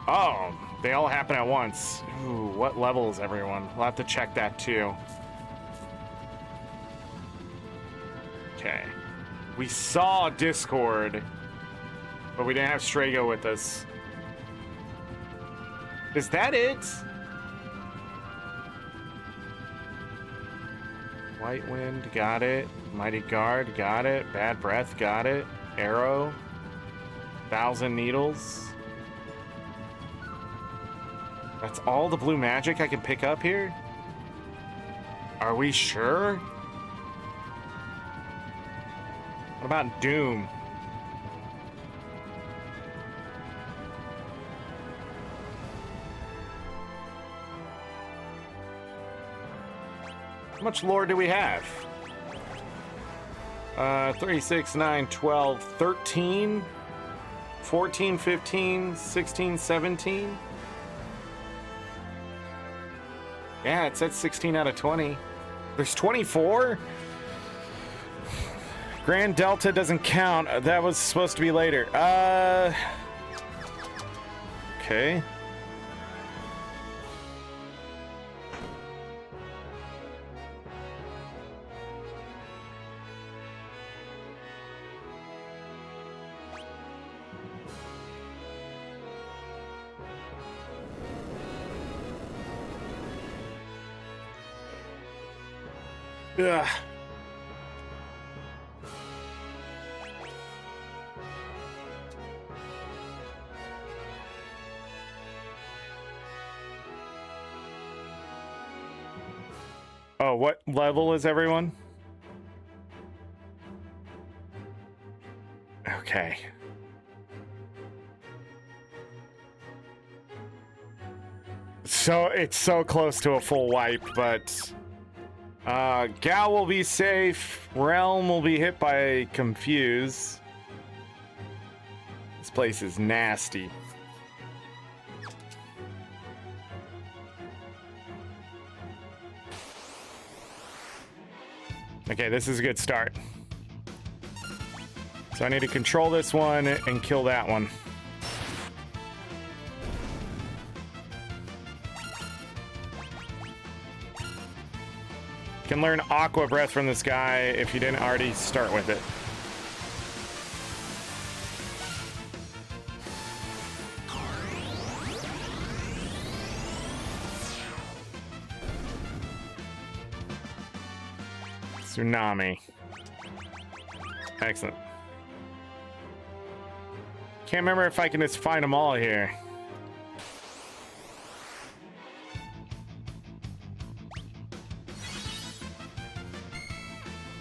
Oh, they all happen at once. Ooh, what level is everyone? We'll have to check that too. Okay. We saw Discord, but we didn't have Strago with us. Is that it? White Wind, got it. Mighty Guard, got it. Bad Breath, got it. Arrow. 1,000 Needles. That's all the blue magic I can pick up here? Are we sure? What about Doom? How much lore do we have? 3, 6, 9, 12, 13, 14, 15, 16, 17. Yeah, it said 16 out of 20. There's 24? Grand Delta doesn't count. That was supposed to be later. Okay. Ugh. Oh, what level is everyone? Okay. So it's so close to a full wipe, but Gal will be safe. Realm will be hit by Confuse. This place is nasty. Okay, this is a good start. So I need to control this one and kill that one. Can learn Aqua Breath from this guy if you didn't already start with it. Tsunami. Excellent. Can't remember if I can just find them all here.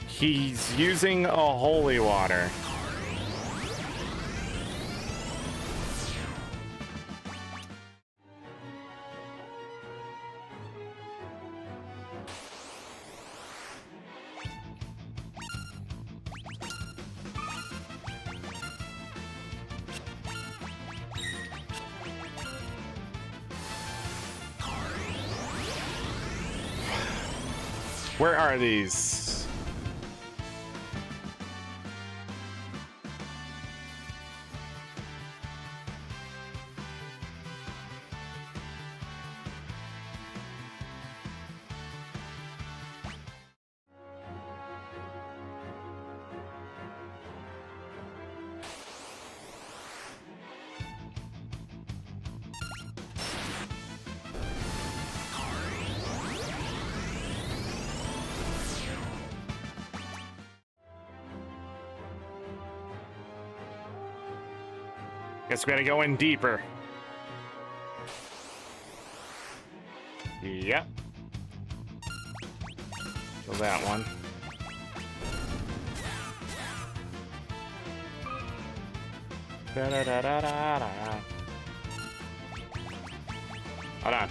He's using a holy water. Where are these? Guess we gotta go in deeper. Yep. Kill that one. Da-da-da-da-da-da. Hold on.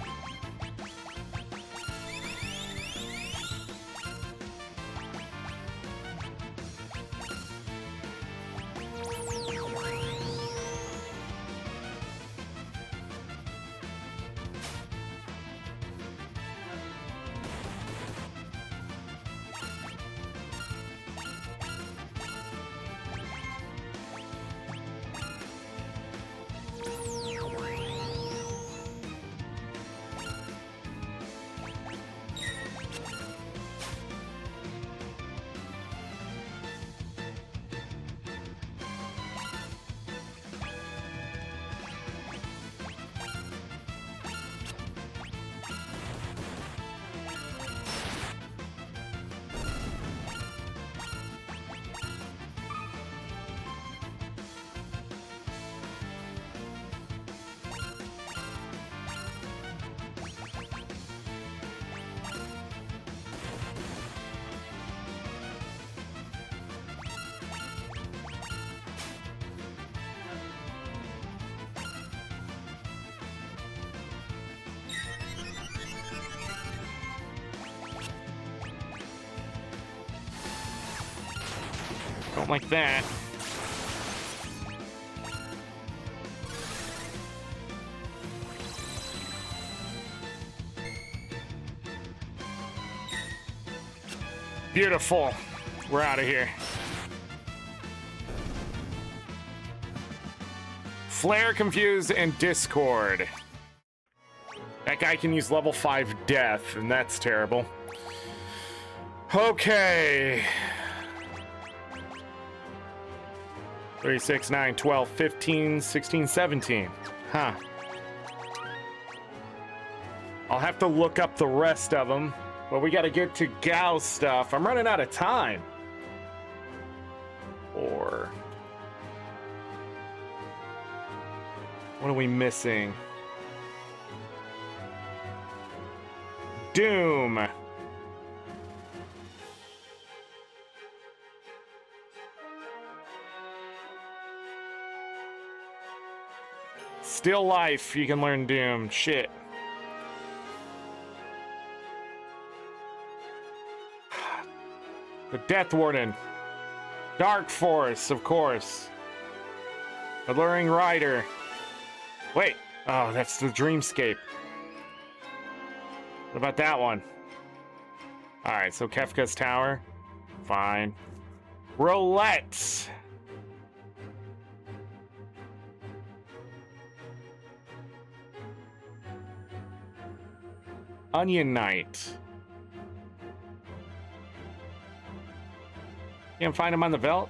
Don't like that. Beautiful. We're out of here. Flare, Confuse, and Discord. That guy can use level 5 Death, and that's terrible. Okay. 3, 6, 9, 12, 15, 16, 17. Huh. I'll have to look up the rest of them, but we gotta get to Gao's stuff. I'm running out of time. Or... what are we missing? Doom. Still life, you can learn Doom. Shit. The Death Warden. Dark Force, of course. Alluring Rider. Wait. Oh, that's the Dreamscape. What about that one? Alright, so Kefka's Tower. Fine. Roulette. Onion Knight. Can't find him on the Veldt?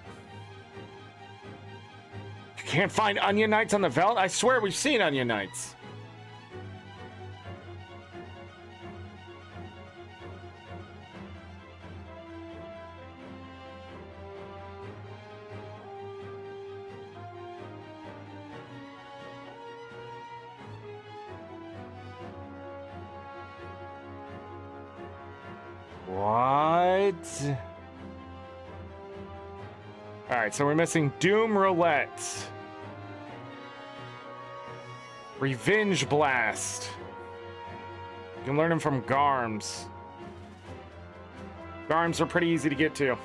You can't find Onion Knights on the Veldt? I swear we've seen Onion Knights. What? All right, so we're missing Doom Roulette. Revenge Blast. You can learn them from Garms. Garms are pretty easy to get to.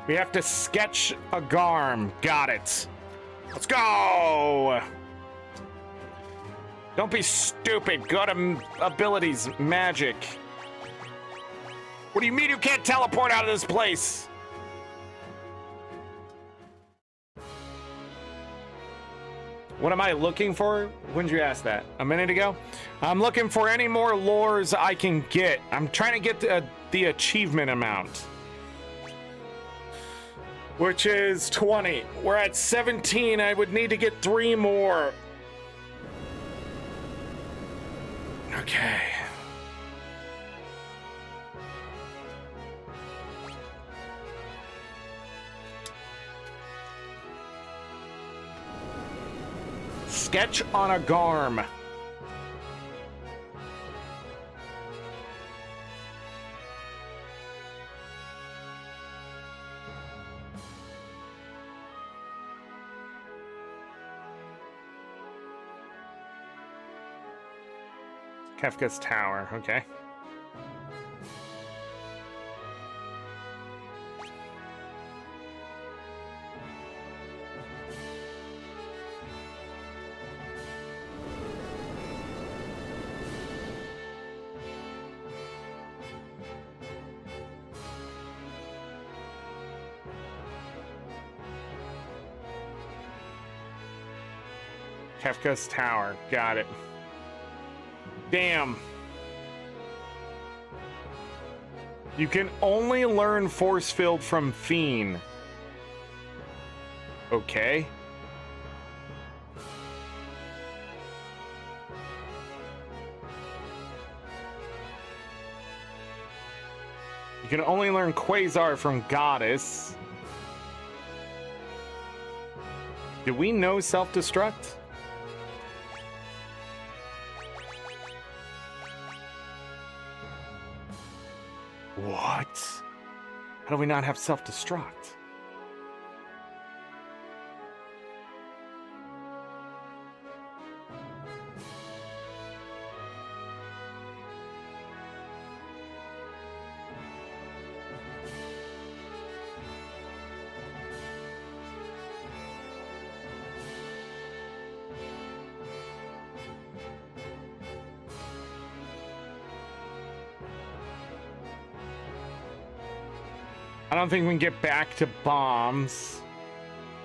We have to sketch a Garm. Got it. Let's go! Don't be stupid. Go to abilities, magic. What do you mean you can't teleport out of this place? What am I looking for? When did you ask that? A minute ago? I'm looking for any more lures I can get. I'm trying to get the achievement amount, which is 20. We're at 17. I would need to get 3 more. Okay. Sketch on a Garm. Kefka's Tower, okay. Kefka's Tower, got it. Damn. You can only learn Force Field from Fiend. Okay. You can only learn Quasar from Goddess. Do we know self-destruct? What? How do we not have self-destruct? I don't think we can get back to bombs.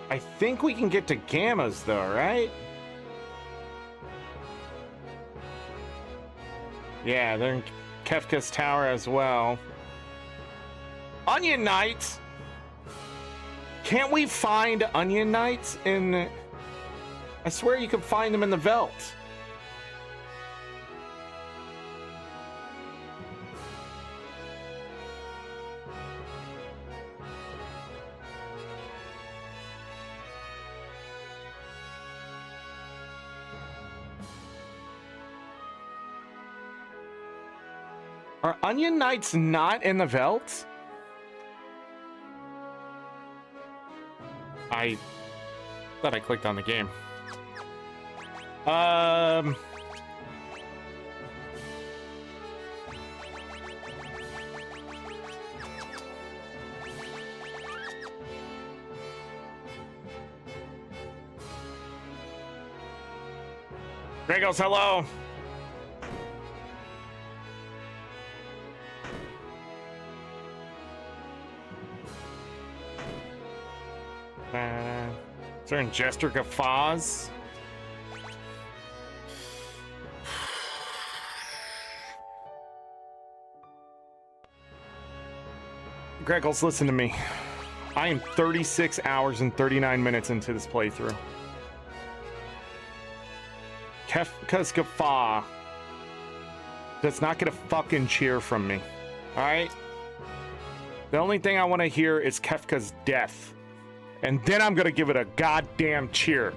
I think we can get to gammas though, right? Yeah, they're in Kefka's Tower as well. Onion Knights! Can't we find Onion Knights in... I swear you could find them in the Veldt. Are Onion Knights not in the Veldt? I thought I clicked on the game. Gregos, hello. Is there Ingester Guffaws? Greggles, listen to me. I am 36 hours and 39 minutes into this playthrough. Kefka's Guffaw does not get a fucking cheer from me. Alright? The only thing I want to hear is Kefka's death. And then I'm gonna give it a goddamn cheer.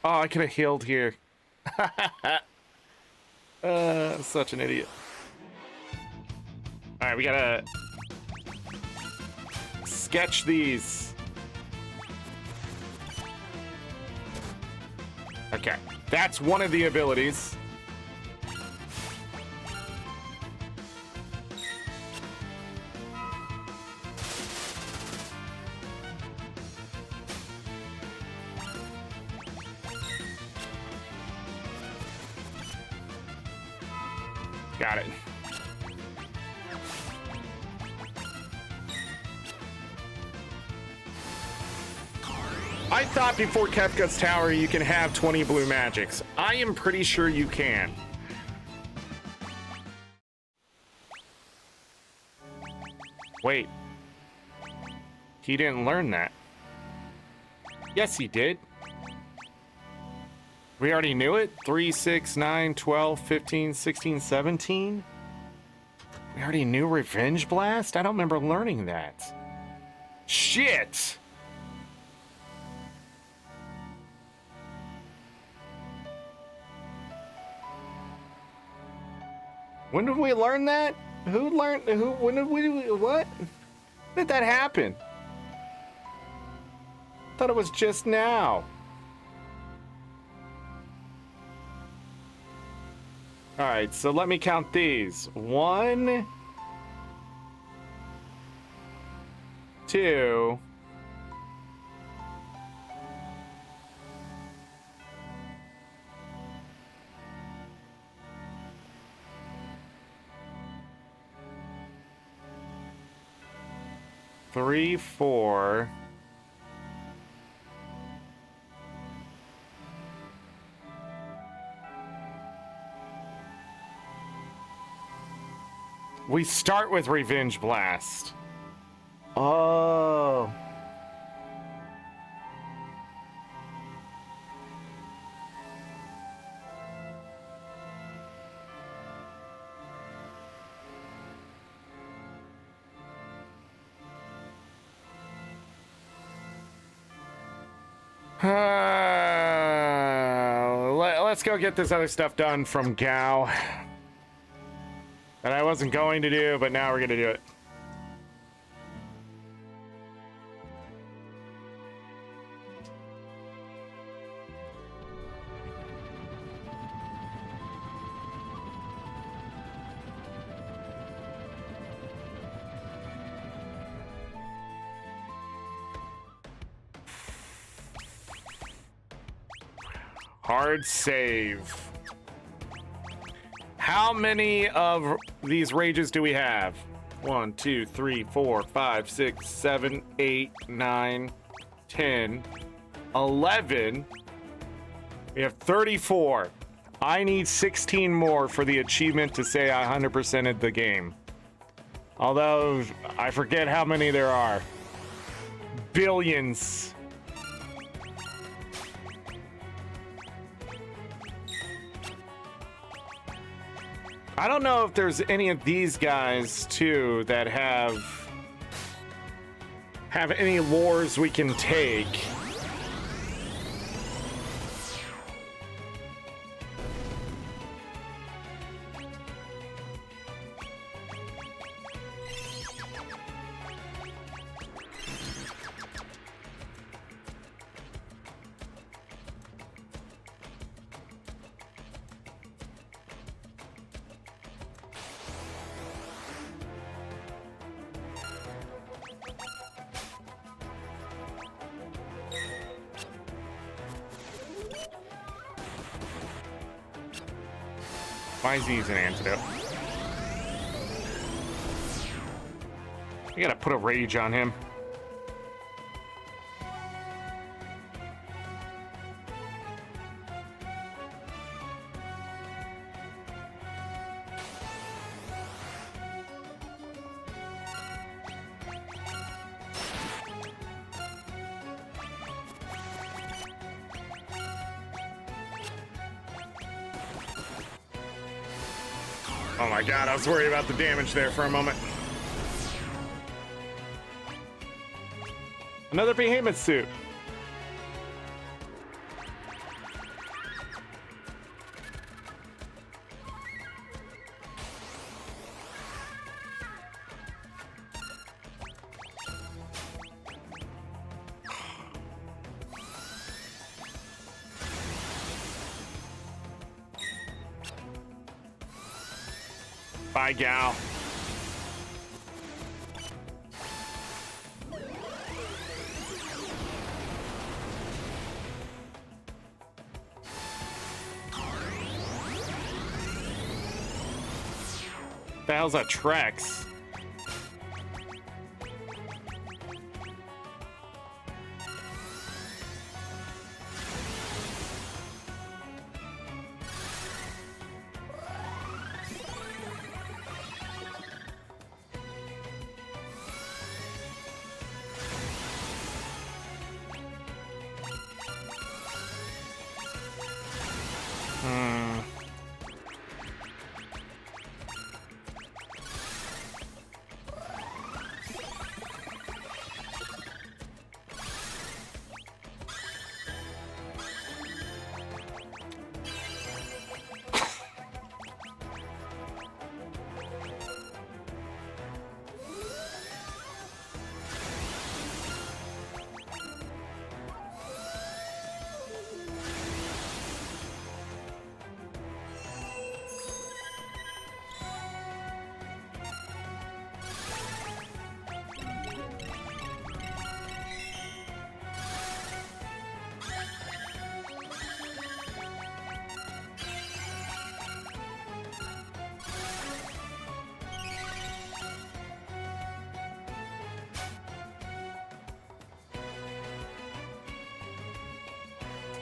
Oh, I could have healed here. Such an idiot. Alright, we gotta sketch these. Okay, that's one of the abilities. Got it. I thought before Kefka's Tower you can have 20 blue magics. I am pretty sure you can. Wait. He didn't learn that. Yes, he did. We already knew it. 3, 6, 9, 12, 15, 16, 17. We already knew Revenge Blast? I don't remember learning that. Shit! When did we learn that? When did we, what? When did that happen? I thought it was just now. All right, so let me count these. 1, 2, 3, 4. We start with Revenge Blast. Oh. Let's go get this other stuff done from Gao. That I wasn't going to do, but now we're gonna do it. Hard save. How many of these rages do we have? 1, 2, 3, 4, 5, 6, 7, 8, 9, 10, 11. We have 34. I need 16 more for the achievement to say I 100%ed the game. Although, I forget how many there are. Billions. I don't know if there's any of these guys too that have any lures we can take. Why is he using an antidote? You gotta put a rage on him. Oh my god, I was worried about the damage there for a moment. Another behemoth suit. Bye, gal. The hell's that Trex?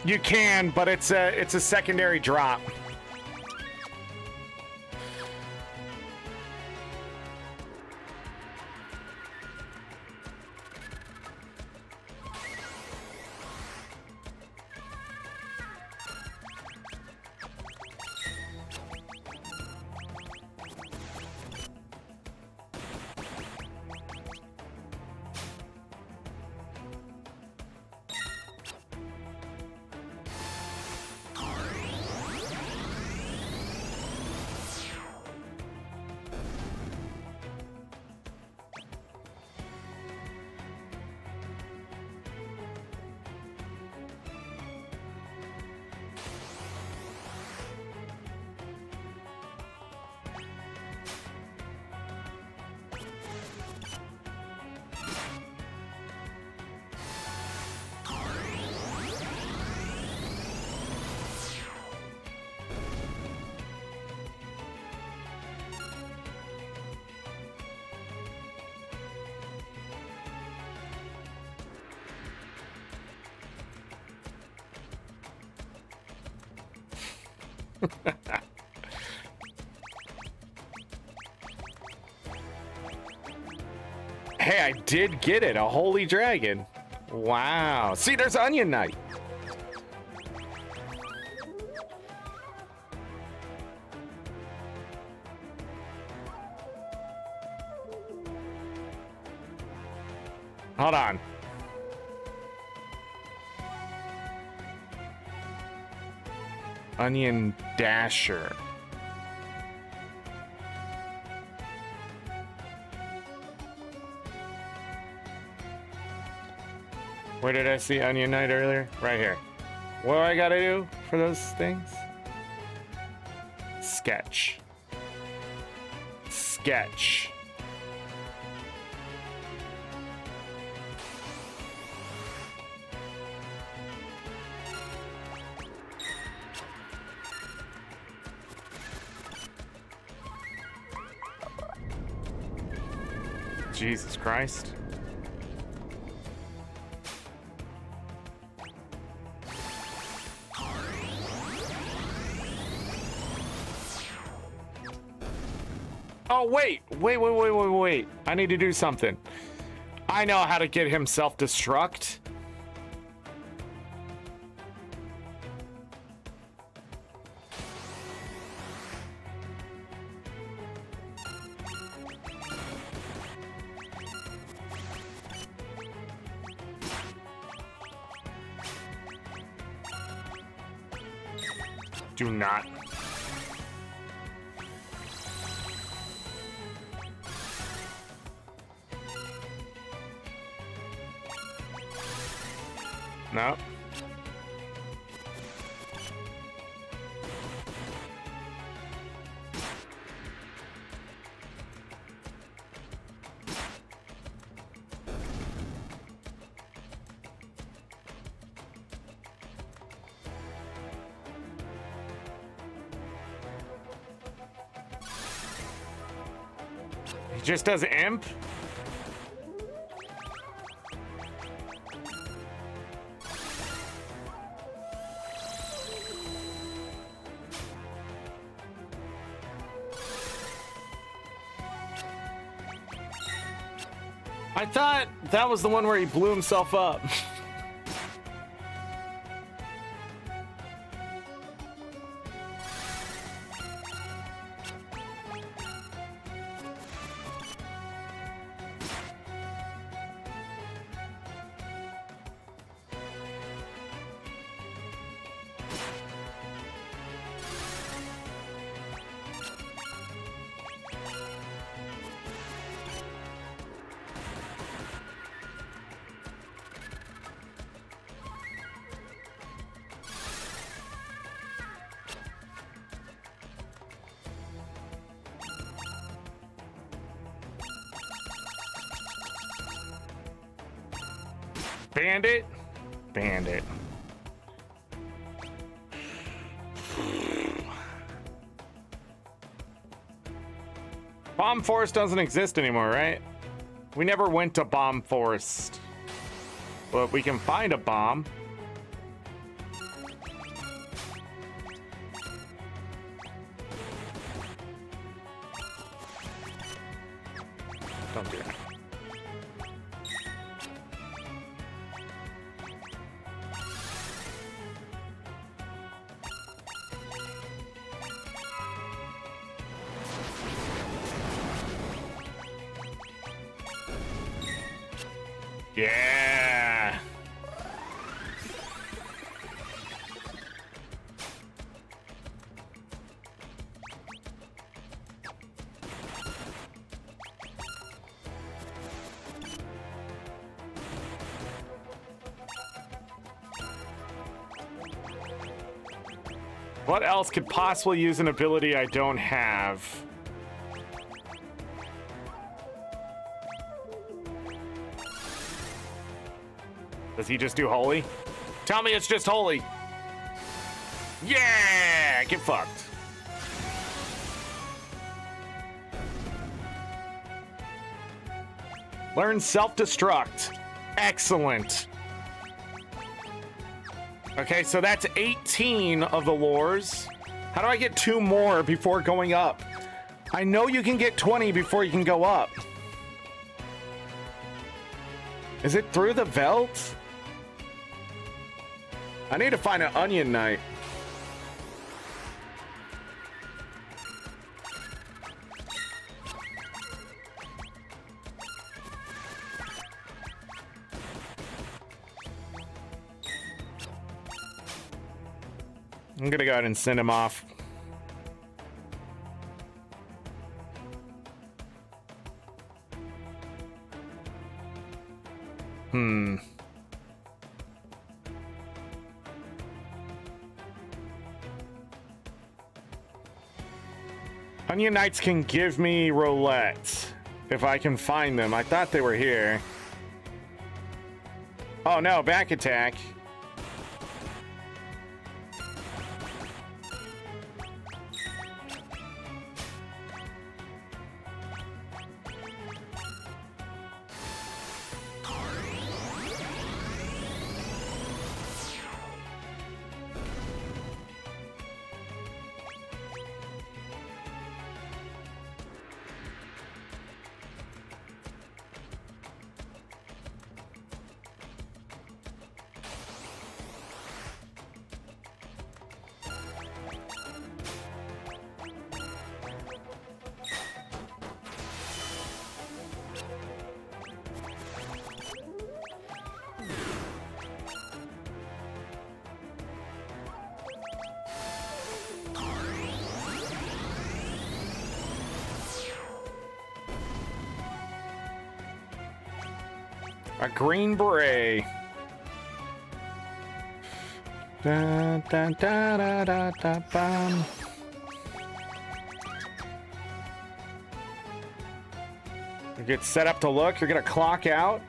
You can, but it's a secondary drop. Hey, I did get it, a holy dragon. Wow. See, there's Onion Knight. Hold on. Onion Dasher. Where did I see Onion Knight earlier? Right here. What do I gotta do for those things? Sketch. Sketch. Jesus Christ. Oh, wait. I need to do something. I know how to get him self-destruct. Do not. No. He just does imp? I thought that was the one where he blew himself up. Bandit? Bandit. Bomb Forest doesn't exist anymore, right? We never went to Bomb Forest. But we can find a bomb. Don't do that. Yeah. What else could possibly use an ability I don't have? Does he just do holy? Tell me it's just holy. Yeah, get fucked. Learn self-destruct. Excellent. Okay, so that's 18 of the lures. How do I get 2 more before going up? I know you can get 20 before you can go up. Is it through the Veld? I need to find an Onion Knight. I'm gonna go ahead and send him off. Onion Knights can give me roulette if I can find them. I thought they were here. Oh no, back attack. A green beret. Da, da, da, da, da, da, bum. You get set up to look. You're gonna clock out.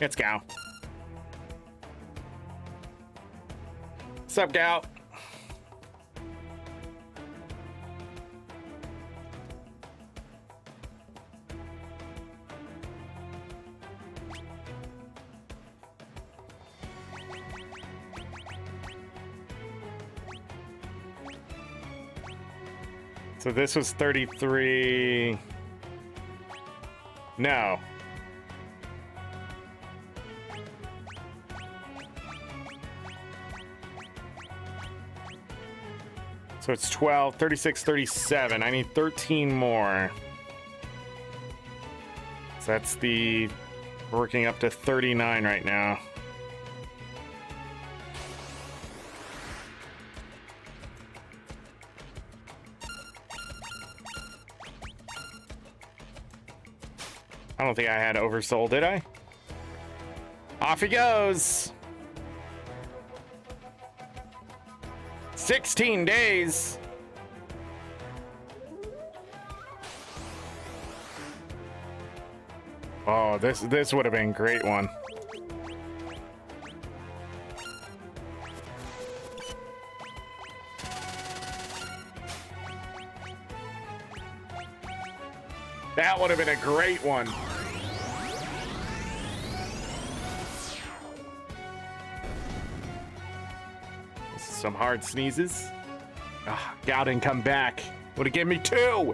Let's go. What's up, gal? So this was 33. No. So it's 12, 36, 37. I need 13 more. So that's the working up to 39 right now. I don't think I had oversold, did I? Off he goes. 16 days. Oh, this would have been a great one. That would have been a great one. Some hard sneezes. God, and come back. Would have given me 2.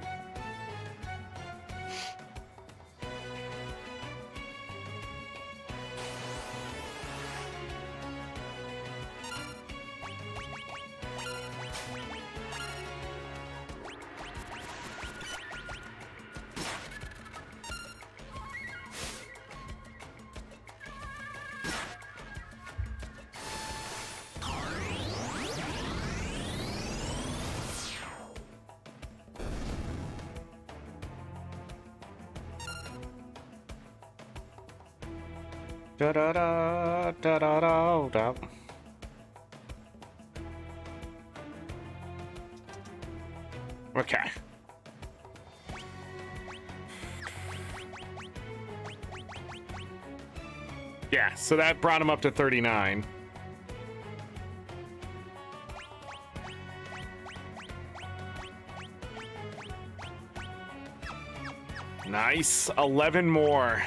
Da da da da da da da. Okay. Yeah, so that brought him up to 39. Nice, 11 more.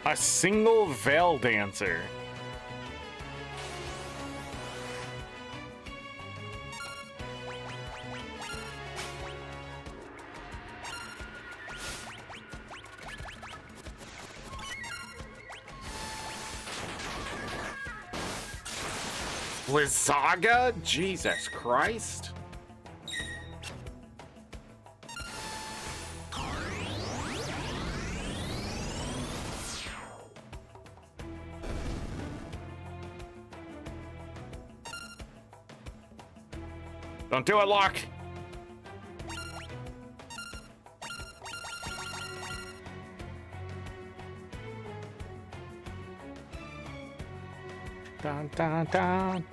A single veil dancer. Blizzaga? Jesus Christ. Don't do it, Locke. Dun, dun, dun.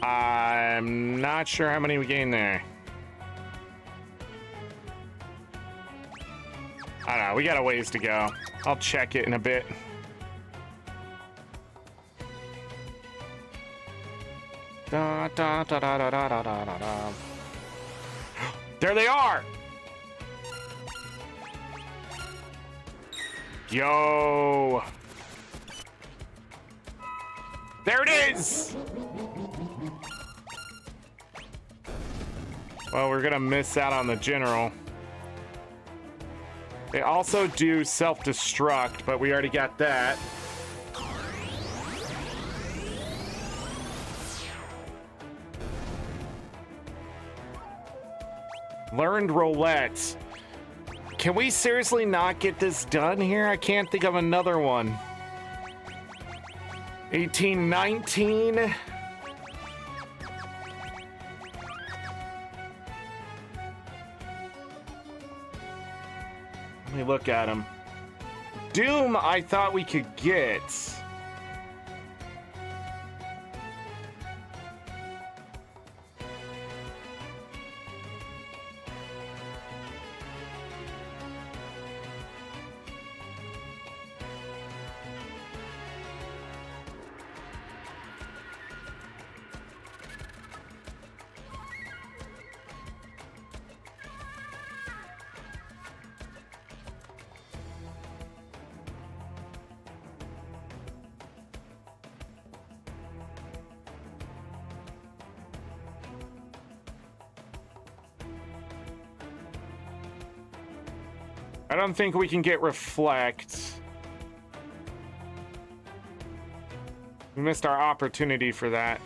I'm not sure how many we gained there. I don't know. We got a ways to go. I'll check it in a bit. Da, da, da, da, da, da, da, da, da. There they are! Yo! There it is! Well, we're gonna miss out on the general. They also do self-destruct, but we already got that. Learned roulette. Can we seriously not get this done here? I can't think of another one. 1819. Let me look at them. Doom, I thought we could get. I don't think we can get reflect. We missed our opportunity for that.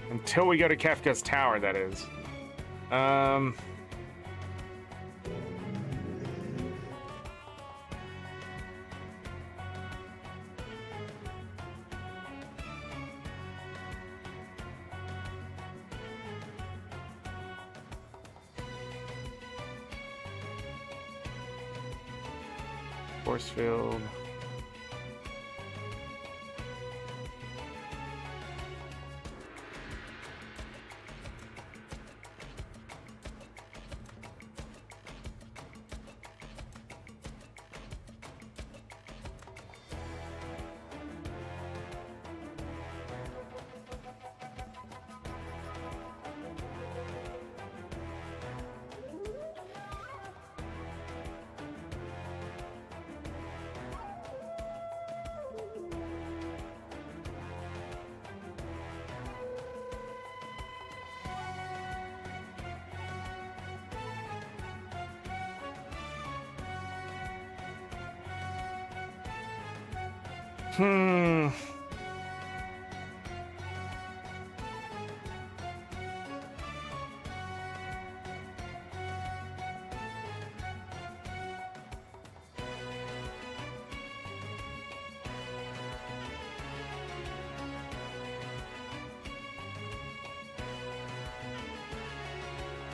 Until we go to Kefka's Tower, that is. Force field.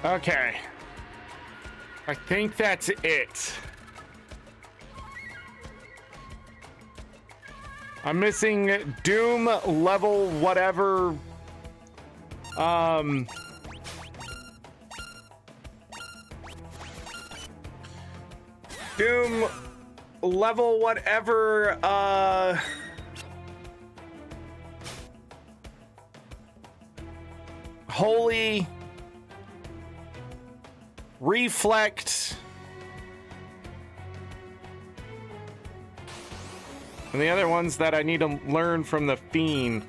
Okay. I think that's it. I'm missing Doom level whatever. Doom level whatever, Holy Reflect. And the other ones that I need to learn from the Fiend.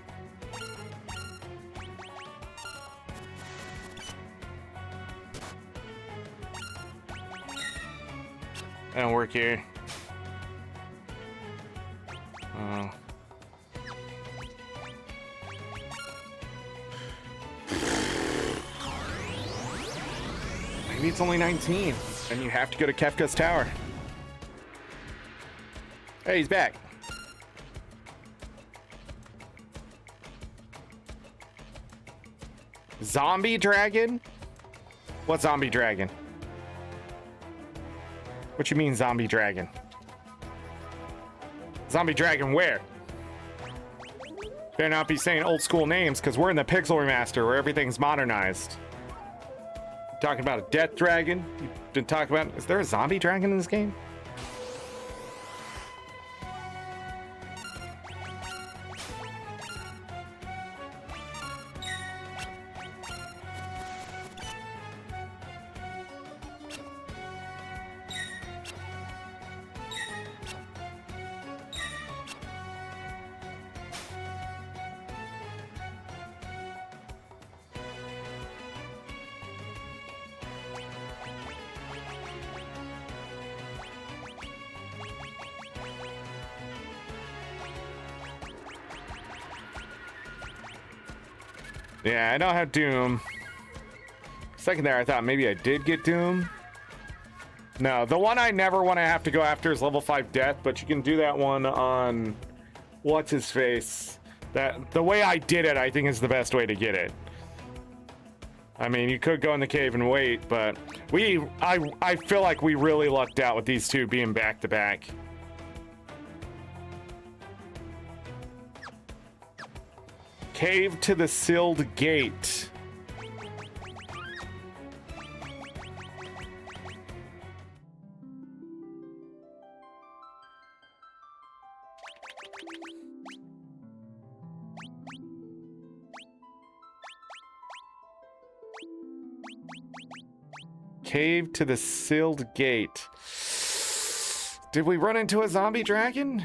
That don't work here. Maybe it's only 19, and you have to go to Kefka's Tower. Hey, he's back. Zombie dragon? What zombie dragon? What you mean zombie dragon? Zombie dragon where? Better not be saying old school names because we're in the Pixel Remaster where everything's modernized. Talking about a death dragon? You've been talking about, is there a zombie dragon in this game? Yeah, I don't have Doom. Second there, I thought maybe I did get Doom. No, the one I never want to have to go after is level 5 Death, but you can do that one on what's his face. That the way I did it, I think is the best way to get it. I mean, you could go in the cave and wait, but I feel like we really lucked out with these two being back to back. Cave to the sealed gate. Cave to the sealed gate. Did we run into a zombie dragon?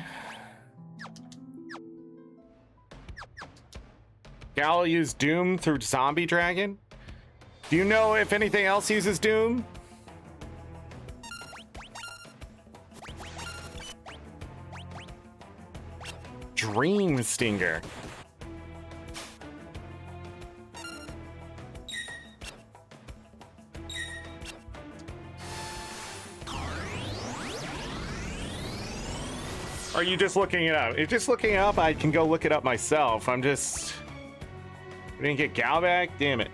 Gal used Doom through zombie dragon? Do you know if anything else uses Doom? Dream Stinger. Are you just looking it up? If you're just looking it up, I can go look it up myself. I'm just... We didn't get Gal back? Damn it.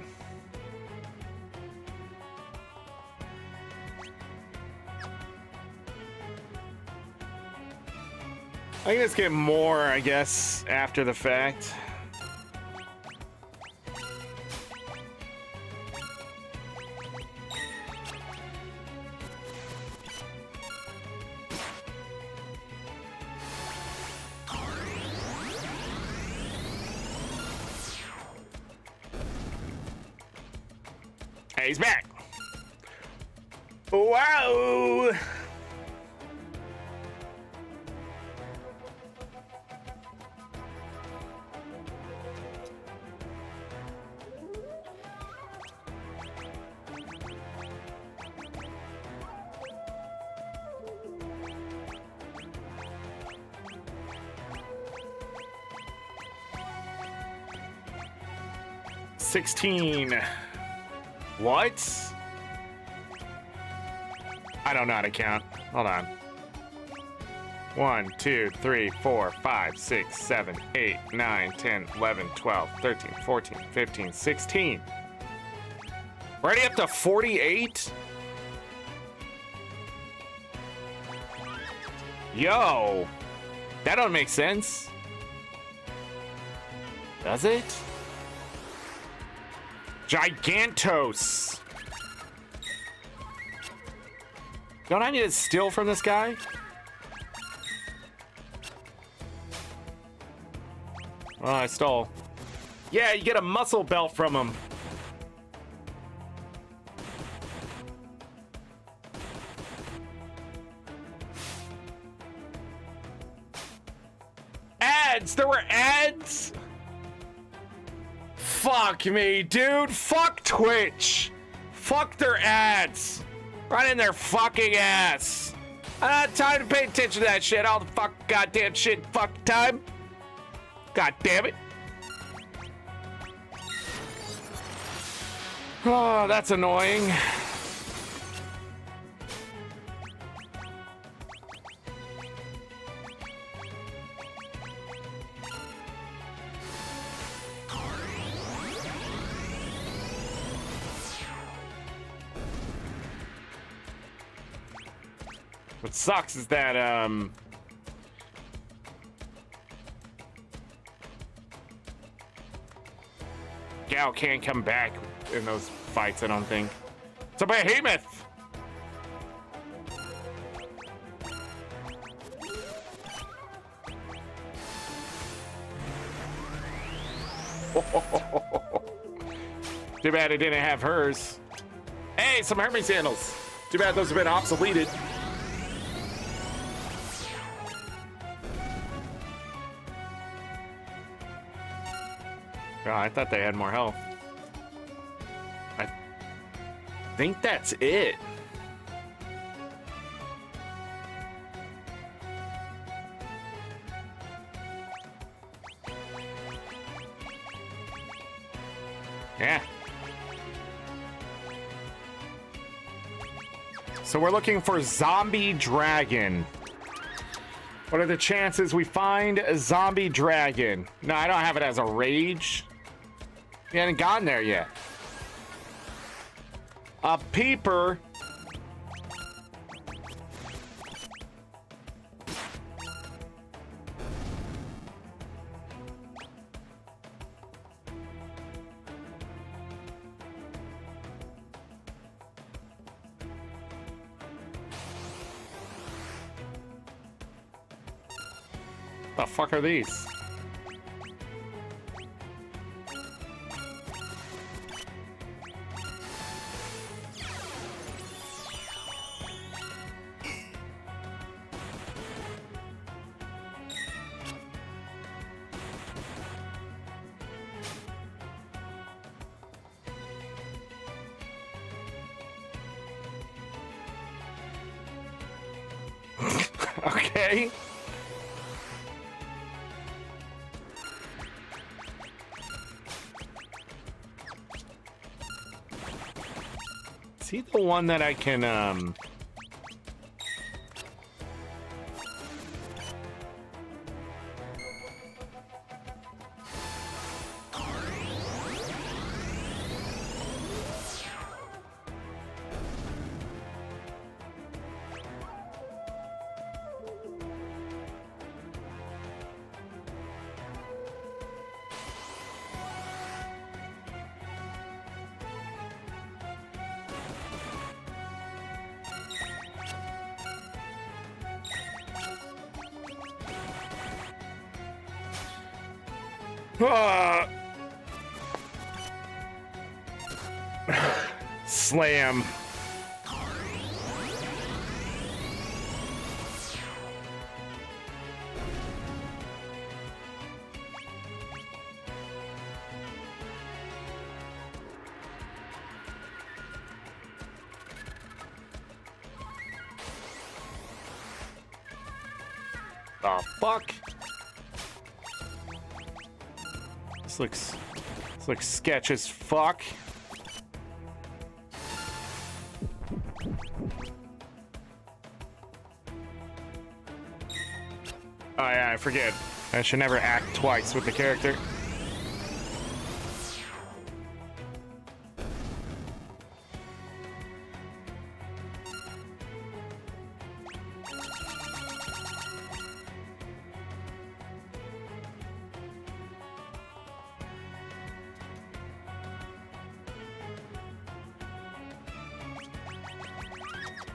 I can just get more, I guess, after the fact. Hey, he's back. Wow. $16. What? I don't know how to count. Hold on. 1, 2, 3, 4, 5, 6, 7, 8, 9, 10, 11, 12, 13, 14, 15, 16. Already up to 48? Yo, that don't make sense. Does it? Gigantos. Don't I need to steal from this guy? Oh, I stole. Yeah, you get a muscle belt from him. Ads! There were ads? Fuck me, dude. Fuck Twitch. Fuck their ads. Right in their fucking ass. I don't have time to pay attention to that shit. All the fuck goddamn shit fuck time. God damn it. Oh, that's annoying. What sucks is that, Gal can't come back in those fights, I don't think. It's a behemoth! Too bad it didn't have hers. Hey, some Hermes sandals. Too bad those have been obsoleted. Oh, I thought they had more health. I think that's it. Yeah. So we're looking for zombie dragon. What are the chances we find a zombie dragon? No, I don't have it as a rage. We haven't gotten there yet. A peeper. The fuck are these? Okay. Is he the one that I can, slam. The fuck? This looks sketch as fuck. Oh yeah, I forget. I should never act twice with the character.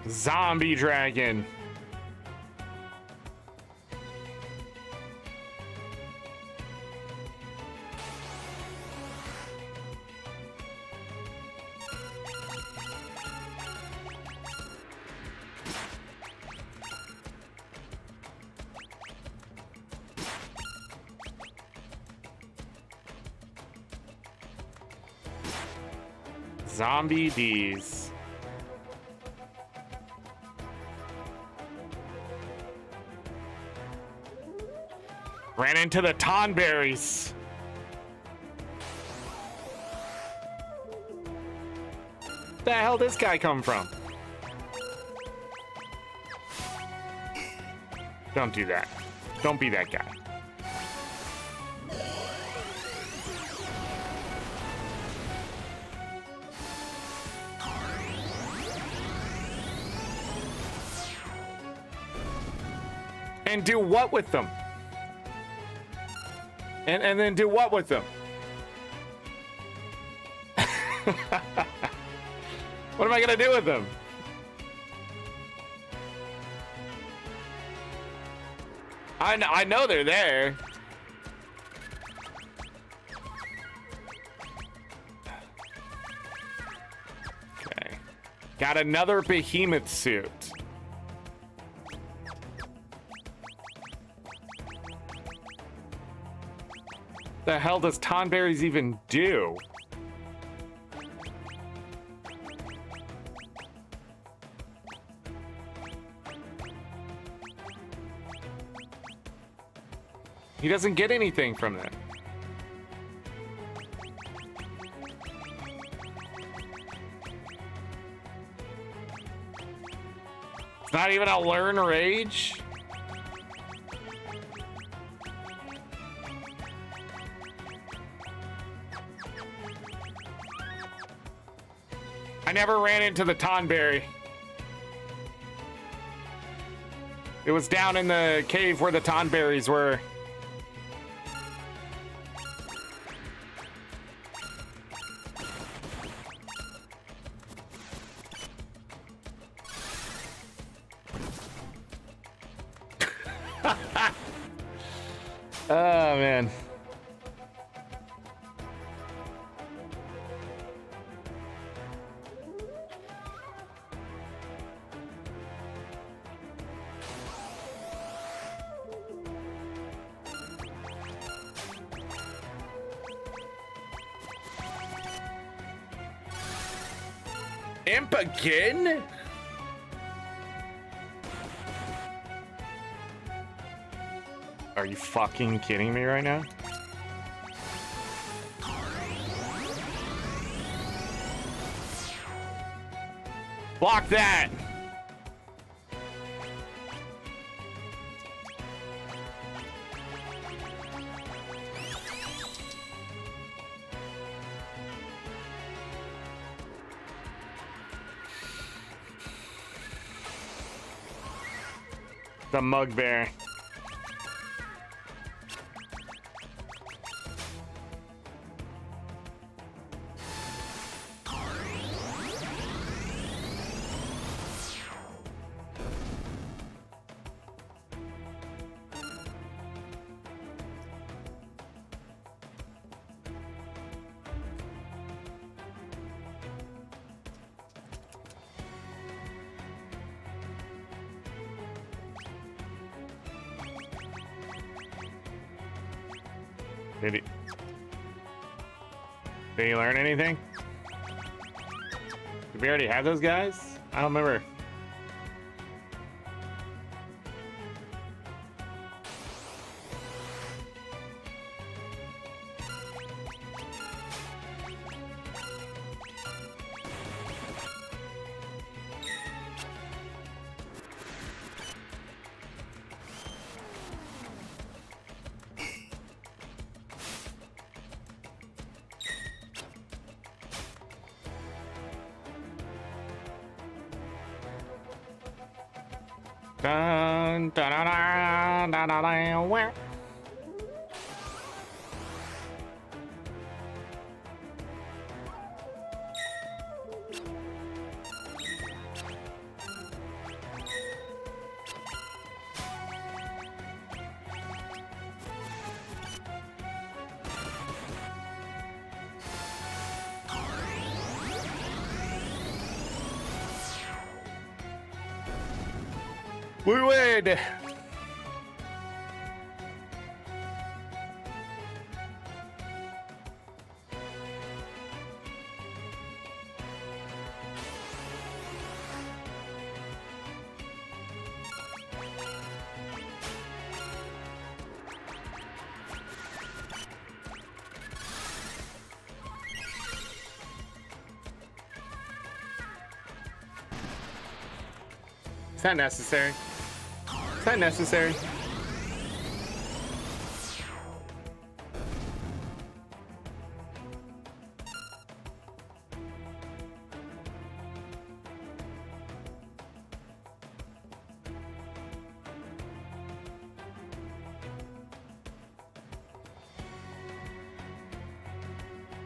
Zombie dragon. Zombie D's. Ran into the tonberries. The hell did this guy come from? Don't do that. Don't be that guy. And do what with them? And then do what with them? What am I gonna do with them? I know they're there. Okay. Got another behemoth suit. The hell does Tonberries even do? He doesn't get anything from that. It's not even a learn rage. I never ran into the Tonberry. It was down in the cave where the Tonberries were. Oh, man. Imp again? Are you fucking kidding me right now? Block that! The Mugbear. Did he learn anything? Did we already have those guys? I don't remember. Dun, dun, dun, dun, dun, dun, dun, where? We win! Is that necessary? Is that necessary?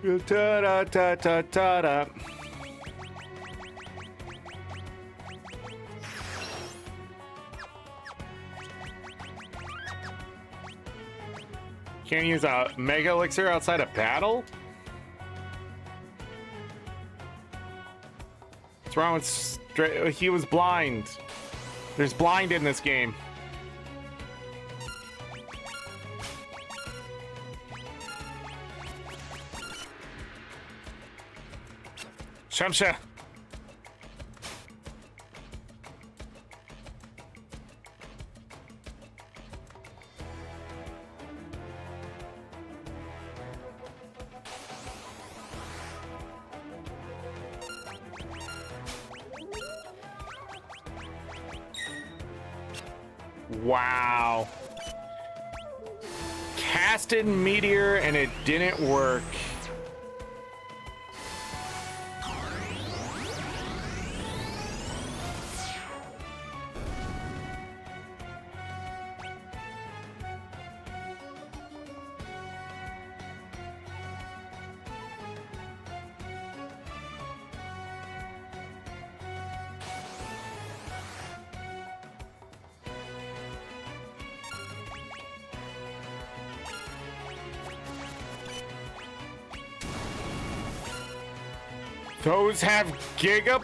Ta-da-ta-ta-ta-da. Can't use a mega elixir outside of battle? What's wrong with he was blind. There's blind in this game. Shamsha. Wow. Casted meteor and it didn't work. Those have giga.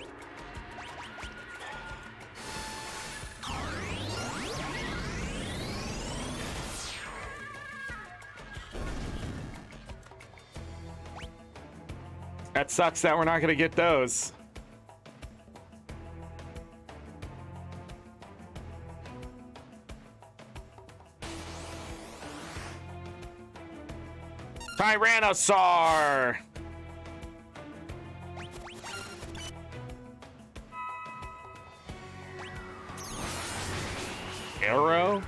That sucks that we're not gonna get those. Tyrannosaur! Arrow?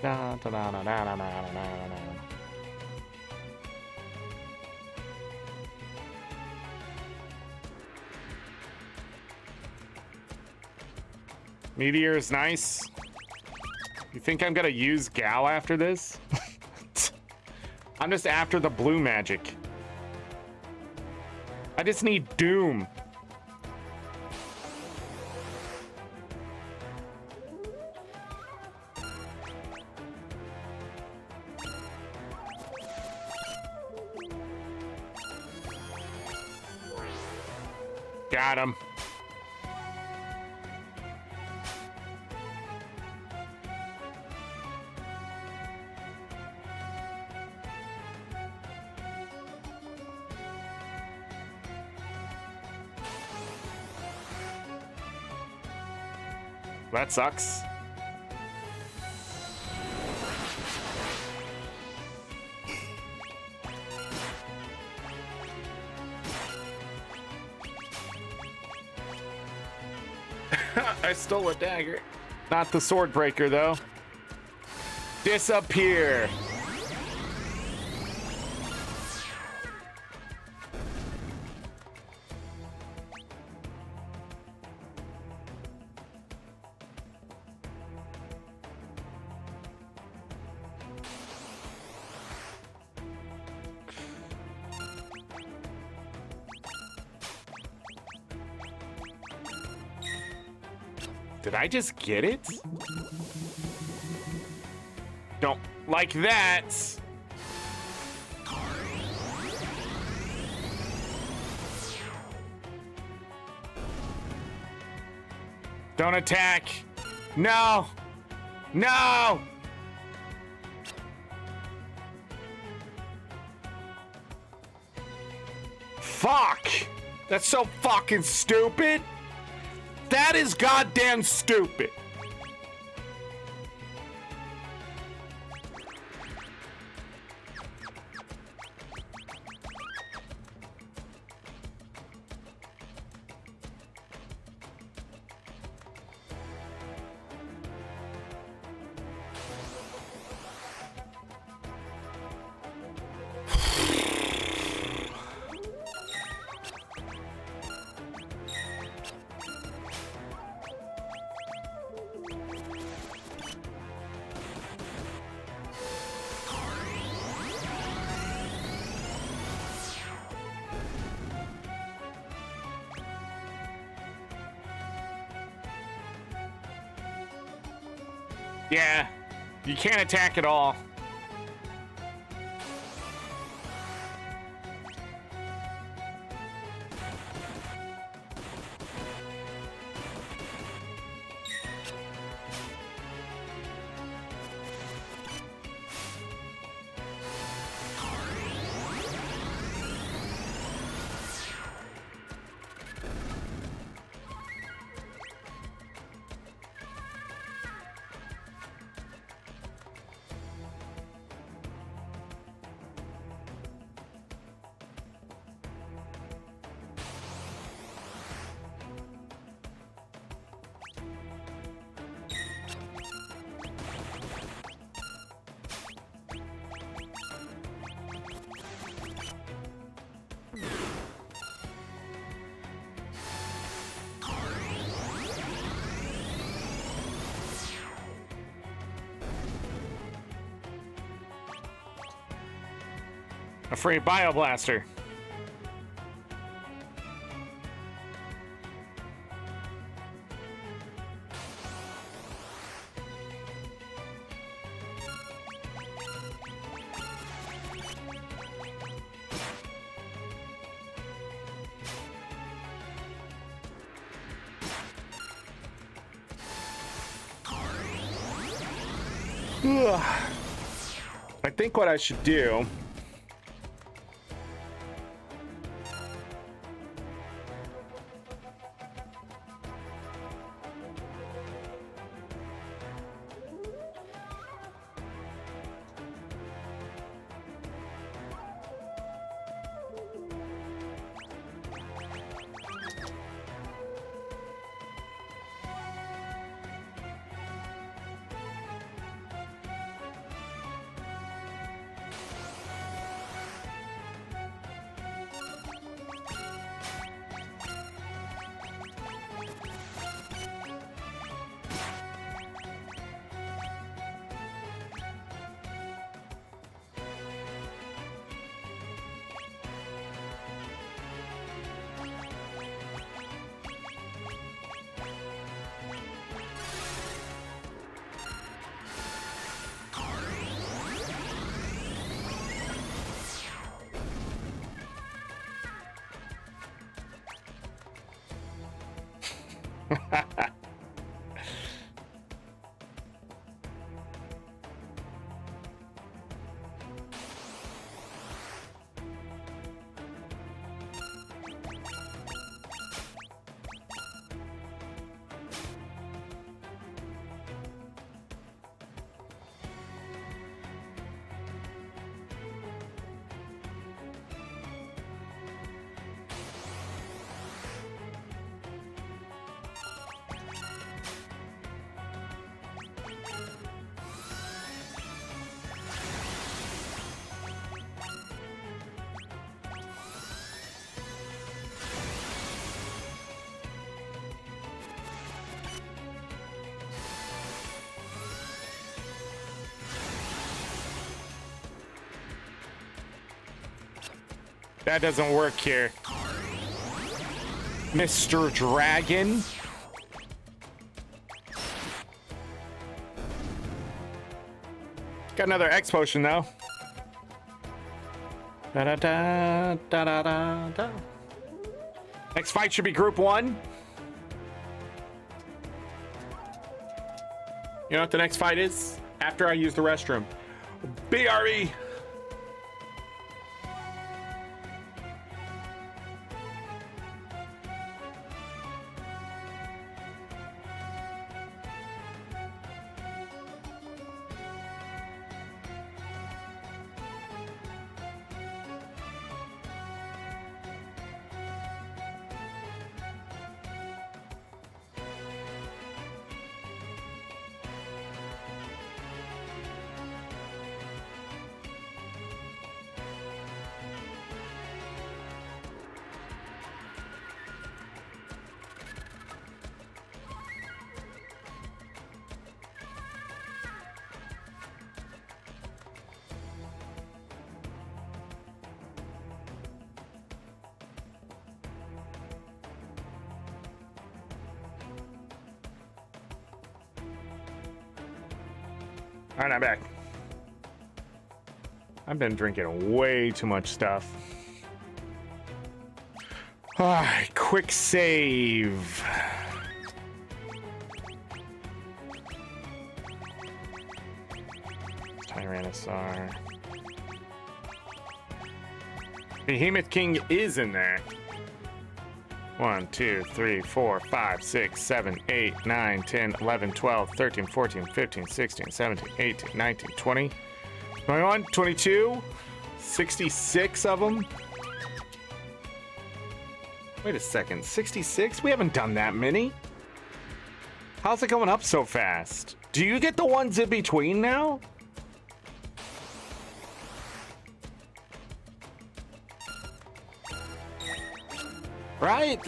Da, da, da, da, da, da, da, da. Meteor is nice. You think I'm gonna use Gal after this? I'm just after the blue magic. I just need Doom. Got him. That sucks. I stole a dagger. Not the sword breaker, though. Disappear. Did I just get it? Don't like that. Don't attack. No. No. Fuck. That's so fucking stupid. That is goddamn stupid. Yeah, you can't attack at all. A free Bioblaster. Ugh. I think what I should do that doesn't work here. Mr. Dragon. Got another X potion though. Da da da da da da da. Next fight should be group 1. You know what the next fight is? After I use the restroom. BRE. All right, I'm back. I've been drinking way too much stuff. All right, quick save. Tyrannosaur. Behemoth King is in there. 1, 2, 3, 4, 5, 6, 7, 8, 9, 10, 11, 12, 13, 14, 15, 16, 17, 18, 19, 20, 21, 22, 66 of them. Wait a second, 66? We haven't done that many. How's it going up so fast? Do you get the ones in between now? Right?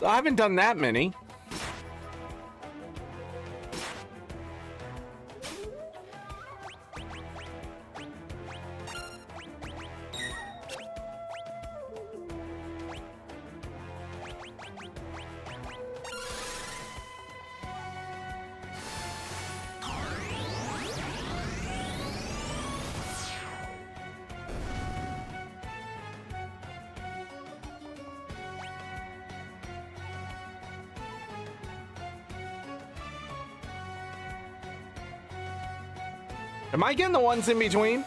I haven't done that many. Am I getting the ones in between?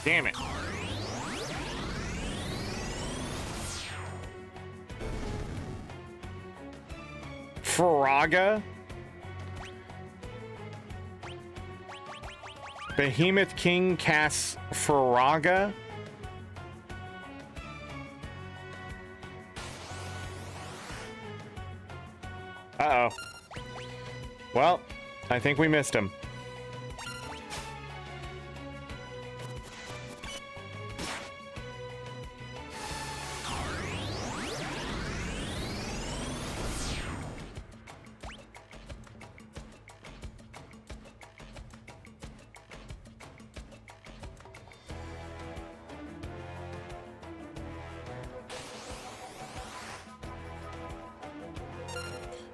Damn it. Faraga? Behemoth King casts Faraga? Uh-oh. Well, I think we missed him.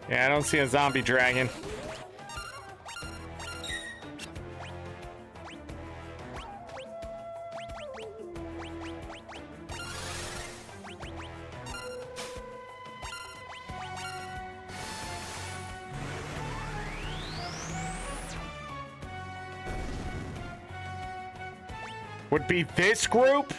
Yeah, I don't see a zombie dragon. Would be this group?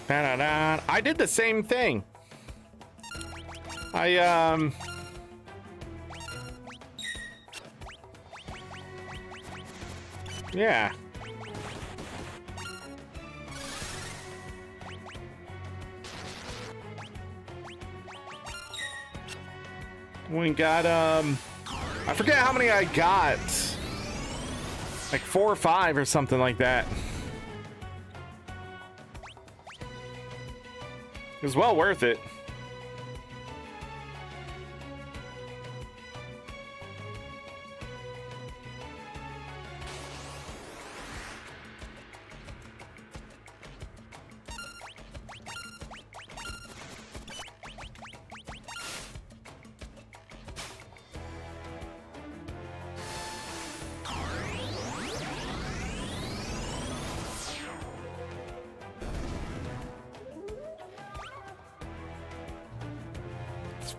Da-da-da. I did the same thing. Yeah. We got, I forget how many I got. Like 4 or 5 or something like that. It was well worth it.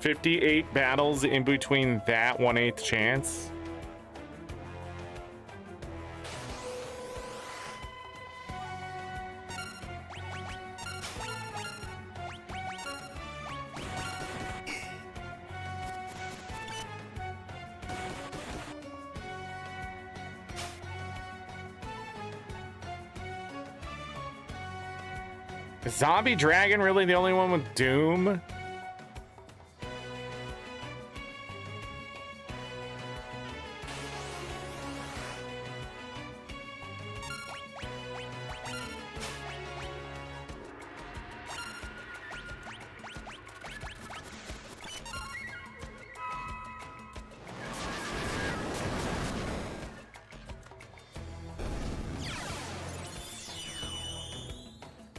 58 battles in between that 1/8 chance. Is Zombie Dragon really the only one with Doom?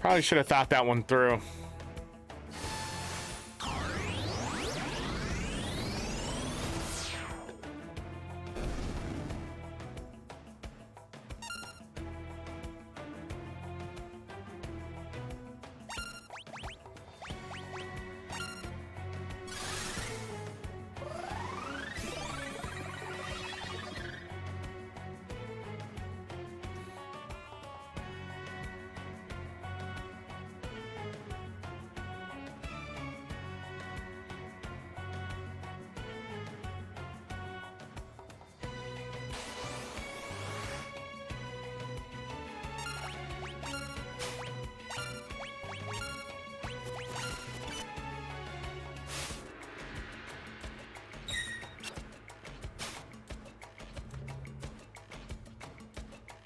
Probably should have thought that one through.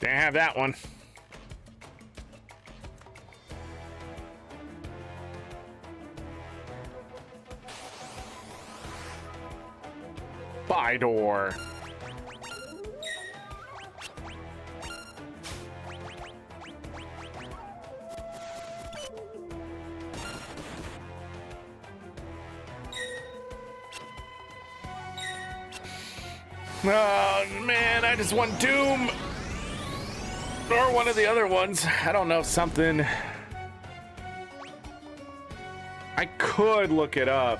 Can't have that one. Bidor. Oh man, I just want Doom. Or one of the other ones. I don't know, something. I could look it up.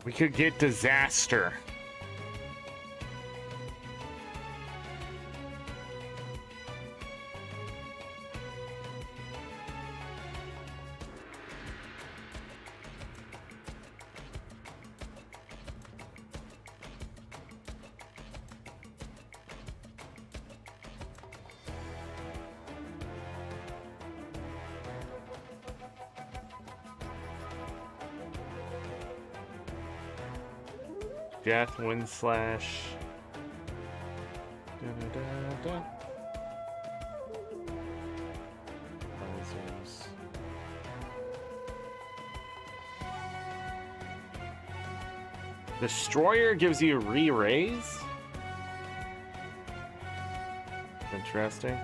We could get Disaster. Death, Wind Slash. Da-da-da-da. Lasers. Destroyer gives you re-raise? Interesting.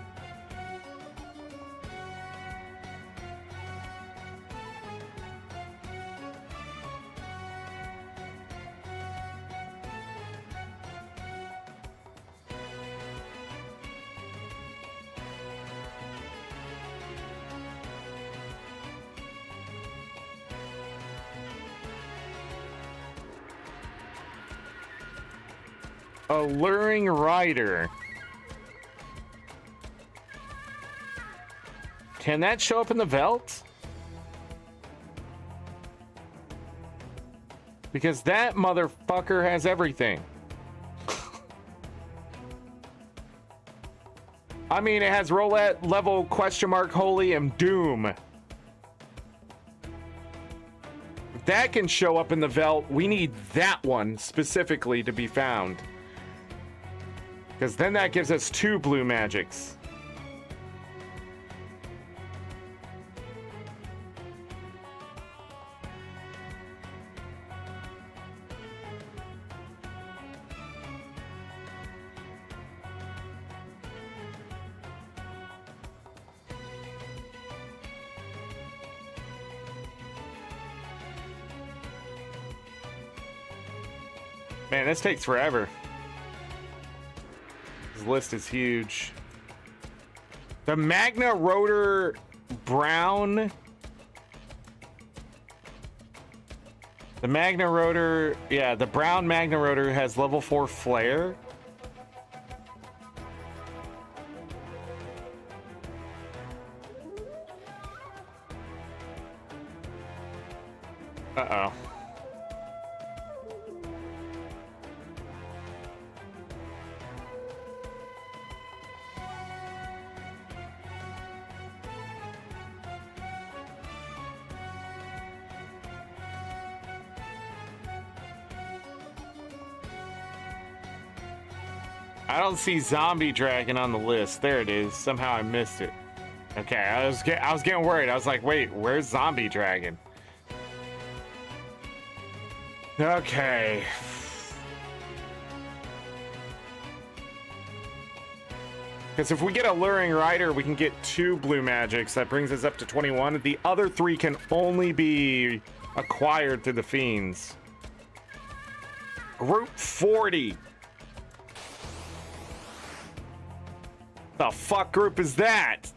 Alluring rider. Can that show up in the Velt? Because that motherfucker has everything. I mean, it has roulette level question mark holy and doom. If that can show up in the Velt, we need that one specifically to be found. Because then that gives us 2 blue magics. Man, this takes forever. This list is huge. The Magna Rotor Brown. The Magna Rotor, yeah, the Brown Magna Rotor has level 4 flare. Uh-oh. I don't see Zombie Dragon on the list. There it is. Somehow I missed it. Okay, I was getting worried. I was like, wait, where's Zombie Dragon? Okay. Because if we get Alluring Rider, we can get 2 blue magics. That brings us up to 21. The other 3 can only be acquired through the Fiends. Group 40. The fuck group is that?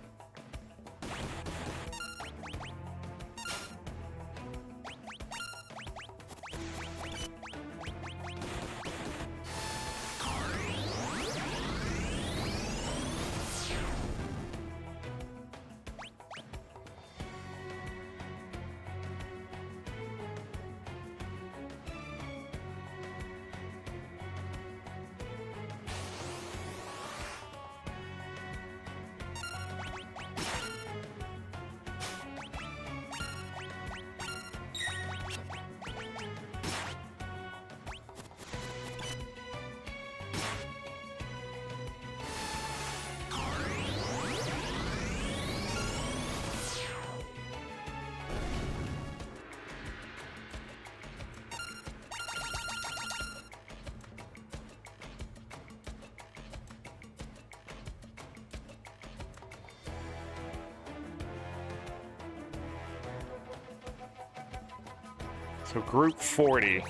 So group 40.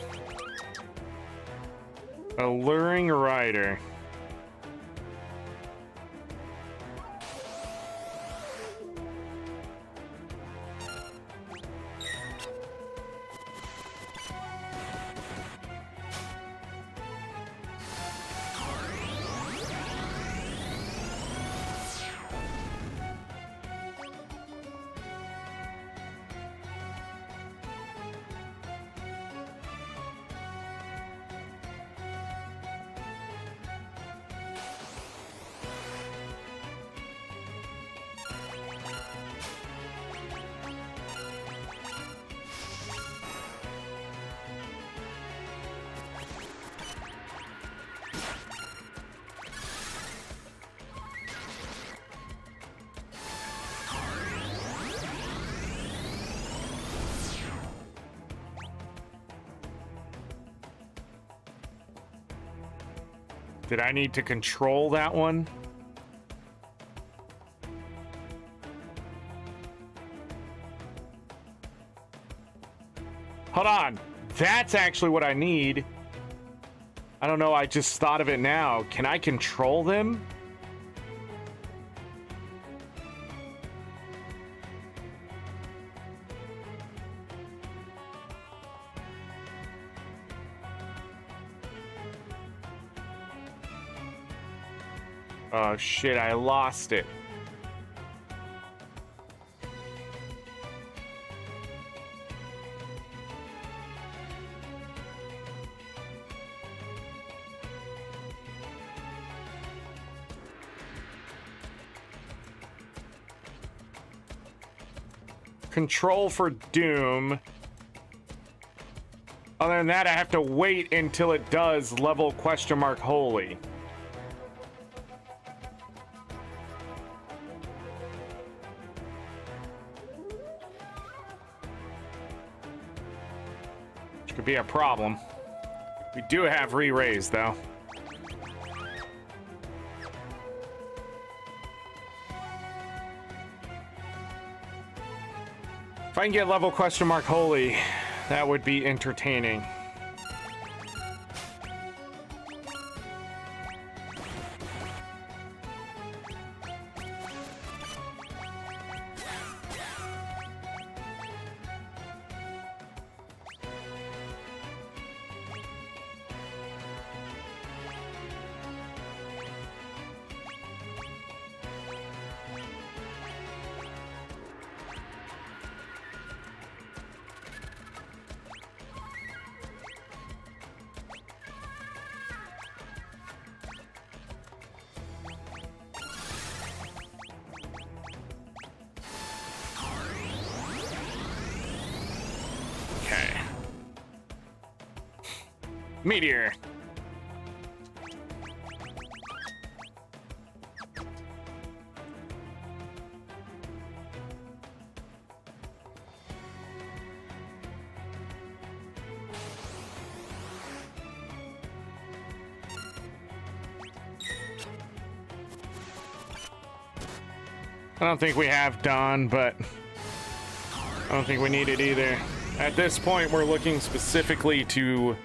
Alluring Rider. Did I need to control that one? Hold on. That's actually what I need. I don't know. I just thought of it now. Can I control them? Oh shit, I lost it. Control for Doom. Other than that, I have to wait until it does level question mark holy. Which could be a problem. We do have re-raise though. If I can get level question mark holy, that would be entertaining. Meteor. I don't think we have Dawn, but I don't think we need it either. At this point, we're looking specifically to...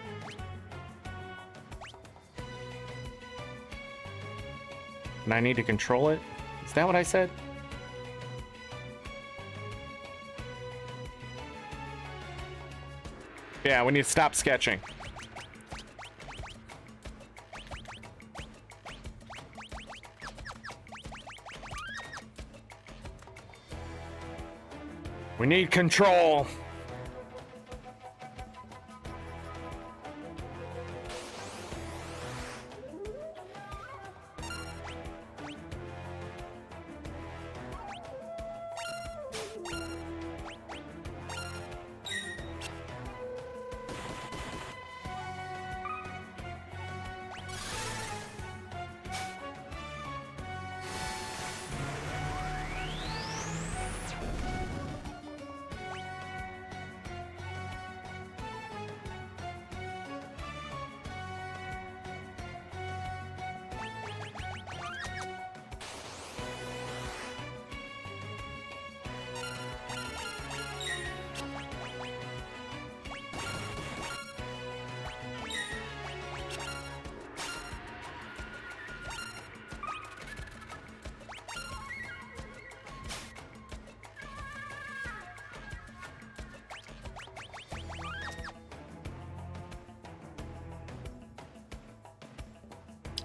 And I need to control it? Is that what I said? Yeah, we need to stop sketching. We need control.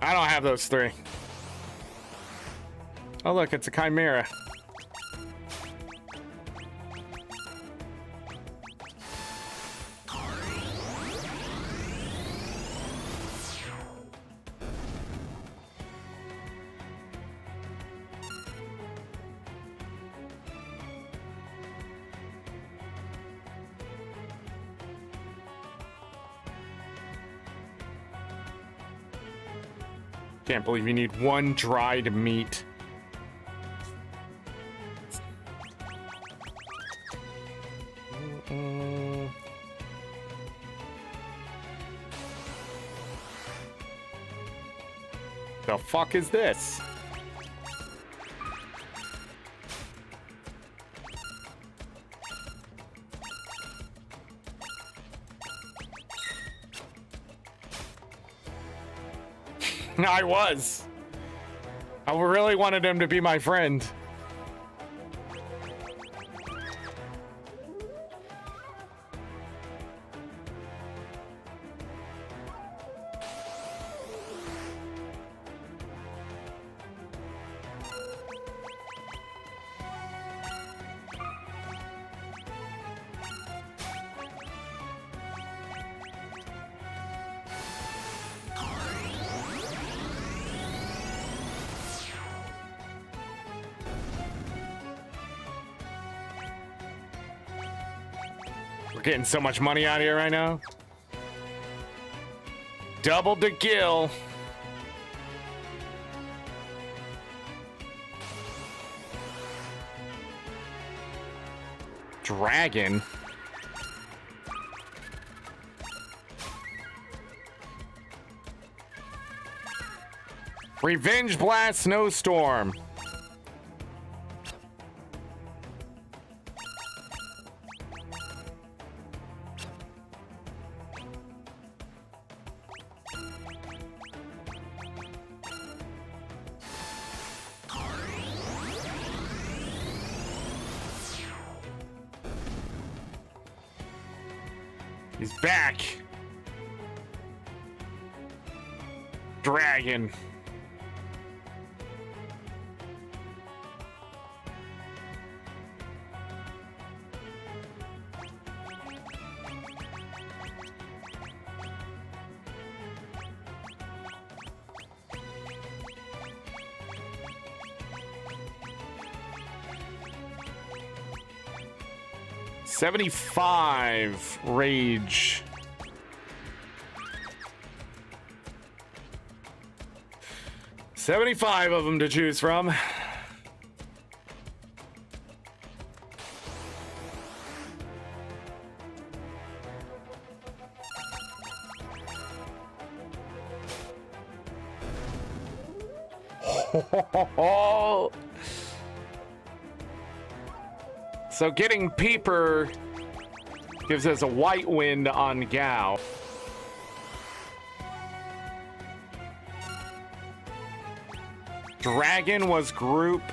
I don't have those three. Oh look, it's a chimera. Can't believe you need one dried meat. The fuck is this? I was. I really wanted him to be my friend. We're getting so much money out of here right now. Double the kill. Dragon. Revenge Blast Snowstorm. He's back. Dragon. $75 rage. $75 of them to choose from. So getting Peeper gives us a white wind on Gao. Dragon was group.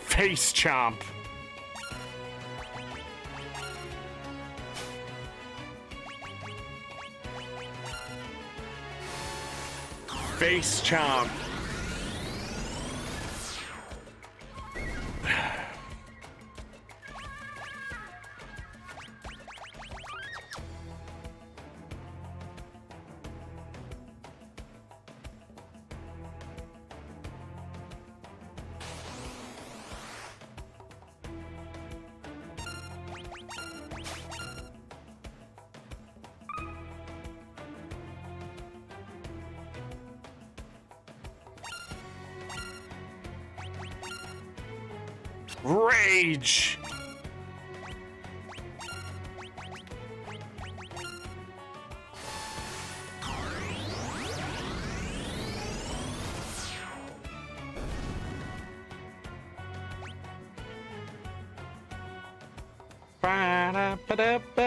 Face chomp. Face chomp. Rage. Ba-da-ba-da-ba.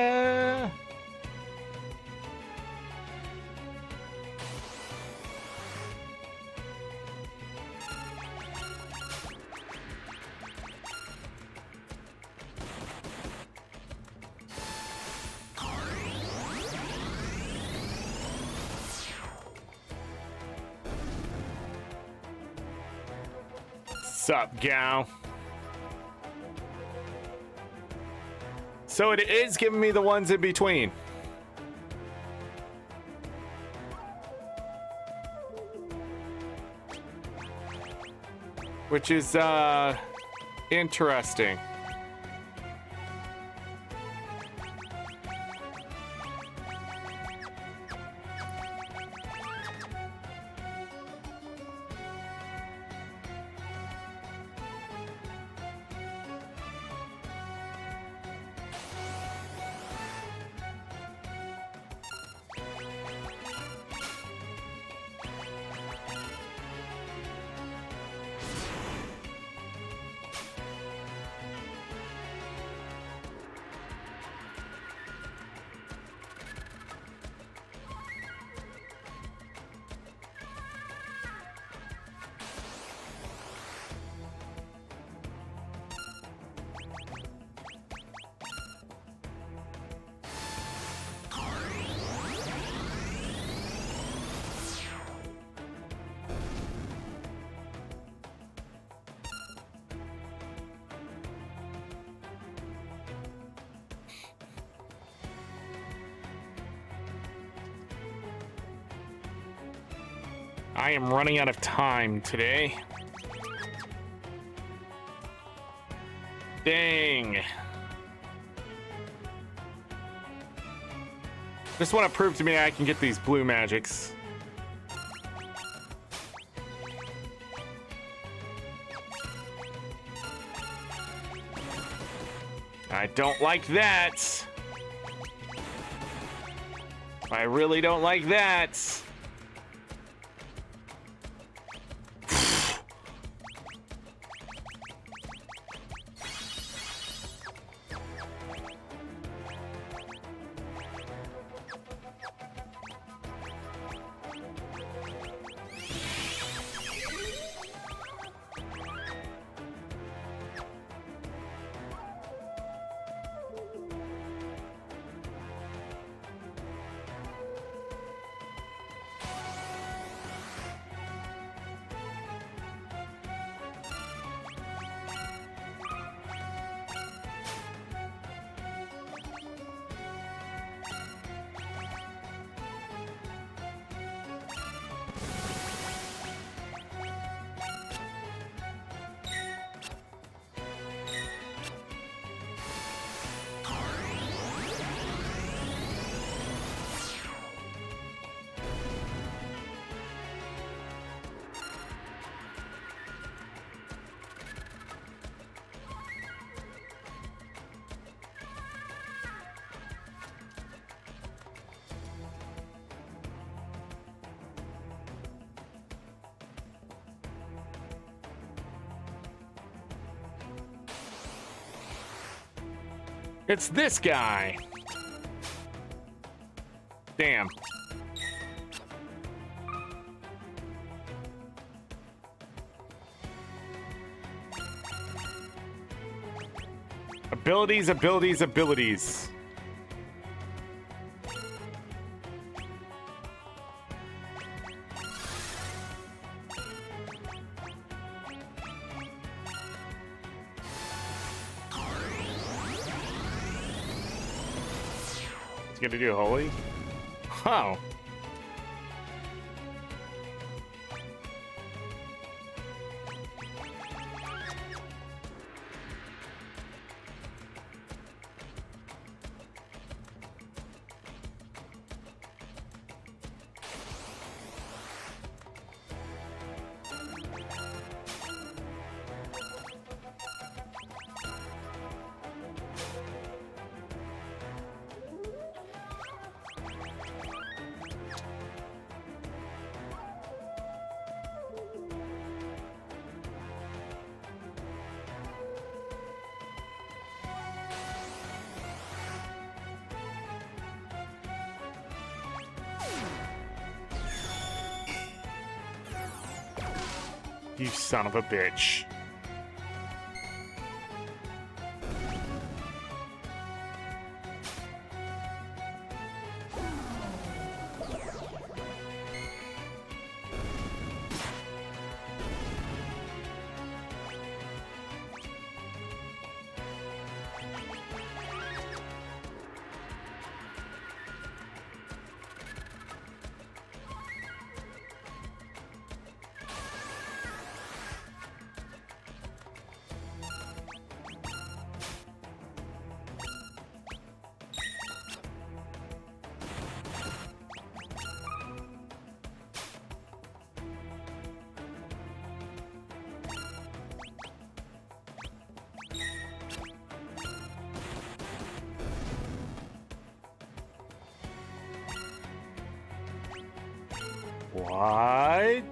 Sup, gal? So it is giving me the ones in between. Which is interesting. I am running out of time today. Dang. Just want to prove to me I can get these blue magics. I don't like that. I really don't like that. It's this guy. Damn. Abilities, abilities, abilities. He's gonna do holy? Oh. You son of a bitch. What?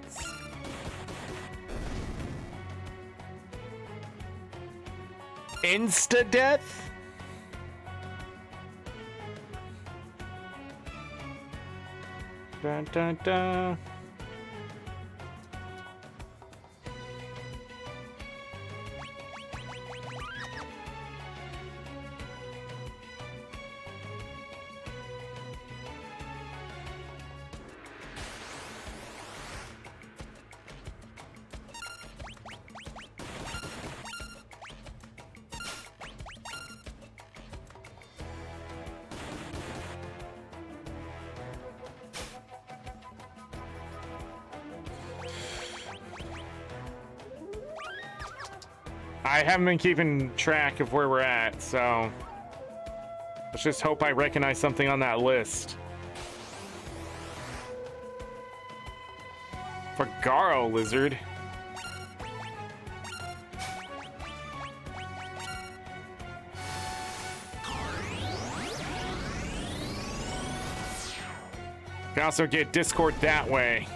Insta-death? Dun, dun, dun. I haven't been keeping track of where we're at, so let's just hope I recognize something on that list. Fagaro lizard. You can also get Discord that way.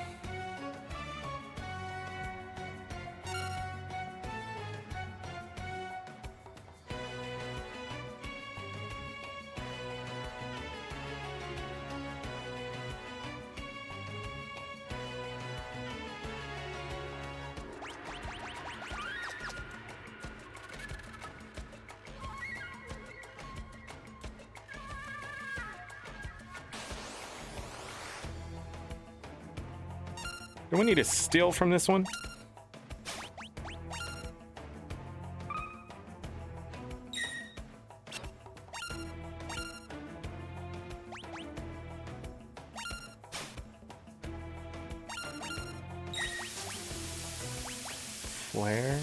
Do we need to steal from this one? Flare.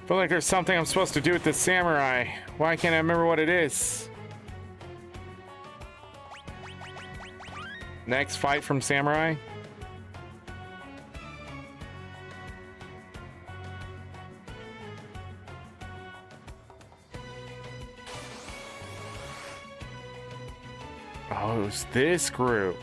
Feel like there's something I'm supposed to do with the samurai. Why can't I remember what it is? Next fight from samurai. Oh, it's this group.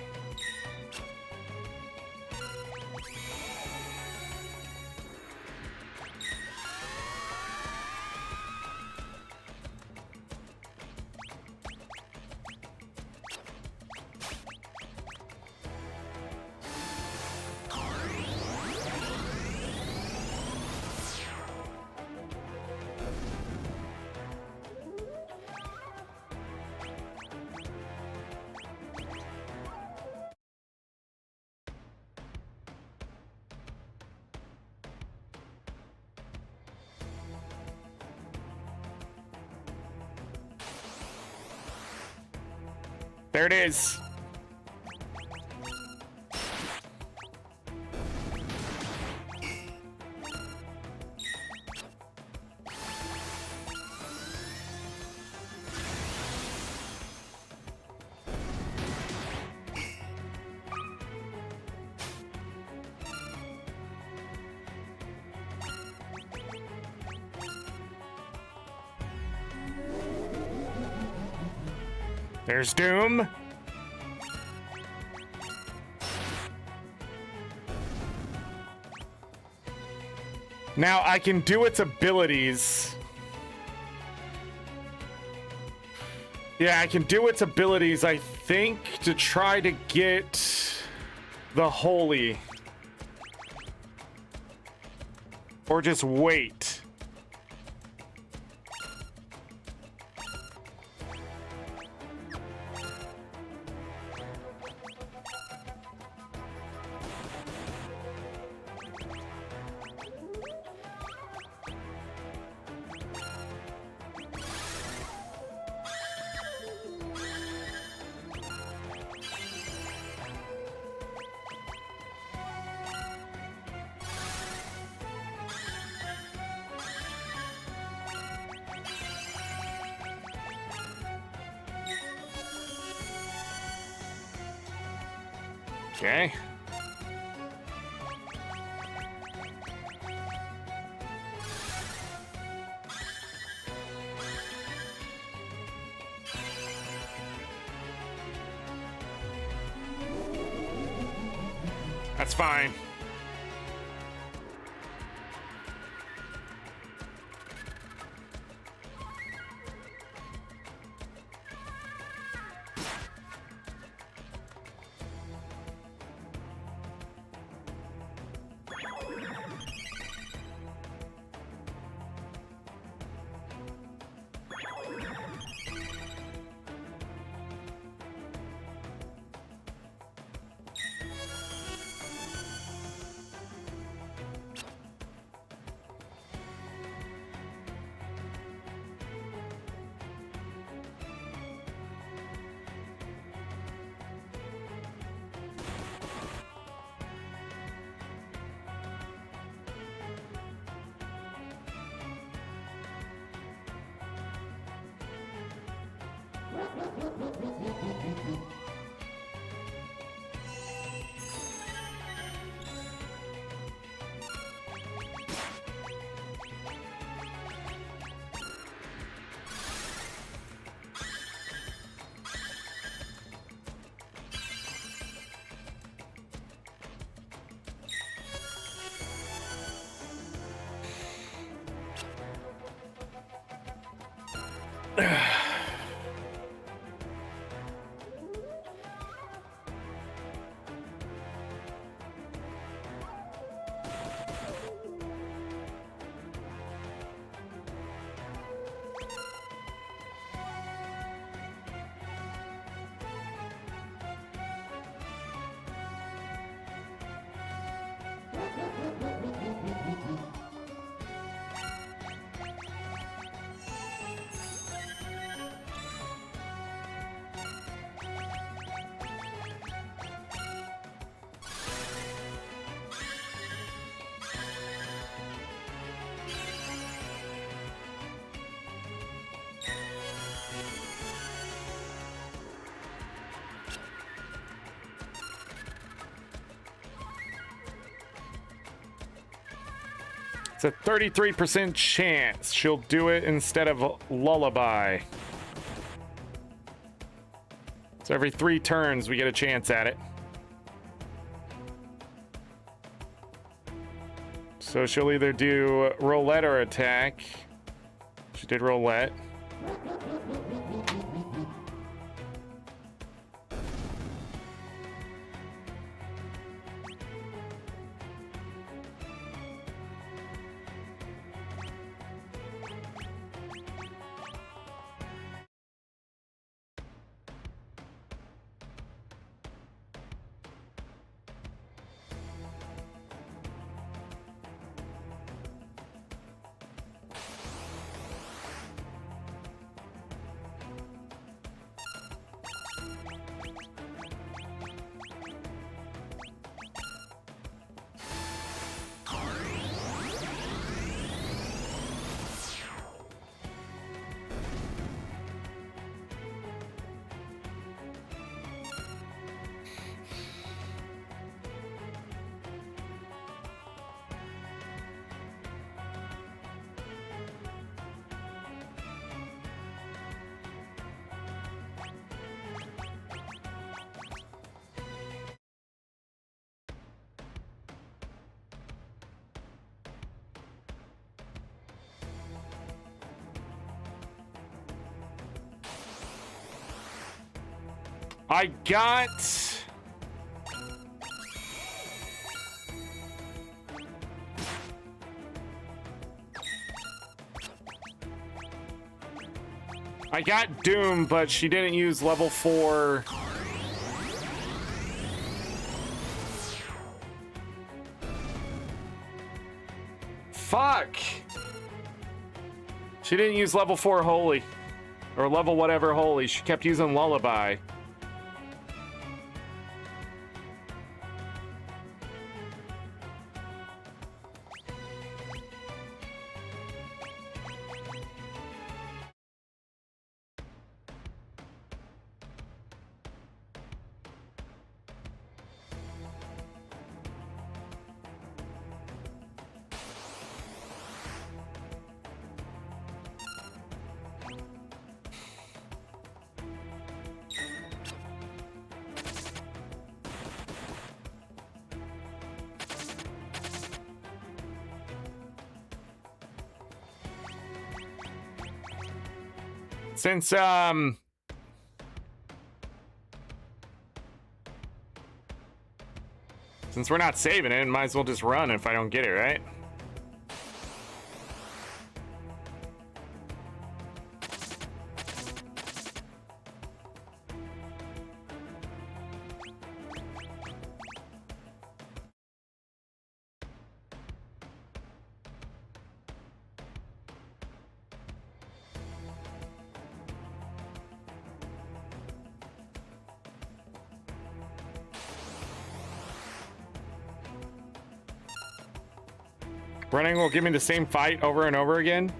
There it is. There's Doom. Now I can do its abilities. Yeah, I can do its abilities, I think, to try to get the holy. Or just wait. Okay. That's fine. It's a 33% chance she'll do it instead of Lullaby. So every 3 turns, we get a chance at it. So she'll either do roulette or attack. She did roulette. I got... I got Doom, but she didn't use level 4. Fuck! She didn't use level 4 Holy. Or level whatever Holy. She kept using Lullaby. Since we're not saving it, might as well just run if I don't get it, right? Running will give me the same fight over and over again.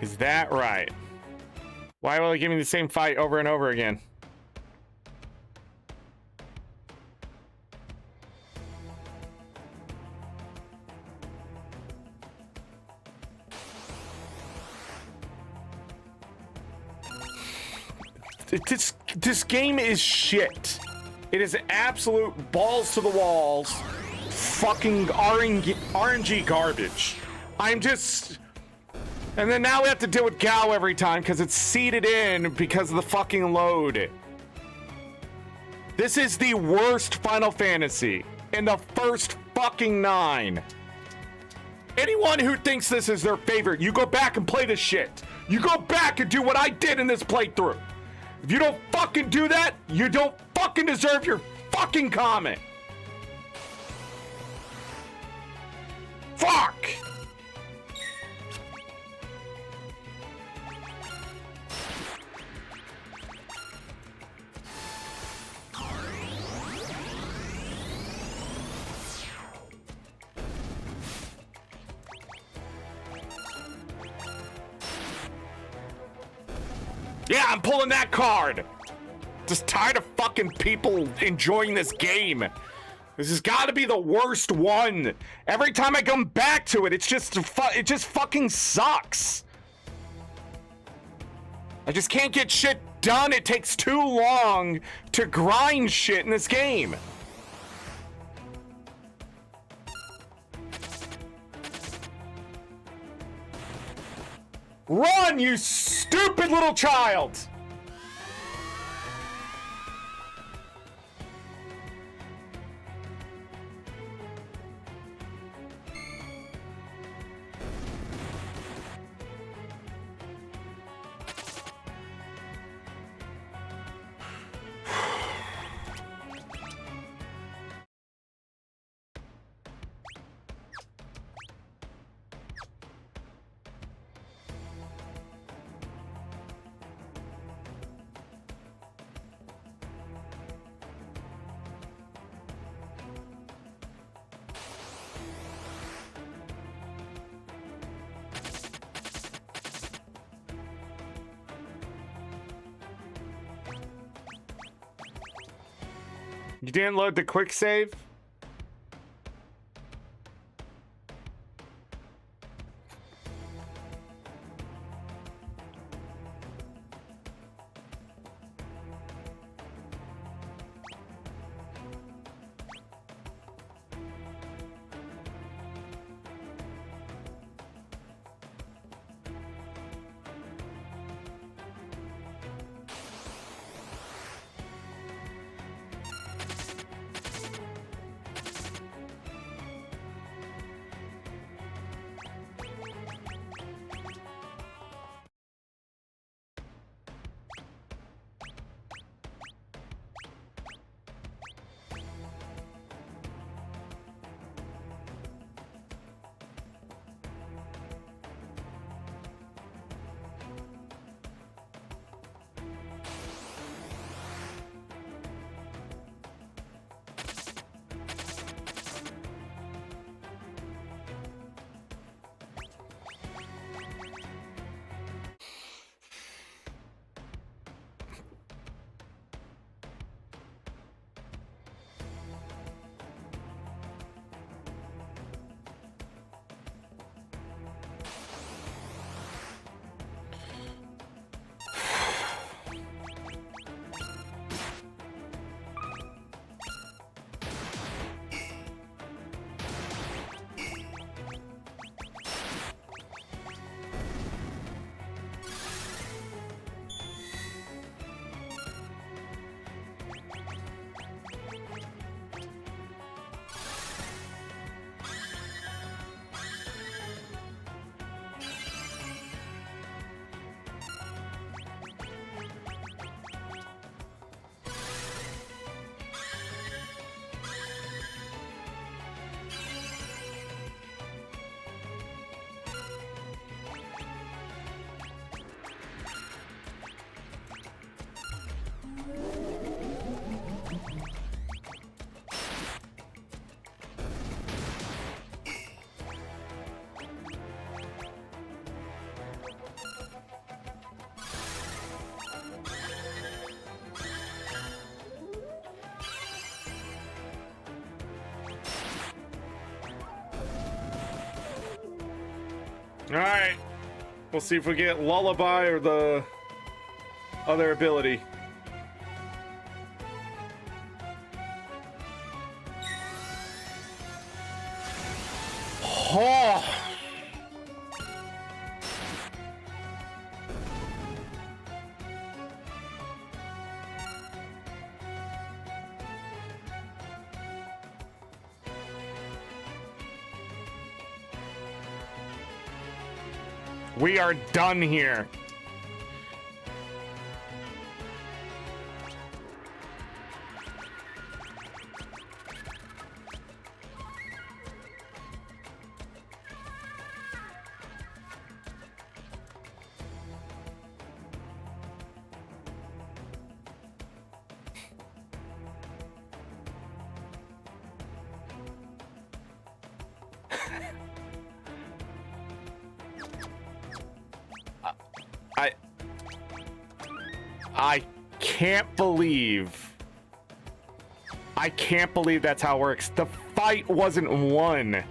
Is that right? Why will they give me the same fight over and over again? This game is shit. It is absolute balls to the walls, fucking RNG garbage. I'm just... And then now we have to deal with Gao every time because it's seeded in because of the fucking load. This is the worst Final Fantasy in the first fucking 9. Anyone who thinks this is their favorite, you go back and play this shit. You go back and do what I did in this playthrough. If you don't fucking do that, you don't fucking deserve your fucking comment. Fuck! Yeah, I'm pulling that card. Just tired of fucking people enjoying this game. This has got to be the worst one. Every time I come back to it, it just fucking sucks. I just can't get shit done. It takes too long to grind shit in this game. Run, you stupid little child! You didn't load the quick save? All right. We'll see if we get Lullaby or the other ability. Oh. We are done here. I can't believe that's how it works. The fight wasn't won.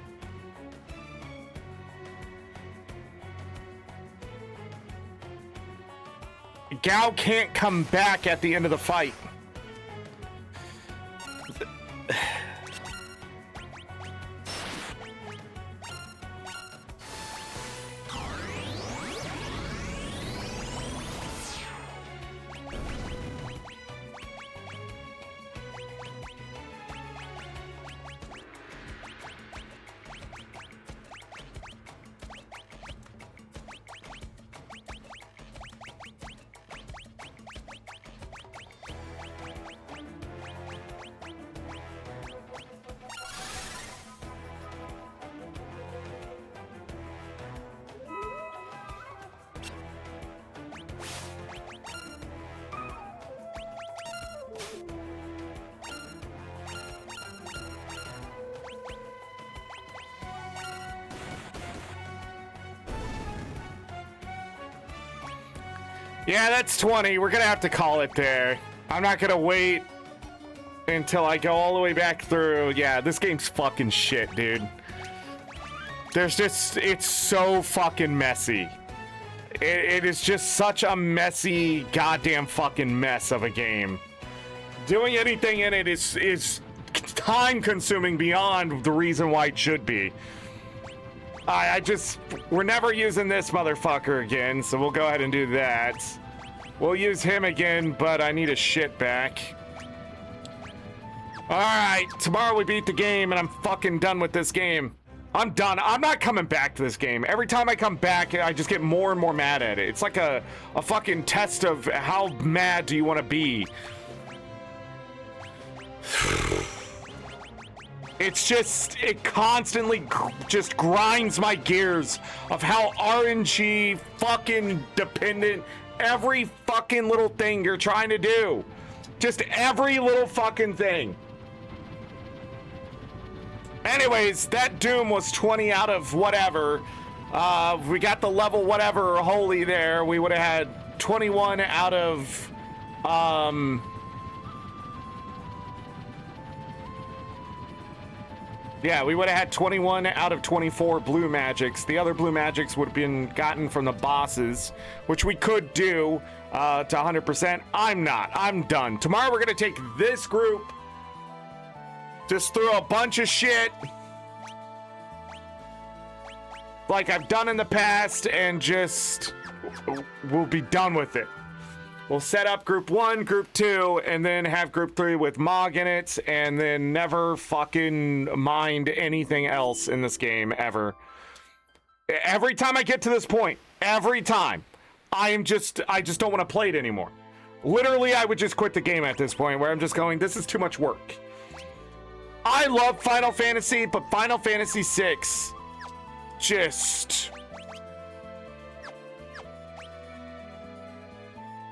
Gao can't come back at the end of the fight. Yeah, that's 20. We're gonna have to call it there. I'm not gonna wait until I go all the way back through. Yeah, this game's fucking shit, dude. It's so fucking messy. It is just such a messy, goddamn fucking mess of a game. Doing anything in it is time consuming beyond the reason why it should be. We're never using this motherfucker again, so we'll go ahead and do that. We'll use him again, but I need a shit back. Alright, tomorrow we beat the game, and I'm fucking done with this game. I'm done. I'm not coming back to this game. Every time I come back, I just get more and more mad at it. It's like a fucking test of how mad do you want to be. It's just, it constantly just grinds my gears of how RNG fucking dependent every fucking little thing you're trying to do. Just every little fucking thing. Anyways, that Doom was 20 out of whatever. We got the level whatever holy there. We would have had 21 out of, yeah, we would have had 21 out of 24 blue magics. The other blue magics would have been gotten from the bosses, which we could do to 100%. I'm not. I'm done. Tomorrow we're going to take this group, just throw a bunch of shit like I've done in the past, and just we'll be done with it. We'll set up group 1, group 2, and then have group 3 with Mog in it, and then never fucking mind anything else in this game, ever. Every time I get to this point, every time, I just don't want to play it anymore. Literally, I would just quit the game at this point, where I'm just going, this is too much work. I love Final Fantasy, but Final Fantasy VI, just...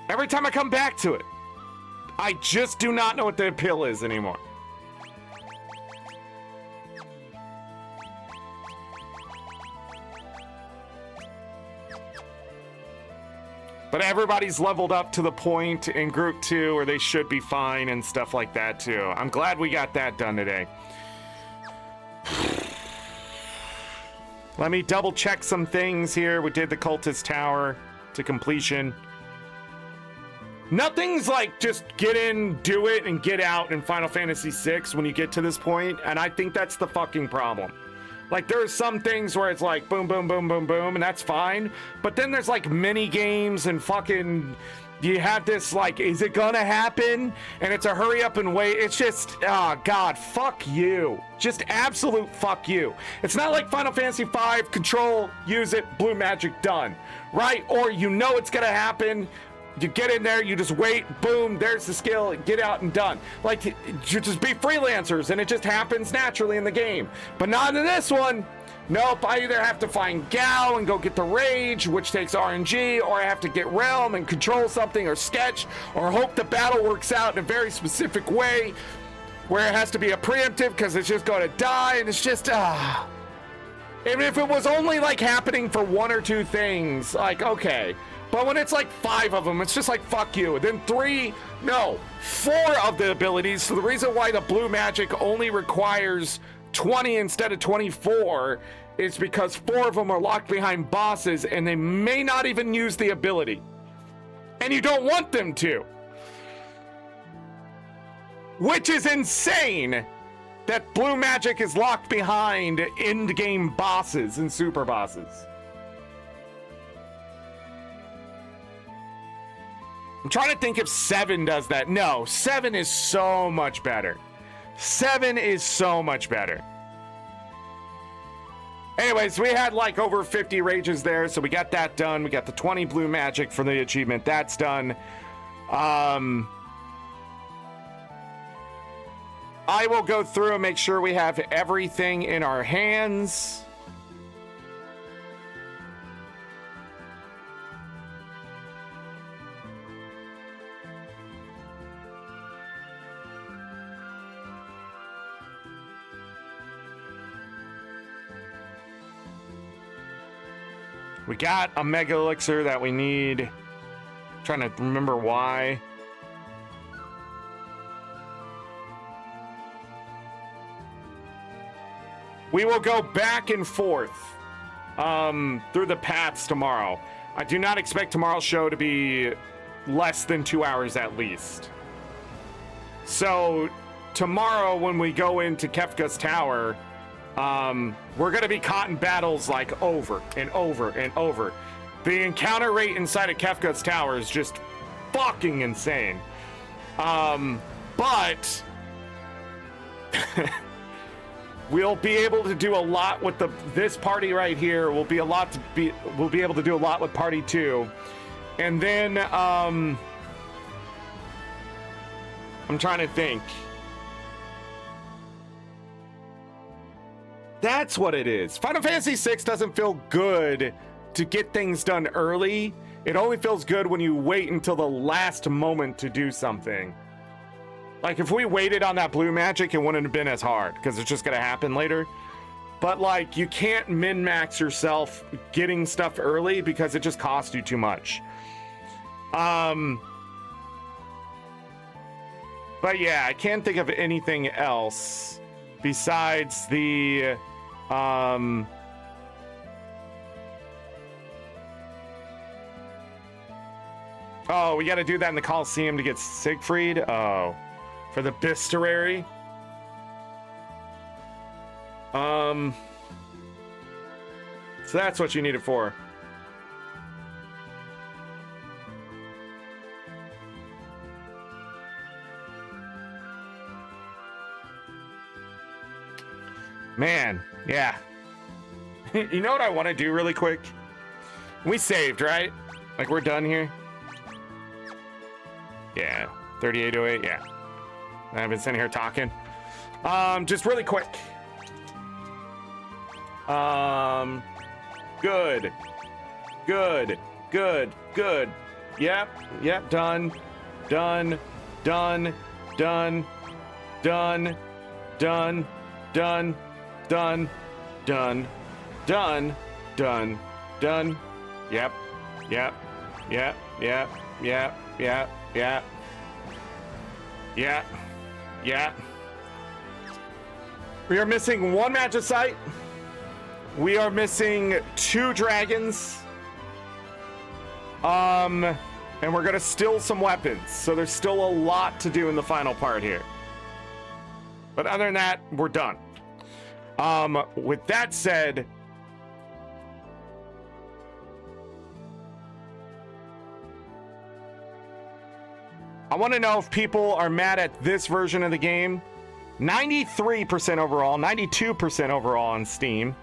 every time I come back to it, I just do not know what the appeal is anymore. But everybody's leveled up to the point in group 2 where they should be fine and stuff like that too. I'm glad we got that done today. Let me double check some things here. We did the cultist tower to completion. Nothing's like just get in, do it, and get out in Final Fantasy VI when you get to this point, and I think that's the fucking problem. Like, there's some things where it's like boom, boom, boom, boom, boom, and that's fine, but then there's like mini games and fucking, you have this like, is it gonna happen? And it's a hurry up and wait. It's just, oh god, fuck you. Just absolute fuck you. It's not like Final Fantasy V, control, use it, blue magic, done, right? Or you know it's gonna happen. You get in there, you just wait, boom, there's the skill, get out and done. Like, you just be freelancers and it just happens naturally in the game. But not in this one. Nope, I either have to find Gal and go get the Rage, which takes RNG, or I have to get Realm and control something, or Sketch, or hope the battle works out in a very specific way, where it has to be a preemptive because it's just going to die, and it's just, Even if it was only like happening for one or two things, like, okay. But when it's like 5 of them, it's just like, fuck you. Then 4 of the abilities. So the reason why the blue magic only requires 20 instead of 24 is because 4 of them are locked behind bosses and they may not even use the ability. And you don't want them to. Which is insane that blue magic is locked behind end game bosses and super bosses. I'm trying to think if 7 does that. No, 7 is so much better. 7 is so much better. Anyways, we had like over 50 rages there, so we got that done. We got the 20 blue magic for the achievement. That's done. I will go through and make sure we have everything in our hands. We got a mega elixir that we need. I'm trying to remember why. We will go back and forth through the paths tomorrow. I do not expect tomorrow's show to be less than 2 hours at least. So tomorrow when we go into Kefka's tower, we're going to be caught in battles like over and over and over. The encounter rate inside of Kefka's tower is just fucking insane. But we'll be able to do a lot with this party right here. We'll be able to do a lot with party 2. And then I'm trying to think. That's what it is. Final Fantasy VI doesn't feel good to get things done early. It only feels good when you wait until the last moment to do something. Like, if we waited on that blue magic, it wouldn't have been as hard, because it's just going to happen later. But, like, you can't min-max yourself getting stuff early, because it just costs you too much. But, yeah, I can't think of anything else besides the... Oh, we got to do that in the Coliseum to get Siegfried? Oh. For the Bestiary? So that's what you need it for. Man, yeah. You know what I want to do really quick? We saved, right? Like, we're done here? Yeah. 3808, yeah. I've been sitting here talking. Just really quick. Good. Good. Good. Good. Yep. Yep. Done. Done. Done. Done. Done. Done. Done. Done. Done. Done. Done. Done. Yep. Yep. Yep. Yep. Yep. Yep. Yep. Yeah. Yeah. We are missing one magic site, We are missing 2 dragons. And we're gonna steal some weapons. So there's still a lot to do in the final part here. But other than that, we're done. With that said, I want to know if people are mad at this version of the game. 93% overall, 92% overall on Steam.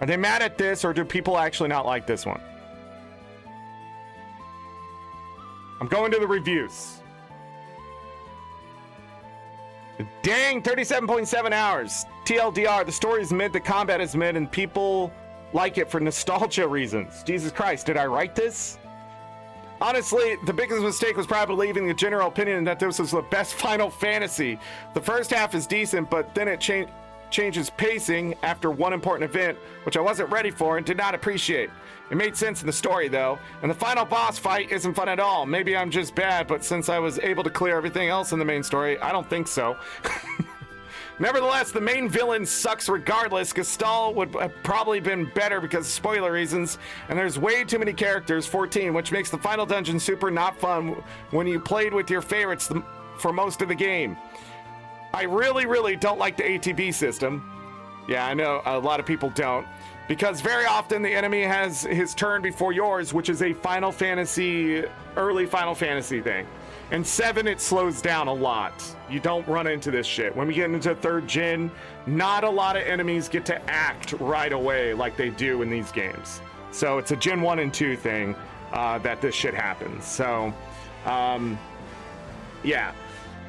Are they mad at this, or do people actually not like this one? I'm going to the reviews. Dang, 37.7 hours. TLDR, the story is mid, the combat is mid, and people like it for nostalgia reasons. Jesus Christ, did I write this? Honestly, the biggest mistake was probably leaving the general opinion that this was the best Final Fantasy. The first half is decent, but then it changes pacing after one important event, which I wasn't ready for and did not appreciate. It made sense in the story, though, and the final boss fight isn't fun at all. Maybe I'm just bad, but since I was able to clear everything else in the main story, I don't think so. Nevertheless, the main villain sucks regardless. Gestalt would have probably been better because of spoiler reasons, and there's way too many characters, 14, which makes the final dungeon super not fun when you played with your favorites for most of the game. I really don't like the ATB system. Yeah, I know a lot of people don't, because very often the enemy has his turn before yours, which is a Final Fantasy, early Final Fantasy thing. In 7, it slows down a lot. You don't run into this shit. When we get into 3rd gen, not a lot of enemies get to act right away like they do in these games. So it's a Gen 1 and 2 thing that this shit happens. So, yeah.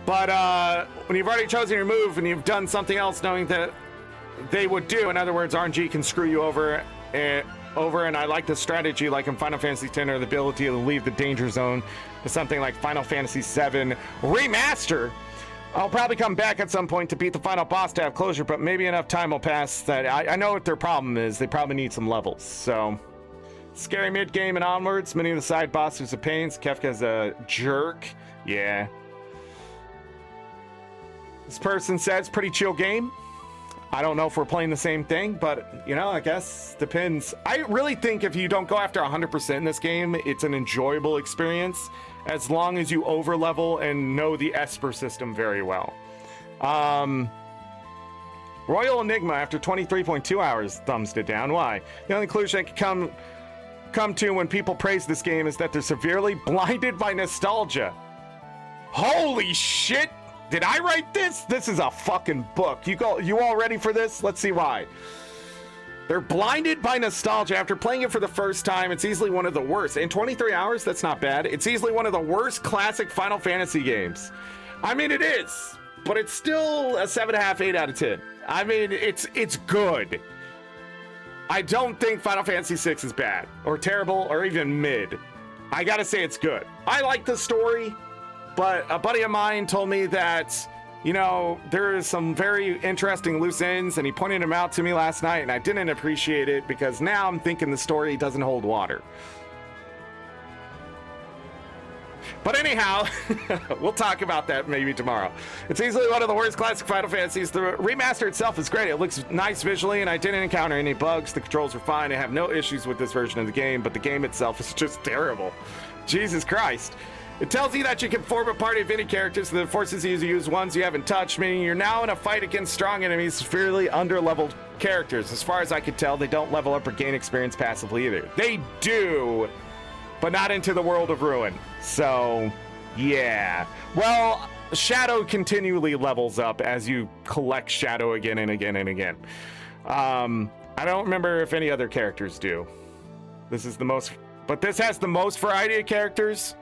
But when you've already chosen your move and you've done something else knowing that they would do, in other words, RNG can screw you over, and I like the strategy like in Final Fantasy X, or the ability to leave the danger zone to something like Final Fantasy VII Remaster. I'll probably come back at some point to beat the final boss to have closure, but maybe enough time will pass that I know what their problem is. They probably need some levels. So, scary mid-game and onwards. Many of the side bosses are pains. Kefka's a jerk. Yeah. This person says pretty chill game. I don't know if we're playing the same thing, but, you know, I guess depends. I really think if you don't go after 100% in this game, it's an enjoyable experience as long as you overlevel and know the Esper system very well. Royal Enigma, after 23.2 hours, thumbs it down. Why? The only conclusion I can come to when people praise this game is that they're severely blinded by nostalgia. Holy shit! Did I write this? This is a fucking book. You all ready for this? Let's see why. They're blinded by nostalgia. After playing it for the first time, it's easily one of the worst. In 23 hours, that's not bad. It's easily one of the worst classic Final Fantasy games. I mean, it is, but it's still a 7.5, 8 out of 10. I mean, it's good. I don't think Final Fantasy VI is bad, or terrible, or even mid. I gotta say it's good. I like the story. But a buddy of mine told me that, you know, there is some very interesting loose ends, and he pointed them out to me last night, and I didn't appreciate it because now I'm thinking the story doesn't hold water. But anyhow, we'll talk about that maybe tomorrow. It's easily one of the worst classic Final Fantasies. The remaster itself is great. It looks nice visually, and I didn't encounter any bugs. The controls are fine. I have no issues with this version of the game, but the game itself is just terrible. Jesus Christ. It tells you that you can form a party of any characters, so that it forces you to use ones you haven't touched, meaning you're now in a fight against strong enemies, severely under-leveled characters. As far as I can tell, they don't level up or gain experience passively either. They do, but not into the world of Ruin. So, yeah. Well, Shadow continually levels up as you collect Shadow again and again and again. I don't remember if any other characters do. This is the most, but this has the most variety of characters.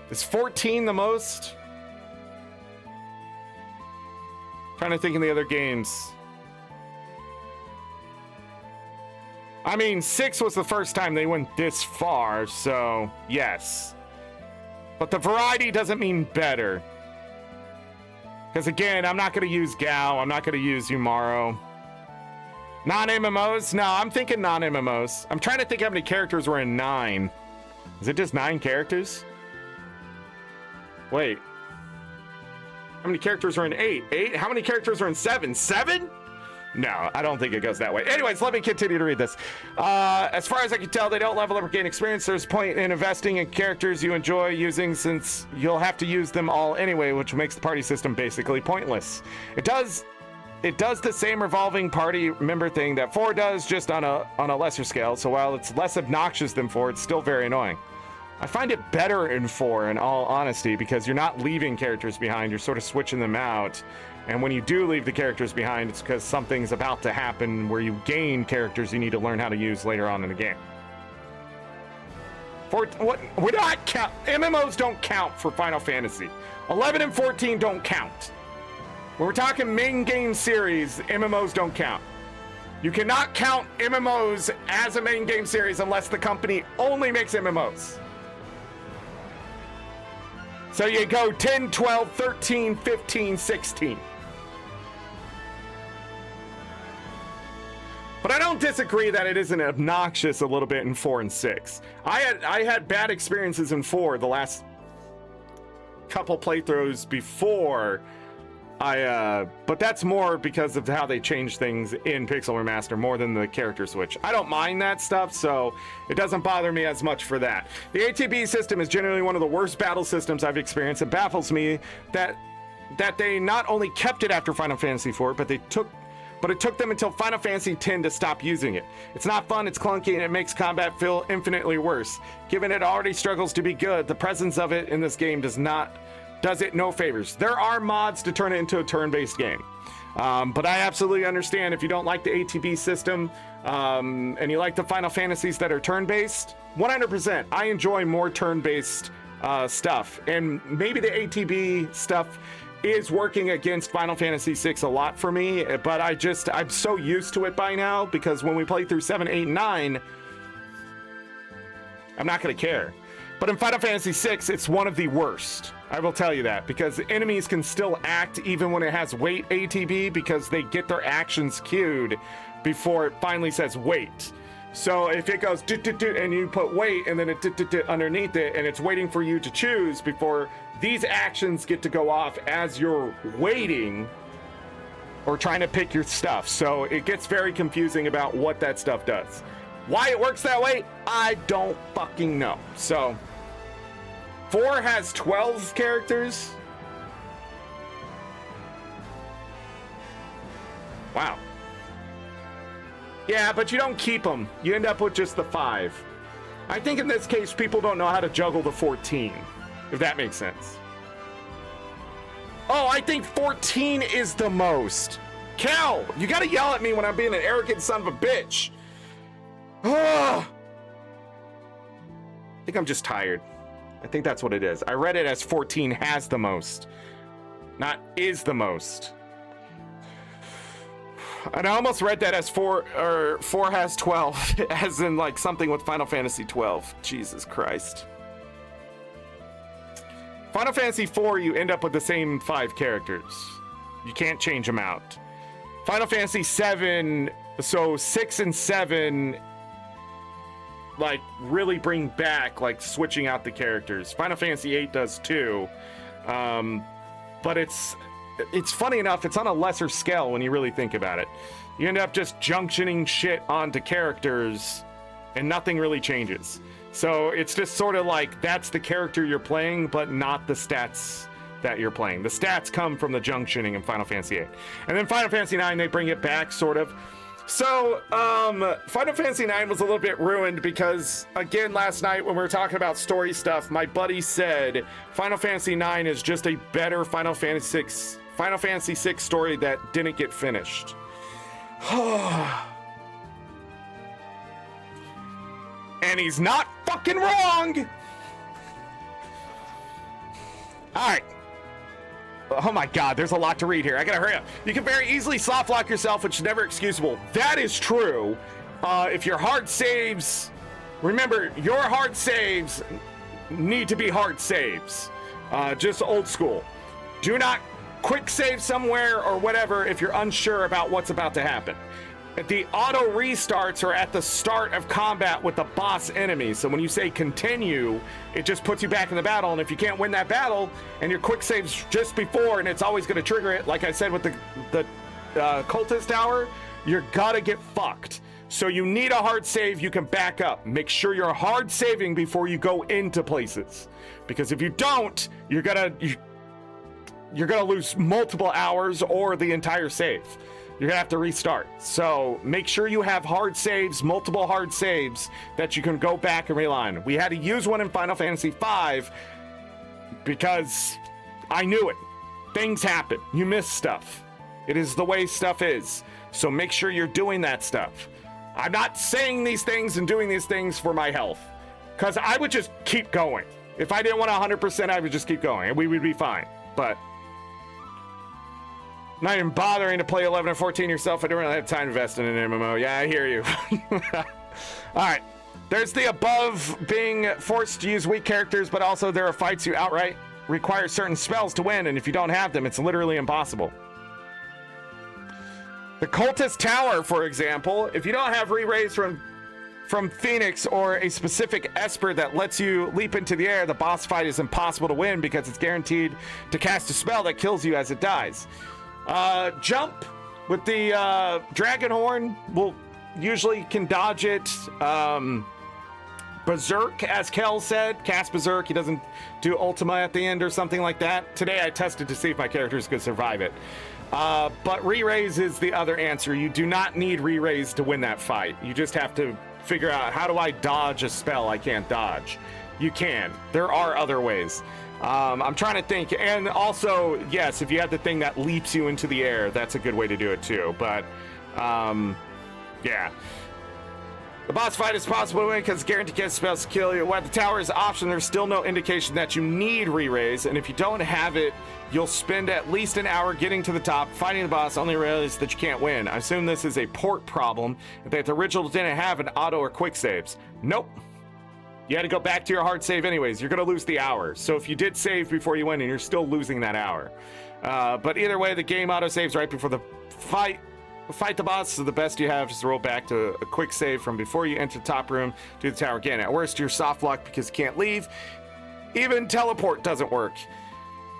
Is 14 the most? Trying to think of the other games. I mean, 6 was the first time they went this far, so yes. But the variety doesn't mean better. Because again, I'm not going to use Gao. I'm not going to use Umaro. Non-MMOs? No, I'm thinking non-MMOs. I'm trying to think how many characters were in 9. Is it just 9 characters? Wait. How many characters are in 8? 8? How many characters are in 7? 7? No, I don't think it goes that way. Anyways, let me continue to read this. As far as I can tell, they don't level up or gain experience. There's a point in investing in characters you enjoy using since you'll have to use them all anyway, which makes the party system basically pointless. It does the same revolving party member thing that 4 does, just on a lesser scale. So while it's less obnoxious than 4, it's still very annoying. I find it better in 4, in all honesty, because you're not leaving characters behind. You're sort of switching them out. And when you do leave the characters behind, it's because something's about to happen where you gain characters you need to learn how to use later on in the game. What? We're not count. MMOs don't count for Final Fantasy. 11 and 14 don't count. When we're talking main game series, MMOs don't count. You cannot count MMOs as a main game series unless the company only makes MMOs. So you go 10, 12, 13, 15, 16. But I don't disagree that it isn't obnoxious a little bit in 4 and 6. I had bad experiences in 4 the last couple playthroughs before but that's more because of how they changed things in Pixel Remaster more than the character switch. I don't mind that stuff, so it doesn't bother me as much for that. The ATB system is generally one of the worst battle systems I've experienced. It baffles me that they not only kept it after Final Fantasy IV, but it took them until Final Fantasy X to stop using it. It's not fun, it's clunky, and it makes combat feel infinitely worse. Given it already struggles to be good, the presence of it in this game does it no favors. There are mods to turn it into a turn-based game. But I absolutely understand if you don't like the ATB system and you like the Final Fantasies that are turn-based, 100%. I enjoy more turn-based stuff. And maybe the ATB stuff is working against Final Fantasy VI a lot for me, but I'm so used to it by now because when we play through 7, 8, and 9, I'm not gonna care. But in Final Fantasy VI, it's one of the worst. I will tell you that, because enemies can still act even when it has wait ATB because they get their actions queued before it finally says wait. So if it goes and you put wait and then it underneath it and it's waiting for you to choose before these actions get to go off as you're waiting or trying to pick your stuff. So it gets very confusing about what that stuff does. Why it works that way, I don't fucking know. So 4 has 12 characters. Wow. Yeah, but you don't keep them. You end up with just the 5. I think in this case, people don't know how to juggle the 14, if that makes sense. Oh, I think 14 is the most. Cal, you gotta yell at me when I'm being an arrogant son of a bitch. I think I'm just tired. I think that's what it is. I read it as 14 has the most, not is the most. And I almost read that as 4 has 12, as in like something with Final Fantasy 12. Jesus Christ. Final Fantasy 4, you end up with the same 5 characters. You can't change them out. Final Fantasy 7, so 6 and 7 like really bring back like switching out the characters. Final Fantasy 8 does too, but it's funny enough, it's on a lesser scale when you really think about it. You end up just junctioning shit onto characters and nothing really changes. So it's just sort of like that's the character you're playing, but not the stats that you're playing. The stats come from the junctioning in Final Fantasy 8. And then Final Fantasy 9, they bring it back sort of. So, Final Fantasy 9 was a little bit ruined because, again, last night when we were talking about story stuff, my buddy said Final Fantasy 9 is just a better Final Fantasy 6 story that didn't get finished. And he's not fucking wrong! Alright. Oh my god, there's a lot to read here. I gotta hurry up. You can very easily soft lock yourself, which is never excusable. That is true. If your hard saves, remember, your hard saves need to be hard saves. Just old school. Do not quick save somewhere or whatever if you're unsure about what's about to happen. the auto restarts are at the start of combat with the boss enemy. So when you say continue, it just puts you back in the battle. And if you can't win that battle and your quick saves just before, and it's always going to trigger it, like I said with the cultist tower, you're gonna get fucked. So you need a hard save you can back up. Make sure you're hard saving before you go into places, because if you don't, you're gonna lose multiple hours or the entire save. You're gonna have to restart. So make sure you have hard saves, multiple hard saves that you can go back and rely on. We had to use one in Final Fantasy V because I knew it. Things happen. You miss stuff. It is the way stuff is. So make sure you're doing that stuff. I'm not saying these things and doing these things for my health, because I would just keep going. If I didn't want 100%, I would just keep going and we would be fine. But not even bothering to play 11 or 14 yourself. I don't really have time to invest in an MMO. Yeah, I hear you. All right. There's the above being forced to use weak characters, but also there are fights you outright require certain spells to win, and if you don't have them, it's literally impossible. The Cultist Tower, for example, if you don't have re-raise from Phoenix or a specific Esper that lets you leap into the air, the boss fight is impossible to win because it's guaranteed to cast a spell that kills you as it dies. Jump with the Dragon Horn will usually can dodge it. Berserk, as Kel said, cast Berserk. He doesn't do Ultima at the end or something like that. Today I tested to see if my characters could survive it. But re-raise is the other answer. You do not need re-raise to win that fight. You just have to figure out, how do I dodge a spell I can't dodge? You can. There are other ways. I'm trying to think. And also, yes, if you have the thing that leaps you into the air, that's a good way to do it too. But, yeah. The boss fight is possible to win because it's guaranteed to get spells to kill you. While the tower is option, there's still no indication that you need re-raise. And if you don't have it, you'll spend at least an hour getting to the top, fighting the boss, only realize that you can't win. I assume this is a port problem, that the original didn't have an auto or quick saves. Nope. You had to go back to your hard save anyways. You're going to lose the hour. So if you did save before you went in, you're still losing that hour. But either way, the game auto saves right before the fight. Fight the boss, so the best you have is to roll back to a quick save from before you enter the top room to the tower again. At worst, you're soft locked because you can't leave. Even teleport doesn't work.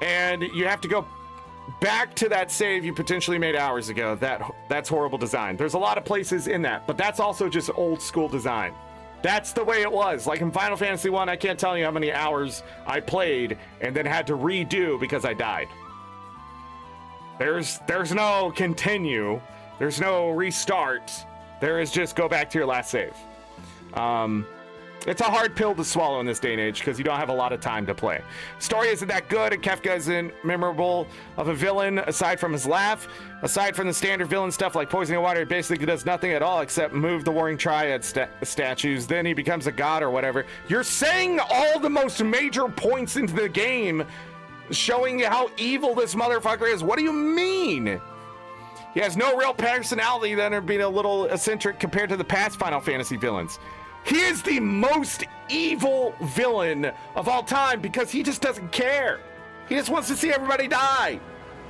And you have to go back to that save you potentially made hours ago. That's horrible design. There's a lot of places in that, but that's also just old school design. That's the way it was. Like in Final Fantasy 1, I can't tell you how many hours I played and then had to redo because I died. There's no continue. There's no restart. There is just go back to your last save. It's a hard pill to swallow in this day and age because you don't have a lot of time to play. Story isn't that good, and Kefka isn't memorable of a villain aside from his laugh. Aside from the standard villain stuff like poisoning water, he basically does nothing at all except move the Warring Triad statues. Then he becomes a god or whatever. You're saying all the most major points into the game, showing how evil this motherfucker is. What do you mean? He has no real personality than being a little eccentric compared to the past Final Fantasy villains. He is the most evil villain of all time because he just doesn't care. He just wants to see everybody die.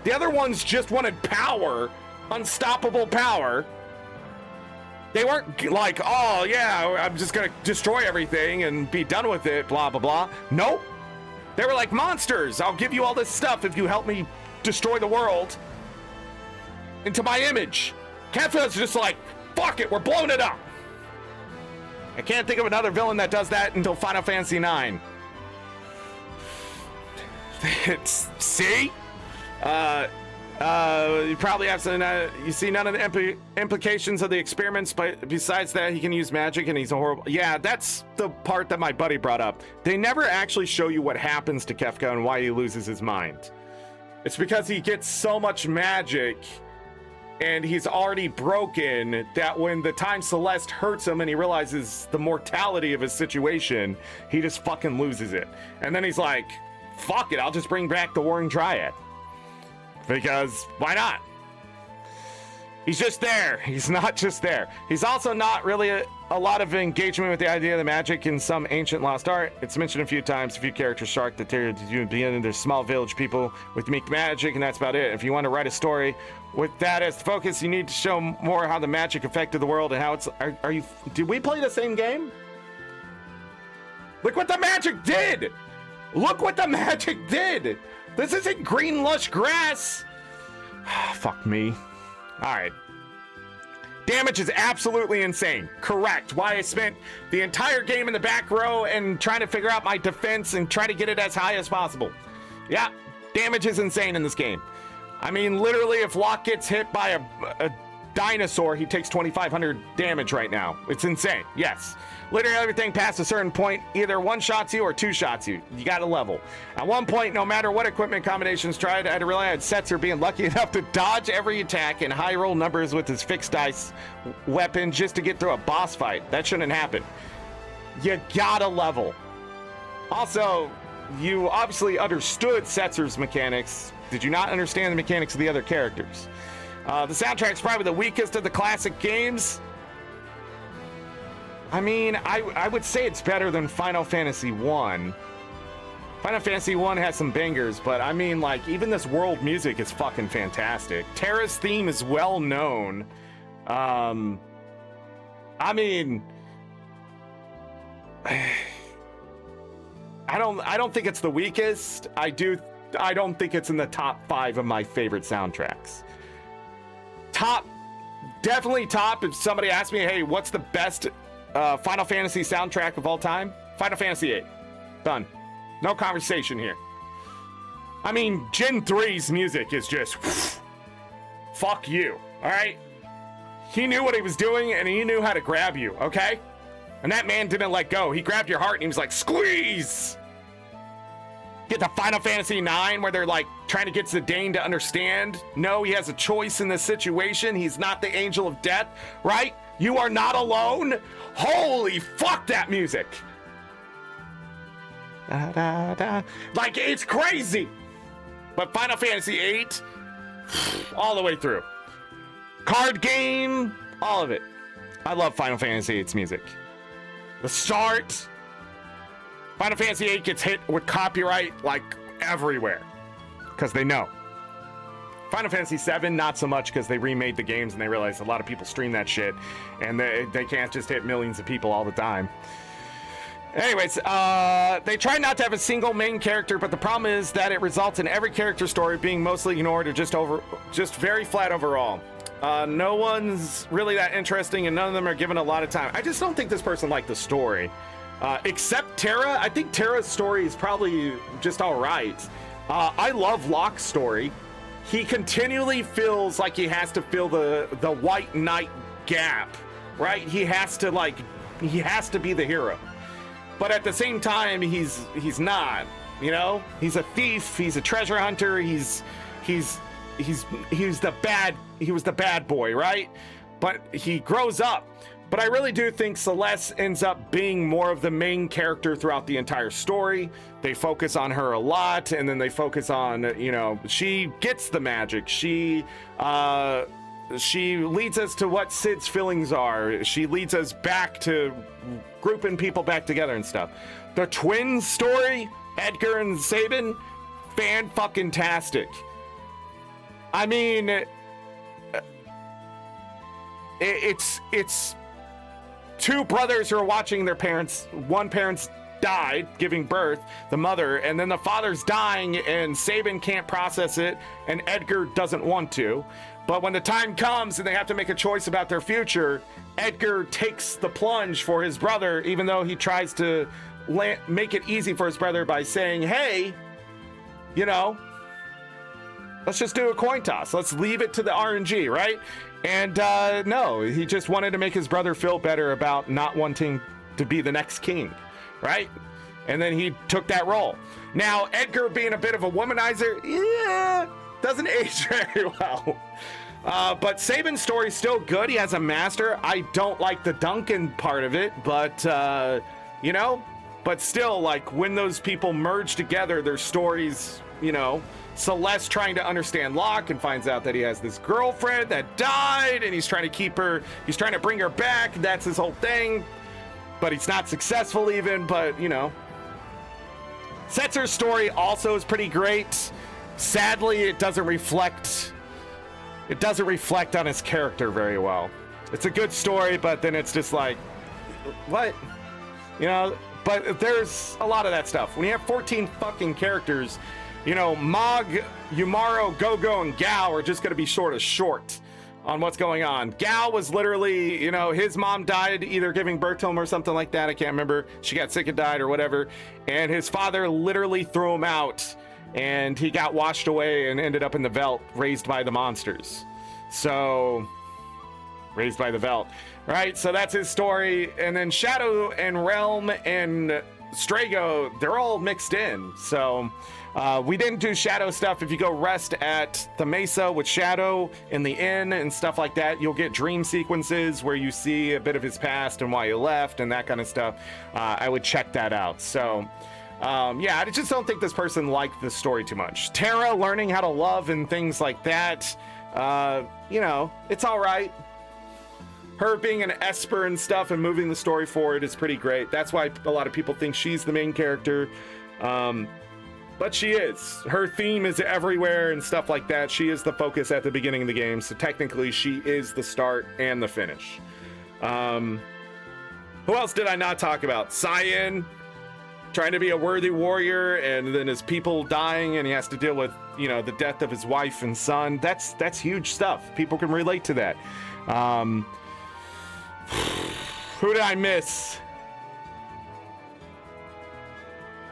The other ones just wanted power, unstoppable power. They weren't like, oh yeah, I'm just gonna destroy everything and be done with it, blah, blah, blah. Nope. They were like, monsters, I'll give you all this stuff if you help me destroy the world into my image. Kefka's just like, fuck it, we're blowing it up. I can't think of another villain that does that until Final Fantasy IX. See? You probably have some, you see none of the implications of the experiments, but besides that, he can use magic and he's a horrible... Yeah, that's the part that my buddy brought up. They never actually show you what happens to Kefka and why he loses his mind. It's because he gets so much magic and he's already broken that when the Time Celeste hurts him and he realizes the mortality of his situation, he just fucking loses it. And then he's like, fuck it, I'll just bring back the Warring Triad. Because why not? He's just there. He's not just there. He's also not really a lot of engagement with the idea of the magic in some ancient lost art. It's mentioned a few times. A few characters shark the territory at the beginning. There's small village people with unique magic, and that's about it. If you want to write a story with that as the focus, you need to show more how the magic affected the world and how it's. Are you? Did we play the same game? Look what the magic did! Look what the magic did! This isn't green lush grass! Fuck me. Alright. Damage is absolutely insane. Correct. Why I spent the entire game in the back row and trying to figure out my defense and try to get it as high as possible. Yeah, damage is insane in this game. I mean, literally, if Locke gets hit by a dinosaur, he takes 2,500 damage right now. It's insane. Yes. Literally everything past a certain point either one-shots you or two-shots you. You got to level. At one point, no matter what equipment combinations tried, I had to rely on Setzer being lucky enough to dodge every attack and high roll numbers with his fixed dice weapon just to get through a boss fight. That shouldn't happen. You gotta level. Also, you obviously understood Setzer's mechanics. Did you not understand the mechanics of the other characters? The soundtrack's probably the weakest of the classic games. I mean, I would say it's better than Final Fantasy 1. Final Fantasy 1 has some bangers, but I mean, like, even this world music is fucking fantastic. Terra's theme is well known. I mean, I don't think it's the weakest. I don't think it's in the top 5 of my favorite soundtracks. Definitely top. If somebody asked me, hey, what's the best Final Fantasy soundtrack of all time? Final Fantasy 8. Done. No conversation here. I mean, Gen 3's music is just fuck you, all right? He knew what he was doing and he knew how to grab you, okay? And that man didn't let go. He grabbed your heart and he was like, squeeze! Get to Final Fantasy 9 where they're like trying to get Zidane to understand. No, he has a choice in this situation. He's not the angel of death, right? You are not alone. Holy fuck, that music. Da, da, da. Like, it's crazy. But Final Fantasy 8, all the way through. Card game, all of it. I love Final Fantasy 8's music. The start. Final Fantasy 8 gets hit with copyright like everywhere. Because they know. Final Fantasy 7, not so much, because they remade the games and they realized a lot of people stream that shit. And they can't just hit millions of people all the time. Anyways, they try not to have a single main character, but the problem is that it results in every character story being mostly ignored or just very flat overall. No one's really that interesting and none of them are given a lot of time. I just don't think this person liked the story. Except Terra. I think Terra's story is probably just all right. I love Locke's story. He continually feels like he has to fill the White Knight gap, right? He has to be the hero. But at the same time, he's not, you know? He's a thief, he's a treasure hunter, he was the bad boy, right? But he grows up. But I really do think Celeste ends up being more of the main character throughout the entire story. They focus on her a lot, and then they focus on, you know, she gets the magic. She leads us to what Sid's feelings are. She leads us back to grouping people back together and stuff. The twins story, Edgar and Sabin, fan-fucking-tastic. I mean, it's two brothers who are watching their parents. One parent's died giving birth, the mother, and then the father's dying and Sabin can't process it and Edgar doesn't want to. But when the time comes and they have to make a choice about their future, Edgar takes the plunge for his brother, even though he tries to make it easy for his brother by saying, hey, you know, let's just do a coin toss. Let's leave it to the RNG, right? And no, he just wanted to make his brother feel better about not wanting to be the next king, right? And then he took that role. Now, Edgar being a bit of a womanizer, yeah, doesn't age very well. But Sabin's story's still good. He has a master. I don't like the Duncan part of it, but, you know, but still, like, when those people merge together, their stories you know, Celeste trying to understand Locke and finds out that he has this girlfriend that died and he's trying to keep her, he's trying to bring her back. That's his whole thing, but he's not successful even, but you know. Setzer's story also is pretty great. Sadly, it doesn't reflect on his character very well. It's a good story, but then it's just like, what? You know, but there's a lot of that stuff. When you have 14 fucking characters, you know, Mog, Yumaro, Gogo, and Gao are just going to be sort of short on what's going on. Gao was literally, you know, his mom died either giving birth to him or something like that. I can't remember. She got sick and died or whatever. And his father literally threw him out and he got washed away and ended up in the Veld, raised by the monsters. So, raised by the Veld. Right, so that's his story. And then Shadow and Realm and Strago, they're all mixed in. So, we didn't do Shadow stuff. If you go rest at the Mesa with Shadow in the inn and stuff like that, you'll get dream sequences where you see a bit of his past and why he left and that kind of stuff. I would check that out. So, yeah, I just don't think this person liked the story too much. Terra learning how to love and things like that, you know, it's all right. Her being an Esper and stuff and moving the story forward is pretty great. That's why a lot of people think she's the main character. But she is. Her theme is everywhere and stuff like that. She is the focus at the beginning of the game. So technically she is the start and the finish. Who else did I not talk about? Cyan trying to be a worthy warrior and then his people dying and he has to deal with, you know, the death of his wife and son. That's huge stuff. People can relate to that. Who did I miss?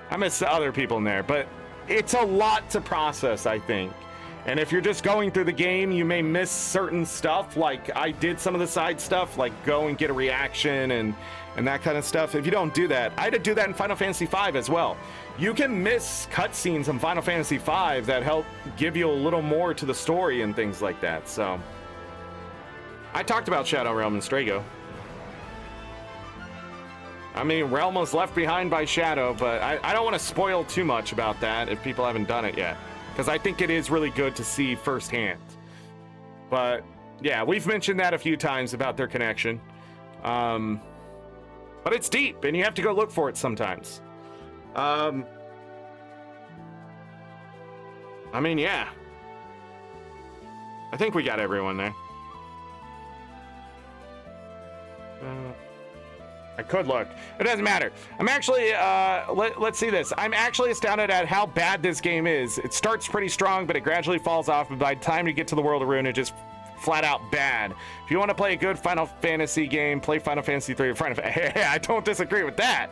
I missed the other people in there, but it's a lot to process, I think. And if you're just going through the game, you may miss certain stuff. Like I did some of the side stuff, like go and get a reaction and that kind of stuff. If you don't do that, I had to do that in Final Fantasy V as well. You can miss cutscenes in Final Fantasy V that help give you a little more to the story and things like that. So I talked about Shadow Realm and Strago. I mean, Realm was left behind by Shadow, but I don't want to spoil too much about that if people haven't done it yet, because I think it is really good to see firsthand. But yeah, we've mentioned that a few times about their connection. But it's deep, and you have to go look for it sometimes. I mean, yeah. I think we got everyone there. I could look. It doesn't matter. I'm actually, let's see this. I'm actually astounded at how bad this game is. It starts pretty strong, but it gradually falls off. And by the time you get to the World of Ruin, it just flat out bad. If you want to play a good Final Fantasy game, play Final Fantasy 3 or Final Fantasy. I don't disagree with that.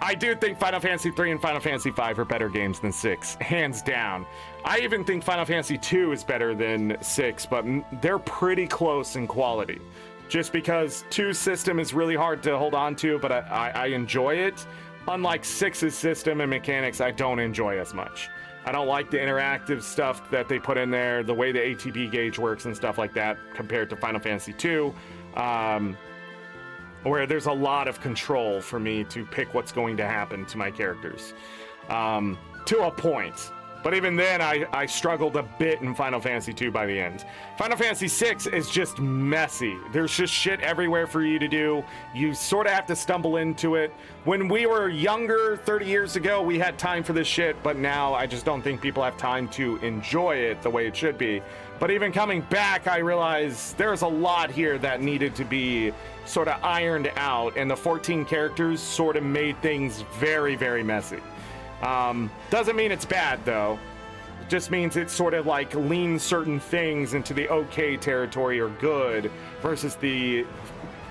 I do think Final Fantasy 3 and Final Fantasy 5 are better games than 6, hands down. I even think Final Fantasy 2 is better than 6, but they're pretty close in quality. Just because 2's system is really hard to hold on to, but I enjoy it. Unlike 6's system and mechanics, I don't enjoy as much. I don't like the interactive stuff that they put in there, the way the ATB gauge works and stuff like that, compared to Final Fantasy 2, where there's a lot of control for me to pick what's going to happen to my characters, to a point. But even then, I struggled a bit in Final Fantasy 2 by the end. Final Fantasy 6 is just messy. There's just shit everywhere for you to do. You sort of have to stumble into it. When we were younger, 30 years ago, we had time for this shit, but now I just don't think people have time to enjoy it the way it should be. But even coming back, I realized there's a lot here that needed to be sort of ironed out, and the 14 characters sort of made things very, very messy. Doesn't mean it's bad though. It just means it sort of like leans certain things into the okay territory or good versus the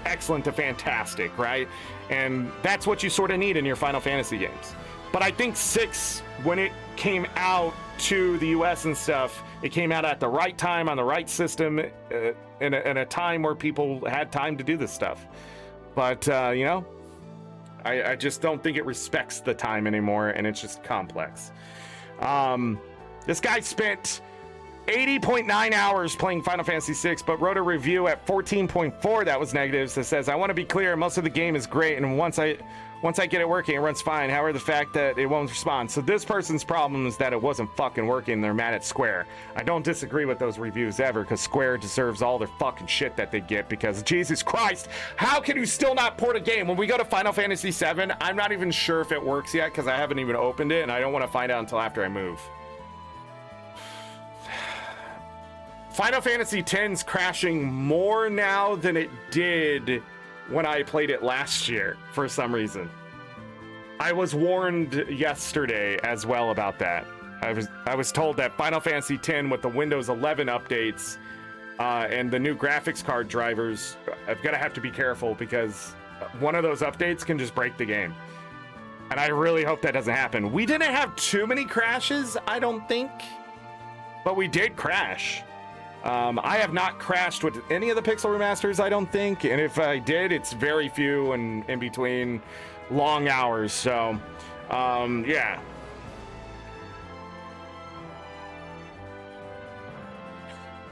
excellent to fantastic, right? And that's what you sort of need in your Final Fantasy games. But I think 6, when it came out to the US and stuff, it came out at the right time on the right system in a time where people had time to do this stuff. But you know, I just don't think it respects the time anymore, and it's just complex. This guy spent 80.9 hours playing Final Fantasy VI, but wrote a review at 14.4 that was negative. That says, I want to be clear, most of the game is great, and once I get it working, it runs fine. However, the fact that it won't respond. So this person's problem is that it wasn't fucking working. They're mad at Square. I don't disagree with those reviews ever, because Square deserves all their fucking shit that they get, because Jesus Christ, how can you still not port a game? When we go to Final Fantasy VII, I'm not even sure if it works yet, because I haven't even opened it, and I don't want to find out until after I move. Final Fantasy X's crashing more now than it did when I played it last year for some reason. I was warned yesterday as well about that. I was told that Final Fantasy X with the Windows 11 updates and the new graphics card drivers, I've got to have to be careful because one of those updates can just break the game. And I really hope that doesn't happen. We didn't have too many crashes, I don't think, but we did crash. I have not crashed with any of the Pixel Remasters, I don't think, and if I did, it's very few and in between long hours, so, yeah.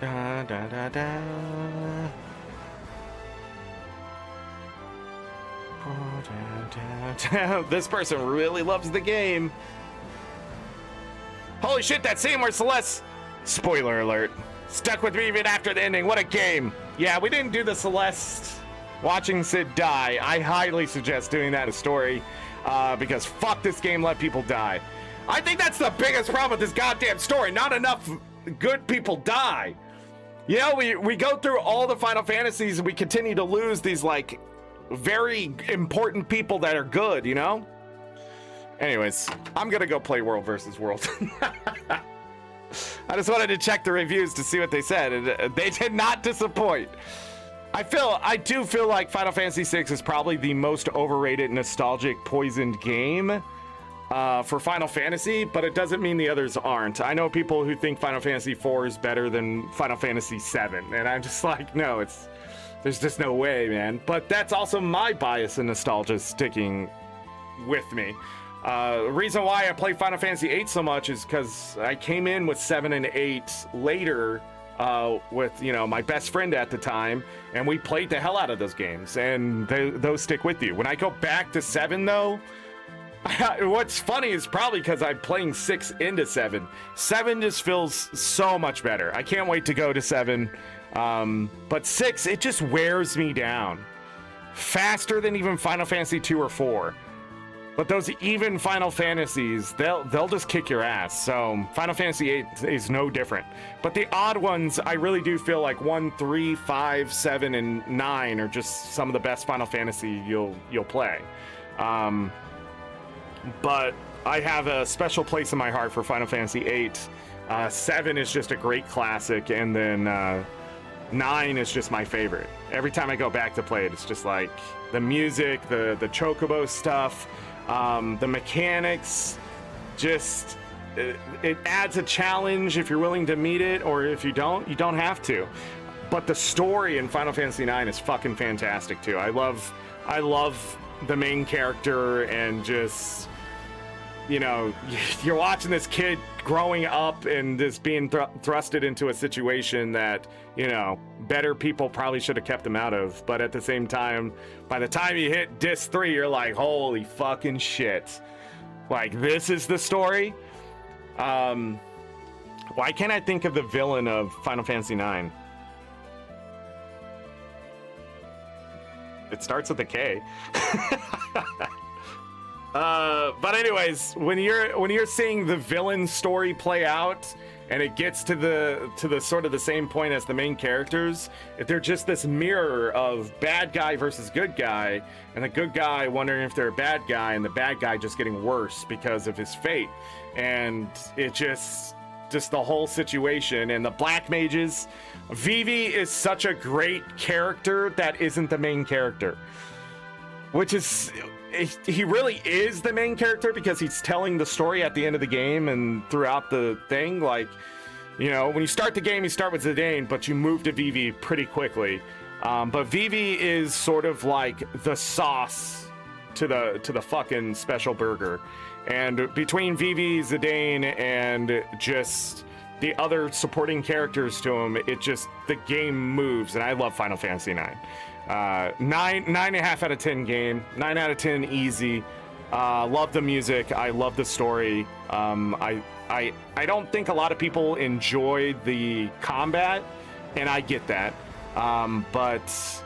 Da, da, da, da. Oh, da, da, da. This person really loves the game. Holy shit, that scene where Celeste... Spoiler alert. Stuck with me even after the ending. What a game. Yeah, we didn't do the Celeste watching Sid die. I highly suggest doing that in a story because fuck this game, let people die. I think that's the biggest problem with this goddamn story. Not enough good people die. You know, we go through all the Final Fantasies and we continue to lose these, like, very important people that are good, you know? Anyways, I'm gonna go play World versus World. I just wanted to check the reviews to see what they said, and they did not disappoint. I do feel like Final Fantasy VI is probably the most overrated, nostalgic, poisoned game for Final Fantasy, but it doesn't mean the others aren't. I know people who think Final Fantasy IV is better than Final Fantasy VII, and I'm just like, no, there's just no way, man. But that's also my bias and nostalgia sticking with me. The reason why I play Final Fantasy VIII so much is because I came in with 7 and 8 later with, you know, my best friend at the time, and we played the hell out of those games, and those stick with you. When I go back to 7, though, what's funny is probably because I'm playing 6 into 7. 7 just feels so much better. I can't wait to go to 7, but 6, it just wears me down faster than even Final Fantasy 2 or 4. But those even Final Fantasies, they'll just kick your ass. So Final Fantasy VIII is no different. But the odd ones, I really do feel like 1, 3, 5, 7, and 9 are just some of the best Final Fantasy you'll play. But I have a special place in my heart for Final Fantasy VIII. 7 is just a great classic, and then 9 is just my favorite. Every time I go back to play it, it's just like the music, the chocobo stuff. The mechanics, just it adds a challenge if you're willing to meet it, or if you don't have to. But the story in Final Fantasy IX is fucking fantastic too. I love the main character, and just, you know, you're watching this kid growing up and just being thrusted into a situation that, you know, better people probably should have kept him out of. But at the same time, by the time you hit disc 3, you're like, holy fucking shit. Like, this is the story? Why can't I think of the villain of Final Fantasy IX? It starts with a K. But anyways, when you're seeing the villain story play out, and it gets to the sort of the same point as the main characters, if they're just this mirror of bad guy versus good guy, and the good guy wondering if they're a bad guy, and the bad guy just getting worse because of his fate, and it just the whole situation. And the black mages, Vivi is such a great character that isn't the main character, which is, he really is the main character because he's telling the story at the end of the game and throughout the thing. Like, you know, when you start the game, you start with Zidane, but you move to Vivi pretty quickly. But Vivi is sort of like the sauce to the fucking special burger. And between Vivi, Zidane, and just the other supporting characters to them, it just, the game moves, and I love Final Fantasy 9. 9.5 out of 10 game, 9 out of 10 easy. Love the music, I love the story. I don't think a lot of people enjoy the combat, and I get that. But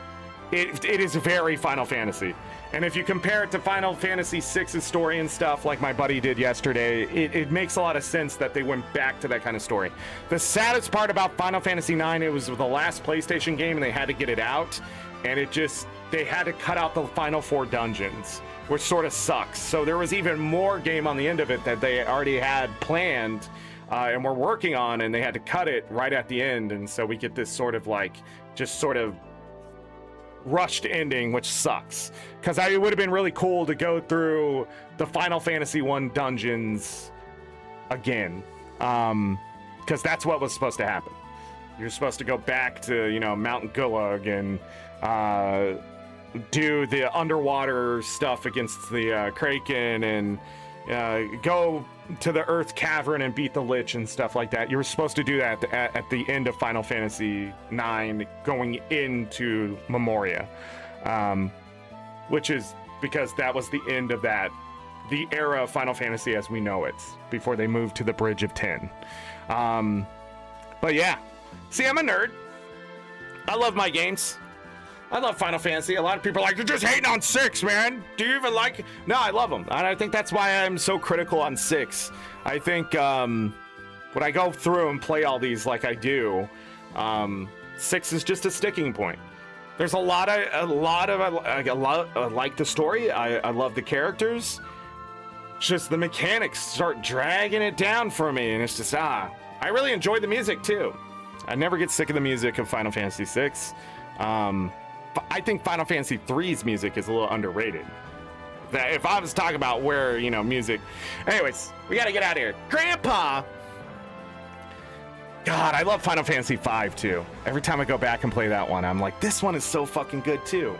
it is very Final Fantasy. And if you compare it to Final Fantasy VI's story and stuff, like my buddy did yesterday, it makes a lot of sense that they went back to that kind of story. The saddest part about Final Fantasy IX, it was the last PlayStation game and they had to get it out. And they had to cut out the final 4 dungeons, which sort of sucks. So there was even more game on the end of it that they already had planned and were working on, and they had to cut it right at the end. And so we get this sort of like, just sort of rushed ending, which sucks, because it would have been really cool to go through the Final Fantasy 1 dungeons again, because that's what was supposed to happen. You're supposed to go back to, you know, Mount Gulag and do the underwater stuff against the Kraken, and go to the Earth Cavern and beat the Lich and stuff like that. You were supposed to do that at the end of Final Fantasy IX, going into Memoria, which is because that was the end of the era of Final Fantasy as we know it, before they moved to the Bridge of 10. But yeah, see, I'm a nerd. I love my games. I love Final Fantasy. A lot of people are like, you're just hating on 6, man. Do you even like it? No, I love them. And I think that's why I'm so critical on 6. I think when I go through and play all these like I do, 6 is just a sticking point. There's a lot I like the story. I love the characters. Just the mechanics start dragging it down for me, and it's just I really enjoy the music too. I never get sick of the music of Final Fantasy 6. I think Final Fantasy 3's music is a little underrated. That if I was talking about where, you know, music. Anyways, we gotta get out of here. Grandpa! God, I love Final Fantasy 5 too. Every time I go back and play that one, I'm like, this one is so fucking good too.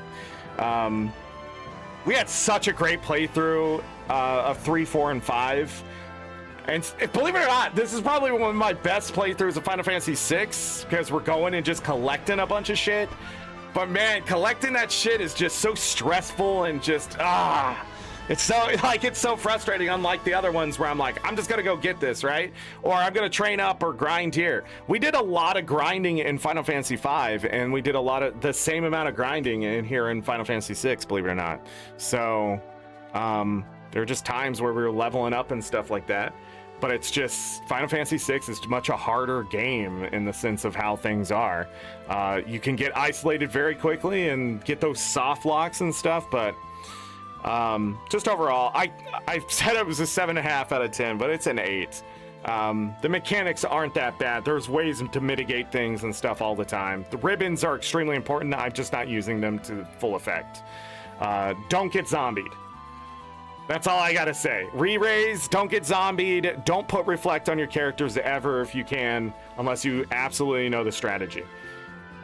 We had such a great playthrough of 3, 4, and 5. And believe it or not, this is probably one of my best playthroughs of Final Fantasy 6, because we're going and just collecting a bunch of shit. But man, collecting that shit is just so stressful and just it's so frustrating, unlike the other ones where I'm like, I'm just gonna go get this, right? Or I'm gonna train up or grind here. We did a lot of grinding in Final Fantasy V, and we did a lot of the same amount of grinding in here in Final Fantasy VI, believe it or not. So there are just times where we were leveling up and stuff like that. But it's just, Final Fantasy VI is much a harder game in the sense of how things are. You can get isolated very quickly and get those soft locks and stuff, but just overall, I said it was a 7.5 out of 10, but it's an 8. The mechanics aren't that bad. There's ways to mitigate things and stuff all the time. The ribbons are extremely important. I'm just not using them to full effect. Don't get zombied. That's all I gotta say. Re-raise, don't get zombied, don't put reflect on your characters ever if you can, unless you absolutely know the strategy.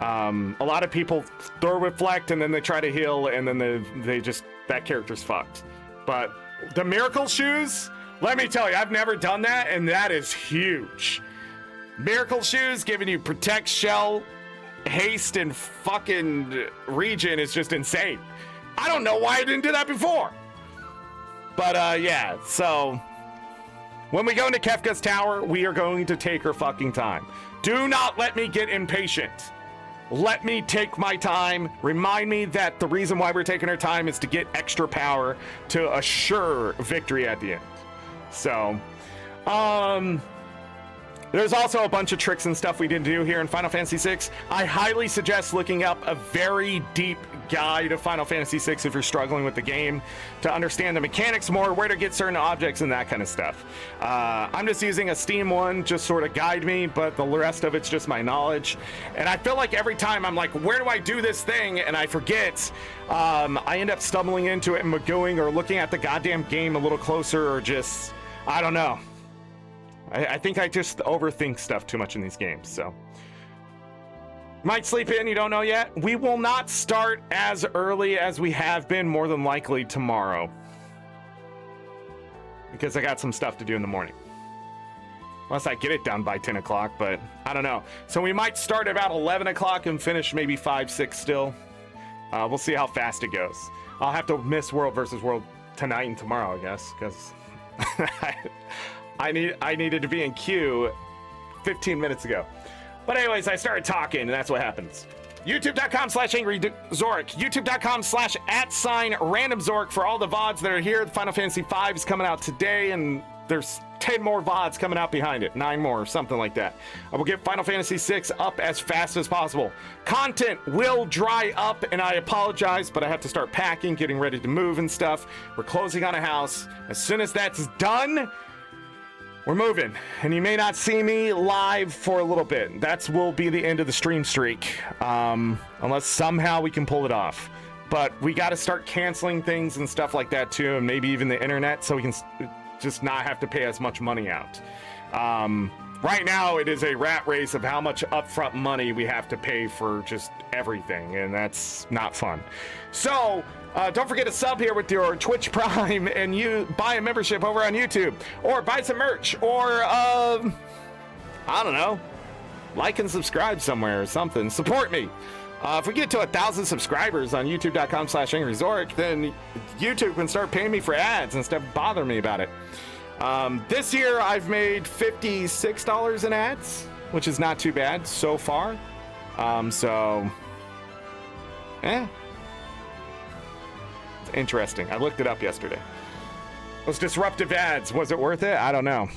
A lot of people throw reflect and then they try to heal and then they just, that character's fucked. But the miracle shoes, let me tell you, I've never done that, and that is huge. Miracle shoes giving you protect, shell, haste, and fucking regen is just insane. I don't know why I didn't do that before. But yeah, so when we go into Kefka's tower, we are going to take our fucking time. Do not let me get impatient. Let me take my time. Remind me that the reason why we're taking our time is to get extra power to assure victory at the end. So, there's also a bunch of tricks and stuff we didn't do here in Final Fantasy VI. I highly suggest looking up a very deep guide of Final Fantasy VI if you're struggling with the game, to understand the mechanics more, where to get certain objects and that kind of stuff. I'm just using a Steam one, just sort of guide me, but the rest of it's just my knowledge. And I feel like every time I'm like, where do I do this thing? And I forget. I end up stumbling into it and magooing or looking at the goddamn game a little closer, or just, I don't know. I think I just overthink stuff too much in these games, so. Might sleep in, you don't know yet. We will not start as early as we have been, more than likely tomorrow, because I got some stuff to do in the morning. Unless I get it done by 10 o'clock, but I don't know. So we might start about 11 o'clock and finish maybe 5, 6 still. We'll see how fast it goes. I'll have to miss World versus World tonight and tomorrow, I guess, because I needed to be in queue 15 minutes ago. But anyways, I started talking, and that's what happens. YouTube.com/AngryZorric. YouTube.com/@RandomZorric for all the VODs that are here. Final Fantasy V is coming out today, and there's 10 more VODs coming out behind it. 9 more, something like that. I will get Final Fantasy VI up as fast as possible. Content will dry up, and I apologize, but I have to start packing, getting ready to move and stuff. We're closing on a house. As soon as that's done, we're moving, and you may not see me live for a little bit. That will be the end of the stream streak, unless somehow we can pull it off. But we got to start canceling things and stuff like that too, and maybe even the internet, so we can just not have to pay as much money out. Right now, it is a rat race of how much upfront money we have to pay for just everything, and that's not fun. So, don't forget to sub here with your Twitch Prime, and you buy a membership over on YouTube, or buy some merch, or I don't know, like and subscribe somewhere or something. Support me. If we get to 1,000 subscribers on YouTube.com/AngryZorric, then YouTube can start paying me for ads instead of bothering me about it. This year I've made $56 in ads, which is not too bad so far. It's interesting. I looked it up yesterday. Those disruptive ads, was it worth it? I don't know.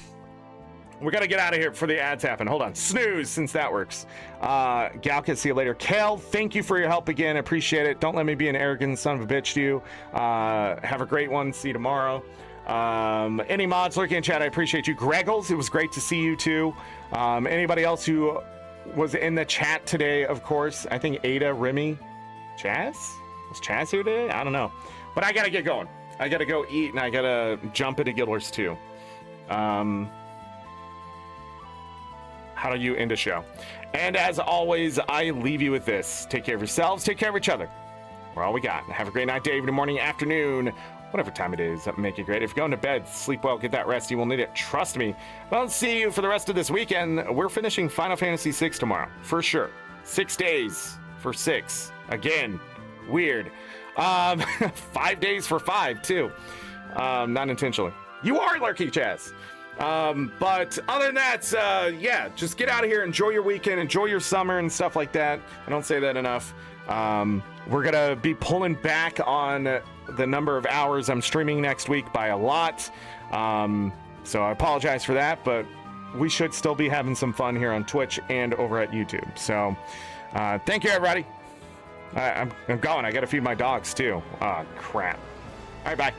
We got to get out of here before the ads happen. Hold on. Snooze, since that works. Galcat, see you later. Kel, thank you for your help again. I appreciate it. Don't let me be an arrogant son of a bitch to you. Have a great one. See you tomorrow. Any mods lurking in chat, I appreciate you. Greggles, it was great to see you too. Anybody else who was in the chat today, of course. I think Ada, Remy, Chaz? Was Chaz here today? I don't know. But I got to get going. I got to go eat, and I got to jump into Guilders too. How do you end a show? And as always, I leave you with this. Take care of yourselves. Take care of each other. We're all we got. Have a great night, day, evening, morning, afternoon, whatever time it is. Make it great. If you're going to bed, sleep well, get that rest. You will need it. Trust me. I don't see you for the rest of this weekend. We're finishing Final Fantasy VI tomorrow, for sure. 6 days for 6. Again, weird. 5 days for 5, too. Not intentionally. You are Lurky Chaz. But other than that, yeah, just get out of here, enjoy your weekend, enjoy your summer and stuff like that. I don't say that enough. We're gonna be pulling back on the number of hours I'm streaming next week by a lot. So I apologize for that, but we should still be having some fun here on Twitch and over at YouTube. So thank you, everybody. I'm going. I gotta feed my dogs too. Oh, crap. All right, bye.